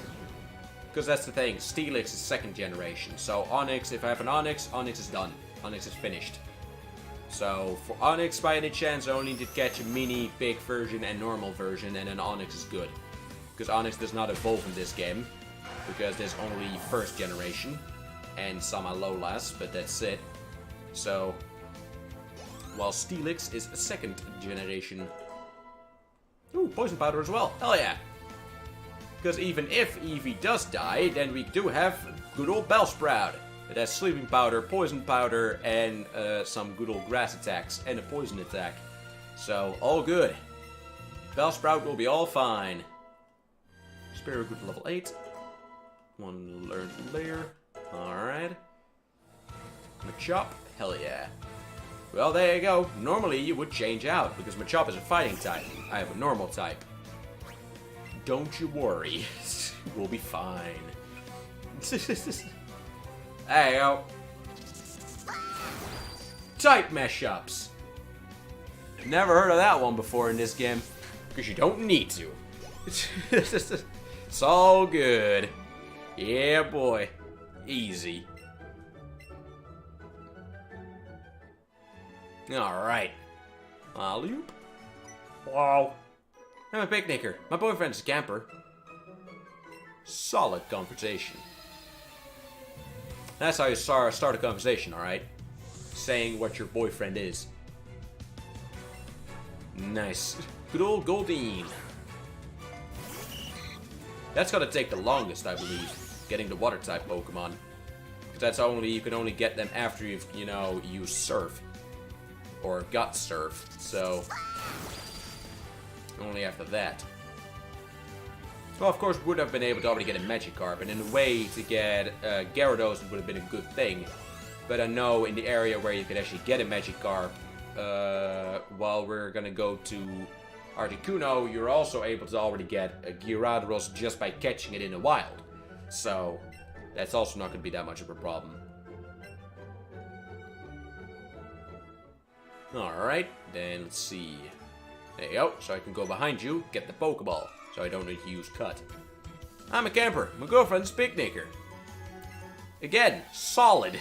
Because that's the thing, Steelix is 2nd generation. So Onix, if I have an Onix, Onix is done. Onix is finished. So for Onix, by any chance, I only need to catch a mini, big version and normal version, and then Onix is good. Because Onix does not evolve in this game. Because there's only 1st generation. And some Alolas, but that's it. So, while Steelix is 2nd generation. Ooh, Poison Powder as well. Hell yeah! Because even if Eevee does die, then we do have good old Bellsprout. It has Sleeping Powder, Poison Powder, and some good old Grass attacks, and a Poison attack. So, all good. Bellsprout will be all fine. Spearow good level 8. One learned layer. Alright. Machop, hell yeah. Well, there you go. Normally you would change out, because Machop is a fighting type. I have a normal type. Don't you worry. We'll be fine. There you go. Type mashups. Never heard of that one before in this game. Because you don't need to. It's all good. Yeah, boy. Easy. Alright. Alley-oop. Wow. I'm a picnicker. My boyfriend's a camper. Solid conversation. That's how you start a conversation, alright? Saying what your boyfriend is. Nice. Good old Goldeen. That's gonna take the longest, I believe. Getting the water type Pokemon. Because that's only, you can only get them after you've, you know, used Surf. Or got Surf. So, only after that. Well, of course, would have been able to already get a Magikarp, and in a way to get Gyarados would have been a good thing. But I know in the area where you could actually get a Magikarp, while we're gonna go to Articuno, you're also able to already get a Gyarados just by catching it in the wild. So, that's also not gonna be that much of a problem. Alright, then let's see. There you go, so I can go behind you, get the Pokeball, so I don't need to use Cut. I'm a camper, my girlfriend's a picnicker. Again, solid.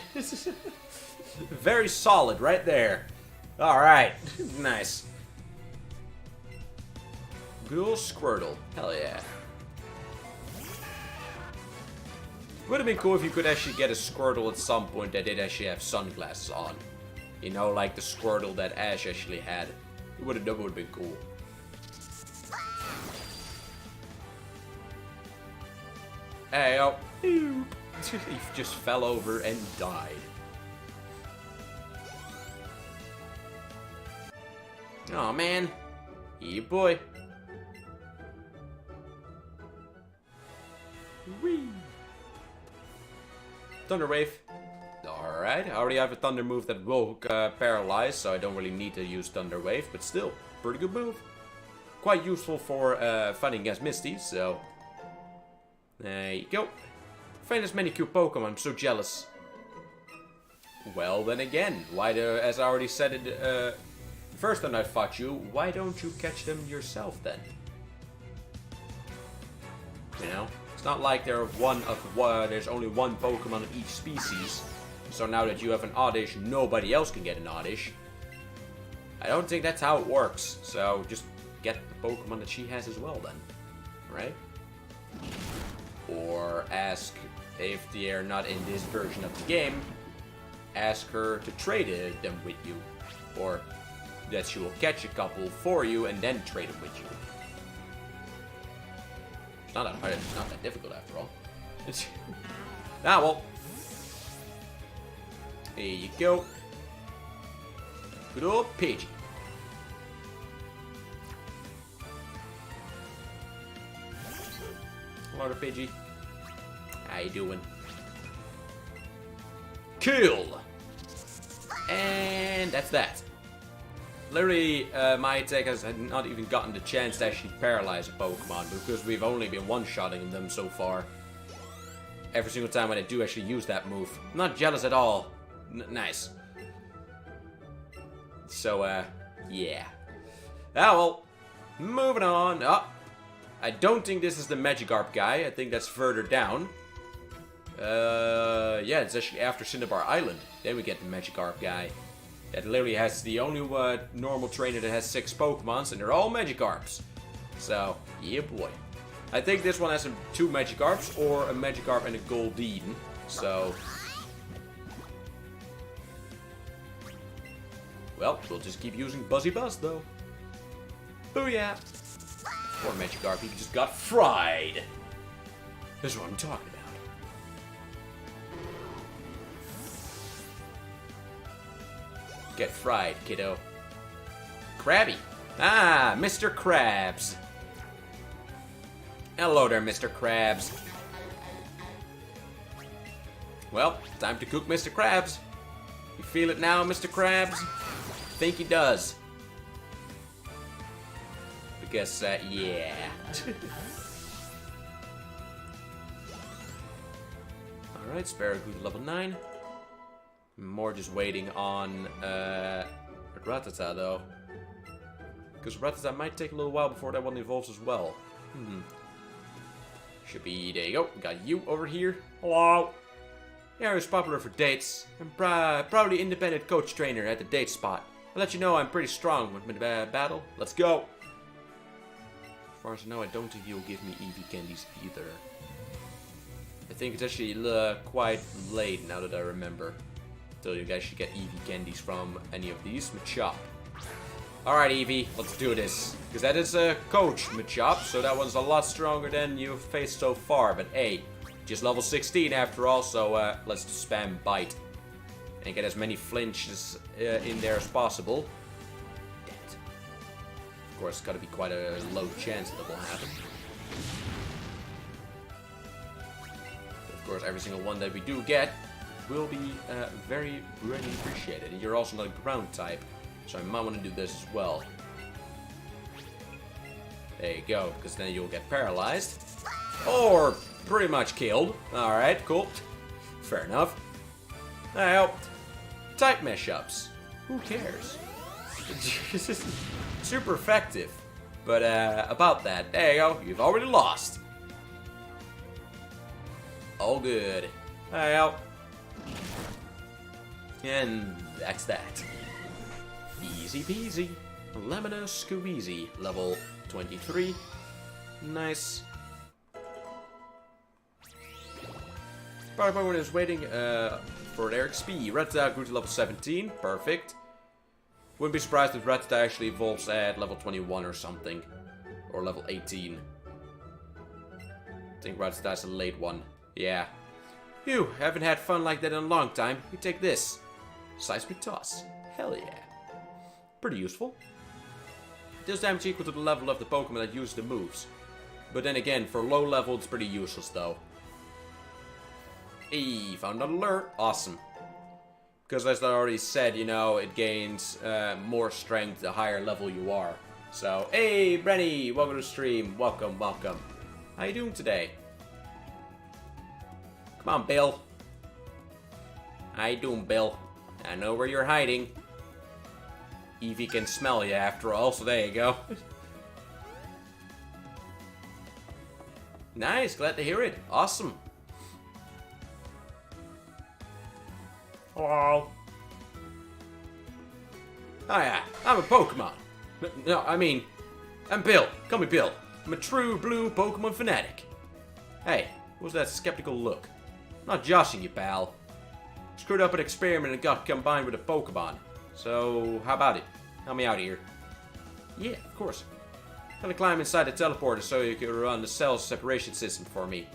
Very solid, right there. Alright, nice. Good old Squirtle, hell yeah. Would have been cool if you could actually get a Squirtle at some point that did actually have sunglasses on. You know, like the Squirtle that Ash actually had. That would have been cool. Hey, oh. He just fell over and died. Oh man. Yeah, boy. Whee. Thunder Wave. Alright, I already have a Thunder move that will paralyze, so I don't really need to use Thunder Wave, but still, pretty good move. Quite useful for fighting against Misty, so... There you go. Find as many cute Pokemon, I'm so jealous. Well, then again, as I already said it first time I fought you, why don't you catch them yourself then? You know? It's not like there's only one Pokemon of each species. So now that you have an Oddish, nobody else can get an Oddish. I don't think that's how it works. So just get the Pokemon that she has as well then. Right? Or ask if they are not in this version of the game. ask her to trade them with you. Or that she will catch a couple for you and then trade them with you. It's not that hard, it's not that difficult after all. Ah, well. There you go. Good old Pidgey. Hello, Pidgey. How you doing? Kill! And that's that. Literally, my attack has not even gotten the chance to actually paralyze a Pokemon because we've only been one-shotting them so far. Every single time when I do actually use that move. I'm not jealous at all. Nice. So, yeah. Ah, well. Moving on. Oh, I don't think this is the Magikarp guy. I think that's further down. Yeah, it's actually after Cinnabar Island. Then we get the Magikarp guy. That literally has the only normal trainer that has 6 Pokemons, and they're all Magikarps. So, yeah boy. I think this one has 2 Magikarps, or a Magikarp and a Goldeen. So... well, we'll just keep using Buzzy Buzz, though. Booyah! Poor Magikarp, he just got fried. That's what I'm talking about. Get fried, kiddo. Krabby. Ah, Mr. Krabs. Hello there, Mr. Krabs. Well, time to cook Mr. Krabs. You feel it now, Mr. Krabs? I think he does. Because, yeah. Alright, Sparrowgood level 9. More just waiting on Rattata, though. Because Rattata might take a little while before that one evolves as well. Should be... there you go. We got you over here. Hello. Yeah, I was popular for dates. I'm proudly independent coach trainer at the date spot. I'll let you know I'm pretty strong with my battle. Let's go. As far as I know, I don't think you'll give me Eevee candies either. I think it's actually quite late now that I remember. So you guys should get Eevee candies from any of these. Machop. Alright, Eevee, let's do this. Because that is a coach Machop, so that one's a lot stronger than you've faced so far. But hey, just level 16 after all, so let's just spam Bite. And get as many flinches in there as possible. Damn it. Of course, it's gotta be quite a low chance that will happen. Of course, every single one that we do get will be very greatly appreciated. And you're also not a ground type, so I might want to do this as well. There you go, because then you'll get paralyzed. Or pretty much killed. Alright, cool. Fair enough. Now, type mesh-ups. Who cares? Super effective. But about that, there you go. You've already lost. All good. Alright. And that's that. Easy peasy. Lemon squeezy. Level 23. Nice. Power is waiting for their XP. Rattata grew to level 17. Perfect. Wouldn't be surprised if Rattata actually evolves at level 21 or something. Or level 18. I think Rattata's a late one. Yeah. Phew, haven't had fun like that in a long time. You take this. Seismic Toss. Hell yeah. Pretty useful. Deals damage equal to the level of the Pokemon that uses the moves. But then again, for low level, it's pretty useless though. Hey, found an alert. Awesome. Because as I already said, you know, it gains more strength the higher level you are. So, hey, Brenny, welcome to the stream. Welcome, welcome. How you doing today? Come on, Bill. How you doing, Bill? I know where you're hiding. Eevee can smell you after all, so there you go. Nice, glad to hear it. Awesome. Hello. Oh yeah, I'm a Pokemon. No, I mean, I'm Bill. Call me Bill. I'm a true blue Pokemon fanatic. Hey, what's that skeptical look? I'm not joshing you, pal. screwed up an experiment and got combined with a Pokemon. So, how about it? Help me out here. Yeah, of course. Gonna climb inside the teleporter so you can run the cell separation system for me.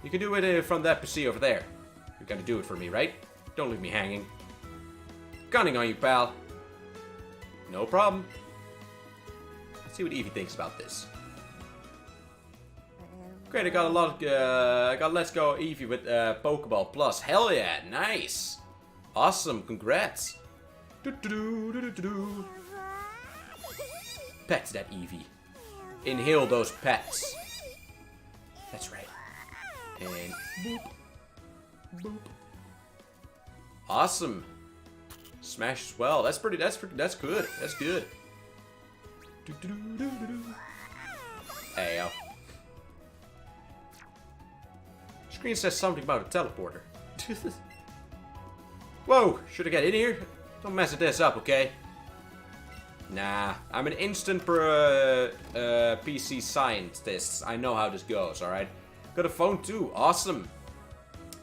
You can do it from that PC over there. You're gonna do it for me, right? Don't leave me hanging. Counting on you, pal. No problem. Let's see what Eevee thinks about this. Great, I got a lot of, I got Let's Go Eevee with Pokeball Plus. Hell yeah, nice. Awesome, congrats. Pets that Eevee. Inhale those pets. That's right. And boop. Boop. Awesome. Smash as well. That's good. That's good. Hey, yo. Screen says something about a teleporter. Whoa, should I get in here? Don't mess this up, okay? Nah, I'm an instant PC scientist. I know how this goes, alright? Got a phone too, awesome.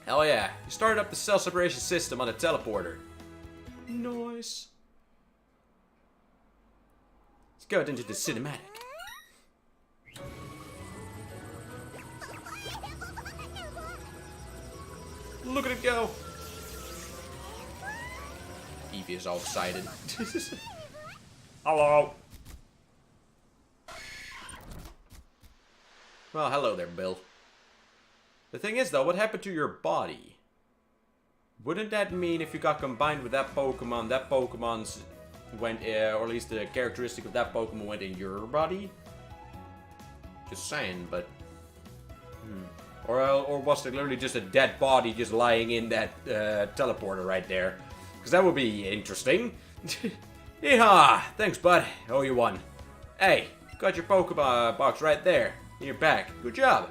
Hell yeah, you started up the cell separation system on the teleporter. Nice. Let's go into the cinematic. Look at it go. Eevee is all excited. Hello. Well, hello there, Bill. The thing is, though, what happened to your body? Wouldn't that mean if you got combined with that Pokemon's went, or at least the characteristic of that Pokemon went in your body? Just saying, but... Or was it literally just a dead body just lying in that teleporter right there? Because that would be interesting. Yeehaw! Thanks, bud. Oh, you won. Hey, got your Pokemon box right there. In your bag. Good job.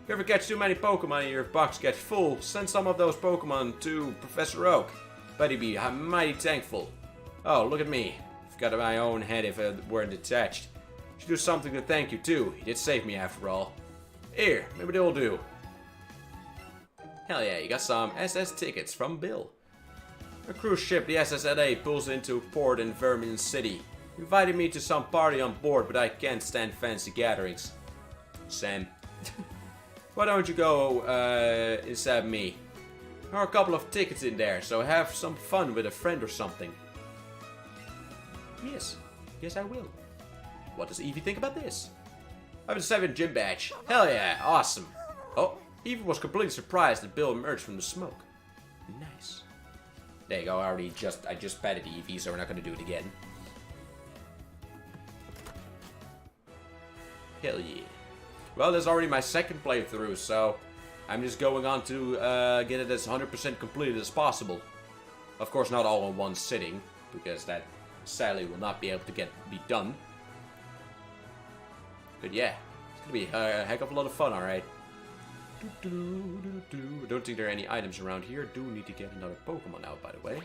If you ever catch too many Pokemon and your box gets full, send some of those Pokemon to Professor Oak. Bet he'd be mighty thankful. Oh, look at me. Forgot my own head if it weren't attached. Should do something to thank you, too. You did save me after all. Here, maybe they'll do. Hell yeah, you got some SS tickets from Bill. A cruise ship, the SSLA, pulls into port in Vermilion City. He invited me to some party on board, but I can't stand fancy gatherings. Sam. Why don't you go instead of me? There are a couple of tickets in there, so have some fun with a friend or something. Yes. Yes, I will. What does Eevee think about this? I have a 7 gym badge. Hell yeah, awesome. Oh, Eevee was completely surprised that Bill emerged from the smoke. Nice. There you go, I just patted Eevee, so we're not gonna do it again. Hell yeah. Well, that's already my second playthrough, so I'm just going on to get it as 100% completed as possible. Of course, not all in one sitting, because that sadly will not be able to be done. But yeah, it's gonna be a heck of a lot of fun, alright. I don't think there are any items around here. Do need to get another Pokemon out, by the way.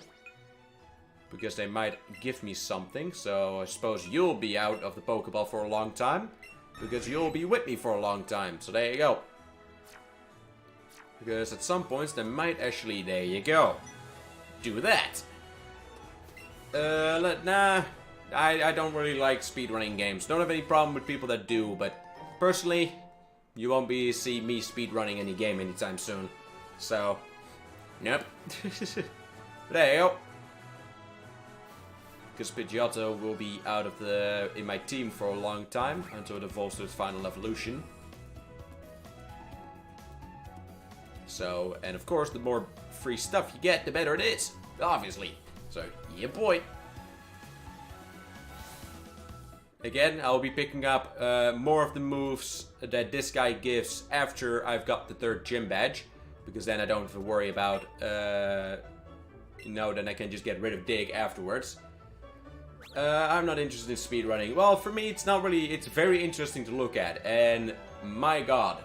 Because they might give me something, so I suppose you'll be out of the Pokeball for a long time. Because you'll be with me for a long time, so there you go. Because at some points they might actually, there you go, do that. Nah, I don't really like speedrunning games. Don't have any problem with people that do, but personally, you won't see me speedrunning any game anytime soon. So, nope. But there you go. Because Pidgeotto will be out of in my team for a long time until it evolves to its final evolution. So, and of course, the more free stuff you get, the better it is, obviously. So, yeah, boy. Again, I'll be picking up more of the moves that this guy gives after I've got the 3rd gym badge, because then I don't have to worry about, then I can just get rid of Dig afterwards. I'm not interested in speedrunning. Well, for me, it's not really, it's very interesting to look at, and my god,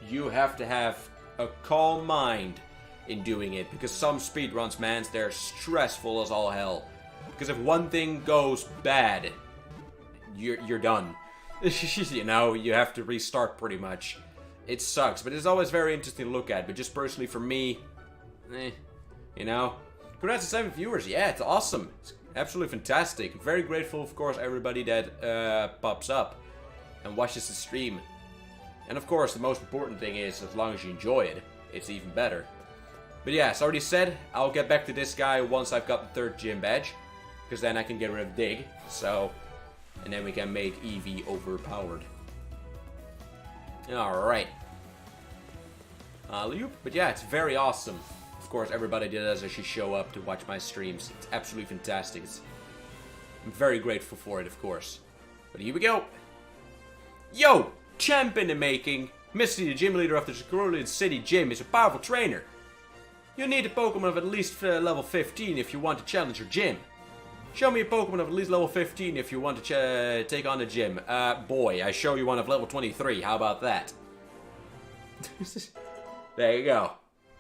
you have to have a calm mind in doing it, because some speedruns, man, they're stressful as all hell. Because if one thing goes bad, you're done. You know, you have to restart pretty much. It sucks, but it's always very interesting to look at. But just personally for me, You know? Congrats to 7 viewers. Yeah, it's awesome. It's absolutely fantastic. I'm very grateful, of course, everybody that pops up and watches the stream. And of course, the most important thing is, as long as you enjoy it, it's even better. But yeah, as already said, I'll get back to this guy once I've got the 3rd gym badge. Because then I can get rid of Dig. So, and then we can make Eevee overpowered. Alright. But yeah, it's very awesome. Of course, everybody does actually show up to watch my streams. It's absolutely fantastic. I'm very grateful for it, of course. But here we go. Yo! Champ in the making! Misty, the gym leader of the Cerulean City Gym, is a powerful trainer. You need a Pokemon of at least level 15 if you want to challenge your gym. Show me a Pokemon of at least level 15 if you want to take on the gym. Boy, I show you one of level 23. How about that? There you go.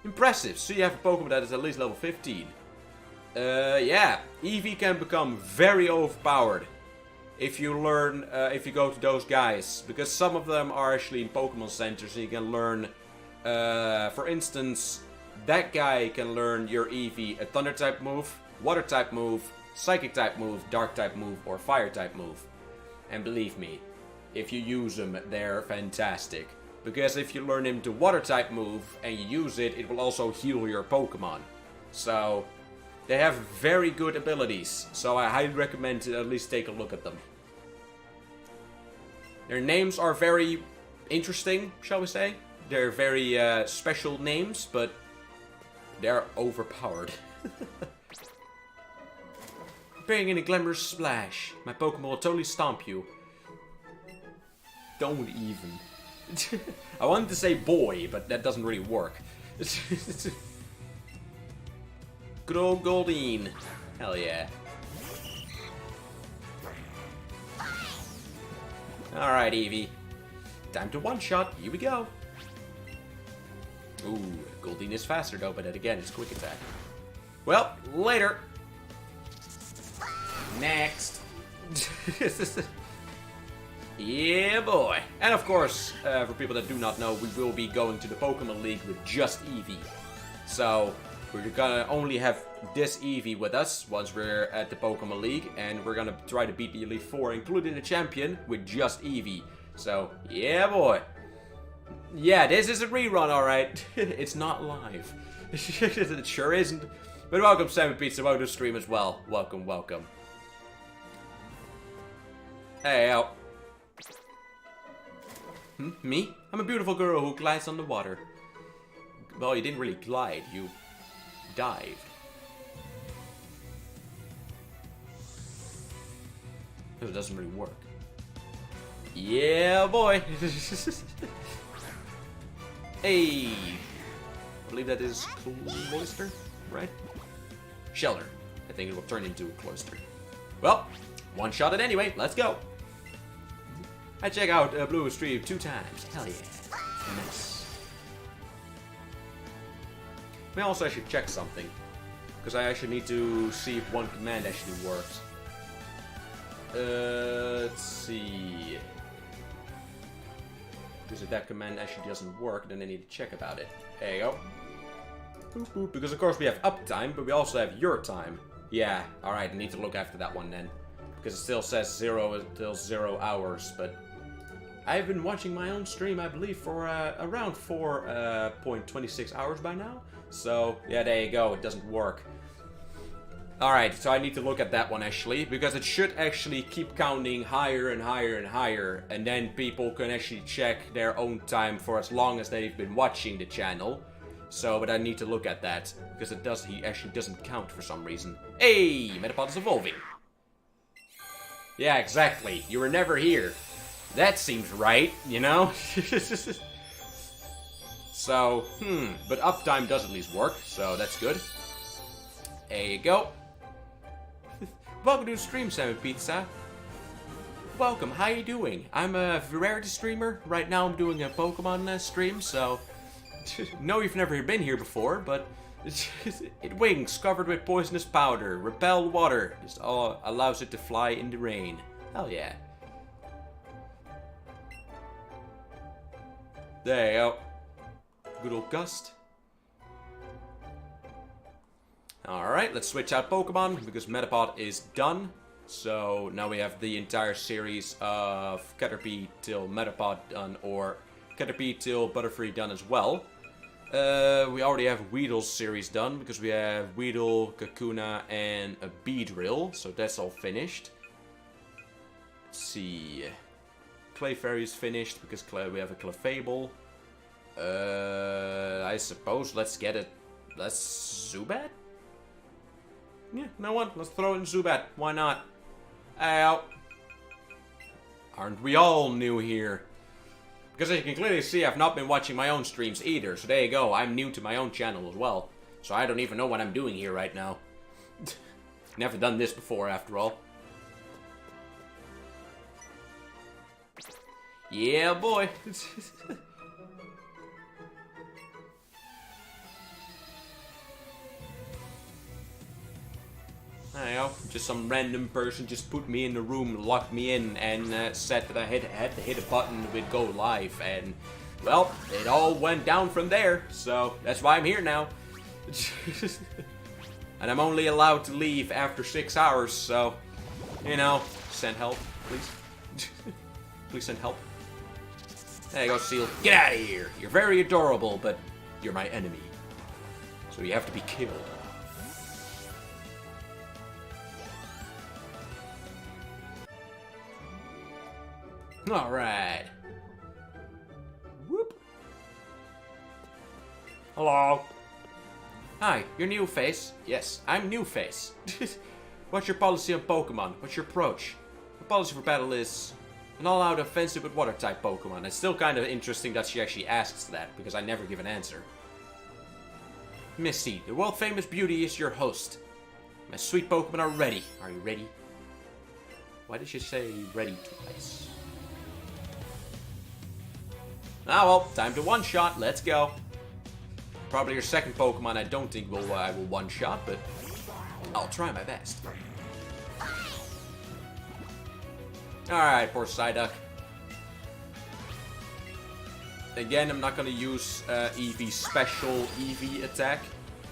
Impressive. So you have a Pokemon that is at least level 15. Yeah. Eevee can become very overpowered if you learn, if you go to those guys. Because some of them are actually in Pokemon centers and you can learn, for instance, that guy can learn your Eevee a Thunder type move, Water type move, Psychic type move, Dark type move, or Fire type move. And believe me, if you use them, they're fantastic. Because if you learn him to Water type move and you use it, it will also heal your Pokemon. So, they have very good abilities. So I highly recommend to at least take a look at them. Their names are very interesting, shall we say. They're very special names, but they're overpowered. Preparing in a glamorous splash. My Pokemon will totally stomp you. Don't even. I wanted to say boy, but that doesn't really work. Good old Goldeen. Hell yeah. Alright, Eevee. Time to one-shot. Here we go. Ooh, Goldeen is faster though, but then again, it's quick attack. Well, later. Next. Yeah, boy. And of course, for people that do not know, we will be going to the Pokemon League with just Eevee. So, we're gonna only have this Eevee with us once we're at the Pokemon League, and we're gonna try to beat the Elite Four, including the champion, with just Eevee. So, yeah, boy. Yeah, this is a rerun, alright. It's not live. It sure isn't. But welcome, Salmon Pizza. Welcome to the stream as well. Welcome, welcome. Hey, out. Me? I'm a beautiful girl who glides on the water. Well, you didn't really glide, you dived. Because it doesn't really work. Yeah, boy! Hey! I believe that is Cloyster, right? Shelter. I think it will turn into a Cloyster. Well, one shot it anyway, let's go! I check out Blue Stream 2 times. Hell yeah. Nice. May also actually check something. Because I actually need to see if one command actually works. Let's see. Because if that command actually doesn't work, then I need to check about it. There you go. Boop, boop. Because of course we have uptime, but we also have your time. Yeah, alright, I need to look after that one then. Because it still says 0 hours, but I've been watching my own stream, I believe, for around 4.26 hours by now. So, yeah, there you go, it doesn't work. Alright, so I need to look at that one actually, because it should actually keep counting higher and higher and higher, and then people can actually check their own time for as long as they've been watching the channel. So, but I need to look at that, because he actually doesn't count for some reason. Hey, Metapod is evolving. Yeah, exactly. You were never here. That seems right, you know? So, but uptime does at least work, so that's good. There you go. Welcome to the stream, Salmon Pizza. Welcome, how you doing? I'm a rarity streamer. Right now I'm doing a Pokemon stream, so... No, you've never been here before, but... It wings covered with poisonous powder. Repel water. This all allows it to fly in the rain. Hell yeah. There you go. Good old Gust. Alright, let's switch out Pokemon, because Metapod is done. So now we have the entire series of Caterpie till Metapod done, or Caterpie till Butterfree done as well. We already have Weedle's series done, because we have Weedle, Kakuna, and a Beedrill, so that's all finished. Let's see... Clefairy's finished, because we have a Clefable. I suppose let's get it... Let's... Zubat? Yeah, no one. Let's throw in Zubat. Why not? Ow. Aren't we all new here? Because as you can clearly see, I've not been watching my own streams either. So there you go. I'm new to my own channel as well. So I don't even know what I'm doing here right now. Never done this before, after all. Yeah, boy. I don't know, just some random person just put me in the room, locked me in, and said that I had to hit a button with go live, and, well, it all went down from there, so that's why I'm here now. And I'm only allowed to leave after 6 hours, so, you know, send help, please. Please send help. There you go, Seal. Get out of here! You're very adorable, but you're my enemy. So you have to be killed. Alright. Whoop. Hello. Hi, you're New Face? Yes, I'm New Face. What's your policy on Pokemon? What's your approach? My policy for battle is an all-out offensive with water-type Pokemon. It's still kind of interesting that she actually asks that, because I never give an answer. Misty, the world-famous beauty is your host. My sweet Pokemon are ready. Are you ready? Why did she say ready twice? Ah well, time to one-shot. Let's go. Probably your second Pokemon I don't think I will one-shot, but I'll try my best. Alright, poor Psyduck. Again, I'm not going to use Eevee's special Eevee attack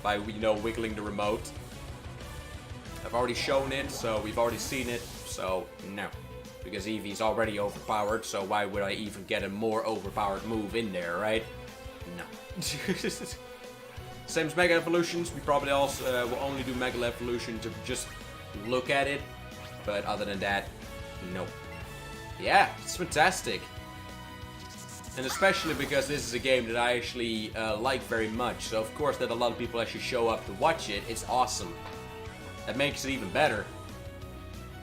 by, you know, wiggling the remote. I've already shown it, so we've already seen it, so no. Because Eevee's already overpowered, so why would I even get a more overpowered move in there, right? No. Same as Mega Evolutions, we probably also will only do Mega Evolution to just look at it. But other than that, no. Yeah, it's fantastic. And especially because this is a game that I actually like very much. So of course that a lot of people actually show up to watch it. It's awesome. That makes it even better.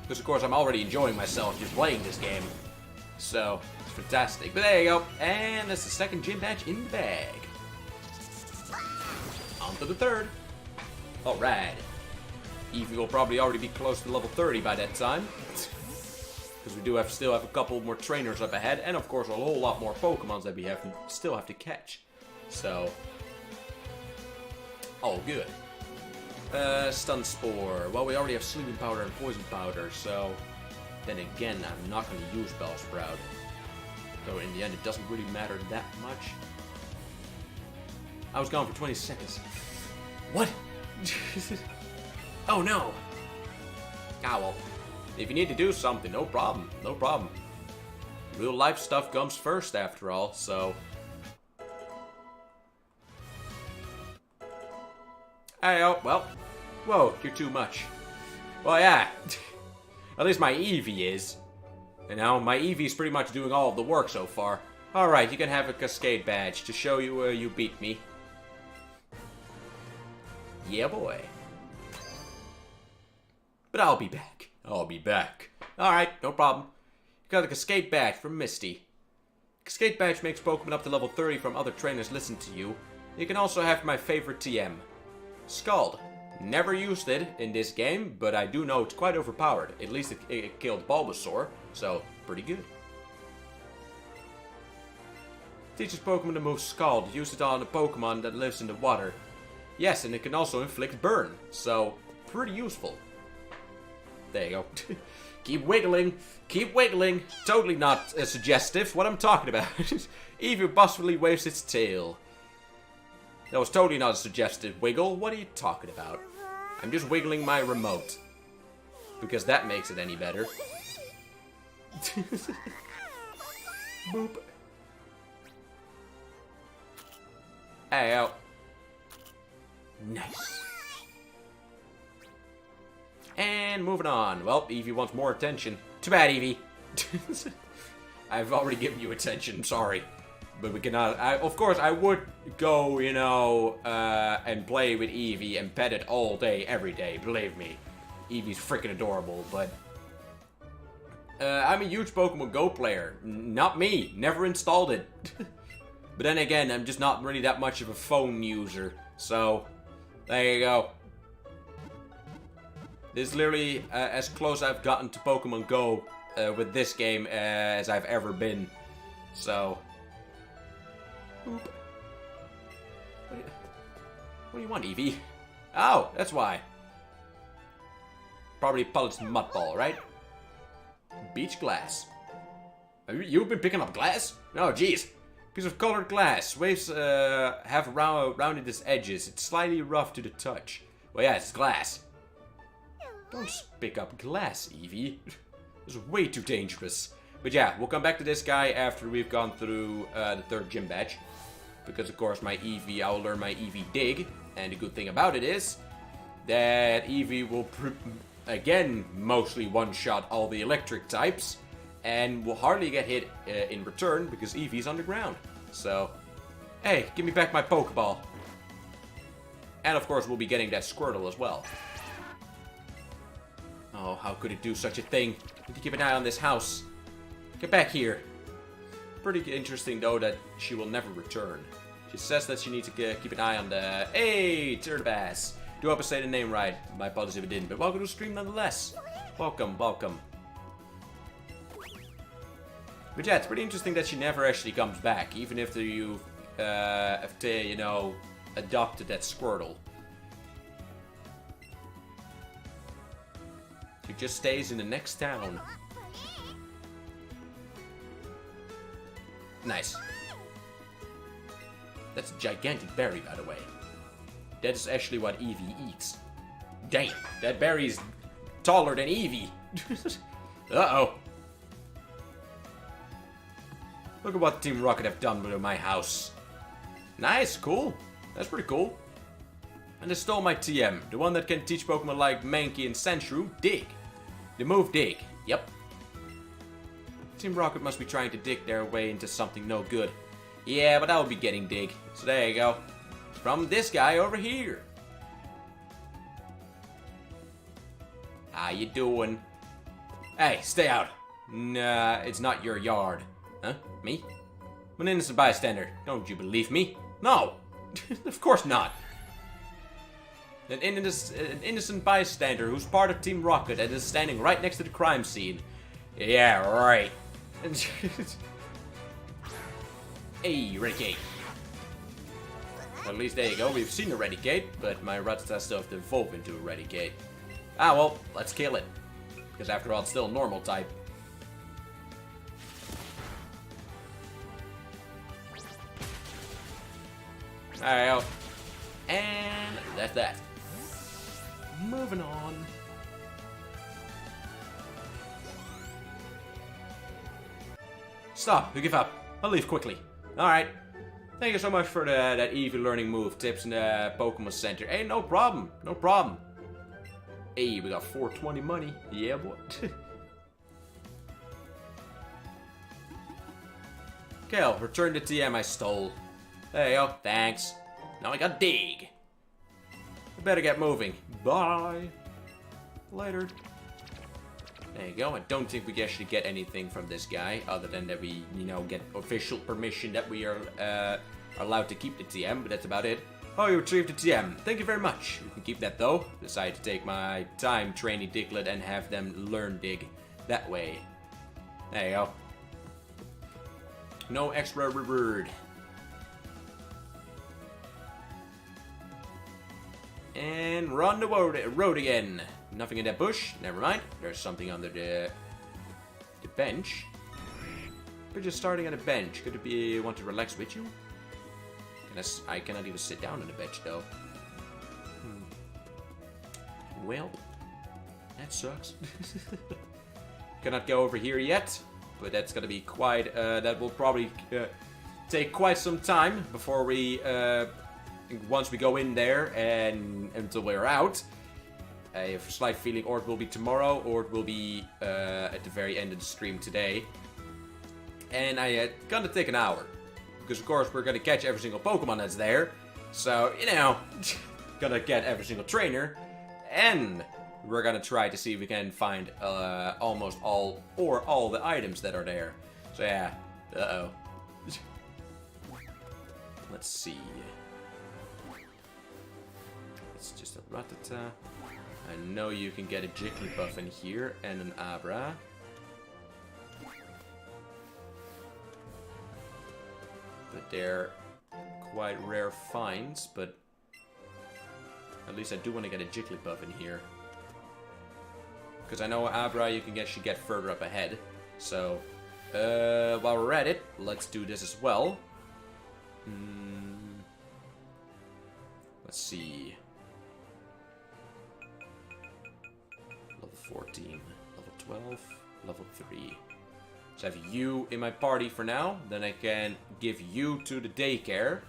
Because of course I'm already enjoying myself just playing this game. So, it's fantastic. But there you go. And that's the second gym badge in the bag. On to the third. Alright. Eevee will probably already be close to level 30 by that time. Because we do still have a couple more trainers up ahead. And of course a whole lot more Pokemons that we still have to catch. So, all good. Stun Spore. Well, we already have Sleeping Powder and Poison Powder, so then again, I'm not going to use Bellsprout. So in the end, it doesn't really matter that much. I was gone for 20 seconds. What? Oh no! Ah well, if you need to do something, no problem, no problem. Real life stuff comes first after all, so... Hey, oh, well. Whoa, you're too much. Well, yeah. At least my Eevee is. And now my Eevee's pretty much doing all of the work so far. Alright, you can have a Cascade badge to show you you beat me. Yeah, boy. But I'll be back. I'll be back. Alright, no problem. You got a Cascade badge from Misty. Cascade badge makes Pokemon up to level 30 from other trainers listen to you. You can also have my favorite TM. Scald. Never used it in this game, but I do know it's quite overpowered. At least it killed Bulbasaur, so pretty good. Teaches Pokemon to move Scald. Use it on a Pokemon that lives in the water. Yes, and it can also inflict burn, so pretty useful. There you go. Keep wiggling. Keep wiggling. Totally not suggestive what I'm talking about. Eevee bustfully waves its tail. That was totally not a suggestive wiggle. What are you talking about? I'm just wiggling my remote. Because that makes it any better. Boop. Hey, out. Nice. And moving on. Well, Eevee wants more attention. Too bad, Eevee. I've already given you attention, sorry. But we cannot... of course, I would go, you know, and play with Eevee and pet it all day, every day. Believe me. Eevee's freaking adorable, but... I'm a huge Pokemon Go player. Not me. Never installed it. But then again, I'm just not really that much of a phone user. So, there you go. This is literally as close I've gotten to Pokemon Go with this game as I've ever been. So... Boop. What do you want, Eevee? Oh, that's why. Probably Pulse Mud Ball, right? Beach glass. You've been picking up glass? Oh, jeez. Piece of colored glass. Waves have rounded its edges. It's slightly rough to the touch. Well, yeah, it's glass. Don't pick up glass, Eevee. It's way too dangerous. But yeah, we'll come back to this guy after we've gone through the third gym badge. Because, of course, my Eevee, I will learn my Eevee Dig. And the good thing about it is that Eevee will, again, mostly one-shot all the electric types. And will hardly get hit in return because Eevee's underground. So, hey, give me back my Pokeball. And, of course, we'll be getting that Squirtle as well. Oh, how could it do such a thing? Need to keep an eye on this house. Get back here. Pretty interesting, though, that she will never return. She says that she needs to keep an eye on the... Hey, Turtlebass. Do hope I say the name right. My apologies if I didn't, but welcome to the stream nonetheless. Welcome, welcome. But yeah, it's pretty interesting that she never actually comes back, even if you you know, adopted that Squirtle. She just stays in the next town. Nice. That's a gigantic berry, by the way. That is actually what Eevee eats. Damn, that berry's taller than Eevee. Uh-oh. Look at what Team Rocket have done with my house. Nice, cool. That's pretty cool. And they stole my TM, the one that can teach Pokemon like Mankey and Sandshrew Dig. The move Dig, yep. Team Rocket must be trying to dig their way into something no good. Yeah, but I'll be getting Dig. So there you go. From this guy over here. How you doing? Hey, stay out. Nah, it's not your yard. Huh? Me? I'm an innocent bystander. Don't you believe me? No! Of course not. An innocent bystander who's part of Team Rocket and is standing right next to the crime scene. Yeah, right. Hey, Eradicate. Well, at least there you go. We've seen Eradicate, but my Rattata still have to evolve into Eradicate. Ah, well, let's kill it. Because after all, it's still a normal type. Alright, and that's that. Moving on. Stop, you give up. I'll leave quickly. Alright. Thank you so much for that Eevee learning move tips in the Pokemon Center. Hey, no problem. No problem. Hey, we got 420 money. Yeah, boy. Okay, I'll return the TM I stole. There you go. Thanks. Now I got Dig. I better get moving. Bye. Later. There you go. I don't think we actually get anything from this guy, other than that we, you know, get official permission that we are allowed to keep the TM, but that's about it. Oh, you retrieved the TM. Thank you very much. You can keep that though. Decided to take my time training Diglett and have them learn Dig that way. There you go. No extra reward. And we're on the road again. Nothing in that bush. Never mind. There's something under the bench. We're just starting on a bench. Could it be want to relax with you? I cannot even sit down on the bench though. Well, that sucks. Cannot go over here yet, but that's gonna be quite, that will probably take quite some time before we, once we go in there and until we're out. I have a slight feeling or it will be tomorrow or it will be at the very end of the stream today. And I gonna take an hour. Because of course we're gonna catch every single Pokemon that's there. So, you know, gonna get every single trainer. And we're gonna try to see if we can find almost all or all the items that are there. So yeah, uh-oh. Let's see. It's just a Rattata. I know you can get a Jigglypuff in here and an Abra. But they're quite rare finds, but at least I do want to get a Jigglypuff in here. Because I know Abra you can actually get further up ahead. So, while we're at it, let's do this as well. Let's see. Level 14, level 12, level 3. So I have you in my party for now. Then I can give you to the daycare.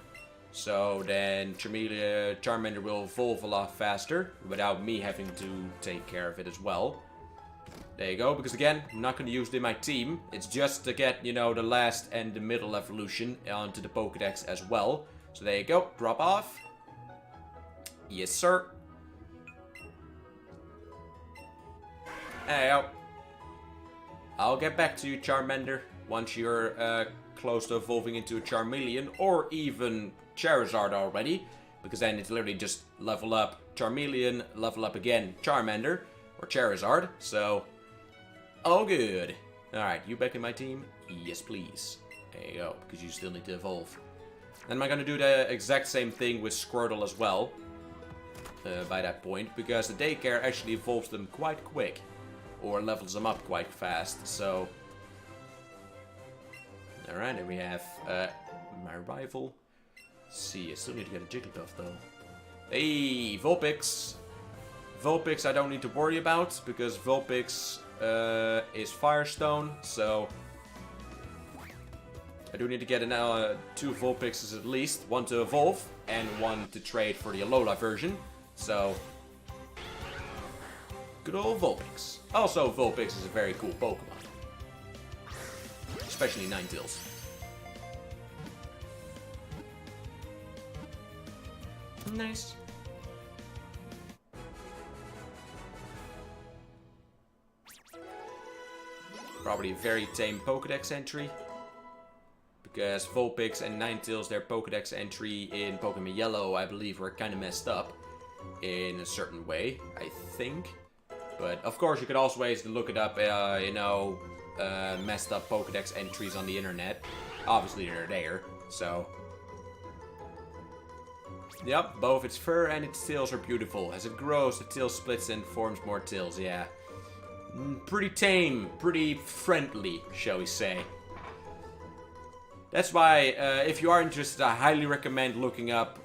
So then Charmander will evolve a lot faster without me having to take care of it as well. There you go, because again, I'm not going to use it in my team. It's just to get, you know, the last and the middle evolution onto the Pokedex as well. So there you go, drop off. Yes, sir. There you go. I'll get back to you, Charmander, once you're close to evolving into a Charmeleon, or even Charizard already, because then it's literally just level up Charmeleon, level up again Charmander, or Charizard, so all good. Alright, you back in my team? Yes, please. There you go, because you still need to evolve. Then I'm gonna do the exact same thing with Squirtle as well, by that point, because the daycare actually evolves them quite quick. Or levels them up quite fast, so... Alright, and we have my rival. Let's see, I still need to get a Jigglypuff though. Hey, Vulpix! Vulpix I don't need to worry about, because Vulpix is Firestone, so... I do need to get two Vulpixes at least. One to evolve, and one to trade for the Alola version. So... Good old Vulpix. Also, Vulpix is a very cool Pokemon. Especially Ninetales. Nice. Probably a very tame Pokedex entry. Because Vulpix and Ninetales, their Pokedex entry in Pokemon Yellow, I believe, were kind of messed up. In a certain way, I think. But, of course, you could also always look it up, you know, messed up Pokedex entries on the internet. Obviously, they're there, so... Yep, both its fur and its tails are beautiful. As it grows, the tail splits and forms more tails, yeah. Pretty tame, pretty friendly, shall we say. That's why, if you are interested, I highly recommend looking up,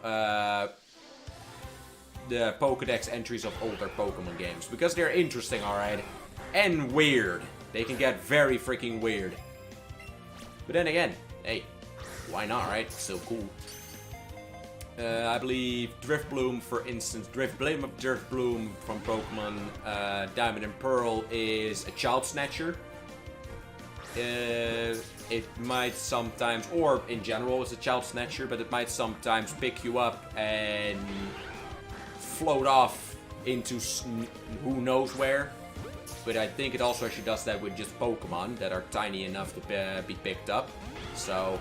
the Pokedex entries of older Pokemon games, because they're interesting, alright, and weird. They can get very freaking weird. But then again, hey, why not, right? It's still cool. I believe Drifbloom, for instance, Drifbloom from Pokemon Diamond and Pearl is a Child Snatcher. It might sometimes, or in general it's a Child Snatcher, but it might sometimes pick you up and float off into who knows where. But I think it also actually does that with just Pokemon that are tiny enough to be picked up. So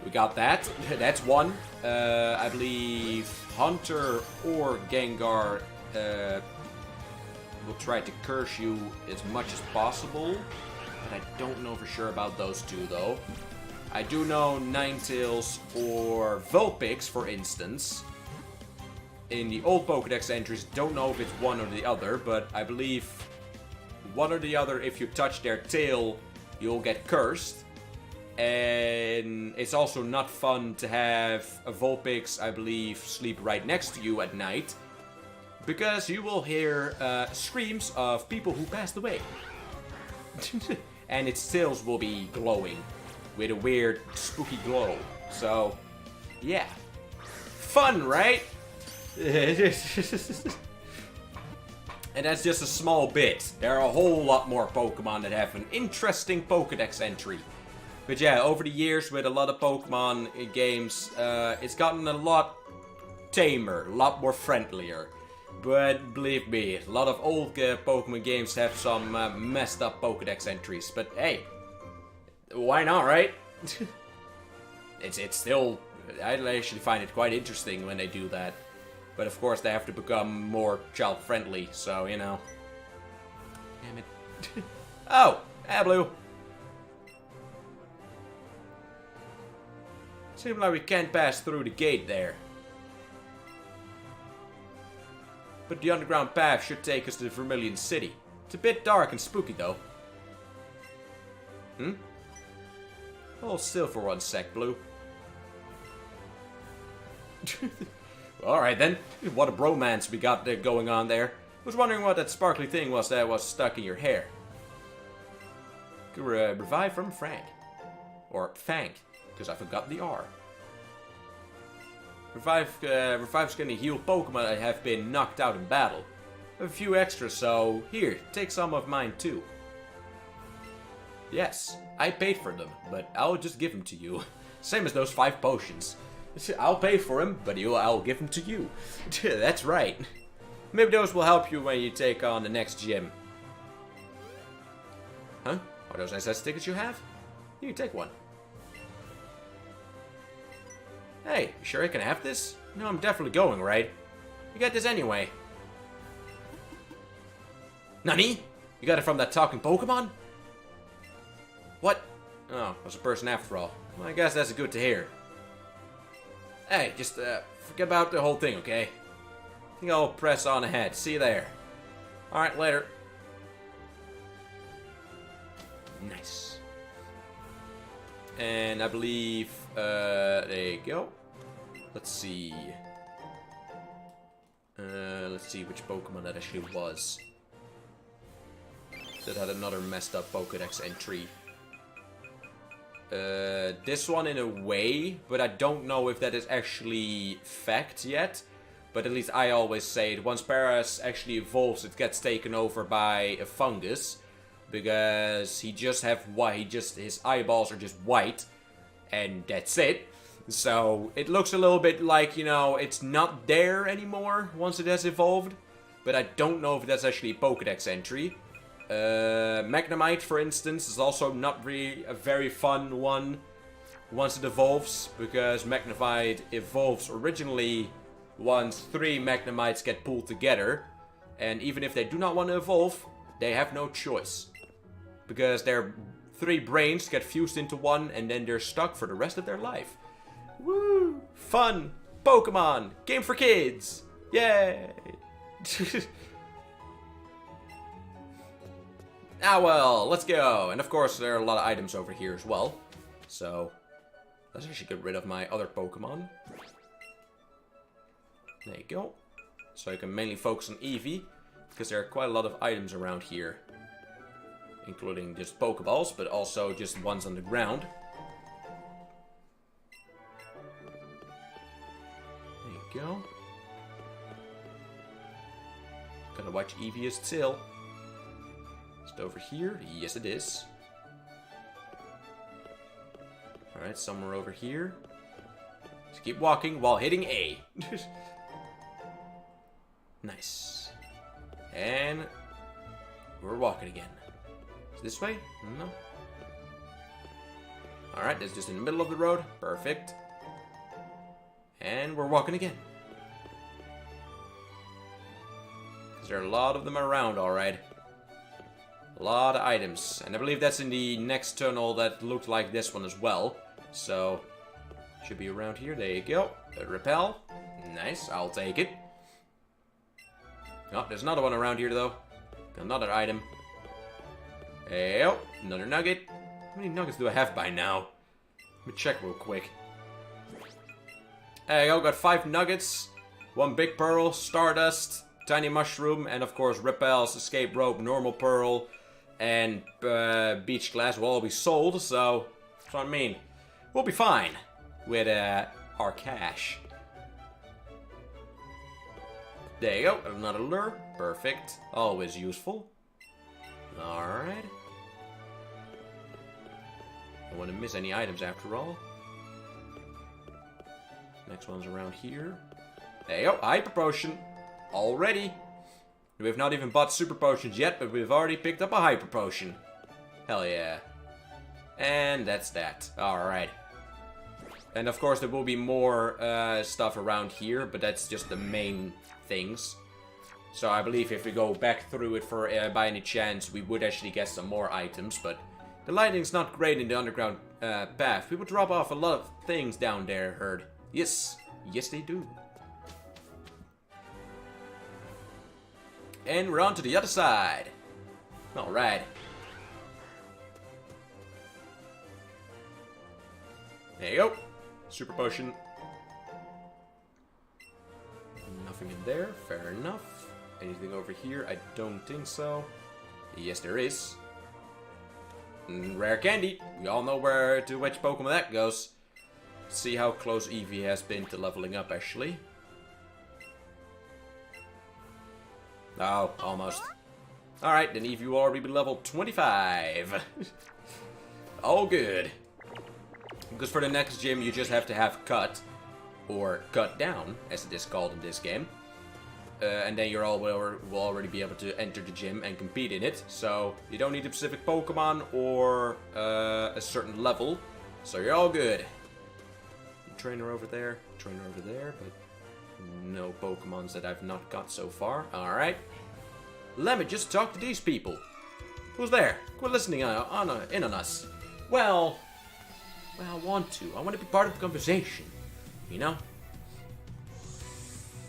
we got that. That's one. I believe Hunter or Gengar will try to curse you as much as possible. But I don't know for sure about those two though. I do know Ninetales or Vulpix, for instance. In the old Pokedex entries, don't know if it's one or the other, but I believe one or the other, if you touch their tail, you'll get cursed. And it's also not fun to have a Vulpix, I believe, sleep right next to you at night. Because you will hear screams of people who passed away. And its tails will be glowing with a weird, spooky glow. So, yeah. Fun, right? And that's just a small bit. There are a whole lot more Pokemon that have an interesting Pokedex entry. But yeah, over the years with a lot of Pokemon games, it's gotten a lot tamer, a lot more friendlier. But believe me, a lot of old Pokemon games have some messed up Pokedex entries. But hey, why not, right? It's still, I actually find it quite interesting when they do that. But of course they have to become more child-friendly, so, you know. Damn it. Oh! Blue! Seems like we can't pass through the gate there. But the underground path should take us to the Vermilion City. It's a bit dark and spooky, though. Hold still for 1 sec, Blue. Alright then, what a bromance we got there going on there. Was wondering what that sparkly thing was that was stuck in your hair. Could revive from Frank. Or Fank, because I forgot the R. Revive's gonna heal Pokemon that have been knocked out in battle. A few extras, so here, take some of mine too. Yes, I paid for them, but I'll just give them to you. Same as those 5 potions. I'll pay for him, but I'll give him to you. That's right. Maybe those will help you when you take on the next gym. Huh? Are those SS tickets you have? You can take one. Hey, you sure I can have this? No, I'm definitely going, right? You got this anyway. Nani? You got it from that talking Pokemon? What? Oh, it was a person after all. Well, I guess that's good to hear. Hey, just forget about the whole thing, okay? I think I'll press on ahead. See you there. Alright, later. Nice. And I believe, there you go. Let's see. Let's see which Pokemon that actually was. That had another messed up Pokedex entry. This one in a way, but I don't know if that is actually fact yet. But at least I always say it. Once Paras actually evolves, it gets taken over by a fungus. Because his eyeballs are just white. And that's it. So it looks a little bit like, you know, it's not there anymore once it has evolved. But I don't know if that's actually a Pokedex entry. Magnemite, for instance, is also not really a very fun one once it evolves, because Magnemite evolves originally once 3 Magnemites get pulled together, and even if they do not want to evolve, they have no choice, because their 3 brains get fused into one, and then they're stuck for the rest of their life. Woo! Fun! Pokemon! Game for kids! Yay! Ah well, let's go. And of course there are a lot of items over here as well. So, let's actually get rid of my other Pokemon. There you go. So I can mainly focus on Eevee, because there are quite a lot of items around here. Including just Pokeballs, but also just ones on the ground. There you go. Gotta watch Eevee's tail. Over here? Yes, it is. Alright, somewhere over here. Just keep walking while hitting A. Nice. And we're walking again. Is this way? No. Alright, that's just in the middle of the road. Perfect. And we're walking again. There are a lot of them around, alright. A lot of items. And I believe that's in the next tunnel that looked like this one as well. So, should be around here. There you go. A repel. Nice, I'll take it. Oh, there's another one around here though. Another item. Hey, oh, another nugget. How many nuggets do I have by now? Let me check real quick. There you go, got 5 nuggets. 1 big pearl, Stardust, Tiny Mushroom, and of course Repels, Escape Rope, Normal Pearl, and Beach Glass will all be sold, so that's what I mean. We'll be fine with our cash. There you go, another lure. Perfect. Always useful. Alright. Don't want to miss any items after all. Next one's around here. There you go, Hyper Potion. Already. We've not even bought Super Potions yet, but we've already picked up a Hyper Potion. Hell yeah. And that's that. Alright. And of course there will be more stuff around here, but that's just the main things. So I believe if we go back through it for by any chance, we would actually get some more items, but the lighting's not great in the underground path. People drop off a lot of things down there, heard. Yes. Yes, they do. And we're on to the other side. Alright. There you go. Super Potion. Nothing in there. Fair enough. Anything over here? I don't think so. Yes, there is. Rare candy. We all know where to which Pokemon that goes. See how close Eevee has been to leveling up, actually. Oh, almost. Alright, then Eevee will already be level 25. All good. Because for the next gym, you just have to have Cut. Or Cut Down, as it is called in this game. And then you're all will already be able to enter the gym and compete in it. So, you don't need a specific Pokemon or a certain level. So you're all good. Trainer over there, but no Pokemons that I've not got so far. Alright. Let me just talk to these people. Who's there? Quit listening in on us. Well, I want to. I want to be part of the conversation. You know?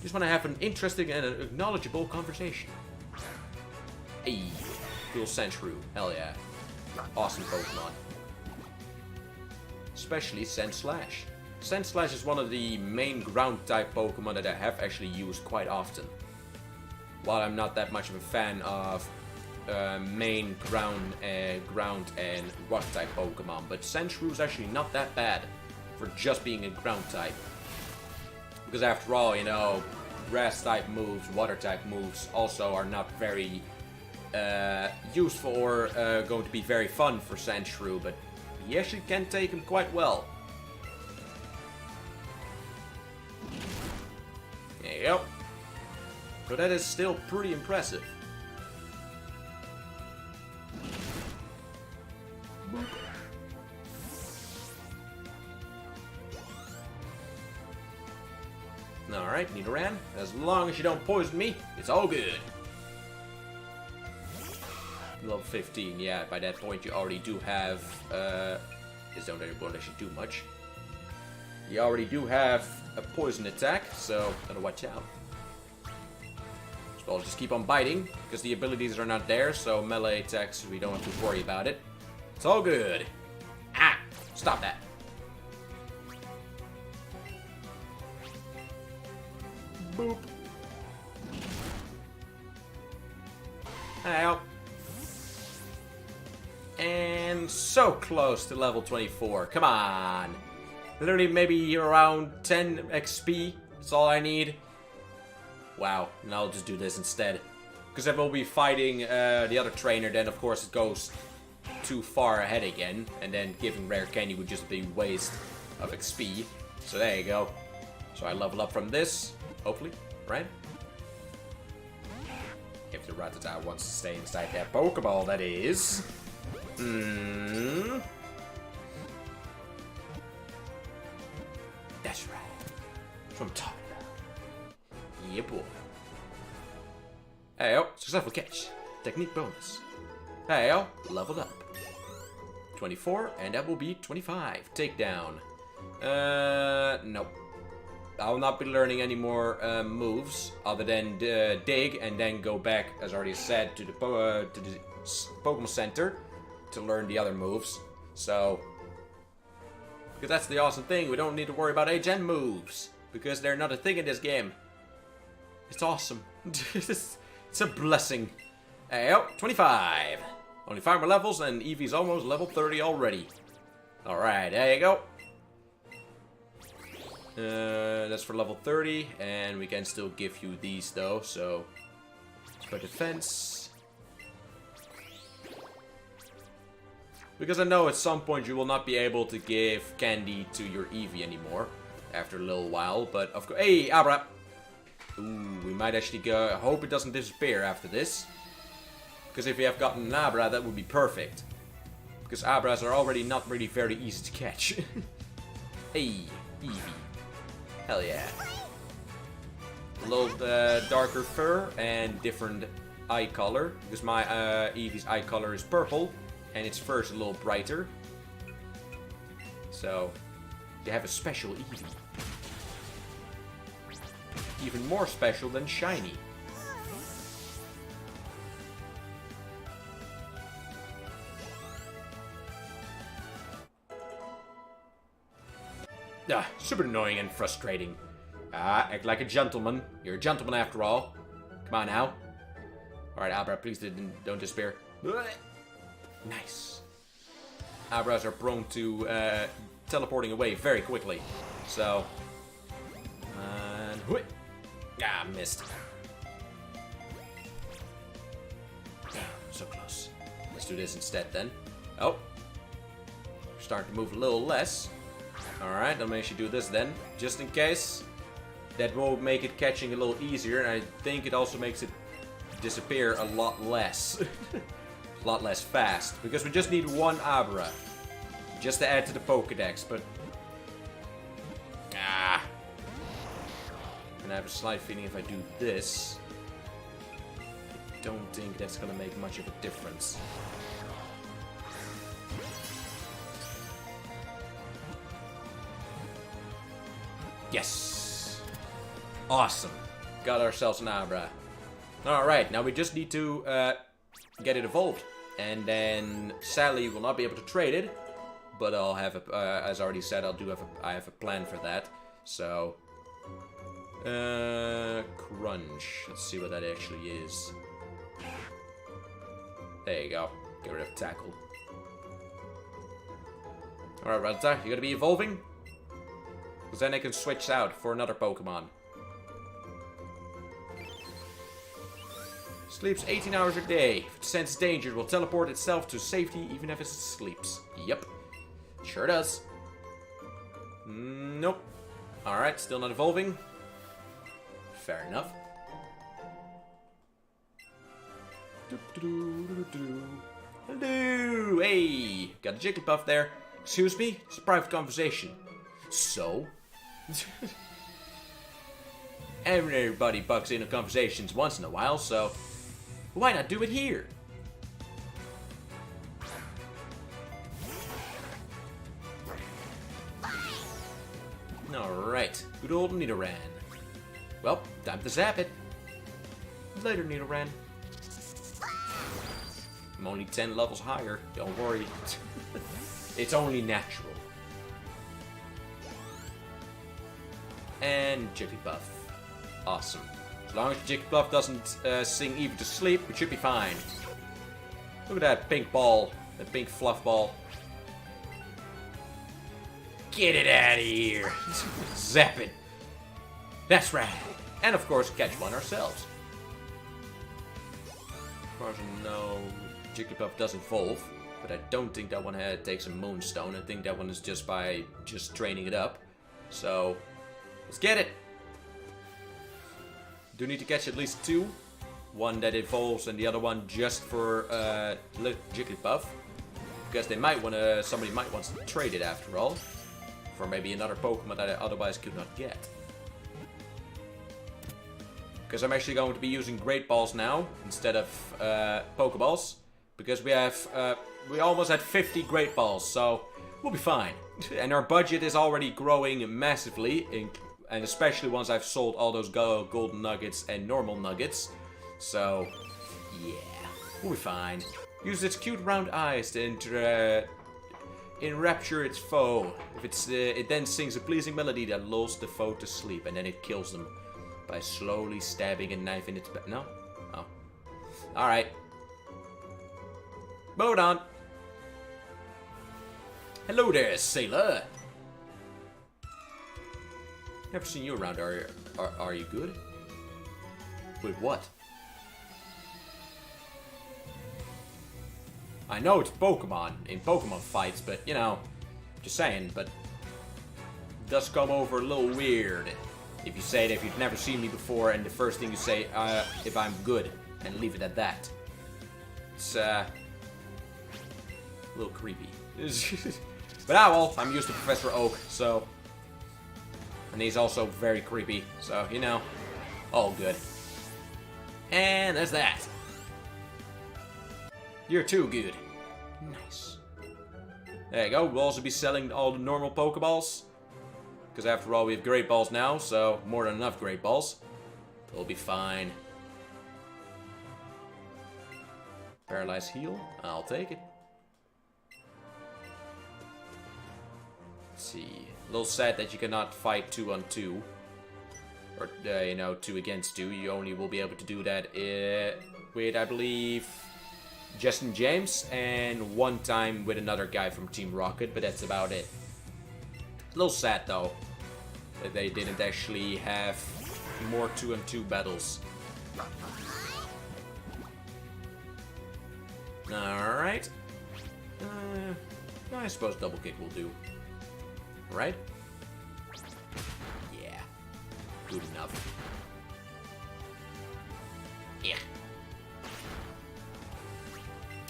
Just want to have an interesting and acknowledgeable conversation. Hey, cool Sandshrew. Hell yeah. Awesome Pokemon. Especially Sandslash. Sandslash is one of the main ground-type Pokemon that I have actually used quite often. While I'm not that much of a fan of main ground and rock-type Pokemon, but Sandshrew is actually not that bad for just being a ground-type. Because after all, you know, grass-type moves, water-type moves also are not very useful or going to be very fun for Sandshrew, but he actually can take him quite well. There you go. So that is still pretty impressive. Alright, Nidoran. As long as you don't poison me, it's all good. Level 15, yeah, by that point you already do have, his own won't actually do much. You already do have a poison attack, so gotta watch out. So I'll just keep on biting, because the abilities are not there, so melee attacks, we don't have to worry about it. It's all good. Ah! Stop that. Boop. Ow. And so close to level 24. Come on. Literally maybe around 10 XP. That's all I need. Wow. And I'll just do this instead. Because if we'll be fighting the other trainer, then of course it goes too far ahead again. And then giving rare candy would just be waste of XP. So there you go. So I level up from this. Hopefully. Right? If the Rattata wants to stay inside that Pokeball, that is. That's right. That's what I'm talking about. Yeah, boy. Hey, oh, successful catch. Technique bonus. Hey, oh, leveled up. 24, and that will be 25. Takedown. Nope. I will not be learning any more moves other than dig and then go back, as already said, to the Pokemon Center to learn the other moves. So, because that's the awesome thing, we don't need to worry about HN moves because they're not a thing in this game. It's awesome. It's a blessing. Hey, oh, 25. Only 5 more levels, and Eevee's almost level 30 already. Alright, there you go. That's for level 30, and we can still give you these though, so... For defense... Because I know at some point you will not be able to give candy to your Eevee anymore. After a little while, but of course... Hey, Abra! Ooh, we might actually go... I hope it doesn't disappear after this. Because if we have gotten an Abra, that would be perfect. Because Abras are already not really very easy to catch. Hey, Eevee. Hell yeah. A little darker fur and different eye color. Because my Eevee's eye color is purple. And its fur is a little brighter. So, you have a special Eevee. Even more special than shiny. Ah, super annoying and frustrating. Ah, act like a gentleman. You're a gentleman after all. Come on now. Alright, Abra, please don't despair. Nice. Abras are prone to teleporting away very quickly. So... And... Ah, missed. So close. Let's do this instead then. Oh. Starting to move a little less. Alright, let me actually do this then. Just in case. That will make it catching a little easier. And I think it also makes it disappear a lot less. A lot less fast. Because we just need one Abra. Just to add to the Pokedex, but... Ah. And I have a slight feeling if I do this... I don't think that's gonna make much of a difference. Yes! Awesome. Got ourselves an Abra. Alright, now we just need to get it evolved. And then Sally will not be able to trade it. But I'll have a, as I already said, I have a plan for that. So, Crunch. Let's see what that actually is. There you go. Get rid of Tackle. Alright, Rattata, you gonna be evolving? Because then I can switch out for another Pokemon. Sleeps 18 hours a day. If it senses danger, it will teleport itself to safety even if it sleeps. Yep. Sure does. Nope. Alright, still not evolving. Fair enough. Hello! Hey! Got a Jigglypuff there. Excuse me? It's a private conversation. So? Everybody bucks into conversations once in a while, so... Why not do it here? Alright, good old Nidoran. Well, time to zap it. Later, Nidoran. I'm only 10 levels higher, don't worry. It's only natural. And Jigglypuff. Awesome. As long as Jigglypuff doesn't sing Eevee to sleep, we should be fine. Look at that pink ball. That pink fluff ball. Get it out of here. Zap it. That's right. And of course, catch one ourselves. Of course, no, Jigglypuff does evolve, but I don't think that one takes a Moonstone. I think that one is just by training it up. So, let's get it. Do need to catch at least two. One that evolves and the other one just for Jigglypuff. Because they might want to, somebody might want to trade it after all. For maybe another Pokemon that I otherwise could not get. Because I'm actually going to be using Great Balls now instead of Pokeballs. Because we almost had 50 Great Balls, so we'll be fine. And our budget is already growing massively, and especially once I've sold all those golden nuggets and normal nuggets. So, yeah, we'll be fine. Use its cute round eyes to enrapture its foe. If it then sings a pleasing melody that lulls the foe to sleep, and then it kills them. by slowly stabbing a knife in its back. No? Oh. Alright. Moving on. Hello there, sailor. Never seen you around. Are you good? With what? I know it's Pokemon in Pokemon fights, but you know, just saying, but it does come over a little weird if you say that if you've never seen me before and the first thing you say, if I'm good, and leave it at that. It's a little creepy. But well, I'm used to Professor Oak, so. And he's also very creepy, so, you know, all good. And there's that. You're too good. Nice. There you go, we'll also be selling all the normal Pokeballs. Because after all, we have Great Balls now, so more than enough Great Balls. It'll be fine. Paralyzed Heal, I'll take it. Let's see. A little sad that you cannot fight 2-on-2. Or, you know, 2 against 2. You only will be able to do that with, I believe, Justin James. And one time with another guy from Team Rocket. But that's about it. A little sad, though, that they didn't actually have more 2-on-2 battles. Alright. I suppose double kick will do. Right? Yeah. Good enough. Yeah.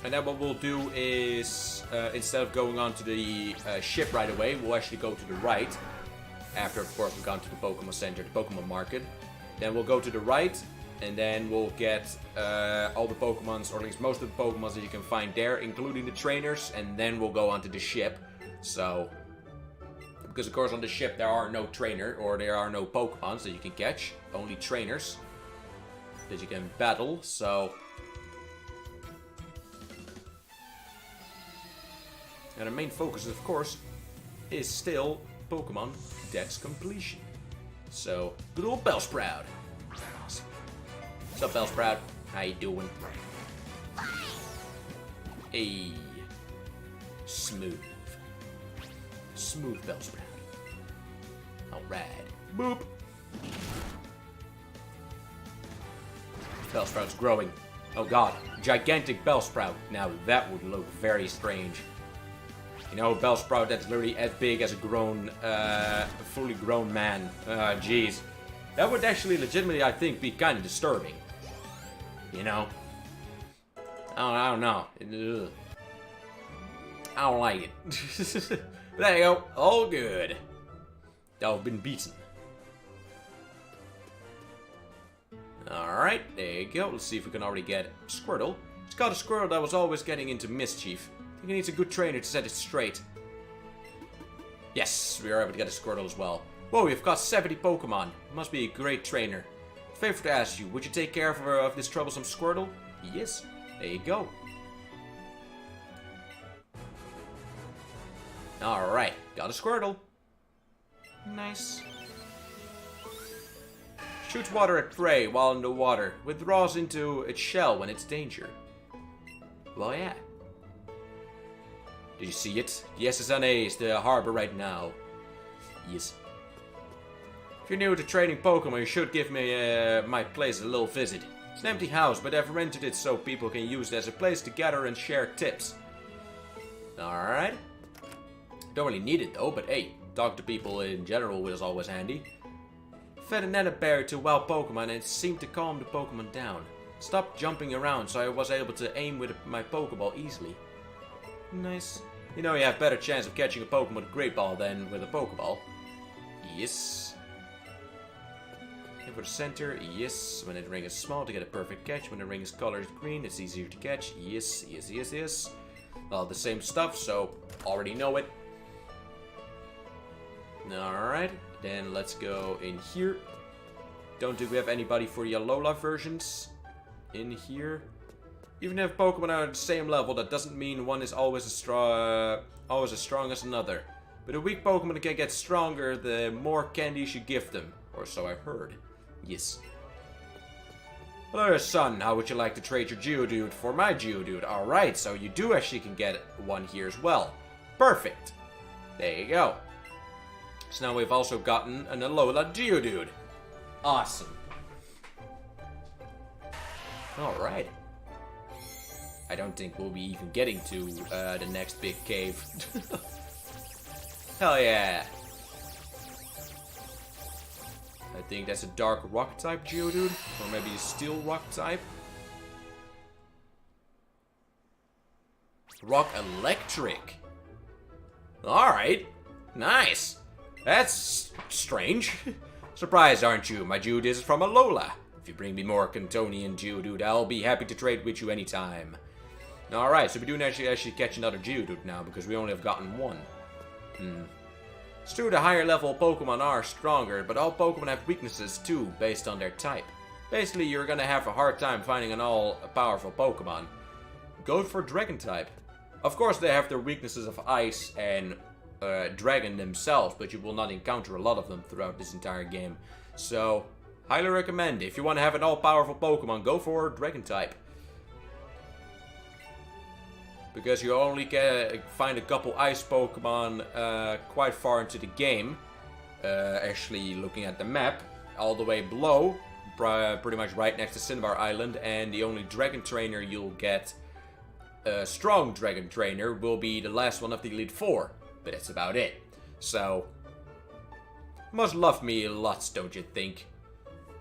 And then what we'll do is, instead of going on to the ship right away, we'll actually go to the right. After, of course, we've gone to the Pokemon Center, the Pokemon Market. Then we'll go to the right, and then we'll get all the Pokemons, or at least most of the Pokemons that you can find there, including the trainers, and then we'll go onto the ship. So, because of course on the ship there are no trainer, or there are no Pokemons that you can catch, only trainers that you can battle, so. And our main focus, of course, is still Pokemon Dex completion. So, good old Bellsprout. What's up, Bellsprout? How you doing? Hey. Smooth. Smooth Bellsprout. Alright. Boop. Bellsprout's growing. Oh god. Gigantic Bellsprout. Now that would look very strange. You know, Bellsprout that's literally as big as a grown, fully grown man. Jeez. That would actually legitimately, I think, be kind of disturbing. You know? I don't know. Ugh. I don't like it. But there you go. All good. I've been beaten. Alright, there you go. Let's see if we can already get Squirtle. It's got a Squirtle that was always getting into mischief. I think he needs a good trainer to set it straight. Yes, we are able to get a Squirtle as well. Whoa, we've got 70 Pokemon. Must be a great trainer. Favor to ask you, would you take care of this troublesome Squirtle? Yes. There you go. Alright, got a Squirtle. Nice. Shoots water at prey while in the water. Withdraws into its shell when it's danger. Well, yeah. Did you see it? The SSNA is the harbor right now. Yes. If you're new to training Pokemon, you should give me my place a little visit. It's an empty house, but I've rented it so people can use it as a place to gather and share tips. Alright. Don't really need it though, but hey, talk to people in general is always handy. Fed a Nanaberry to wild Pokemon and it seemed to calm the Pokemon down. Stopped jumping around so I was able to aim with my Pokeball easily. Nice. You know you have better chance of catching a Pokemon with a Great Ball than with a Pokeball. Yes. And for the center, yes. When the ring is small to get a perfect catch. When the ring is colored green, it's easier to catch. Yes, yes, yes, yes. All the same stuff, so already know it. Alright, then let's go in here. Don't think we have anybody for the Alola versions in here. Even if Pokemon are at the same level, that doesn't mean one is always as strong as another. But a weak Pokemon can get stronger the more candy you give them, or so I've heard. Yes. Hello, son. How would you like to trade your Geodude for my Geodude? Alright, so you do actually can get one here as well. Perfect. There you go. So now we've also gotten an Alola Geodude. Awesome. Alright. I don't think we'll be even getting to the next big cave. Hell yeah. I think that's a dark rock type Geodude. Or maybe a steel rock type. Rock electric. Alright. Nice. That's strange. Surprised, aren't you? My Geodude is from Alola. If you bring me more Cantonian Geodude, I'll be happy to trade with you anytime. Alright, so we do actually catch another Geodude now, because we only have gotten one. It's true the higher level Pokemon are stronger, but all Pokemon have weaknesses too, based on their type. Basically, you're gonna have a hard time finding an all-powerful Pokemon. Go for Dragon type. Of course, they have their weaknesses of Ice and Dragon themselves, but you will not encounter a lot of them throughout this entire game. So, highly recommend, if you want to have an all-powerful Pokemon, go for Dragon type. Because you only can find a couple Ice Pokemon quite far into the game. Actually, looking at the map, all the way below, pretty much right next to Cinnabar Island, and the only Dragon Trainer you'll get, a strong Dragon Trainer, will be the last one of the Elite Four. But that's about it. So, you must love me lots, don't you think?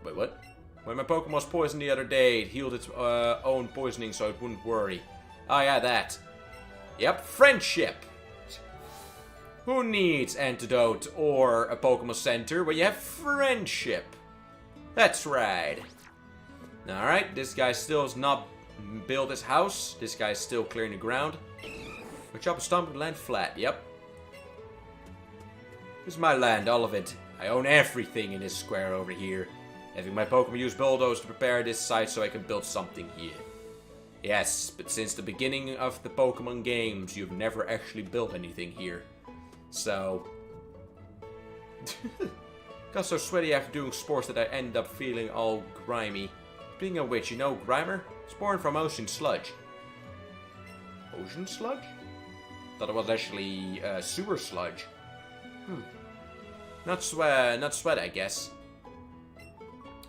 Wait, what? When my Pokemon was poisoned the other day, it healed its own poisoning so it wouldn't worry. Oh yeah, that. Yep, friendship. Who needs antidote or a Pokemon Center when you have friendship? That's right. Alright, this guy still has not built his house. This guy's still clearing the ground. We chop a stump and land flat, yep. This is my land, all of it. I own everything in this square over here. Having my Pokemon use Bulldoze to prepare this site so I can build something here. Yes, but since the beginning of the Pokemon games, you've never actually built anything here. So... got so sweaty after doing sports that I end up feeling all grimy. Speaking of which, you know Grimer? It's born from ocean sludge. Ocean sludge? Thought it was actually sewer sludge. Not sweat, I guess.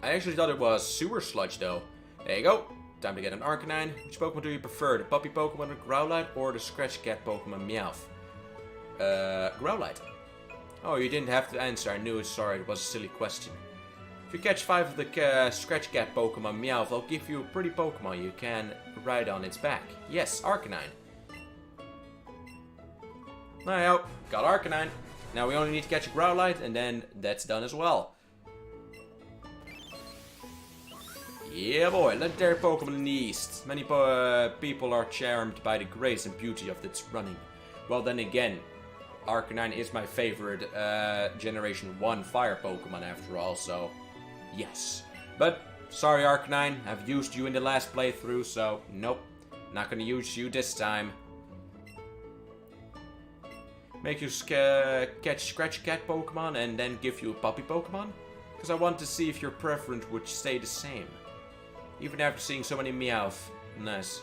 I actually thought it was sewer sludge, though. There you go. Time to get an Arcanine. Which Pokemon do you prefer? The puppy Pokemon Growlite or the Scratch Cat Pokemon Meowth? Growlite. Oh, you didn't have to answer. I knew it. Sorry, it was a silly question. If you catch 5 of the Scratch Cat Pokemon Meowth, I'll give you a pretty Pokemon you can ride on its back. Yes, Arcanine. Now, got Arcanine. Now we only need to catch a Growlite, and then that's done as well. Yeah boy, legendary Pokemon in the East. Many people are charmed by the grace and beauty of its running. Well then again, Arcanine is my favorite Generation 1 Fire Pokemon after all, so yes. But, sorry Arcanine, I've used you in the last playthrough, so nope. Not gonna use you this time. Make you catch Scratch Cat Pokemon and then give you a puppy Pokemon? Because I want to see if your preference would stay the same. Even after seeing so many Meowth. Nice.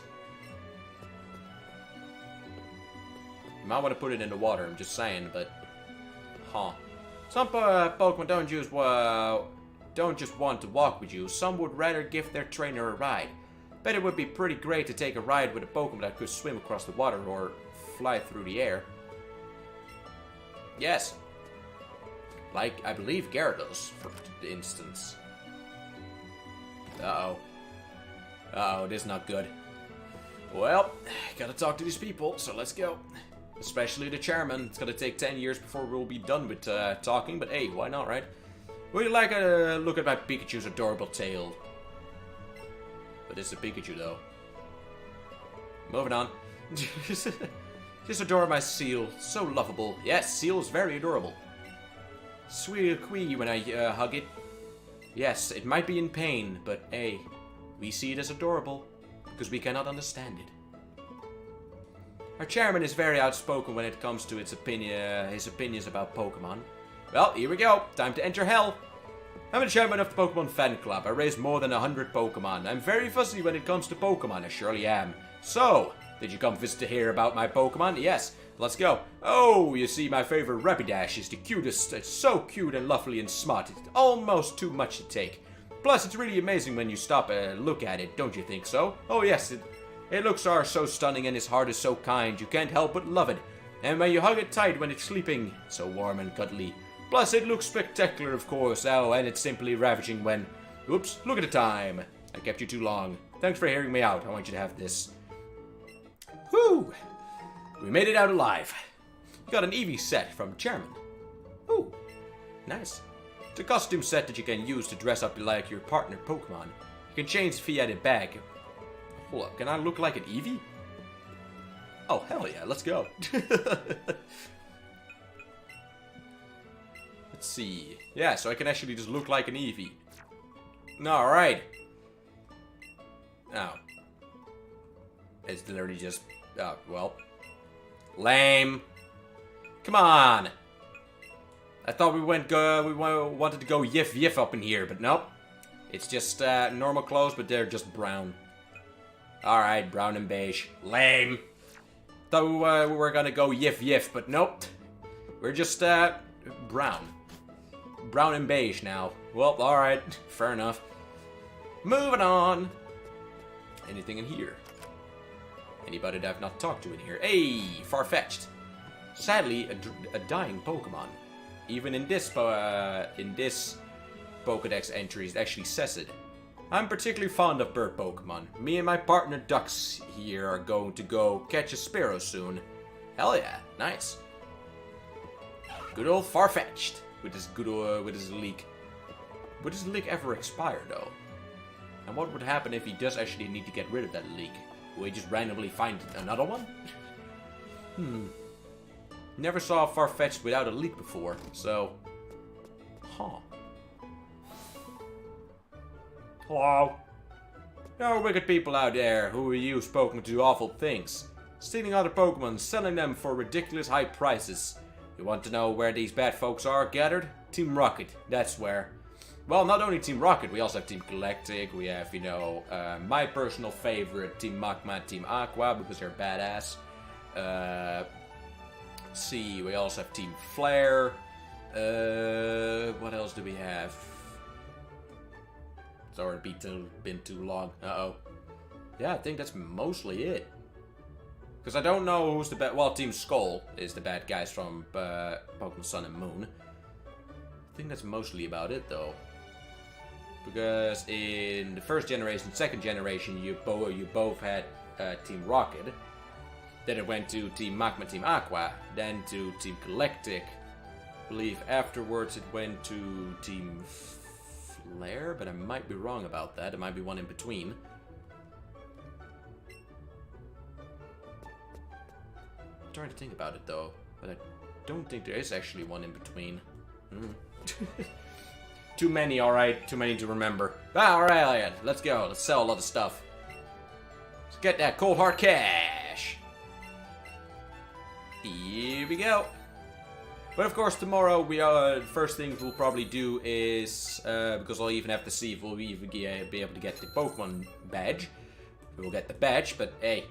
You might want to put it in the water, I'm just saying, but... Huh. Some Pokemon don't just want to walk with you. Some would rather give their trainer a ride. Bet it would be pretty great to take a ride with a Pokemon that could swim across the water or fly through the air. Yes. Like, I believe Gyarados, for instance. Uh-oh. Uh-oh, this is not good. Well, gotta talk to these people, so let's go. Especially the chairman. It's gonna take 10 years before we'll be done with talking, but hey, why not, right? Would you like a look at my Pikachu's adorable tail? But it's a Pikachu, though. Moving on. Just adore my Seal. So lovable. Yes, Seal's very adorable. Squeaky when I hug it. Yes, it might be in pain, but hey, we see it as adorable, because we cannot understand it. Our chairman is very outspoken when it comes to his opinions about Pokemon. Well, here we go. Time to enter hell. I'm a chairman of the Pokemon Fan Club. I raise more than 100 Pokemon. I'm very fussy when it comes to Pokemon, I surely am. So, did you come visit to hear about my Pokemon? Yes, let's go. Oh, you see, my favorite Rapidash is the cutest. It's so cute and lovely and smart. It's almost too much to take. Plus, it's really amazing when you stop and look at it, don't you think so? Oh yes, it looks are so stunning and its heart is so kind. You can't help but love it. And when you hug it tight when it's sleeping, so warm and cuddly. Plus, it looks spectacular, of course. Oh, and it's simply ravaging when... Oops, look at the time. I kept you too long. Thanks for hearing me out. I want you to have this. Whew! We made it out alive. You got an Eevee set from Chairman. Ooh, nice. It's a costume set that you can use to dress up like your partner Pokemon. You can change via the bag. Hold up, can I look like an Eevee? Oh, hell yeah, let's go. Let's see. Yeah, so I can actually just look like an Eevee. Alright. Oh. It's literally just... Oh, well. Lame. Come on. I thought we wanted to go yiff up in here, but nope. It's just normal clothes, but they're just brown. Alright, brown and beige. Lame. Thought we were gonna go yiff, but nope. We're just brown. Brown and beige now. Well, alright. Fair enough. Moving on. Anything in here? Anybody that I've not talked to in here? Hey, Farfetch'd. Sadly, a dying Pokemon. Even in this Pokedex entry, it actually says it. I'm particularly fond of bird Pokemon. Me and my partner Ducks here are going to go catch a Sparrow soon. Hell yeah, nice. Good old Farfetch'd with his with his leak. Would his leak ever expire though? And what would happen if he does actually need to get rid of that leak? Will he just randomly find another one? Never saw Farfetch'd without a leak before, so... Huh. Hello. There are wicked people out there who use Pokemon to do awful things. Stealing other Pokemon, selling them for ridiculous high prices. You want to know where these bad folks are gathered? Team Rocket, that's where. Well, not only Team Rocket, we also have Team Galactic, we have, you know, my personal favorite, Team Magma, Team Aqua, because they're badass. Let's see, we also have Team Flare. What else do we have? It's already been too long. Uh-oh. Yeah, I think that's mostly it. Because I don't know who's the bad... Well, Team Skull is the bad guys from Pokemon Sun and Moon. I think that's mostly about it, though. Because in the first generation, second generation, you both had Team Rocket. Then it went to Team Magma, Team Aqua. Then to Team Galactic. I believe afterwards it went to Team Flare, but I might be wrong about that. There might be one in between. I'm trying to think about it, though. But I don't think there is actually one in between. Too many, alright. Too many to remember. Alright, let's go. Let's sell a lot of stuff. Let's get that cold hard cash. Here we go. But of course, tomorrow we first thing we'll probably do is because I'll even have to see if we'll even be able to get the Pokemon badge. We'll get the badge, but hey,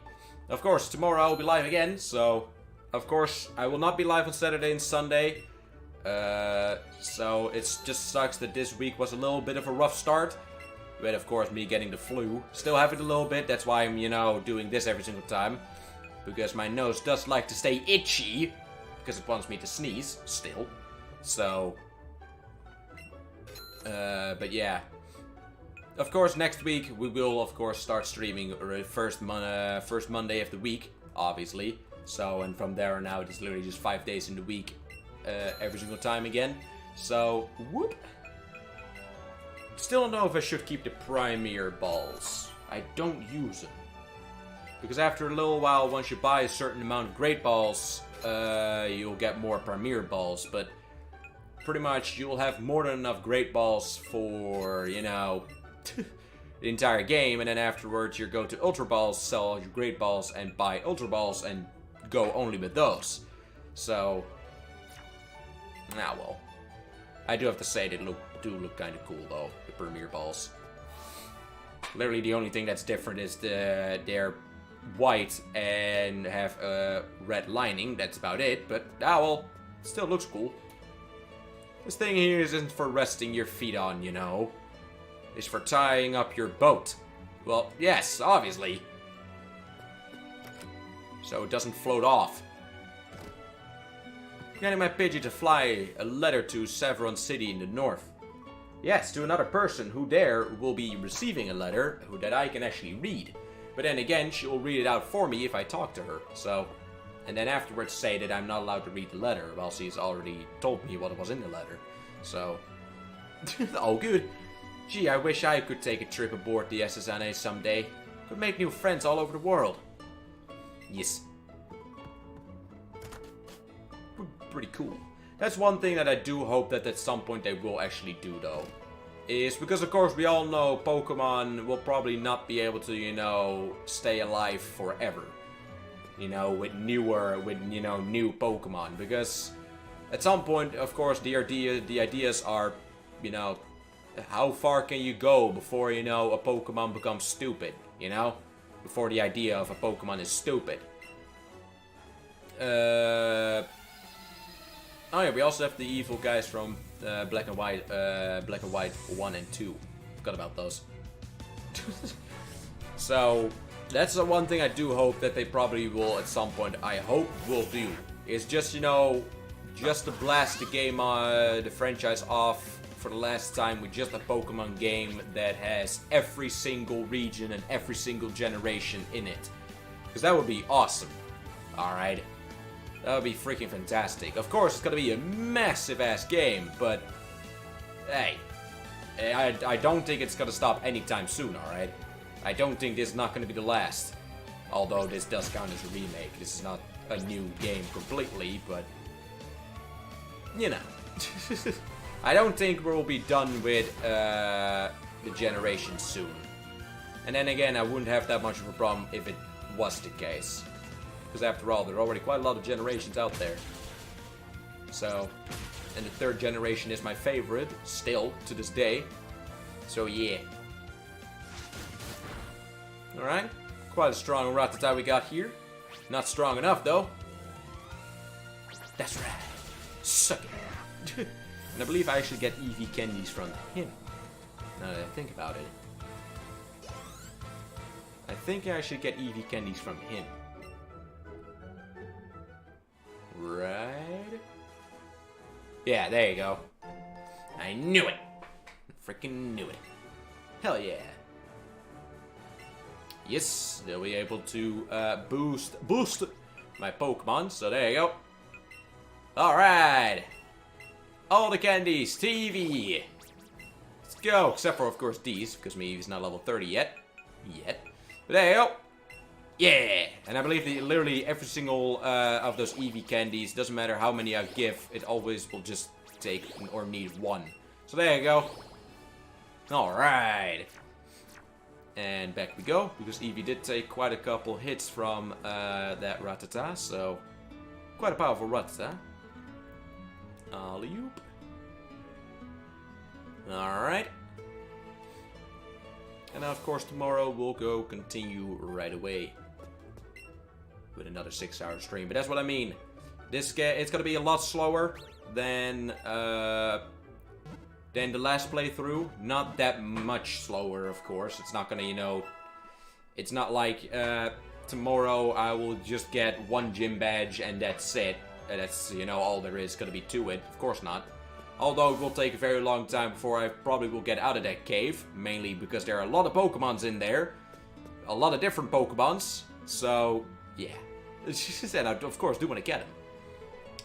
of course tomorrow I'll be live again. So of course I will not be live on Saturday and Sunday. So it just sucks that this week was a little bit of a rough start. But of course, me getting the flu, still have it a little bit. That's why I'm, you know, doing this every single time, because my nose does like to stay itchy. Because it wants me to sneeze, still. So, but yeah. Of course, next week we will, of course, start streaming first Monday of the week, obviously. So, and from there on out, it's literally just 5 days in the week, every single time again. So, whoop. Still don't know if I should keep the Premier Balls. I don't use them. Because after a little while, once you buy a certain amount of Great Balls, you'll get more Premier Balls, but pretty much you'll have more than enough Great Balls for, you know, the entire game, and then afterwards you go to Ultra Balls, sell all your Great Balls, and buy Ultra Balls, and go only with those. So, well. I do have to say they look do look kind of cool though, the Premier Balls. Literally the only thing that's different is they're white and have a red lining. That's about it, but well, still looks cool. This thing here isn't for resting your feet on, you know. It's for tying up your boat. Well, yes, obviously. So it doesn't float off. Getting my Pidgey to fly a letter to Savron City in the north. Yes, to another person who there will be receiving a letter that I can actually read. But then again, she will read it out for me if I talk to her, so... And then afterwards say that I'm not allowed to read the letter, while she's already told me what was in the letter. So... oh, good. Gee, I wish I could take a trip aboard the SSNA someday. Could make new friends all over the world. Yes. Pretty cool. That's one thing that I do hope that at some point they will actually do, though. Is because, of course, we all know Pokemon will probably not be able to, you know, stay alive forever. You know, with new Pokemon. Because at some point, of course, the ideas are, you know, how far can you go before, you know, a Pokemon becomes stupid, you know? Before the idea of a Pokemon is stupid. Oh yeah, we also have the evil guys from Black and White 1 and 2. Forgot about those. So, that's the one thing I do hope that they probably will at some point, I hope will do. Is just, you know, just to blast the game, the franchise off for the last time with just a Pokemon game that has every single region and every single generation in it. Because that would be awesome. Alright. That would be freaking fantastic. Of course, it's gonna be a massive-ass game, but... Hey. I don't think it's gonna stop anytime soon, alright? I don't think this is not gonna be the last. Although this does count as a remake. This is not a new game completely, but... You know. I don't think we'll be done with the generation soon. And then again, I wouldn't have that much of a problem if it was the case. Because after all, there are already quite a lot of generations out there. So, and the third generation is my favorite, still, to this day. So yeah. Alright, quite a strong Rattata we got here. Not strong enough, though. That's right. Suck it. And I believe I should get Eevee candies from him. Now that I think about it. I think I should get Eevee candies from him. Right? Yeah, there you go. I knew it. Freaking knew it. Hell yeah. Yes, they'll be able to boost my Pokemon. So there you go. Alright. All the candies, TV. Let's go. Except for, of course, these, because my Eevee's not level 30 yet. But there you go. Yeah! And I believe that literally every single of those Eevee candies, doesn't matter how many I give, it always will just take or need one. So there you go. Alright. And back we go, because Eevee did take quite a couple hits from that Rattata, so quite a powerful Rattata. Alley-oop. Alright. And now, of course, tomorrow we'll go continue right away with another 6-hour stream. But that's what I mean. This game, it's gonna be a lot slower than the last playthrough. Not that much slower, of course. It's not gonna, you know, it's not like tomorrow I will just get one gym badge and that's it. That's, you know, all there is gonna be to it. Of course not. Although it will take a very long time before I probably will get out of that cave. Mainly because there are a lot of Pokemons in there. A lot of different Pokemons. So, yeah. And I, of course, do want to get them.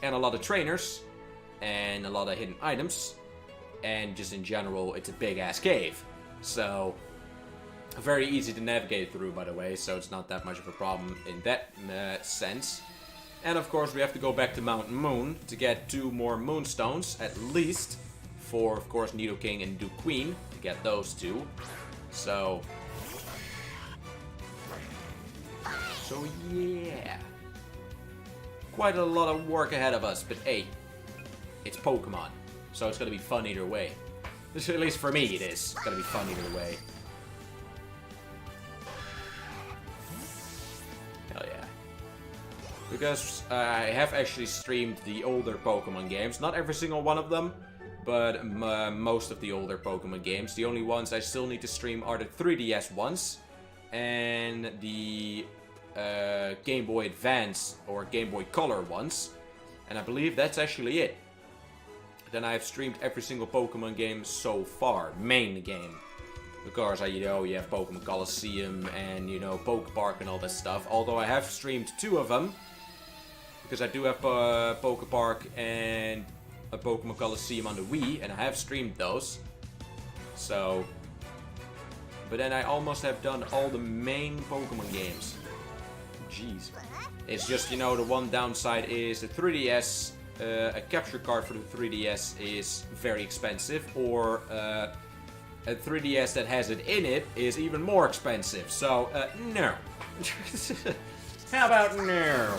And a lot of trainers. And a lot of hidden items. And just in general, it's a big-ass cave. So, very easy to navigate through, by the way. So it's not that much of a problem in that sense. And of course we have to go back to Mountain Moon to get 2 more Moonstones, at least, for of course Nidoking and Duqueen, to get those 2. So yeah. Quite a lot of work ahead of us, but hey, it's Pokemon, so it's gonna be fun either way. At least for me it is. It's gonna be fun either way. Hell yeah. Because I have actually streamed the older Pokemon games. Not every single one of them, but most of the older Pokemon games. The only ones I still need to stream are the 3DS ones and the Game Boy Advance or Game Boy Color ones. And I believe that's actually it. Then I've streamed every single Pokemon game so far. Main game. Of course, you know, you have Pokemon Colosseum and, you know, Pokepark and all that stuff. Although I have streamed 2 of them. Because I do have Pokepark and a Pokemon Colosseum on the Wii. And I have streamed those. So... But then I almost have done all the main Pokemon games. Jeez. It's just, you know, the one downside is the 3DS... a capture card for the 3DS is very expensive, or a 3DS that has it in it is even more expensive. So, no. How about no?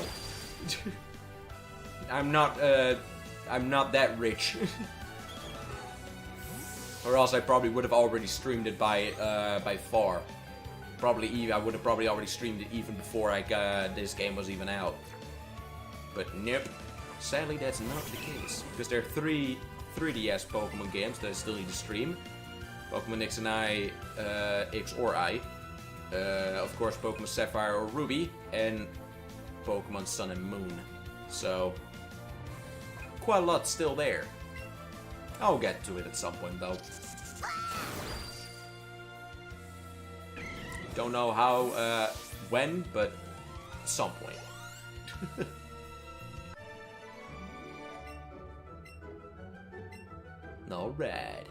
I'm not that rich. Or else I probably would have already streamed it by far. I would have probably already streamed it even before this game was even out. But nope. Sadly, that's not the case, because there are 3 3DS Pokemon games that I still need to stream. Pokemon X and I, X or I. Of course, Pokemon Sapphire or Ruby, and Pokemon Sun and Moon. So, quite a lot still there. I'll get to it at some point, though. Don't know how, when, but at some point. Alright.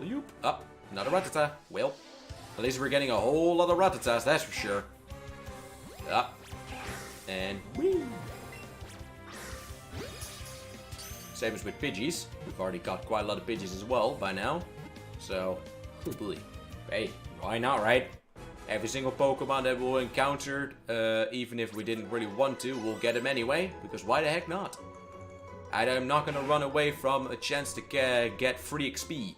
Loop. Up. Another Rattata. Well, at least we're getting a whole lot of Rattatas, that's for sure. Up. And whee! Same as with Pidgeys. We've already got quite a lot of Pidgeys as well by now. So, oh boy. Hey, why not, right? Every single Pokemon that we'll encounter, even if we didn't really want to, we'll get them anyway. Because why the heck not? I'm not gonna run away from a chance to get free XP.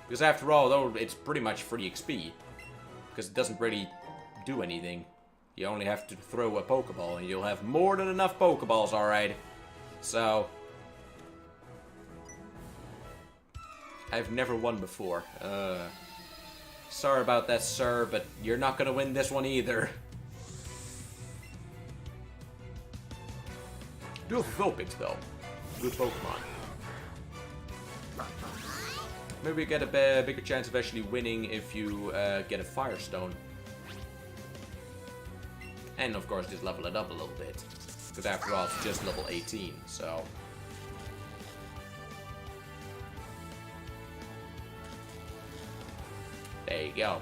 Because after all, though, it's pretty much free XP. Because it doesn't really do anything. You only have to throw a Pokeball and you'll have more than enough Pokeballs, alright. So... I've never won before. Sorry about that, sir, but you're not gonna win this one either. Do have Vulpix, though. Good Pokemon. Maybe you get a bigger chance of actually winning if you get a Firestone. And of course just level it up a little bit. Because after all it's just level 18, so... There you go.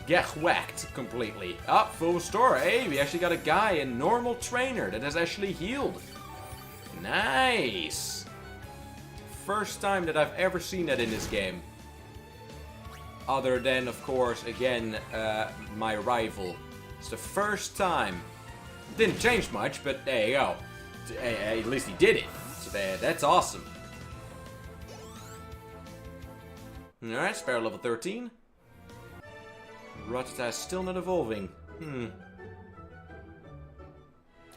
Get whacked completely. Up, full store. Hey, we actually got a guy, a normal trainer that has actually healed. Nice! First time that I've ever seen that in this game. Other than, of course, again, my rival. It's the first time. Didn't change much, but there you go. At least he did it. So that's awesome. Alright, Sparrow level 13. Rattata is still not evolving.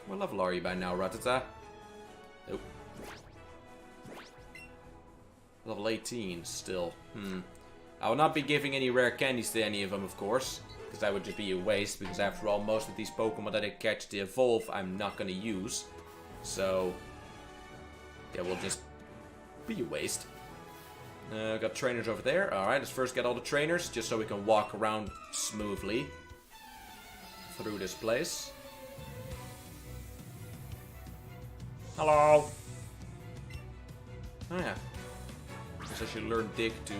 What level are you by now, Rattata? Nope. Level 18 still. I will not be giving any rare candies to any of them, of course. Because that would just be a waste. Because after all, most of these Pokemon that I catch to evolve, I'm not going to use. So, that will just be a waste. Got trainers over there. Alright, let's first get all the trainers. Just so we can walk around smoothly through this place. Hello! Oh yeah. Guess I should learn Dig to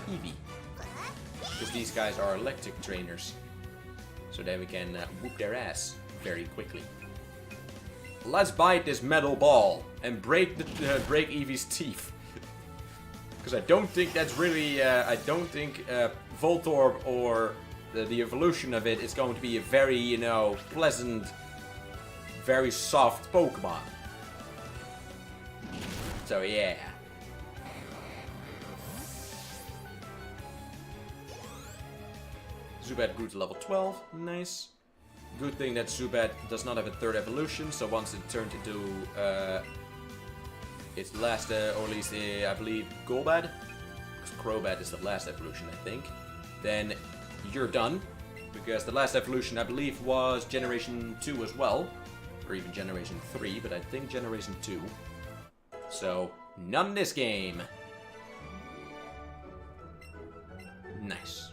Eevee. Because these guys are electric trainers. So then we can whoop their ass very quickly. Let's bite this metal ball and break Eevee's teeth. Because I don't think that's really, I don't think Voltorb or the evolution of it is going to be a very, you know, pleasant, very soft Pokemon. So yeah. Zubat grew to level 12. Nice. Good thing that Zubat does not have a third evolution, so once it turned into its last, or at least I believe Golbat, because Crobat is the last evolution I think, then you're done. Because the last evolution I believe was Generation 2 as well, or even Generation 3, but I think Generation 2. So, none in this game. Nice.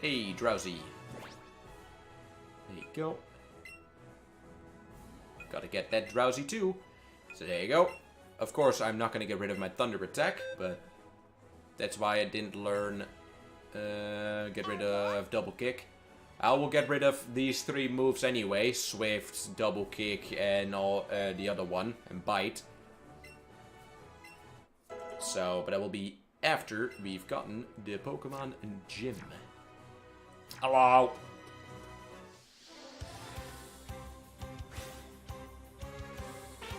Hey, Drowsy. There you go. Gotta get that Drowsy too. So there you go. Of course, I'm not gonna get rid of my Thunder attack, but that's why I didn't learn get rid of Double Kick. I will get rid of these 3 moves anyway. Swift, Double Kick, and all the other one, and Bite. So, but that will be after we've gotten the Pokemon Gym. Hello!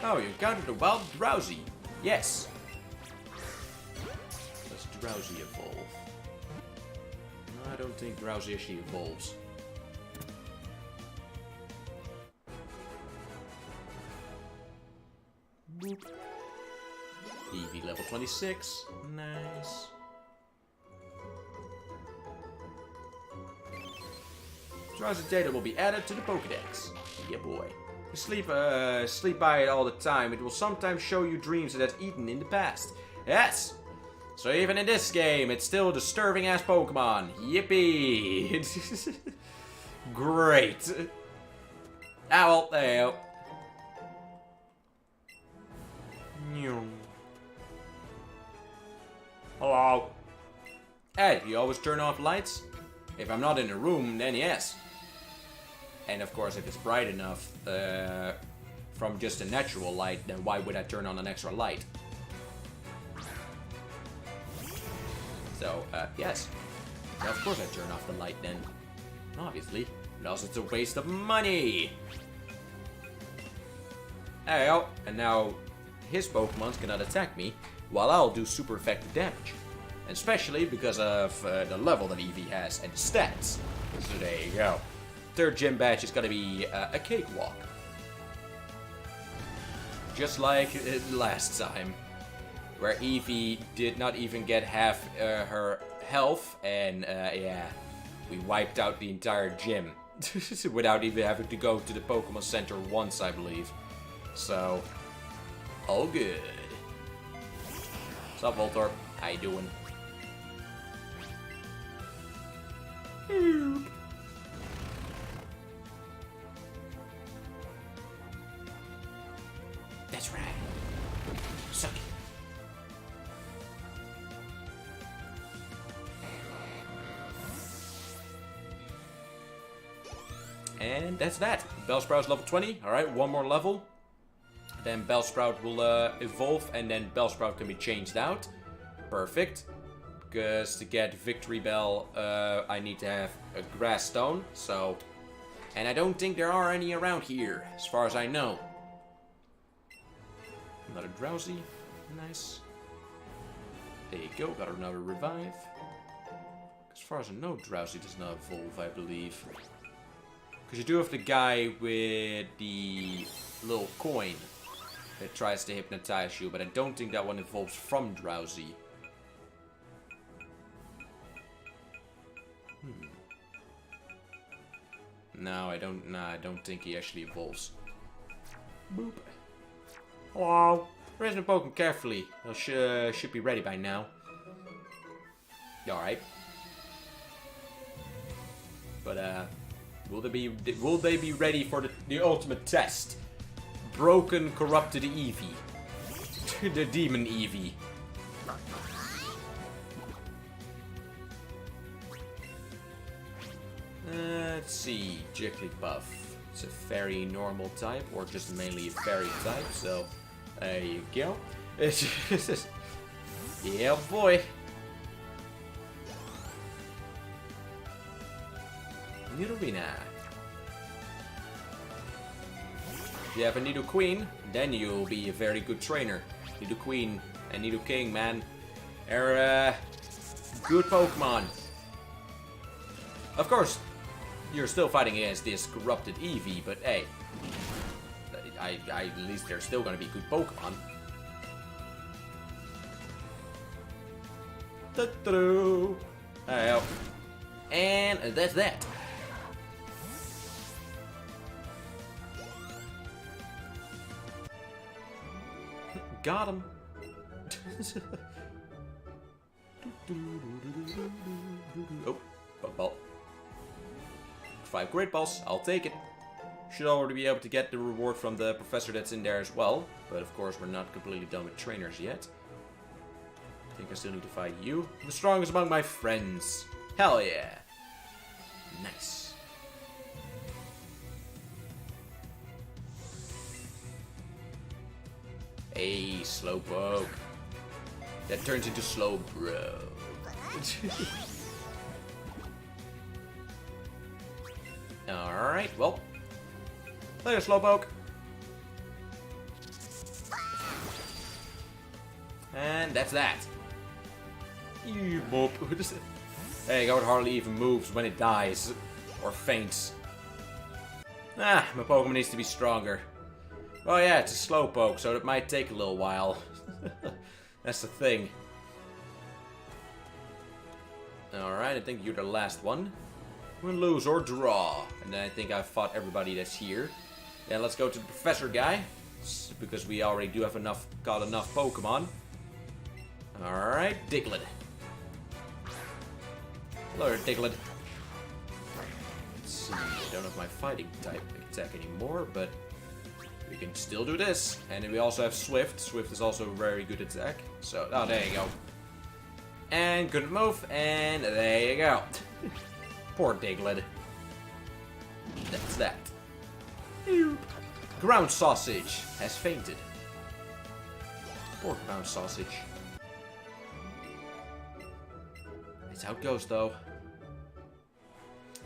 Oh, you encountered a wild Drowsy. Yes. Does Drowsy evolve? No, I don't think Drowsy actually evolves. Boop. Eevee level 26. Nice. Drowsy data will be added to the Pokédex. Yeah, boy. You sleep by it all the time. It will sometimes show you dreams it has eaten in the past. Yes! So even in this game, it's still a disturbing-ass Pokemon. Yippee! Great. Ah, well, there you go. Hello. Hey, you always turn off lights? If I'm not in a room, then yes. And of course, if it's bright enough from just a natural light, then why would I turn on an extra light? So, yes. Now, of course I turn off the light then. Obviously. But also it's a waste of money. There you go. And now his Pokemons cannot attack me, while I'll do super effective damage. Especially because of the level that Eevee has and the stats. So there you go. Third gym badge is gonna be a cakewalk. Just like last time, where Eevee did not even get half her health, and yeah, we wiped out the entire gym without even having to go to the Pokemon Center once, I believe. So, all good. What's up, Voltorb? How you doing? That's right. Suck it. And that's that. Bellsprout's level 20. Alright, one more level. Then Bellsprout will evolve, and then Bellsprout can be changed out. Perfect. Because to get Victory Bell, I need to have a Grass Stone. So, and I don't think there are any around here, as far as I know. Another Drowsy. Nice. There you go. Got another Revive. As far as I know, Drowsy does not evolve, I believe. Because you do have the guy with the little coin that tries to hypnotize you, but I don't think that one evolves from Drowsy. No, I don't think he actually evolves. Boop. Hello. Raise my Pokemon carefully. They should be ready by now. Alright. But will they be ready for the ultimate test? Broken, corrupted Eevee. The demon Eevee. Let's see, Jigglypuff. It's a fairy normal type, or just mainly a fairy type, so there you go. Yeah, boy. Nidorina. If you have a Nidoqueen, then you'll be a very good trainer. Nidoqueen and Nidoking, man, are good Pokemon. Of course, you're still fighting against this corrupted Eevee, but hey, at least they're still gonna be good Pokemon. And that's that. Got him. Oh, bug ball. 5 great balls, I'll take it. Should already be able to get the reward from the professor that's in there as well. But of course, we're not completely done with trainers yet. I think I still need to fight you. The strongest among my friends. Hell yeah. Nice. Hey, Slowpoke. That turns into Slowbro. Alright, well. Later, Slowpoke. And that's that. There you go, it hardly even moves when it dies. Or faints. Ah, my Pokemon needs to be stronger. Oh yeah, it's a Slowpoke, so it might take a little while. That's the thing. Alright, I think you're the last one. Win, lose, or draw. And then I think I've fought everybody that's here. Then let's go to the Professor guy. Because we already do have got enough Pokemon. Alright, Diglett. Hello, Diglett. Let's see, I don't have my fighting type attack anymore, but we can still do this. And then we also have Swift. Swift is also a very good attack. So, oh, there you go. And couldn't move, and there you go. Poor Diglett. That's that. Ground Sausage has fainted. Poor Ground Sausage. That's how it goes, though.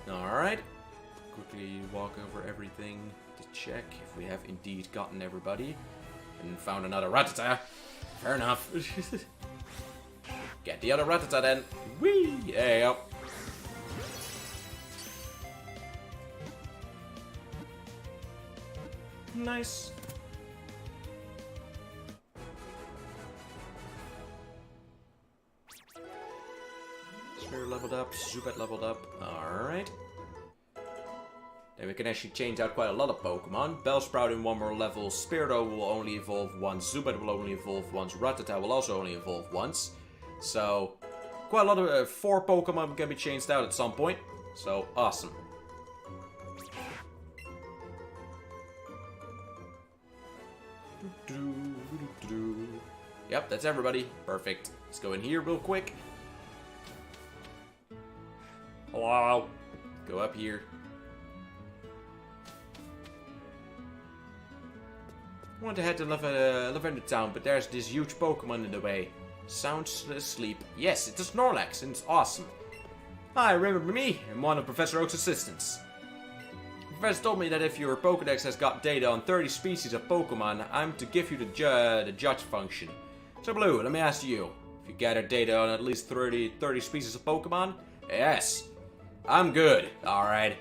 Alright. Quickly walk over everything to check if we have indeed gotten everybody. And found another Rattata. Fair enough. Get the other Rattata then. Whee! There you go. Nice. Sphere leveled up, Zubat leveled up. Alright. Then we can actually change out quite a lot of Pokemon. Bellsprout in 1 more level, Spearow will only evolve once, Zubat will only evolve once, Rattata will also only evolve once. So, quite a lot of 4 Pokemon can be changed out at some point. So, awesome. Yep, that's everybody. Perfect. Let's go in here real quick. Hello. Go up here. I want to head to Lavender Town, but there's this huge Pokemon in the way. Sounds asleep. Yes, it's a Snorlax, and it's awesome. Hi, remember me? I'm one of Professor Oak's assistants. The professor told me that if your Pokedex has got data on 30 species of Pokemon, I'm to give you the judge function. So Blue, let me ask you, if you gather data on at least 30 species of Pokemon? Yes. I'm good. Alright.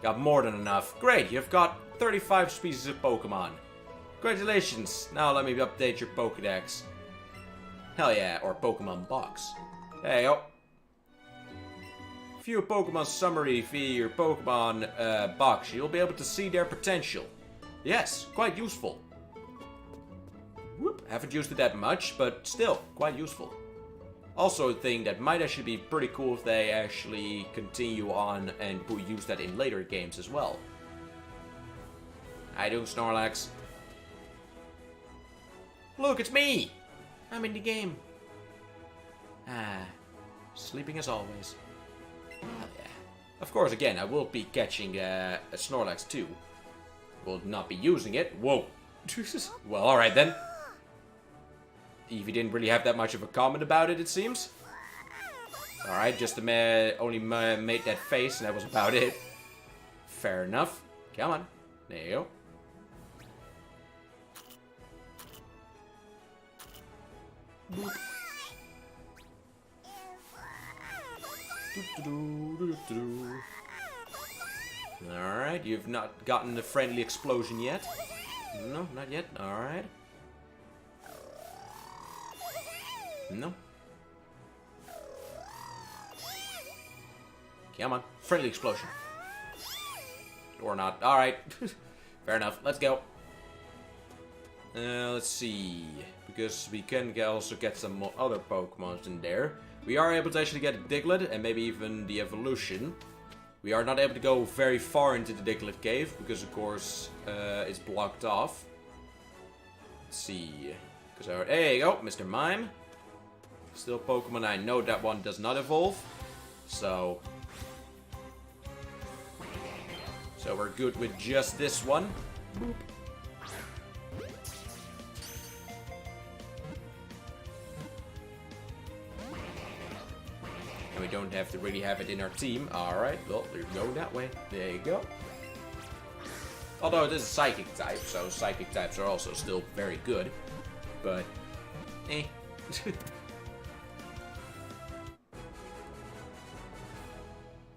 Got more than enough. Great, you've got 35 species of Pokemon. Congratulations. Now let me update your Pokedex. Hell yeah, or Pokemon box. There you go. View a Pokemon summary via your Pokemon box. You'll be able to see their potential. Yes, quite useful. Whoop, haven't used it that much, but still, quite useful. Also a thing that might actually be pretty cool if they actually continue on and use that in later games as well. I do, Snorlax. Look, it's me! I'm in the game. Ah, sleeping as always. Oh, yeah. Of course, again, I will be catching a Snorlax too. Will not be using it. Whoa. Well, alright then. Eevee didn't really have that much of a comment about it, it seems. Alright, just only made that face and that was about it. Fair enough. Come on. There you go. Boop. Alright, you've not gotten the friendly explosion yet. No, not yet. Alright. No. Come on. Friendly explosion. Or not. Alright. Fair enough. Let's go. Let's see. Because we can also get some more other Pokemons in there. We are able to actually get a Diglett and maybe even the evolution. We are not able to go very far into the Diglett cave because, of course, it's blocked off. Let's see. There you go, Mr. Mime. Still Pokemon. I know that one does not evolve. So we're good with just this one. Boop. And we don't have to really have it in our team. Alright, well, we go that way. There you go. Although it is a Psychic type, so Psychic types are also still very good. But, eh.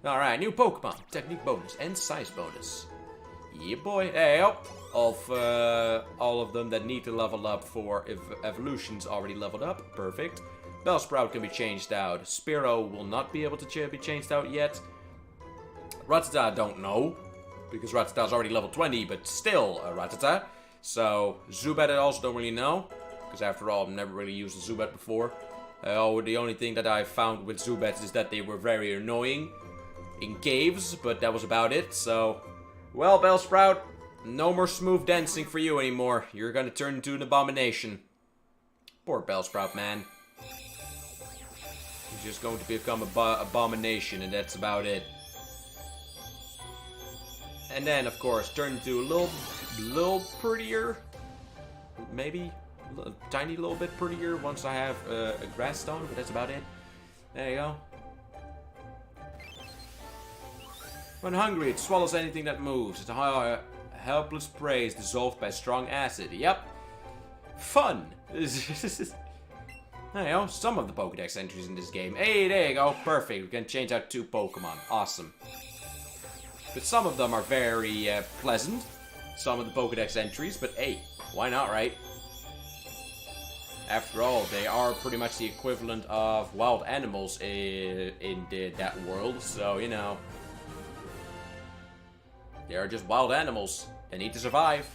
Alright, new Pokemon. Technique bonus and size bonus. Yeah, boy. Hey, oh. All of them that need to level up for evolutions already leveled up. Perfect. Bellsprout can be changed out. Spearow will not be able to be changed out yet. Rattata, don't know. Because Rattata's already level 20, but still a Rattata. So, Zubat I also don't really know. Because after all, I've never really used a Zubat before. The only thing that I found with Zubats is that they were very annoying in caves, but that was about it. So, well, Bellsprout, no more smooth dancing for you anymore. You're gonna turn into an abomination. Poor Bellsprout, man. He's just going to become an abomination, and that's about it. And then, of course, turn into a little prettier. Maybe a tiny little bit prettier once I have a grass stone, but that's about it. There you go. When hungry, it swallows anything that moves. It's a helpless prey is dissolved by strong acid. Yep. Fun. There you go. Some of the Pokédex entries in this game. Hey, there you go. Perfect. We can change out 2 Pokemon. Awesome. But some of them are very pleasant. Some of the Pokédex entries. But hey, why not, right? After all, they are pretty much the equivalent of wild animals in that world. So, you know. They are just wild animals. They need to survive.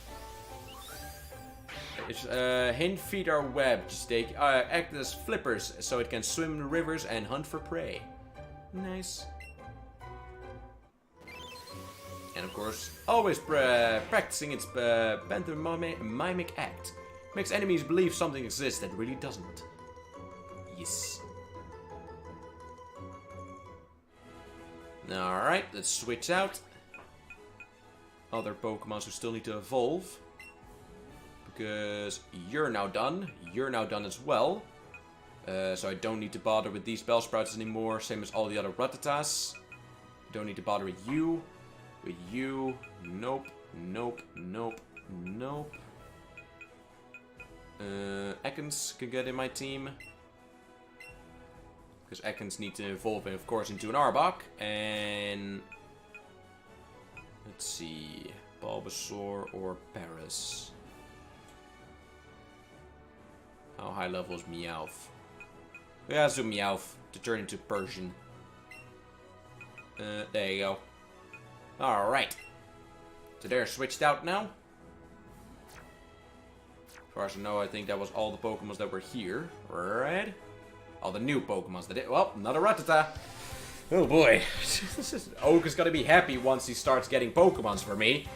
Hind feet are webbed. They act as flippers, so it can swim in the rivers and hunt for prey. Nice. And of course, always practicing its pantomimic act. Makes enemies believe something exists that really doesn't. Yes. Alright, let's switch out. Other Pokemon who still need to evolve. Because you're now done. You're now done as well. So I don't need to bother with these Bellsprouts anymore. Same as all the other Rattatas. Don't need to bother with you. With you. Nope. Nope. Nope. Nope. Ekans can get in my team. Because Ekans need to evolve, of course, into an Arbok. And let's see. Bulbasaur or Paris. How high level is Meowth? Yeah, let's do Meowth to turn into Persian. There you go. Alright. So they're switched out now. As far as I know, I think that was all the Pokemons that were here. Right? All the new Pokemons that did. Well, another Rattata. Oh boy. Oak is gonna be happy once he starts getting Pokemons for me.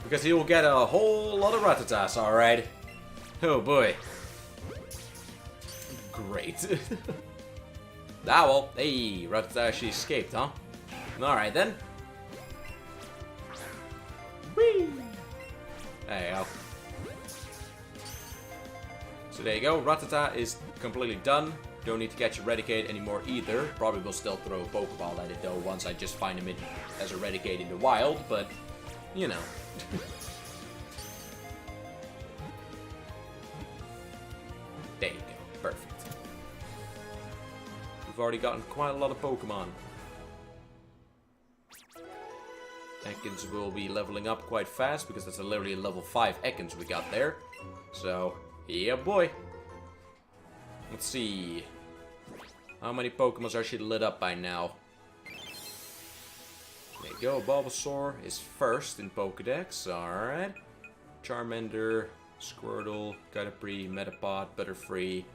Because he will get a whole lot of Rattatas, alright. Oh boy. Great. Ah well, hey, Rattata actually escaped, huh? Alright then. Whee! There you go. So there you go, Rattata is completely done. Don't need to catch Eradicate anymore either. Probably will still throw a Pokeball at it though once I just find him as Eradicate in the wild, but you know. There you go, perfect. we've already gotten quite a lot of Pokemon. Ekans will be leveling up quite fast because that's literally a level 5 Ekans we got there. So, yeah boy. Let's see. How many Pokemon are she lit up by now? There you go, Bulbasaur is first in Pokedex, alright. Charmander, Squirtle, Caterpie, Metapod, Butterfree,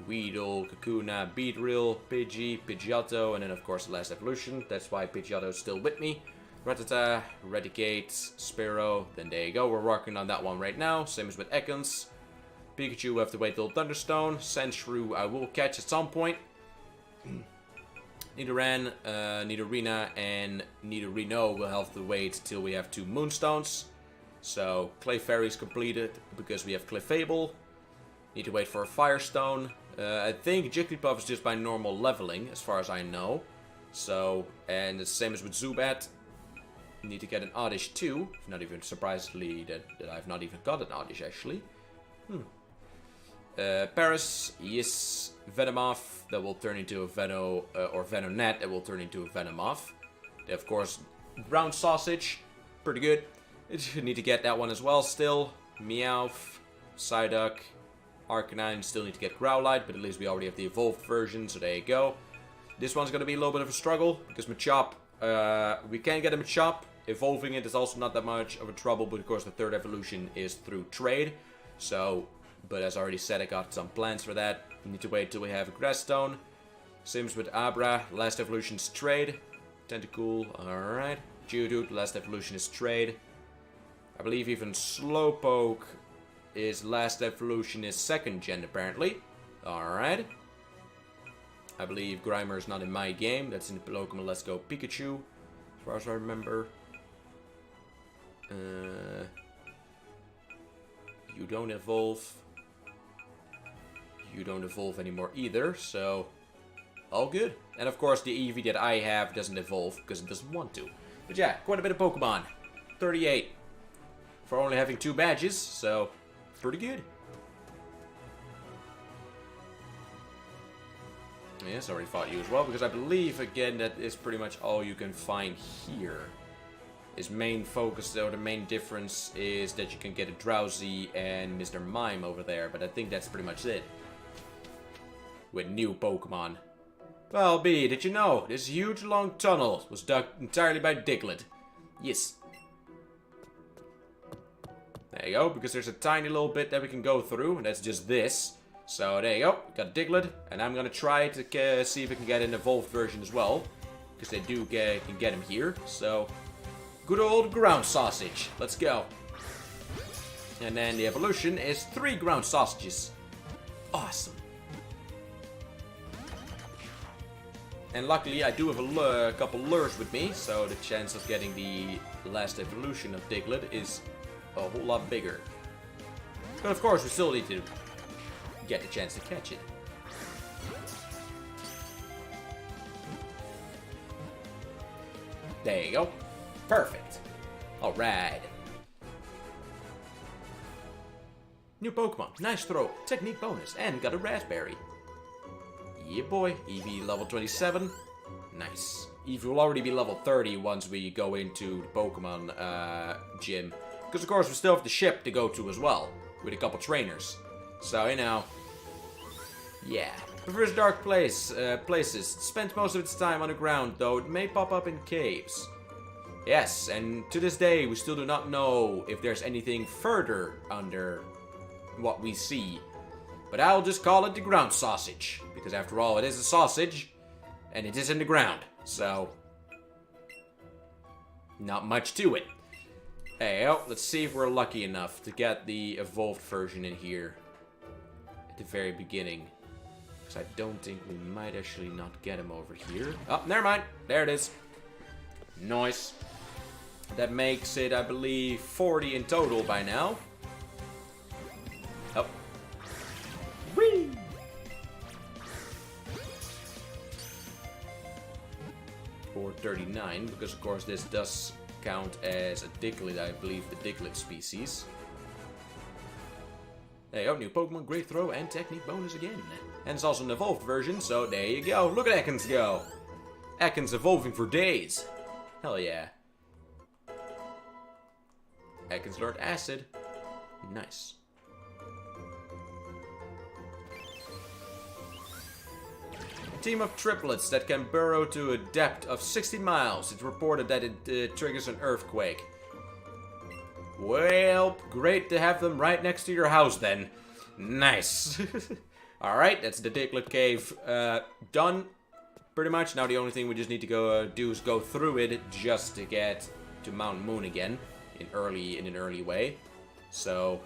Weedle, Kakuna, Beedrill, Pidgey, Pidgeotto, and then of course the last evolution. That's why Pidgeotto is still with me. Rattata, Raticate, Spearow, then there you go, we're working on that one right now, same as with Ekans. Pikachu, we have to wait till Thunderstone. Sandshrew, I will catch at some point. Nidoran, Nidorina, and Nidorino will have to wait till we have 2 Moonstones. So, Clefairy's completed because we have Clefable. Need to wait for a Firestone. I think Jigglypuff is just by normal leveling, as far as I know. So, and it's the same as with Zubat. Need to get an Oddish too. Not even surprisingly that I've not even got an Oddish actually. Paris, yes, Venomoth, that will turn into a or Venonat, that will turn into a Venomoth. They of course, Ground Sausage, pretty good. You need to get that one as well still. Meowth, Psyduck, Arcanine, still need to get Growlite, but at least we already have the evolved version, so there you go. This one's gonna be a little bit of a struggle, because Machop, we can get a Machop. Evolving it is also not that much of a trouble, but of course the 3rd evolution is through trade. So, but as I already said, I got some plans for that. We need to wait till we have a Grass Stone. Sims with Abra, last evolution's trade. Tentacool, alright. Geodude, last evolution is trade. I believe even Slowpoke is last evolution is 2nd gen apparently. Alright. I believe Grimer is not in my game, that's in the Pokemon Let's Go Pikachu, as far as I remember. You don't evolve. You don't evolve anymore either, so all good. And of course the Eevee that I have doesn't evolve because it doesn't want to. But yeah, quite a bit of Pokemon. 38 for only having 2 badges, so pretty good. Yes, I already fought you as well, because I believe again that is pretty much all you can find here. His main focus, or the main difference, is that you can get a Drowsy and Mr. Mime over there, but I think that's pretty much it. With new Pokemon. Well, B, did you know this huge long tunnel was dug entirely by Diglett? Yes. There you go, because there's a tiny little bit that we can go through, and that's just this. So there you go, got Diglett, and I'm gonna try to see if we can get an evolved version as well. Because they do can get him here, so... Good old Ground Sausage. Let's go. And then the evolution is 3 Ground Sausages. Awesome. And luckily I do have a couple lures with me, so the chance of getting the last evolution of Diglett is a whole lot bigger. But of course we still need to get the chance to catch it. There you go. Perfect. Alright. New Pokemon. Nice throw. Technique bonus. And got a Raspberry. Yeah boy. Eevee level 27. Nice. Eevee will already be level 30 once we go into the Pokemon gym. Because of course we still have the ship to go to as well. With a couple trainers. So, you know. Yeah. Prefers dark places. Spends most of its time underground, though it may pop up in caves. Yes, and to this day, we still do not know if there's anything further under what we see. But I'll just call it the Ground Sausage, because after all, it is a sausage, and it is in the ground, so... not much to it. Hey, oh, let's see if we're lucky enough to get the evolved version in here at the very beginning. Because I don't think we might actually not get him over here. Oh, never mind. There it is. Nice. That makes it, I believe, 40 in total by now. Oh. Whee! Or 39, because of course this does count as a Diglett, I believe, the Diglett species. There you go, new Pokemon, great throw, and technique bonus again. And it's also an evolved version, so there you go. Look at Ekans go. Ekans evolving for days. Hell yeah. Ekans learned Acid. Nice. A team of triplets that can burrow to a depth of 60 miles. It's reported that it triggers an earthquake. Well, great to have them right next to your house then. Nice. Alright, that's the Diglett Cave done. Pretty much. Now the only thing we just need to go do is go through it just to get to Mount Moon again in an early way. So,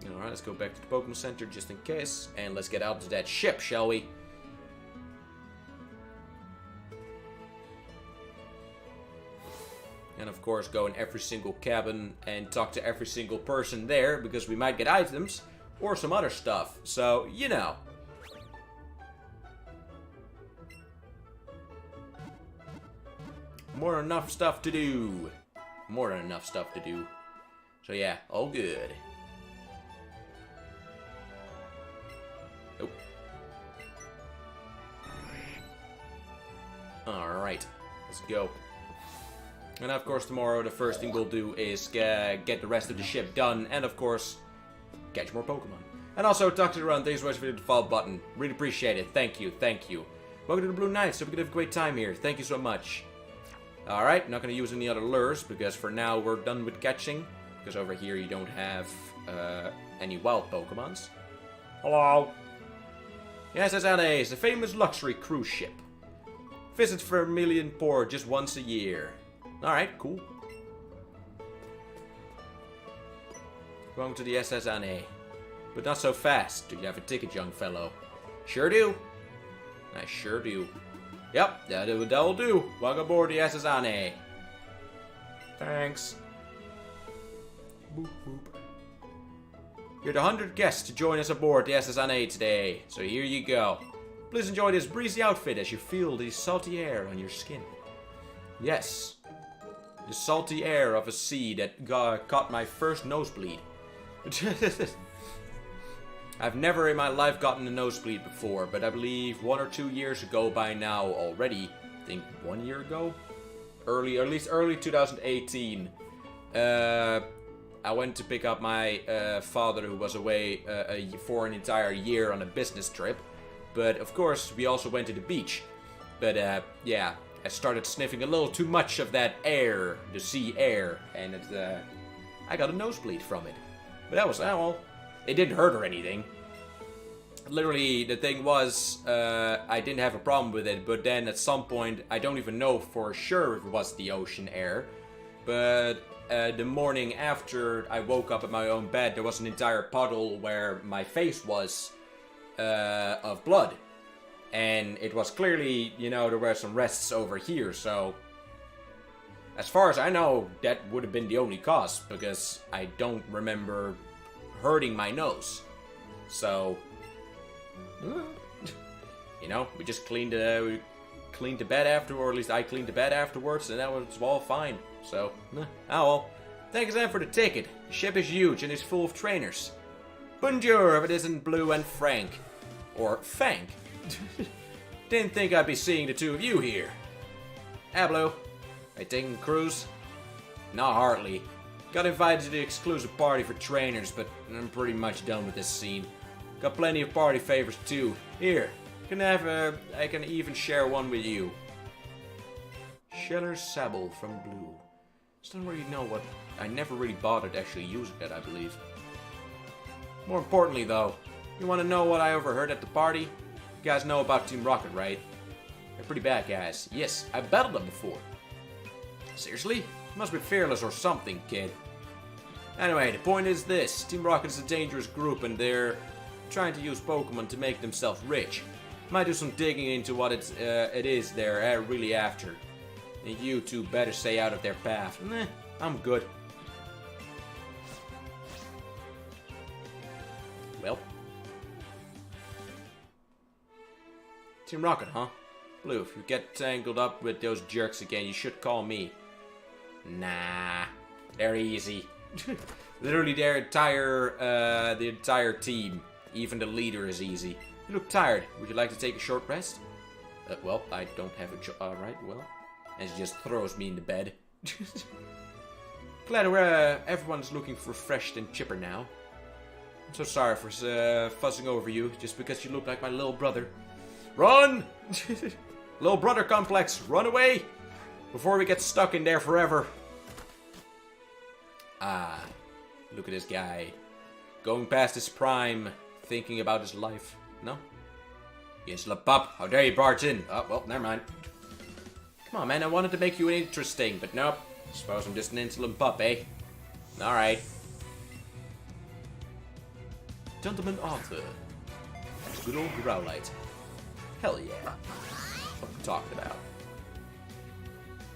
alright, let's go back to the Pokemon Center just in case, and let's get out to that ship, shall we? And of course go in every single cabin and talk to every single person there, because we might get items or some other stuff. So, you know. More than enough stuff to do. More than enough stuff to do. So yeah, all good. Oh. Alright, let's go. And of course tomorrow the first thing we'll do is get the rest of the ship done, and of course catch more Pokemon. And also talk to the run. Thanks so much for the follow button. Really appreciate it. Thank you, thank you. Welcome to the Blue Knights. Hope you have a great time here. Thank you so much. Alright, not going to use any other lures, because for now we're done with catching. Because over here you don't have any wild Pokemons. Hello! Yes, Azane is a famous luxury cruise ship. Visits Vermilion Port just once a year. Alright, cool. Going to the SS Anne. But not so fast. Do you have a ticket, young fellow? Sure do. I sure do. Yep, that'll do. Welcome aboard the SS Anne. Thanks. Boop, boop. You're the 100th guest to join us aboard the SS Anne today. So here you go. Please enjoy this breezy outfit as you feel the salty air on your skin. Yes. The salty air of a sea that caught my first nosebleed. I've never in my life gotten a nosebleed before, but I believe 1 or 2 years ago by now already. I think 1 year ago? At least early 2018. I went to pick up my father, who was away for an entire year on a business trip. But of course, we also went to the beach. But yeah, I started sniffing a little too much of that air, the sea air, and I got a nosebleed from it. But that was, well, it didn't hurt or anything. Literally, the thing was, I didn't have a problem with it, but then at some point, I don't even know for sure if it was the ocean air, but the morning after I woke up in my own bed, there was an entire puddle where my face was of blood. And it was clearly, you know, there were some rests over here, so as far as I know, that would have been the only cause, because I don't remember hurting my nose. So, you know, we just cleaned the bed after, or at least I cleaned the bed afterwards, and that was all fine. So, oh well. Thanks then for the ticket. The ship is huge and is full of trainers. Bonjour if it isn't Blue and Frank. Or Fank. Didn't think I'd be seeing the two of you here. Blue. Are you taking a cruise? Not hardly. Got invited to the exclusive party for trainers, but I'm pretty much done with this scene. Got plenty of party favors too. Here, I can even share one with you. Scheller Sable from Blue. Just don't really know what. I never really bothered actually using it, I believe. More importantly, though, you want to know what I overheard at the party? You guys know about Team Rocket, right? They're pretty bad guys. Yes, I've battled them before. Seriously? You must be fearless or something, kid. Anyway, the point is this. Team Rocket is a dangerous group, and they're trying to use Pokemon to make themselves rich. Might do some digging into what it is they're really after. And you two better stay out of their path. Meh, I'm good. Well. Team Rocket, huh? Blue, if you get tangled up with those jerks again, you should call me. Nah, they're easy. Literally their entire team. Even the leader is easy. You look tired. Would you like to take a short rest? Well, I don't have a alright, well. And she just throws me in the bed. Glad everyone's looking refreshed and chipper now. I'm so sorry for fussing over you just because you look like my little brother. Run! Little brother complex, run away! Before we get stuck in there forever. Ah, look at this guy. Going past his prime, thinking about his life. No? You insolent pup, how dare you barge in? Oh, well, never mind. Come on, man, I wanted to make you interesting, but nope. Suppose I'm just an insolent pup, eh? Alright. Gentleman Arthur. Good old Growlite. Hell yeah. What I'm talking about.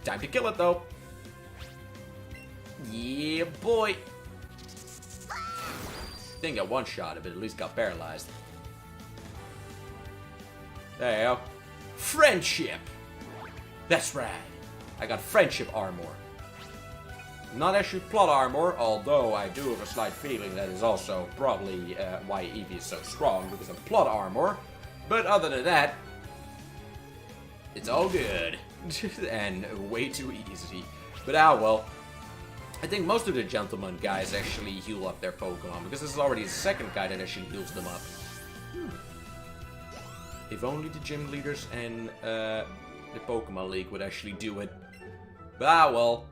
Time to kill it, though. Yeah, boy. Didn't get one shot, but at least got paralyzed. There you go. Friendship! That's right. I got friendship armor. Not actually plot armor, although I do have a slight feeling that is also probably why Eevee is so strong, because of plot armor. But other than that, it's all good. And way too easy. But well. I think most of the gentleman guys actually heal up their Pokemon, because this is already the second guy that actually heals them up. If only the gym leaders and the Pokemon League would actually do it. But well.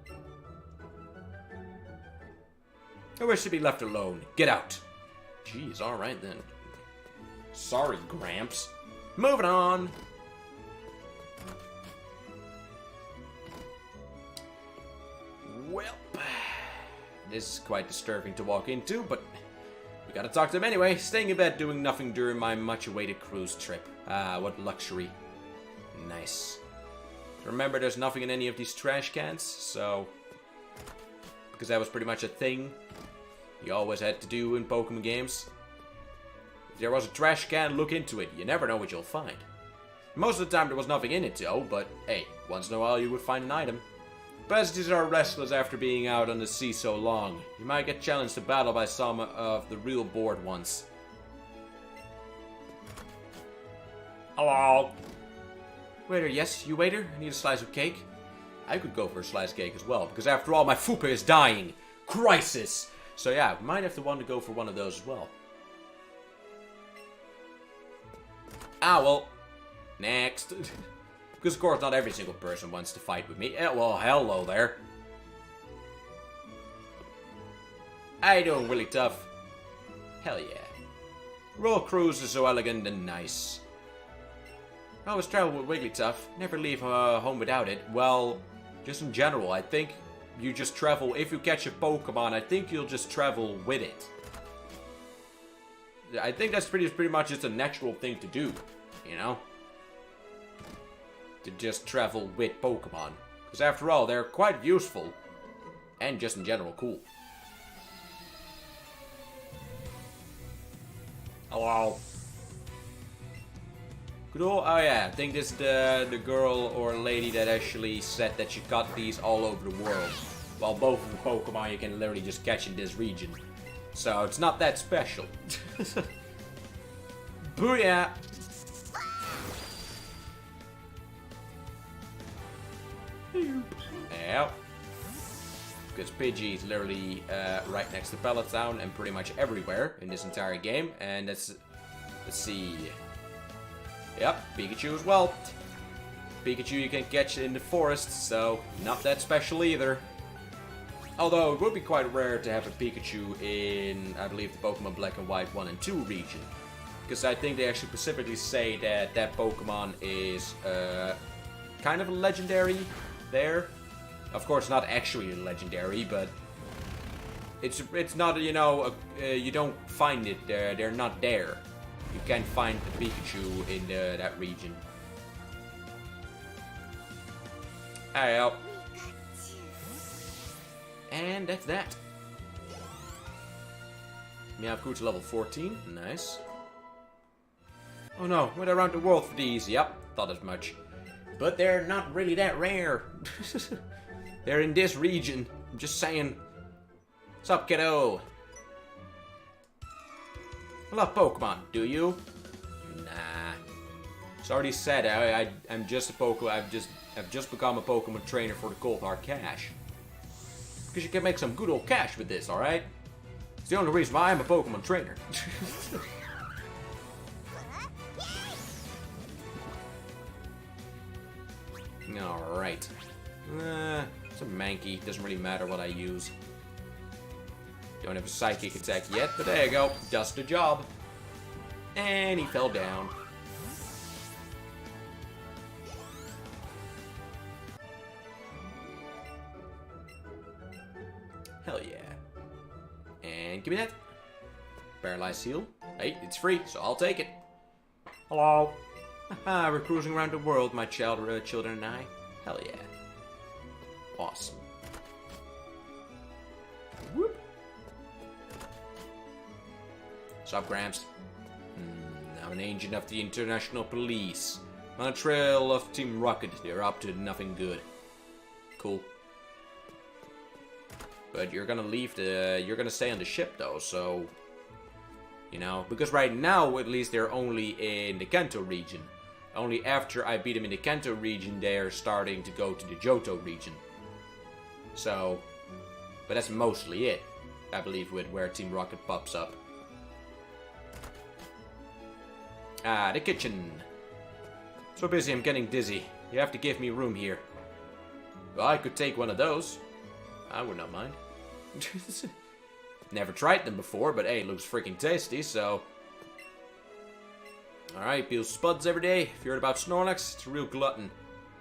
I wish to be left alone. Get out. Jeez, alright then. Sorry, Gramps. Moving on. Well, this is quite disturbing to walk into, but we gotta talk to him anyway. Staying in bed doing nothing during my much-awaited cruise trip. Ah, what luxury. Nice. Remember, there's nothing in any of these trash cans, so... because that was pretty much a thing you always had to do in Pokemon games. If there was a trash can, look into it. You never know what you'll find. Most of the time there was nothing in it though, but hey, once in a while you would find an item. Passages are restless after being out on the sea so long. You might get challenged to battle by some of the real bored ones. Hello? Waiter, yes, you waiter? I need a slice of cake? I could go for a slice of cake as well, because after all, my Fupa is dying. Crisis! So yeah, might have to want to go for one of those as well. Ah, well. Next. Because of course, not every single person wants to fight with me. Well, hello there. How you doing, Wigglytuff? Hell yeah. Royal Cruise is so elegant and nice. I always travel with Wigglytuff. Never leave home without it. Well, just in general, I think you just travel. If you catch a Pokemon, I think you'll just travel with it. I think that's pretty much just a natural thing to do, you know? To just travel with Pokemon. Because after all, they're quite useful. And just in general, cool. Hello. Good old, oh yeah, I think this is the girl or lady that actually said that she got these all over the world. While both of the Pokemon you can literally just catch in this region. So it's not that special. Booyah! Yep. Because Pidgey is literally right next to Pallet Town and pretty much everywhere in this entire game. And let's see. Yep, Pikachu as well. Pikachu you can catch in the forest, so not that special either. Although it would be quite rare to have a Pikachu in, I believe, the Pokemon Black and White 1 and 2 region. Because I think they actually specifically say that that Pokemon is kind of a legendary there. Of course, not actually legendary, but it's not, you know, you don't find it there. They're not there. You can't find the Pikachu in that region. Alright. And that's that. Meowth to level 14. Nice. Oh no, went around the world for these. Yep, thought as much. But they're not really that rare. They're in this region. I'm just saying. What's up, kiddo? love Pokemon, do you? Nah. It's already said I'm just a Pokemon. I've just become a Pokemon trainer for the cold hard cash. Because you can make some good old cash with this, alright? It's the only reason why I'm a Pokemon trainer. Alright. It's a Mankey. Doesn't really matter what I use. Don't have a Psychic attack yet, but there you go. Does the job. And he fell down. Hell yeah. And give me that. Paralyzed Seal. Hey, it's free, so I'll take it. Hello. Haha, we're cruising around the world, my children and I. Hell yeah. Awesome. Whoop. Sup, Gramps? I'm an agent of the International Police. On a trail of Team Rocket. They're up to nothing good. Cool. But you're gonna leave you're gonna stay on the ship though, so... You know, because right now at least they're only in the Kanto region. Only after I beat them in the Kanto region, they're starting to go to the Johto region. So... But that's mostly it, I believe, with where Team Rocket pops up. Ah, the kitchen. So busy I'm getting dizzy. You have to give me room here. Well, I could take one of those. I would not mind. Never tried them before, but hey, looks freaking tasty, so... Alright, peels spuds every day. If you heard about Snorlax, it's a real glutton.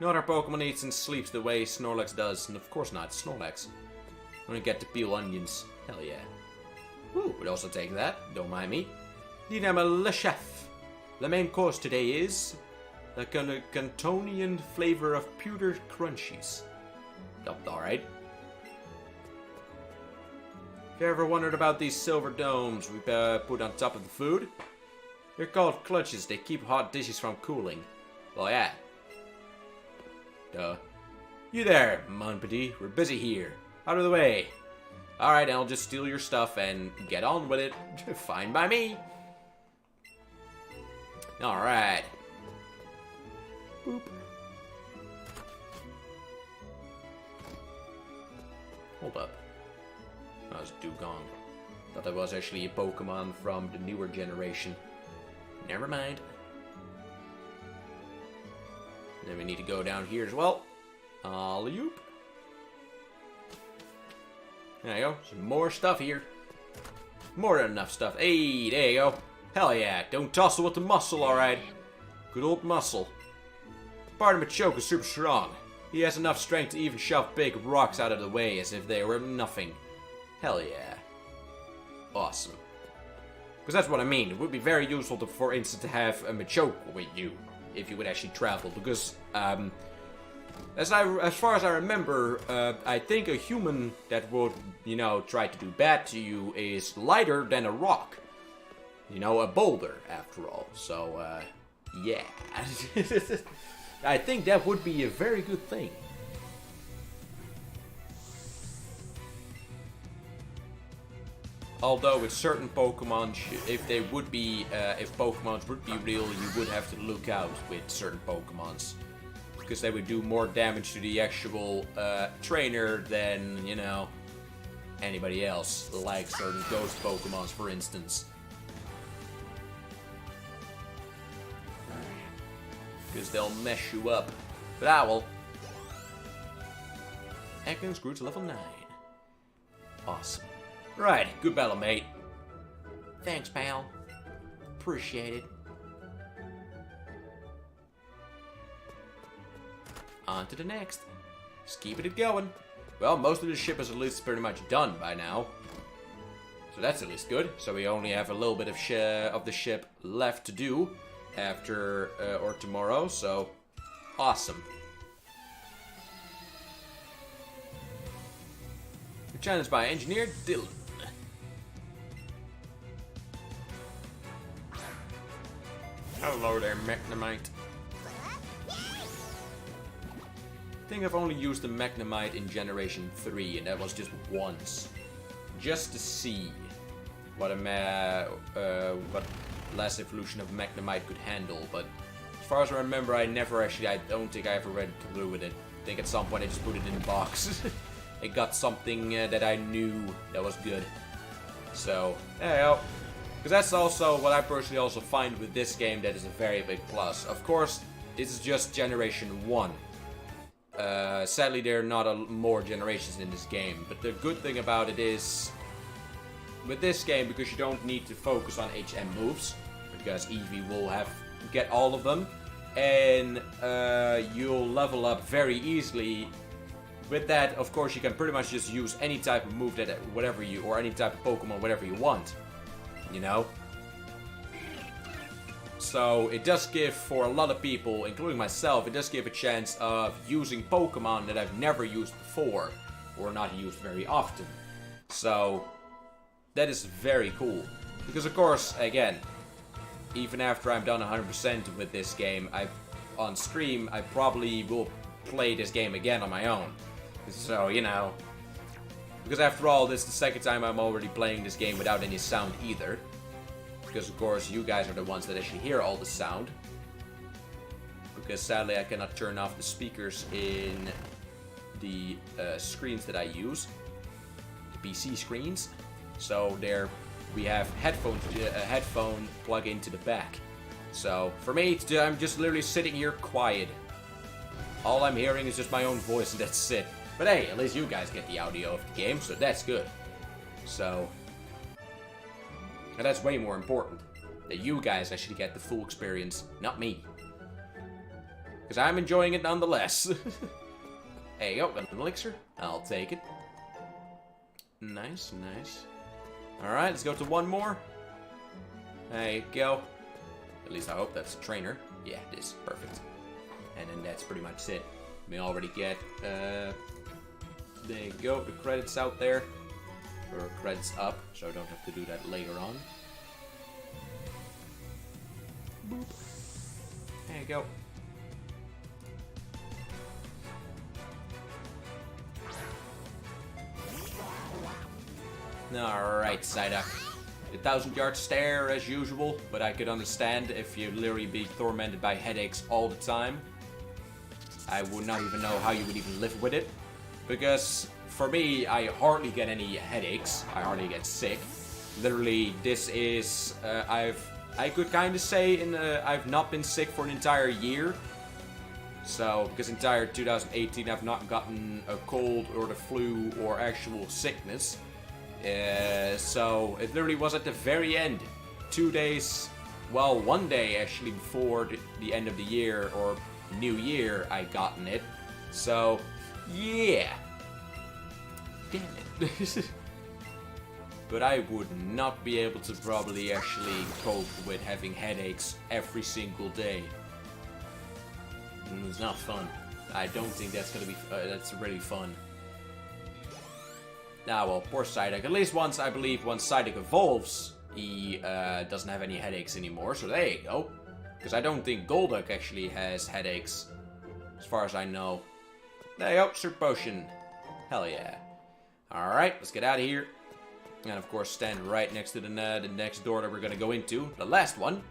No other Pokemon eats and sleeps the way Snorlax does, and of course not, Snorlax. I'm gonna get to peel onions. Hell yeah. Woo, would also take that, don't mind me. Dinama Le Chef. The main course today is... the Cantonian flavor of pewter crunchies. Alright. If you ever wondered about these silver domes we put on top of the food? They're called clutches. They keep hot dishes from cooling. Well, yeah. Duh. You there, mon petit. We're busy here. Out of the way. Alright, I'll just steal your stuff and get on with it. Fine by me. Alright. Boop. Hold up. That was Dugong. Thought that was actually a Pokemon from the newer generation. Never mind. Then we need to go down here as well. Alley-oop. There you go. Some more stuff here. More than enough stuff. Hey, there you go. Hell yeah. Don't tussle with the muscle, alright. Good old muscle. Part of Machoke is super strong. He has enough strength to even shove big rocks out of the way as if they were nothing. Hell yeah. Awesome. Because that's what I mean. It would be very useful, to, for instance, to have a Machoke with you. If you would actually travel. Because, as far as I remember, I think a human that would, you know, try to do bad to you is lighter than a rock. You know, a boulder, after all. So, yeah. I think that would be a very good thing. Although with certain Pokemon, if they would be, if Pokemons would be real, you would have to look out with certain Pokemons. Because they would do more damage to the actual trainer than, you know, anybody else. Like certain Ghost Pokemons, for instance. Because they'll mess you up. But I will. Ekans grew to level 9. Awesome. Right, good battle, mate. Thanks, pal. Appreciate it. On to the next. Just keeping it going. Well, most of the ship is at least pretty much done by now. So that's at least good. So we only have a little bit of the ship left to do after or tomorrow. So awesome. The channel is by Engineer Dylan. Hello there, Magnemite. I think I've only used the Magnemite in Generation 3, and that was just once. Just to see. what what last evolution of Magnemite could handle, but as far as I remember, I don't think I ever read through with it. I think at some point I just put it in the box. It got something that I knew that was good. So, yeah, because that's also what I personally also find with this game that is a very big plus. Of course, this is just Generation 1. Sadly, there are not more generations in this game, but the good thing about it is, with this game, because you don't need to focus on HM moves, because Eevee will get all of them, and you'll level up very easily. With that, of course, you can pretty much just use any type of move or any type of Pokemon, whatever you want, you know? So it does give, for a lot of people, including myself, it does give a chance of using Pokemon that I've never used before, or not used very often. So that is very cool. Because of course, again, even after I'm done 100% with this game, on stream, I probably will play this game again on my own. So, you know, because after all, this is the second time I'm already playing this game without any sound either. Because of course, you guys are the ones that actually hear all the sound. Because sadly, I cannot turn off the speakers in the screens that I use. The PC screens. So we have a headphone plug into the back. So for me, I'm just literally sitting here quiet. All I'm hearing is just my own voice, and that's it. But hey, at least you guys get the audio of the game, so that's good. So, and that's way more important. That you guys actually get the full experience, not me. Because I'm enjoying it nonetheless. Hey, yo, got an elixir. I'll take it. Nice, nice. Alright, let's go to one more. There you go. At least I hope that's a trainer. Yeah, it is. Perfect. And then that's pretty much it. We already get, there you go, the credits out there. Or credits up, so I don't have to do that later on. Boop. There you go. Alright, Psyduck. The 1,000-yard stare as usual, but I could understand if you literally be tormented by headaches all the time. I would not even know how you would even live with it. Because, for me, I hardly get any headaches. I hardly get sick. Literally, this is... I could kind of say I've not been sick for an entire year. So, because entire 2018 I've not gotten a cold or the flu or actual sickness. So, it literally was at the very end. 2 days... Well, 1 day actually before the end of the year or New Year I gotten it. So, yeah. Damn it. But I would not be able to probably actually cope with having headaches every single day. It's not fun. I don't think that's gonna be, that's really fun. Now, well, poor Psyduck. At least once, I believe, once Psyduck evolves, he doesn't have any headaches anymore, so there you go. Because I don't think Golduck actually has headaches, as far as I know. There you go, Super Potion. Hell yeah. Alright, let's get out of here. And of course, stand right next to the next door that we're gonna go into. The last one.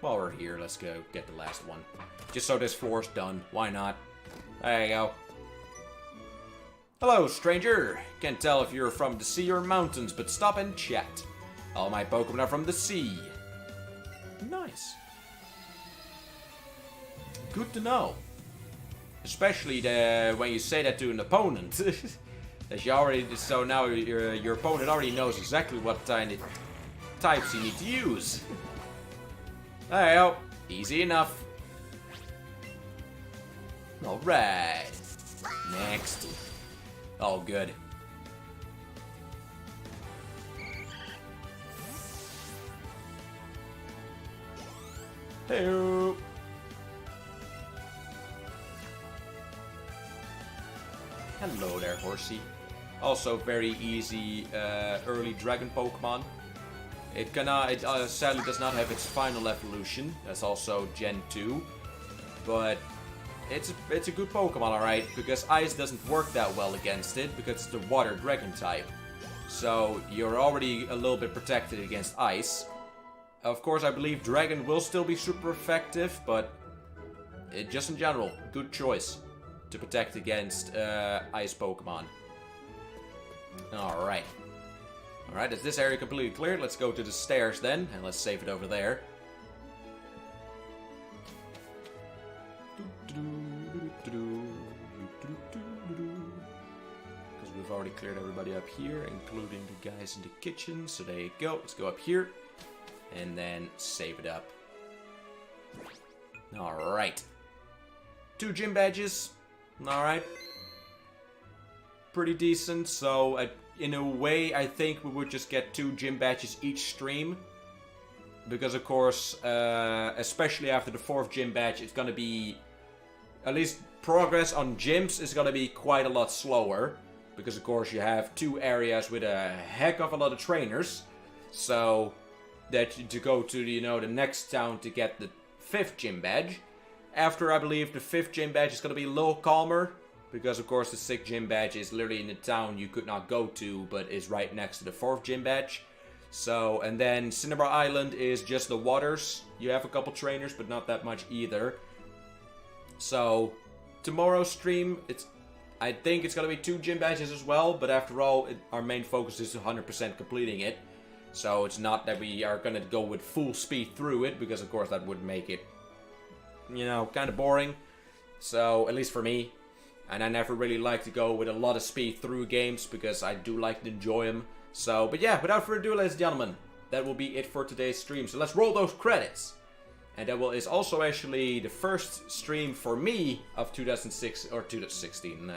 While we're here, let's go get the last one. Just so this floor's done. Why not? There you go. Hello, stranger. Can't tell if you're from the sea or mountains, but stop and chat. All my Pokemon are from the sea. Nice. Good to know. Especially when you say that to an opponent. As you already, so now your opponent already knows exactly what types you need to use. There you go. Easy enough. Alright. Next. Oh, good. Hey-o. Hello there, Horsey. Also very easy early dragon Pokemon. It sadly does not have its final evolution. That's also Gen 2. But it's a good Pokemon, alright, because Ice doesn't work that well against it, because it's the Water Dragon type. So you're already a little bit protected against ice. Of course, I believe Dragon will still be super effective, but just in general, good choice to protect against ice Pokemon. Alright. Alright, is this area completely cleared? Let's go to the stairs then, and let's save it over there. Because we've already cleared everybody up here, including the guys in the kitchen. So there you go. Let's go up here, and then save it up. Alright. 2 gym badges. Alright. Pretty decent. So, in a way, I think we would just get 2 gym badges each stream. Because, of course, especially after the 4th gym badge, it's gonna be... At least progress on gyms is gonna be quite a lot slower. Because, of course, you have 2 areas with a heck of a lot of trainers. So, that to go to, you know, the next town to get the 5th gym badge. After, I believe, the 5th gym badge is gonna be a little calmer. Because, of course, the 6th gym badge is literally in the town you could not go to, but is right next to the 4th gym badge. So, and then Cinnabar Island is just the waters. You have a couple trainers, but not that much either. So, tomorrow's stream, I think it's gonna be 2 gym badges as well, but after all, our main focus is 100% completing it. So, it's not that we are gonna go with full speed through it, because, of course, that would make it, you know, kind of boring. So, at least for me. And I never really like to go with a lot of speed through games, because I do like to enjoy them. So, but yeah, without further ado, ladies and gentlemen, that will be it for today's stream. So let's roll those credits. And that is also actually the first stream for me of 2006, or 2016,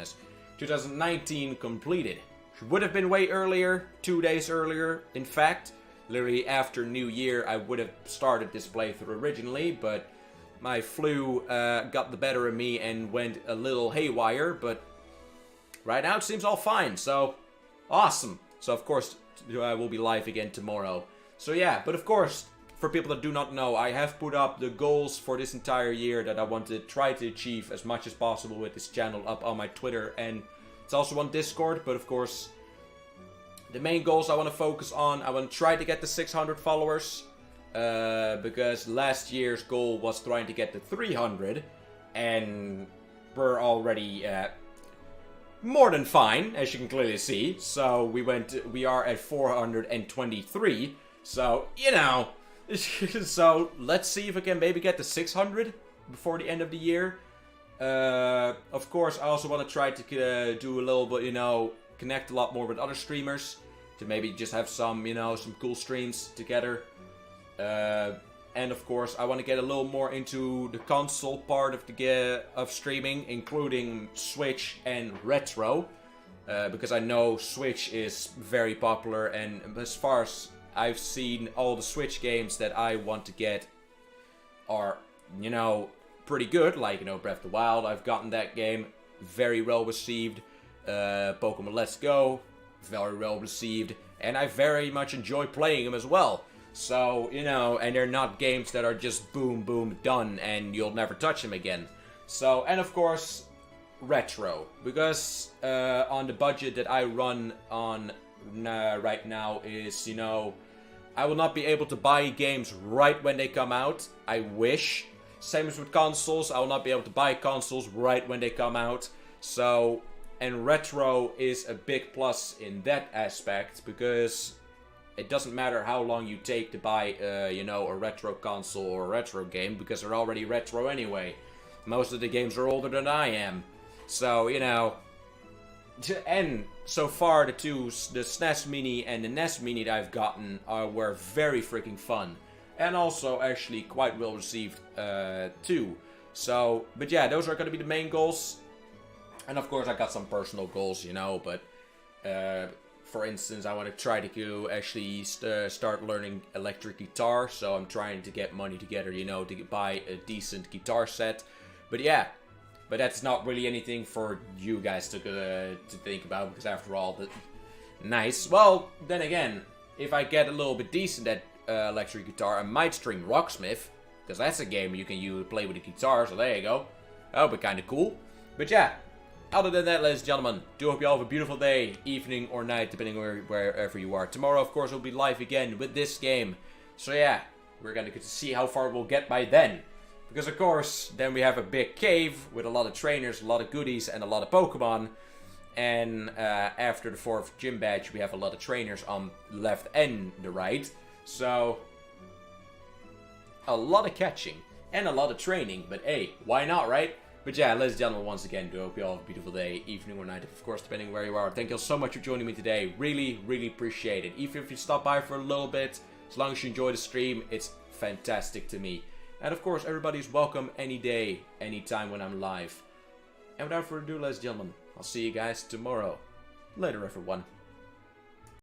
2019 completed. It would have been way earlier, 2 days earlier, in fact. Literally after New Year, I would have started this playthrough originally, but my flu got the better of me and went a little haywire, but right now it seems all fine, so awesome. So of course, I will be live again tomorrow. So yeah, but of course, for people that do not know, I have put up the goals for this entire year that I want to try to achieve as much as possible with this channel up on my Twitter, and it's also on Discord, but of course, the main goals I want to focus on, I want to try to get the 600 followers. Because last year's goal was trying to get to 300, and we're already more than fine, as you can clearly see. So we are at 423. So, you know, so let's see if we can maybe get to 600 before the end of the year. Of course, I also want to try to do a little bit, you know, connect a lot more with other streamers to maybe just have some, you know, some cool streams together. And of course, I want to get a little more into the console part of streaming, including Switch and retro, because I know Switch is very popular, and as far as I've seen, all the Switch games that I want to get are, you know, pretty good. Like, you know, Breath of the Wild, I've gotten that game, very well received. Pokemon Let's Go, very well received, and I very much enjoy playing them as well. So, you know, and they're not games that are just boom, boom, done, and you'll never touch them again. So, and of course, retro. Because on the budget that I run on right now is, you know, I will not be able to buy games right when they come out. I wish. Same as with consoles, I will not be able to buy consoles right when they come out. So, and retro is a big plus in that aspect, because it doesn't matter how long you take to buy, you know, a retro console or a retro game, because they're already retro anyway. Most of the games are older than I am. So, you know, and so far the SNES Mini and the NES Mini that I've gotten were very freaking fun. And also actually quite well received, too. So, but yeah, those are going to be the main goals. And of course I got some personal goals, you know, but for instance, I want to try to actually start learning electric guitar, so I'm trying to get money together, you know, to buy a decent guitar set. But yeah, but that's not really anything for you guys to think about, because after all, nice. Well, then again, if I get a little bit decent at electric guitar, I might stream Rocksmith, because that's a game you can play with a guitar, so there you go. That would be kind of cool. But yeah, other than that, ladies and gentlemen, do hope you all have a beautiful day, evening, or night, depending wherever you are. Tomorrow, of course, we'll be live again with this game. So yeah, we're gonna get to see how far we'll get by then. Because, of course, then we have a big cave with a lot of trainers, a lot of goodies, and a lot of Pokemon. And after the 4th gym badge, we have a lot of trainers on the left and the right. So, a lot of catching and a lot of training. But hey, why not, right? But yeah, ladies and gentlemen, once again, do hope you all have a beautiful day, evening or night, of course, depending where you are. Thank you all so much for joining me today. Really, really appreciate it. Even if you stop by for a little bit, as long as you enjoy the stream, it's fantastic to me. And of course, everybody's welcome any day, anytime when I'm live. And without further ado, ladies and gentlemen, I'll see you guys tomorrow. Later, everyone.